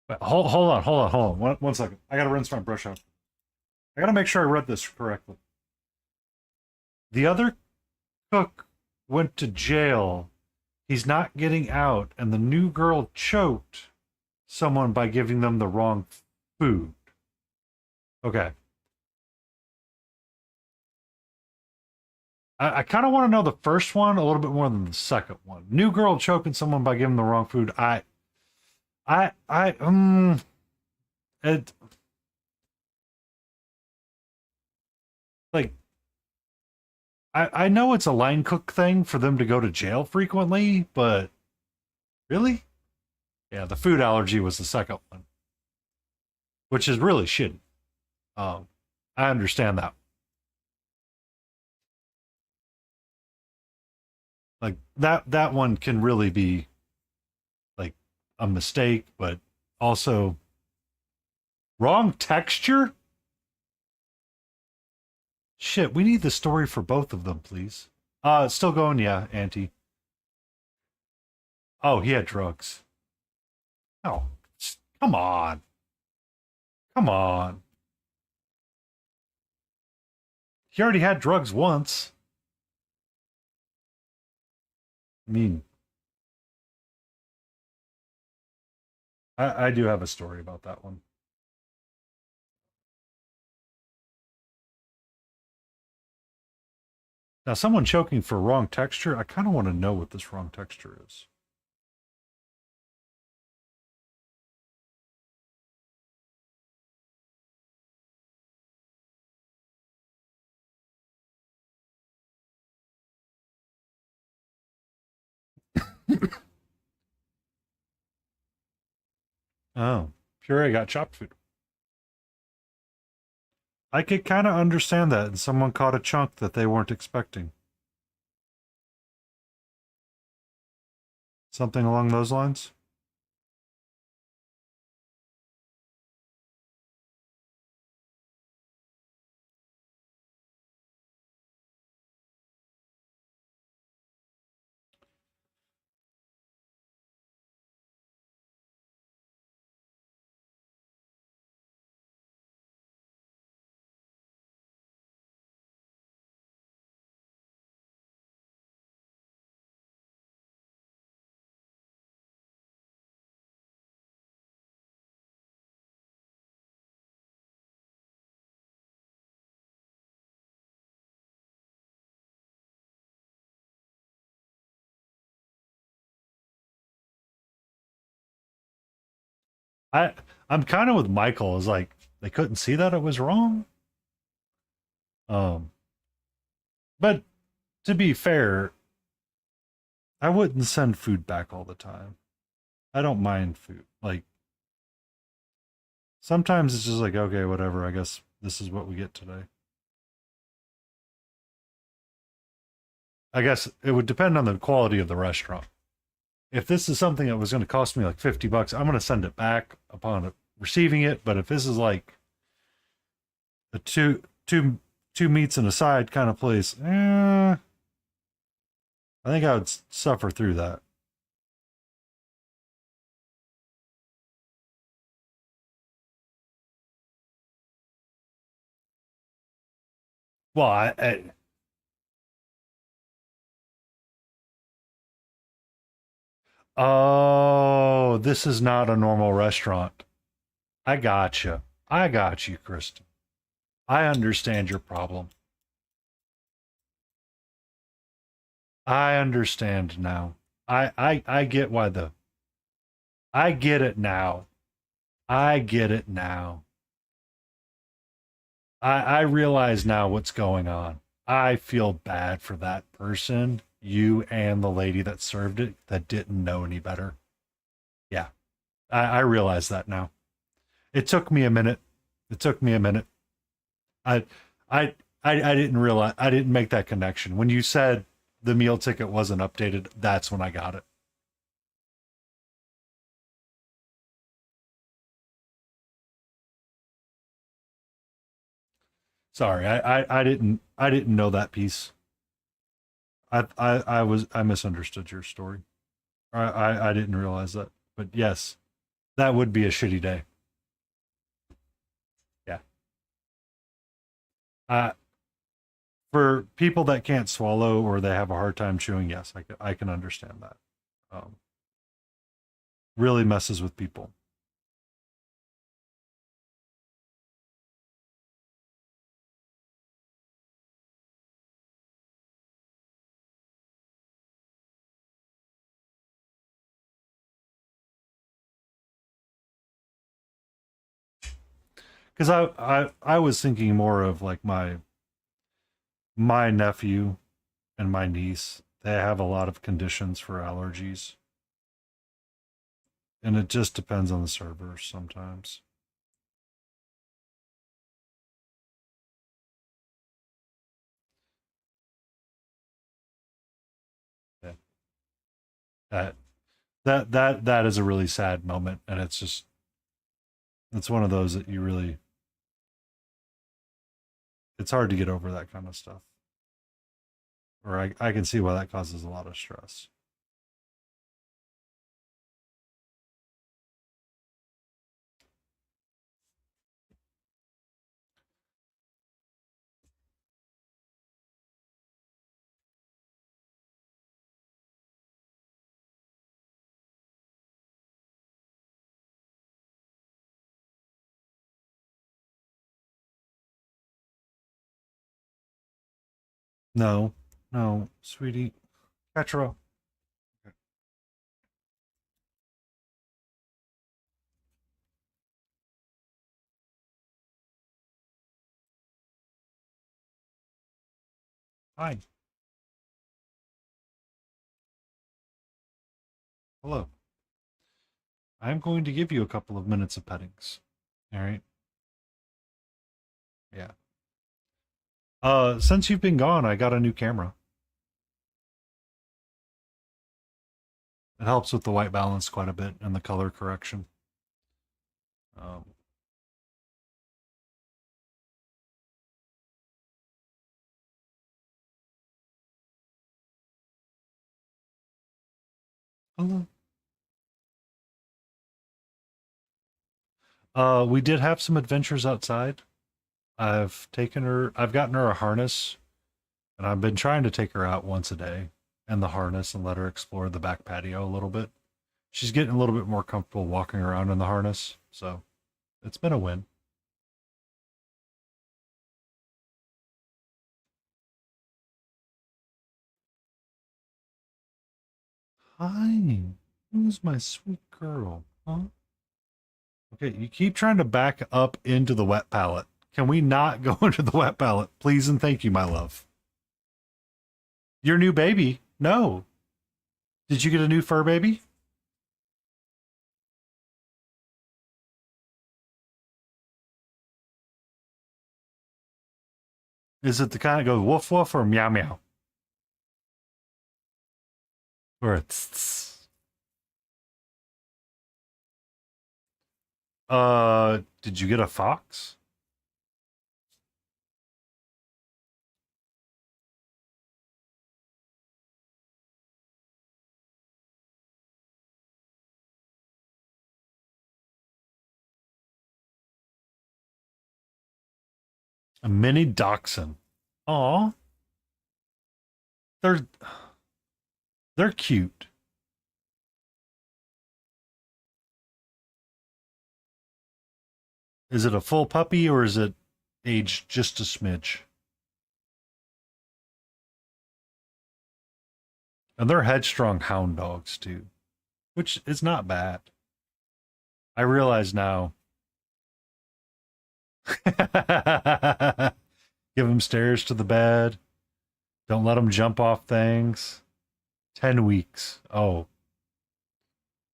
But hold on. One second. I gotta rinse my brush out. I gotta make sure I read this correctly. The other cook went to jail. He's not getting out, and the new girl choked someone by giving them the wrong food. Okay. I kind of want to know the first one a little bit more than the second one. New girl choking someone by giving the wrong food. It, like, I know it's a line cook thing for them to go to jail frequently, but really? Yeah, the food allergy was the second one, which is really shitty. I understand that. Like that one can really be like a mistake, but also wrong texture. Shit, we need the story for both of them, please. Still going, yeah, Auntie. Oh, he had drugs. Oh, come on. Come on. He already had drugs once. I mean, I do have a story about that one. Now, someone choking for wrong texture, I kind of want to know what this wrong texture is. Oh, puree got chopped food. I could kind of understand that, and someone caught a chunk that they weren't expecting. Something along those lines? I I'm kind of with Michael. Is like they couldn't see that it was wrong. Um, but to be fair, I wouldn't send food back all the time. I don't mind food. Like sometimes it's just like okay, whatever. I guess this is what we get today. I guess it would depend on the quality of the restaurant. If this is something that was going to cost me like $50, I'm going to send it back upon receiving it. But if this is like a two meats and a side kind of place, I think I would suffer through that. Well, oh, this is not a normal restaurant. I gotcha. I got you, Kristen. I understand your problem. I understand now. I get why the I get it now. I get it now. I realize now what's going on. I feel bad for that person, you and the lady that served it that didn't know any better. Yeah, I realize that now. It took me a minute. It took me a minute. I, I, I didn't realize, I didn't make that connection. When you said the meal ticket wasn't updated, that's when I got it. Sorry, I didn't know that piece. I misunderstood your story. I didn't realize that. But yes, That would be a shitty day. Yeah. For people that can't swallow or they have a hard time chewing, yes, I can understand that. Really messes with people. Because I was thinking more of like my nephew and my niece. They have a lot of conditions for allergies, and it just depends on the servers sometimes. Yeah. That is a really sad moment, and it's one of those that you really, it's hard to get over that kind of stuff. Or I can see why that causes a lot of stress. No, no, sweetie. Petro. Hi. Hello. I'm going to give you a couple of minutes of pettings. All right. Yeah. Since you've been gone, I got a new camera. It helps with the white balance quite a bit and the color correction. Um, Hello. We did have some adventures outside. I've gotten her a harness, and I've been trying to take her out once a day and the harness and let her explore the back patio a little bit. She's getting a little bit more comfortable walking around in the harness, so it's been a win. Hi, who's my sweet girl? Huh? Okay, you keep trying to back up into the wet palette. Can we not go into the wet palette? Please and thank you, my love. Your new baby? No. Did you get a new fur baby? Is it the kind that goes woof woof or meow meow? Or a tss, tss? Did you get a fox? A mini dachshund. Aw. They're they're cute. Is it a full puppy or is it aged just a smidge? And they're headstrong hound dogs too, which is not bad. I realize now. Give them stairs to the bed. Don't let them jump off things. 10 weeks. Oh.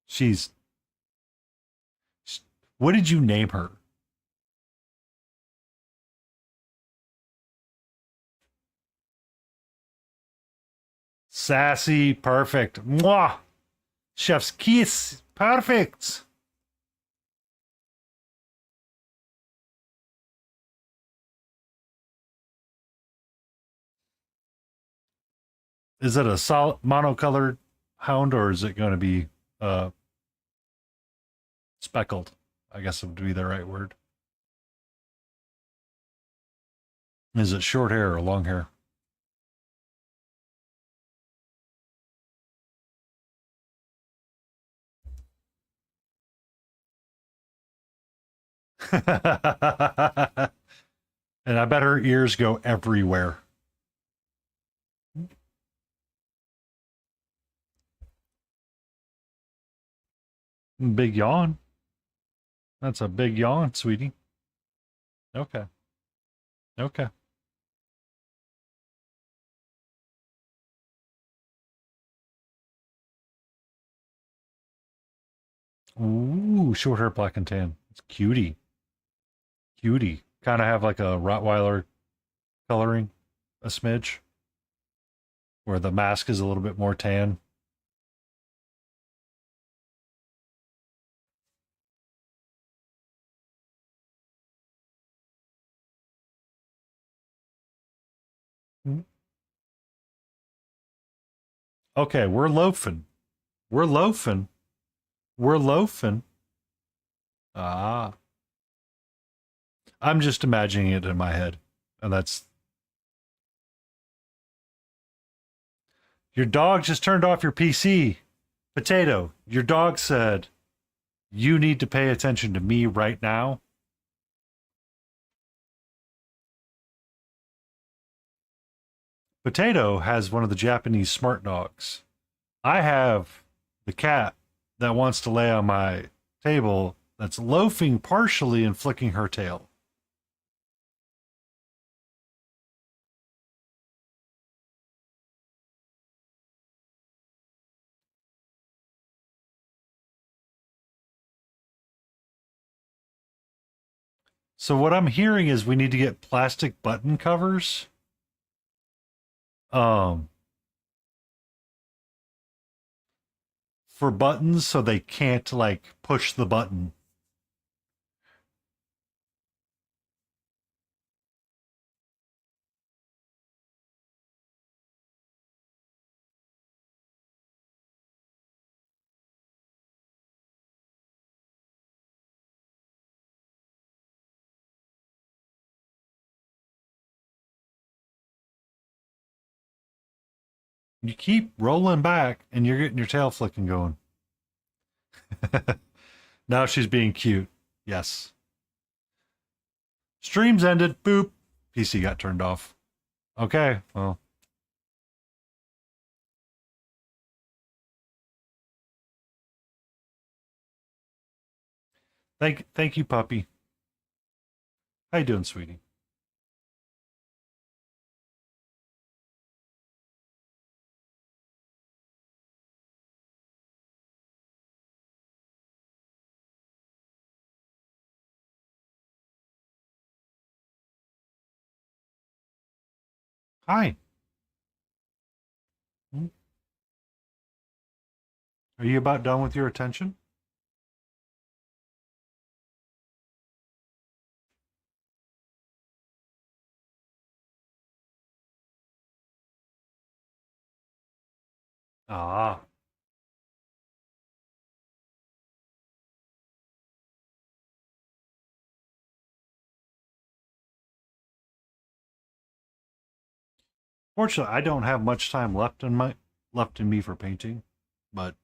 She's. What did you name her? Sassy. Perfect. Mwah. Chef's kiss. Perfect. Is it a solid monocolored hound or is it going to be Speckled, I guess would be the right word. Is it short hair or long hair? And I bet her ears go everywhere. Big yawn. That's a big yawn, sweetie. Okay. Okay. Ooh, short hair, black and tan. It's cutie. Cutie. Kind of have like a Rottweiler coloring, a smidge, where the mask is a little bit more tan. Okay, we're loafing. We're loafing. We're loafing. Ah. I'm just imagining it in my head. And that's. Your dog just turned off your PC. Potato, your dog said, you need to pay attention to me right now. Potato has one of the Japanese smart dogs. I have the cat that wants to lay on my table that's loafing partially and flicking her tail. So what I'm hearing is we need to get plastic button covers. Um for buttons so they can't like push the button. You keep rolling back and you're getting your tail flicking going. Now she's being cute. Yes. Streams ended. Boop. PC got turned off. Okay. Well. Thank you, puppy. How you doing, sweetie? Hi. Hmm? Are you about done with your attention? Ah. Fortunately, I don't have much time left in me for painting, but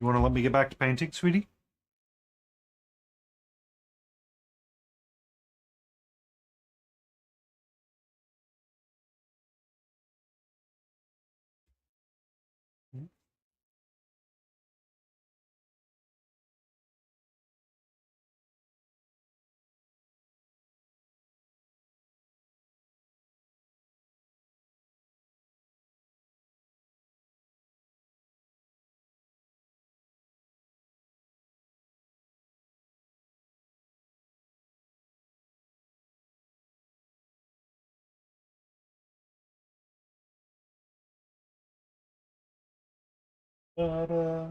you want to let me get back to painting, sweetie? Da-da.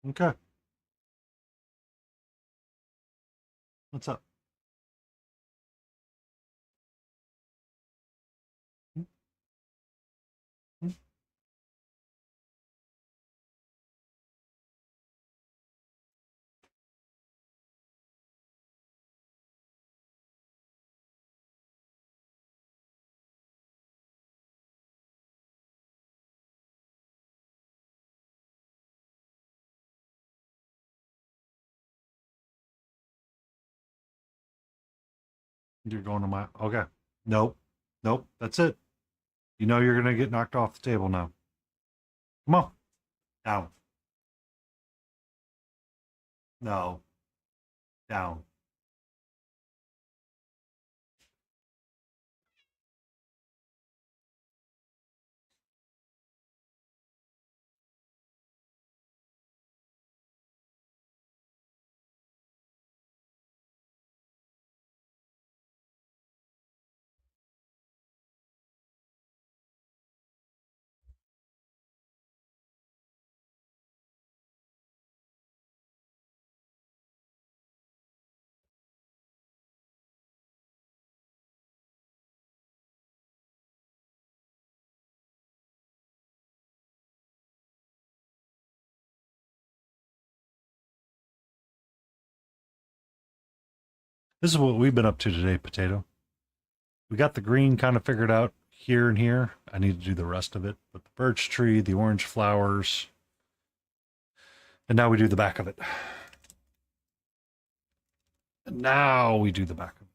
Okay. What's up? Hmm? Hmm? You're going to my. Okay. Nope. Nope. That's it. You know you're going to get knocked off the table now. Come on. Down. No. Down. This is what we've been up to today, Potato. We got the green kind of figured out here and here. I need to do the rest of it. But the birch tree, the orange flowers, and now we do the back of it. And now we do the back of it.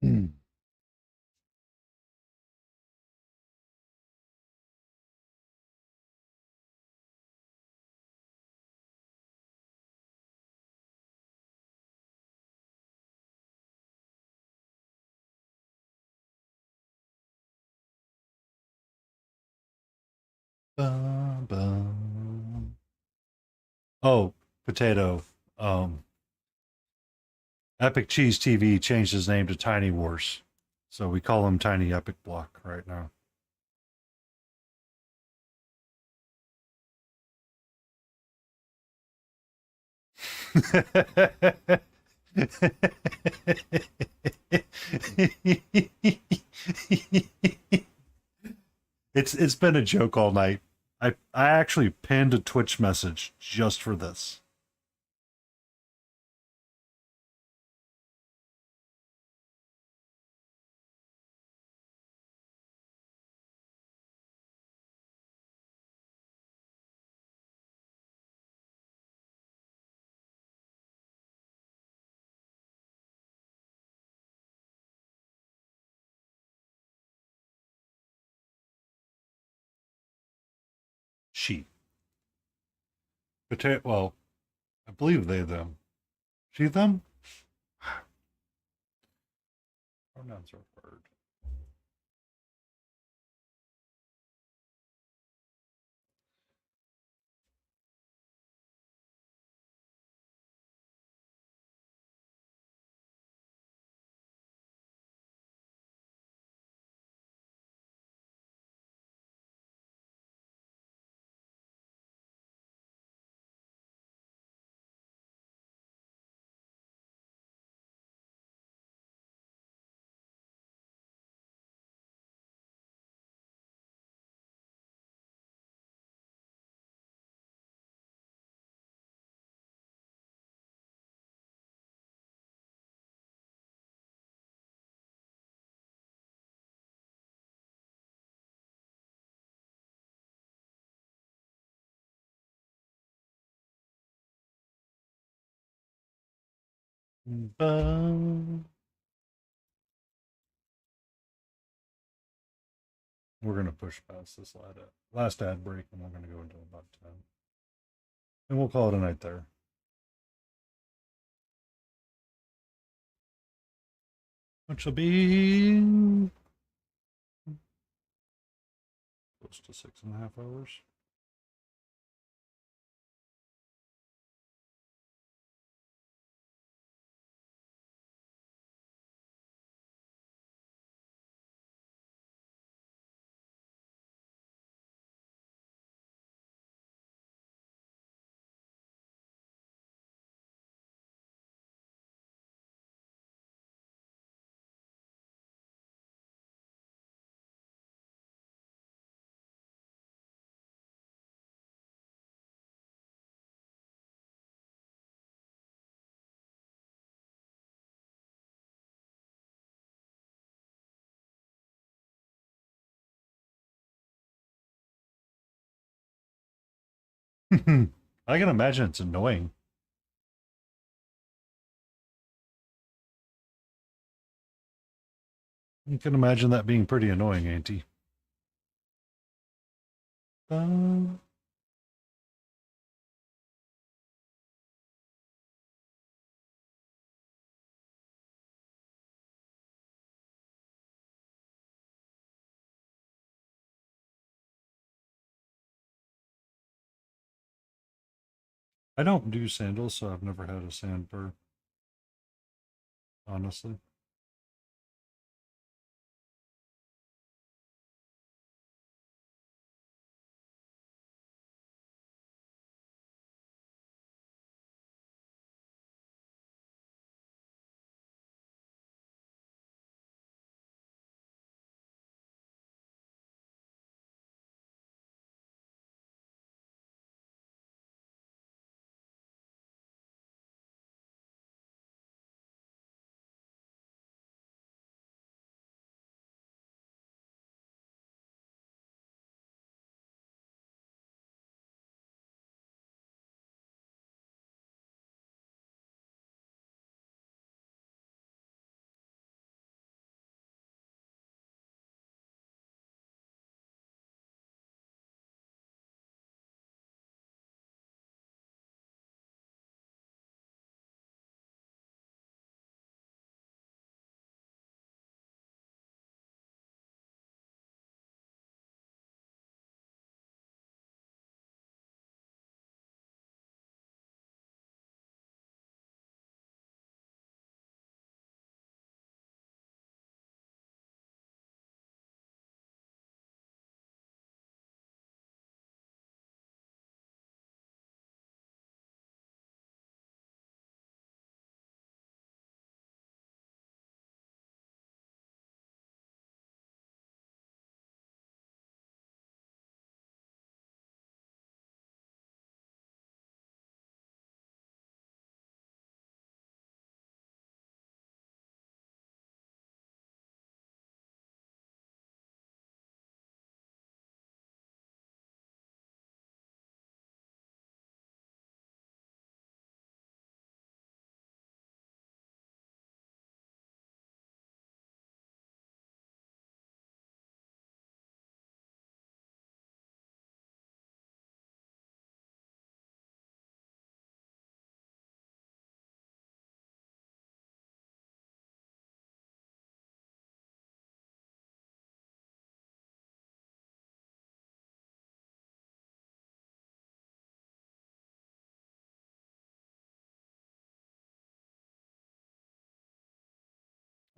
Hmm. Bum, bum. Oh, potato. Epic Cheese TV changed his name to Tiny Wars. So we call him Tiny Epic Block right now. It's been a joke all night. I actually pinned a Twitch message just for this. She. Potato. Well, I believe they them. She them. Pronouns are hard. Bum. We're gonna push past this last ad break, and we're gonna go into about 10, and we'll call it a night there. Which will be close to 6.5 hours. I can imagine it's annoying. You can imagine that being pretty annoying, Auntie. I don't do sandals, so I've never had a sand burr, honestly.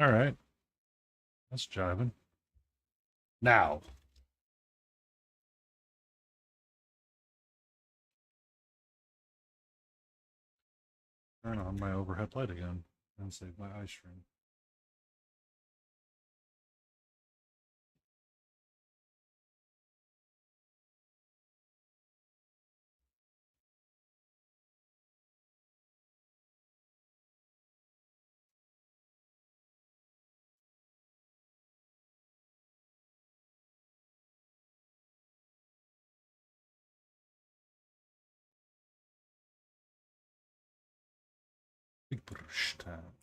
All right. That's jiving. Now. Turn on my overhead light again and save my eye stream. Big brush time.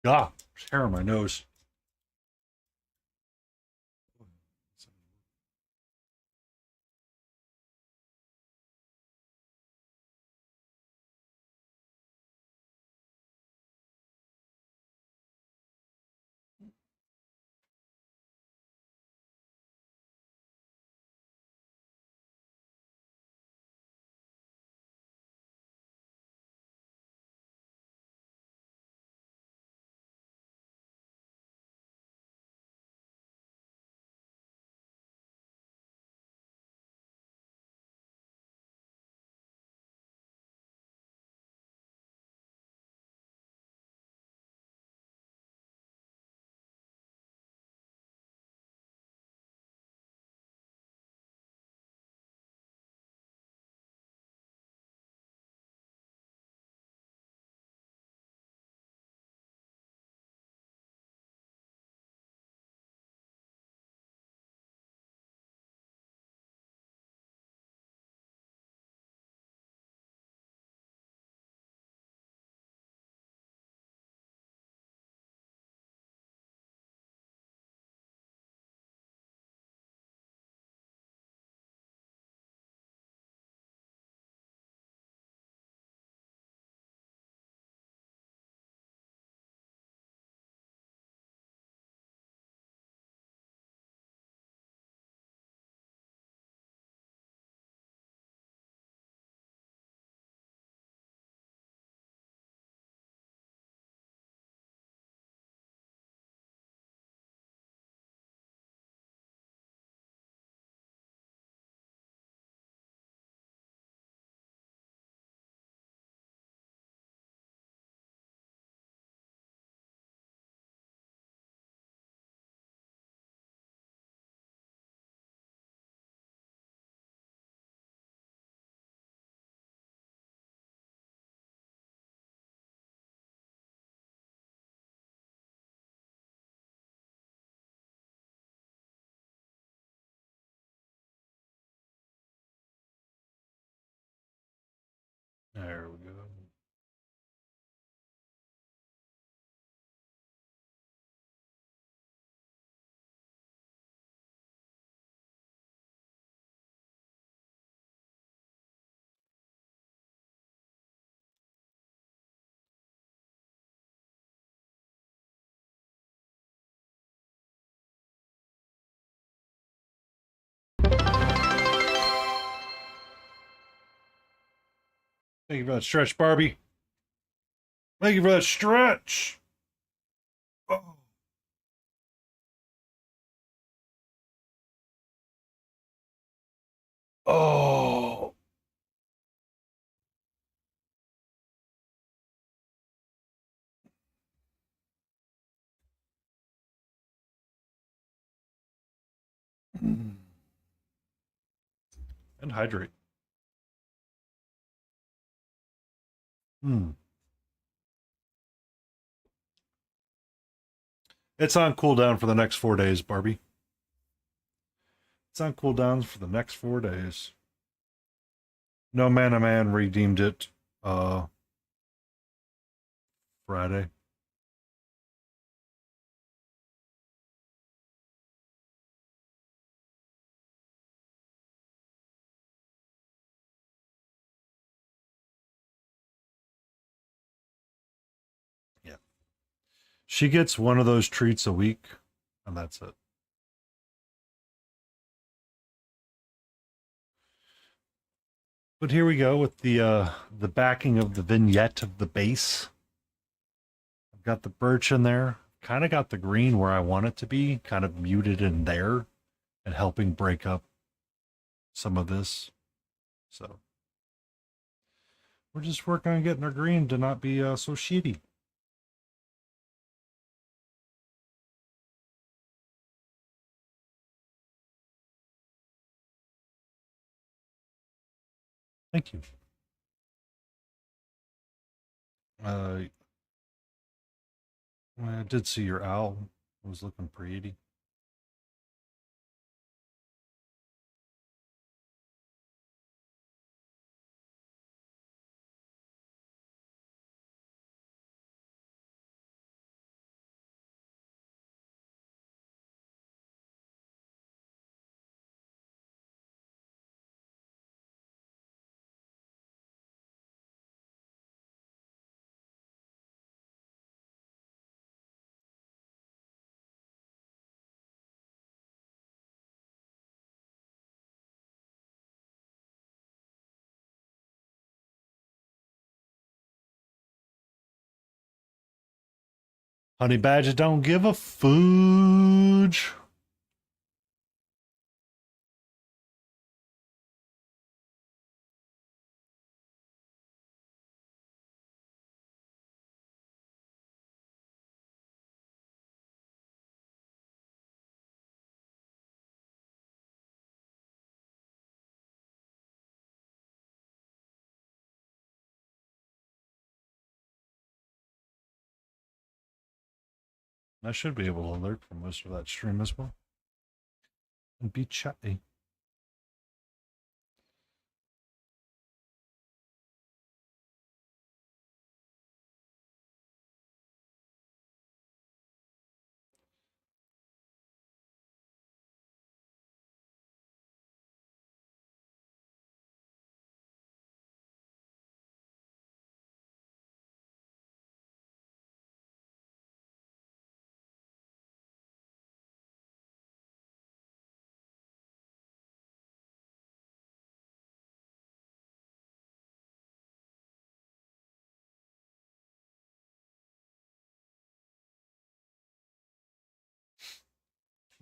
Ah, there's hair on my nose. Thank you for that stretch, Barbie. Thank you for that stretch. Oh. Oh. And hydrate. It's on cooldown for the next 4 days, Barbie. It's on cooldowns for the next 4 days. No Mana Man redeemed it Friday. Yeah. She gets one of those treats a week, and that's it. But here we go with the backing of the vignette of the base. I've got the birch in there. Kind of got the green where I want it to be, kind of muted in there and helping break up some of this. So we're just working on getting our green to not be so shitty. Thank you. I did see your owl. It was looking pretty. Honey Badger don't give a fooge. I should be able to alert for most of that stream as well. And be chatty.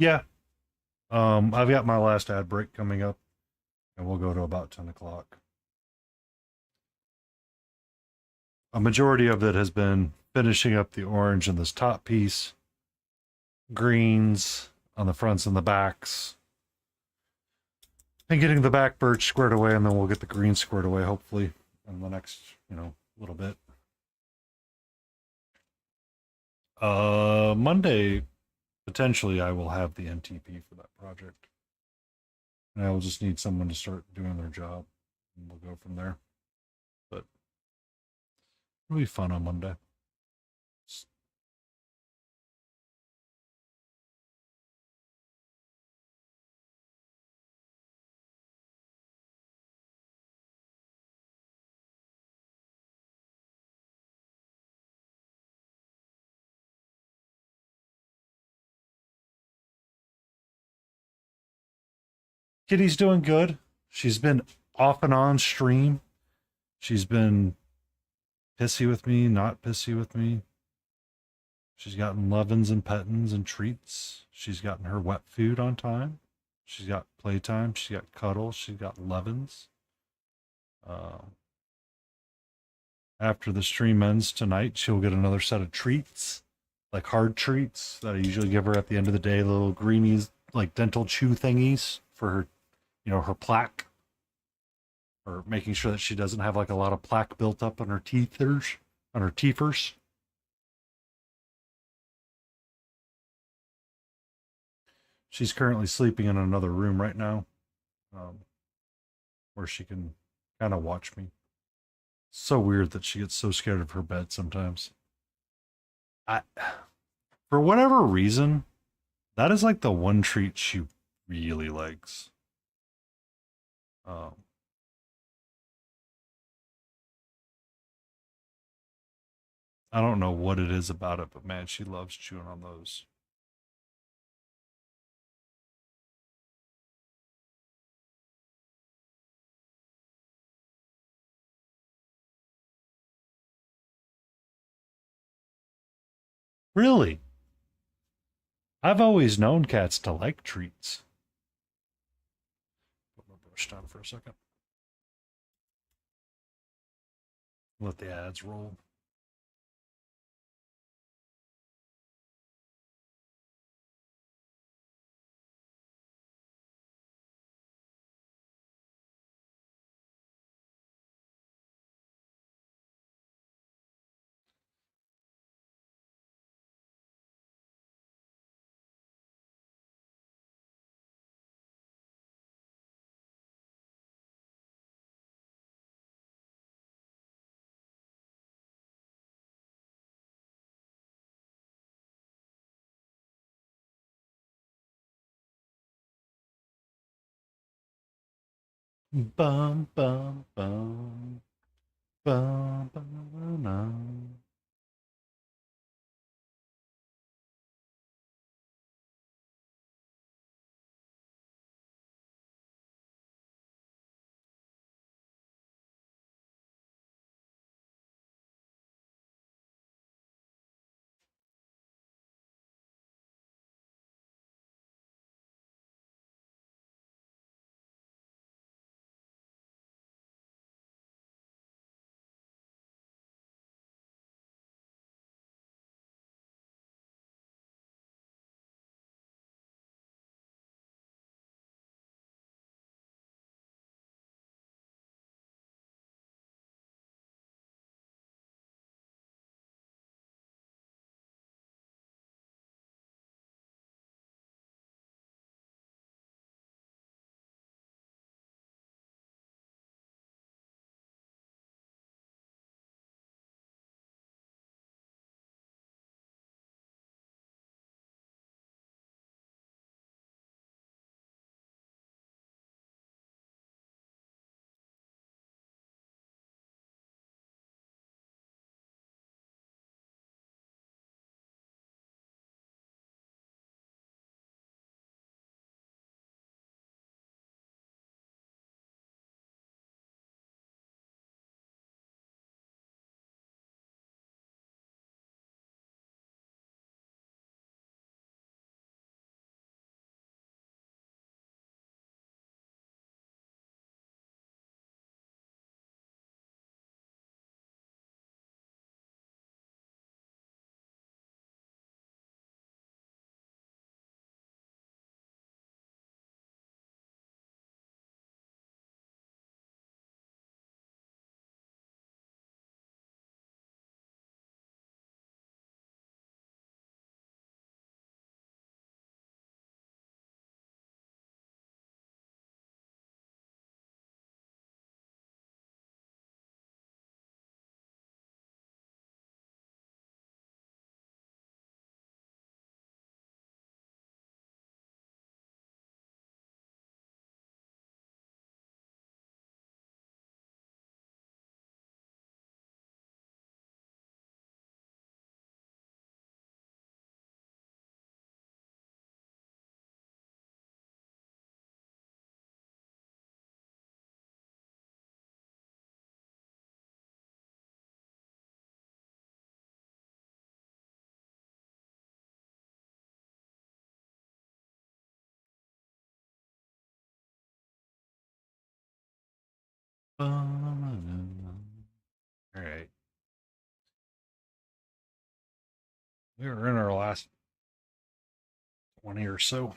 Yeah. I've got my last ad break coming up, and we'll go to about 10 o'clock. A majority of it has been finishing up the orange in this top piece, greens on the fronts and the backs, and getting the back birch squared away, and then we'll get the green squared away, hopefully, in the next, little bit. Monday, potentially, I will have the NTP for that project. And I will just need someone to start doing their job, and we'll go from there. But it'll be fun on Monday. Kitty's doing good. She's been off and on stream She's been pissy with me, not pissy with me. She's gotten lovins and pettins and treats. She's gotten her wet food on time. She's got playtime. She's got cuddles. She's got lovins. After the stream ends tonight, she'll get another set of treats, like hard treats that I usually give her at the end of the day, little greenies, like dental chew thingies for her, her plaque, or making sure that she doesn't have like a lot of plaque built up on her teethers. She's currently sleeping in another room right now, where she can kind of watch me. So weird that she gets so scared of her bed sometimes. For whatever reason, that is like the one treat she really likes. I don't know what it is about it, but man, she loves chewing on those. Really? I've always known cats to like treats. Put my brush down for a second. Let the ads roll. Bum bum bum bum bum bum. All right. We are in our last 20 or so.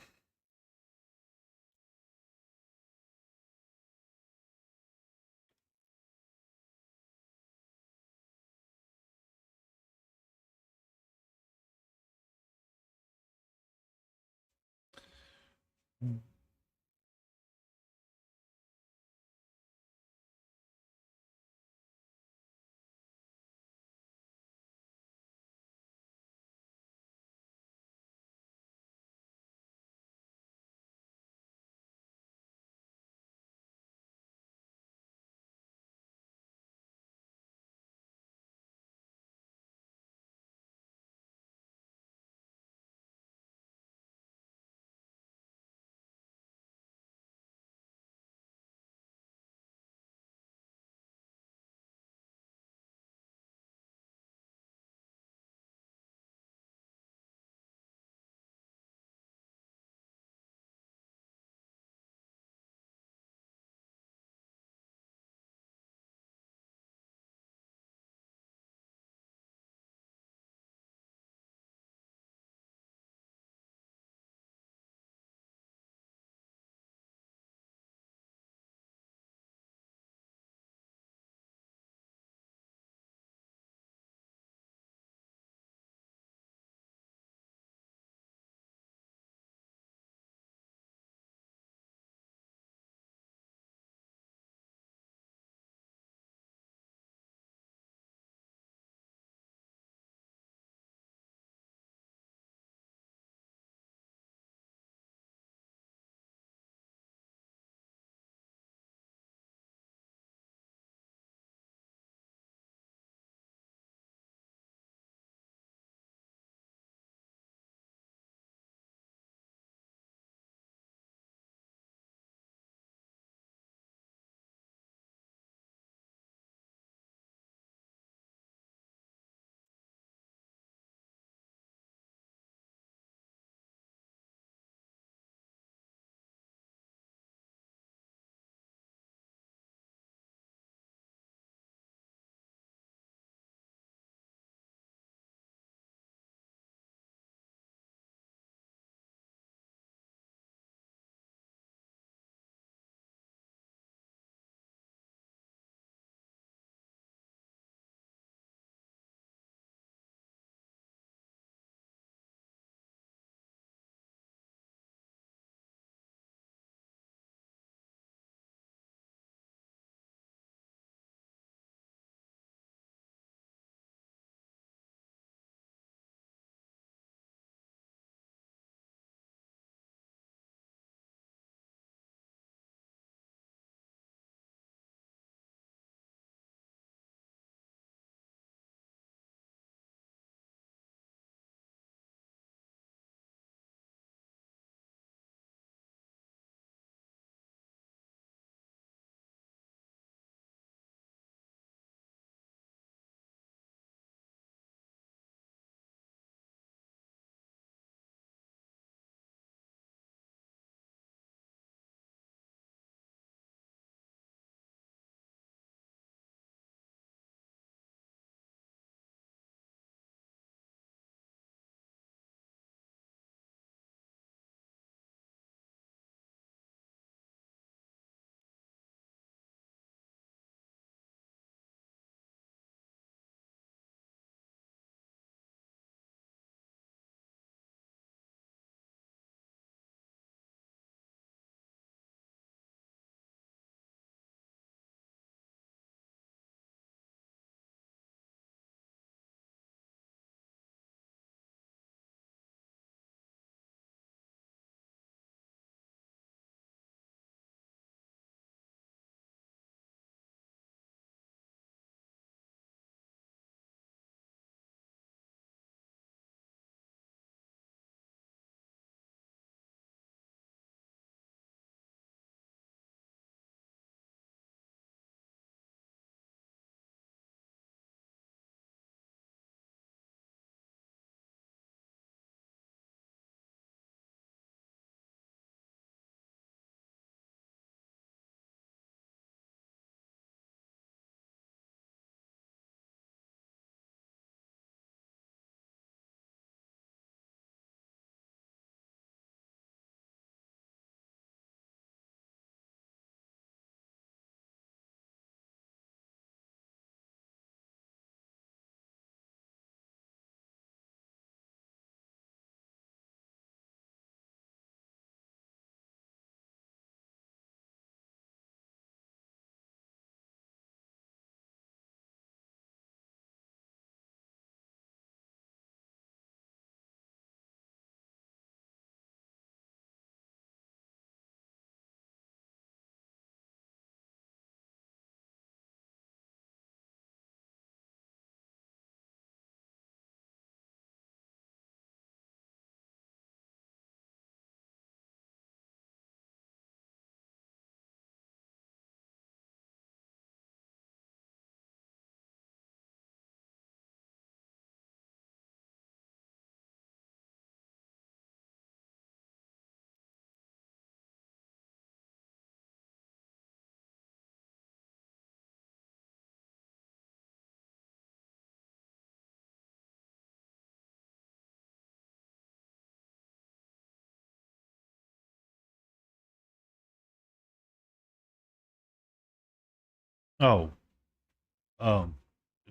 Oh,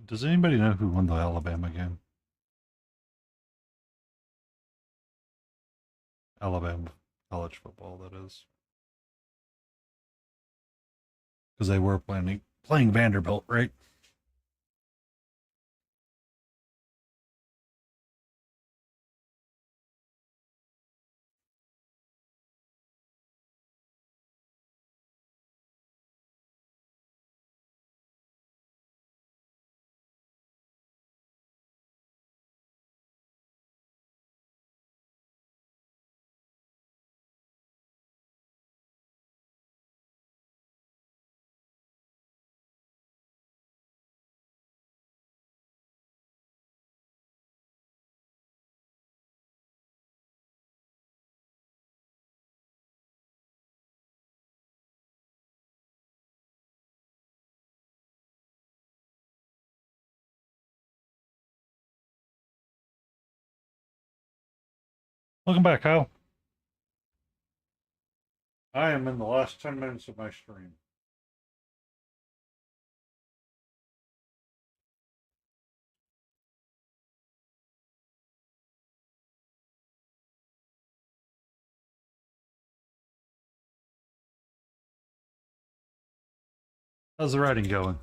does anybody know who won the Alabama game? Alabama college football, that is, because they were playing Vanderbilt, right? Welcome back, Kyle. I am in the last 10 minutes of my stream. How's the writing going?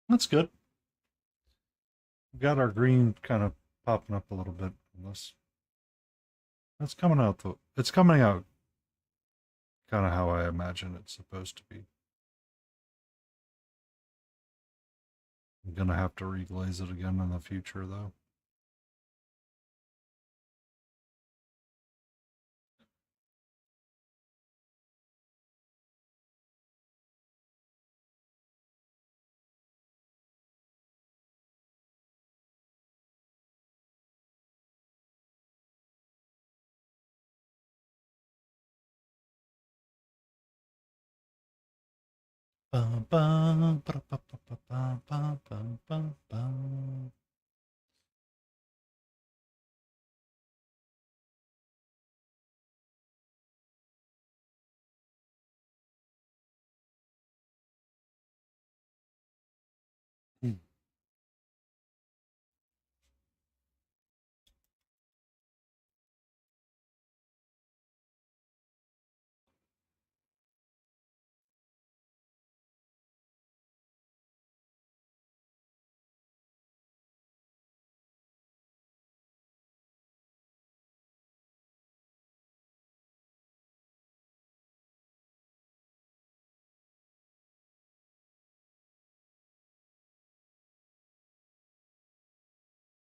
That's good. We got our green kind of popping up a little bit on this. It's coming out though. It's coming out kind of how I imagine it's supposed to be. I'm gonna have to reglaze it again in the future though. Bum, bum, ba, ba, ba, ba, bum, bum, bum, bum, bum. Hmm.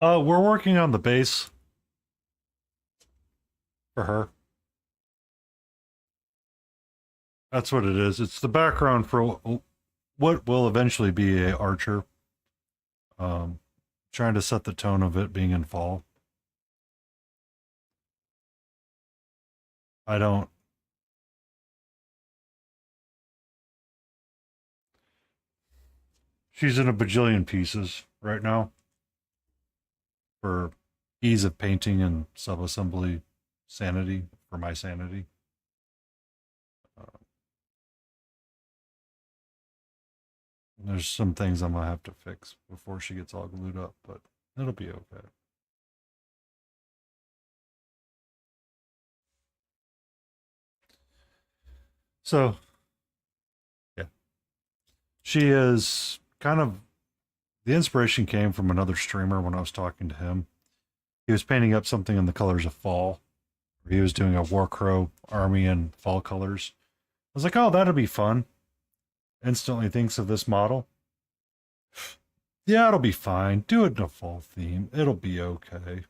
We're working on the base for her. That's what it is. It's the background for what will eventually be a Archer. Trying to set the tone of it being in fall. I don't. She's in a bajillion pieces right now for ease of painting and subassembly sanity for my sanity. There's some things I'm gonna have to fix before she gets all glued up, but it'll be okay. So, yeah, she is kind of the inspiration came from another streamer when I was talking to him. He was painting up something in the colors of fall. He was doing a Warcrow army in fall colors. I was like, oh, that'll be fun. Instantly thinks of this model. Yeah, it'll be fine. Do it in a fall theme. It'll be okay.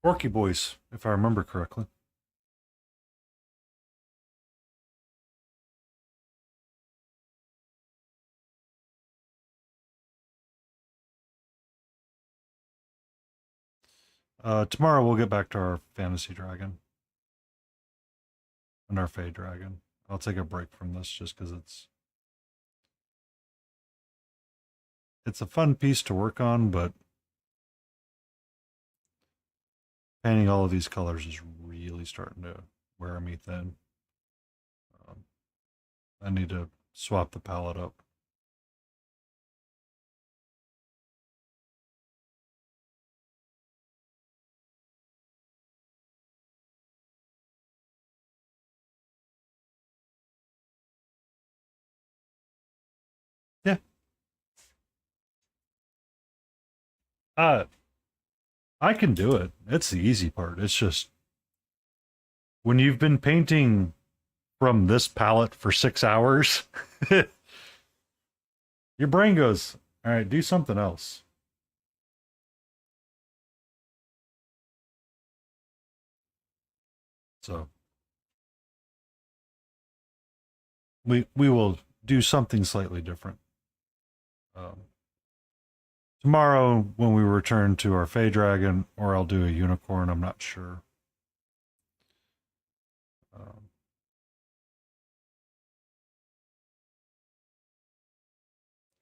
Porky Boys, if I remember correctly. Tomorrow we'll get back to our fantasy dragon and our Fey dragon. I'll take a break from this just because it's a fun piece to work on, but painting all of these colors is really starting to wear me thin. I need to swap the palette up. Yeah. I can do it. It's the easy part. It's just when you've been painting from this palette for 6 hours, your brain goes, all right, do something else. So we will do something slightly different. Tomorrow when we return to our Fey Dragon, or I'll do a unicorn, I'm not sure.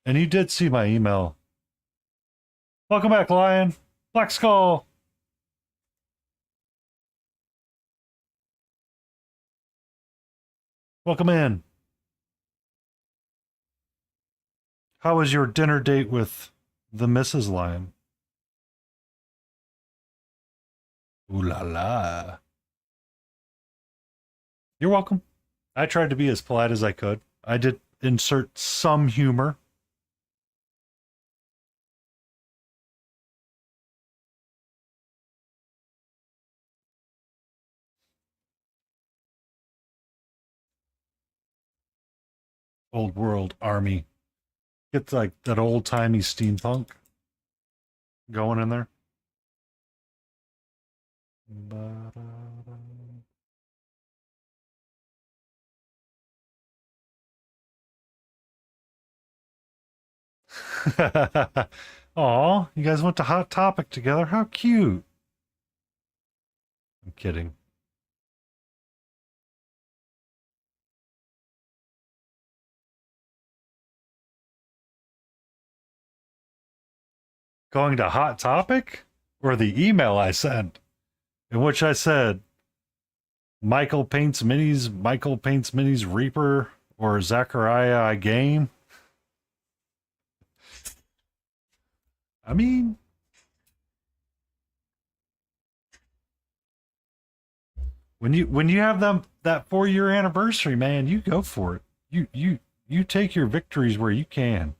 And you did see my email. Welcome back, Lion. Black Skull. Welcome in. How was your dinner date with the Mrs. Lion? Ooh la la. You're welcome. I tried to be as polite as I could. I did insert some humor. Old world army. Get like that old timey steampunk going in there. Aw, you guys went to Hot Topic together. How cute. I'm kidding. Going to Hot Topic? Or the email I sent, in which I said, Michael Paints Minis Reaper, or Zachariah I Game? I mean, when you have that 4-year anniversary, man, you go for it. You take your victories where you can.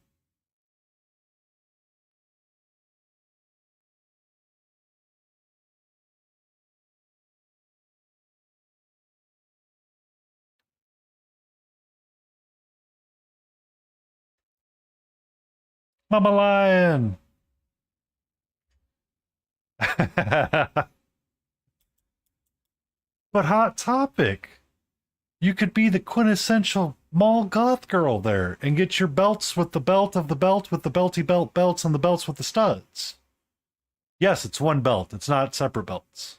Mama Lion. But Hot Topic, you could be the quintessential mall goth girl there and get your belts with the belt of the belt with the belty belt belts and the belts with the studs. Yes, it's one belt. It's not separate belts.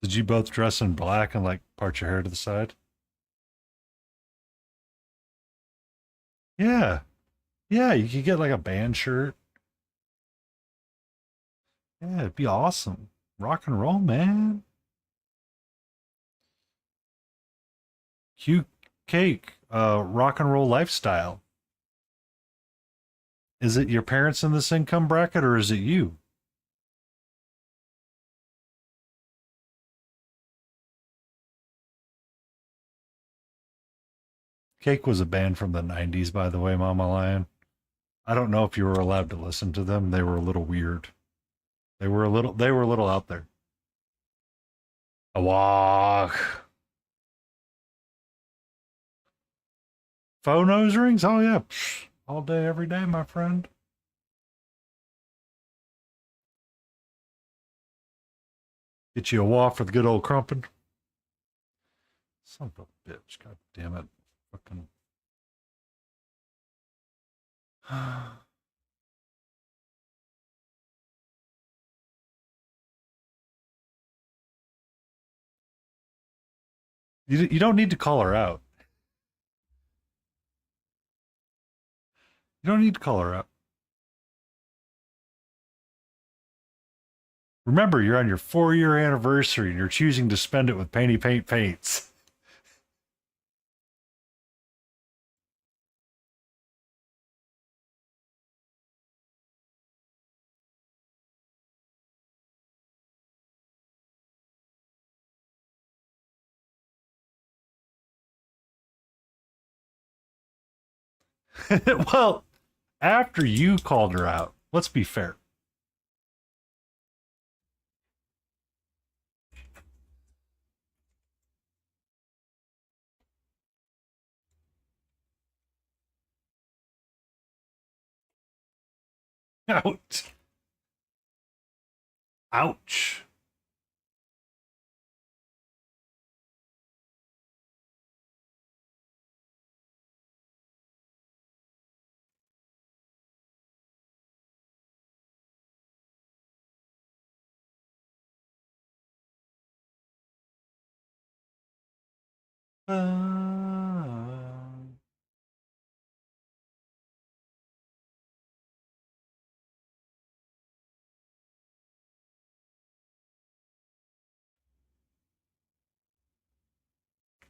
Did you both dress in black and like part your hair to the side? Yeah. Yeah, you could get like a band shirt Yeah, it'd be awesome. Rock and roll, man. Q Cake, rock and roll lifestyle. Is it your parents in this income bracket or is it you? Cake was a band from the 90s, by the way, Mama Lion. I don't know if you were allowed to listen to them. They were a little weird. They were a little out there. A walk. Faux nose rings? Oh yeah. Psh, all day, every day, my friend. Get you a waft for the good old crumpin'. Son of a bitch. God damn it. Fucking. You don't need to call her out. You don't need to call her out. Remember, you're on your 4-year anniversary and you're choosing to spend it with Painty Paint Paints. Well, after you called her out, let's be fair. Ouch. Ouch.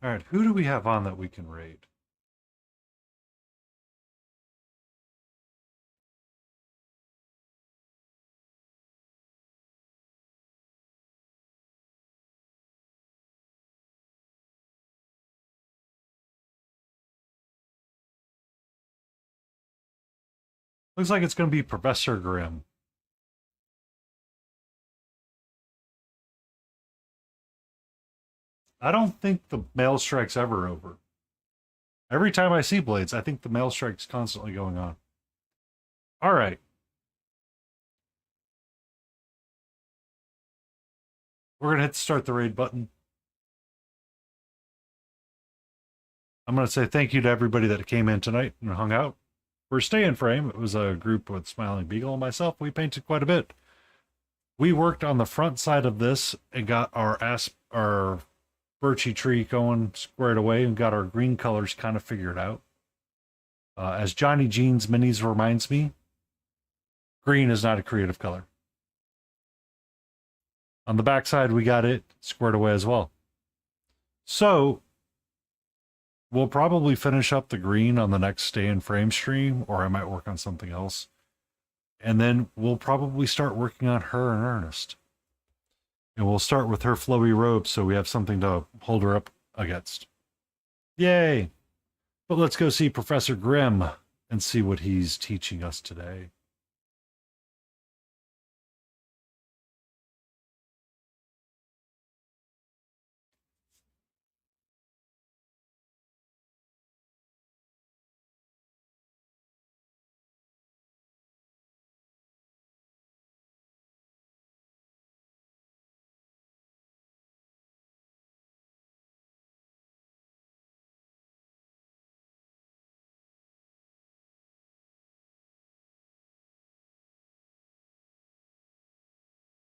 All right, who do we have on that we can raid? Looks like it's going to be Professor Grimm. I don't think the mail strike's ever over. Every time I see Blades, I think the mail strike's constantly going on. All right. We're going to hit the start the raid button. I'm going to say thank you to everybody that came in tonight and hung out. For Stay in Frame, it was a group with Smiling Beagle and myself. We painted quite a bit. We worked on the front side of this and got our birchy tree going squared away and got our green colors kind of figured out. As Johnny Jeans Minis reminds me, green is not a creative color. On the back side, we got it squared away as well. So we'll probably finish up the green on the next Stay in Frame stream, or I might work on something else. And then we'll probably start working on her in earnest. And we'll start with her flowy robe so we have something to hold her up against. Yay! But let's go see Professor Grimm and see what he's teaching us today.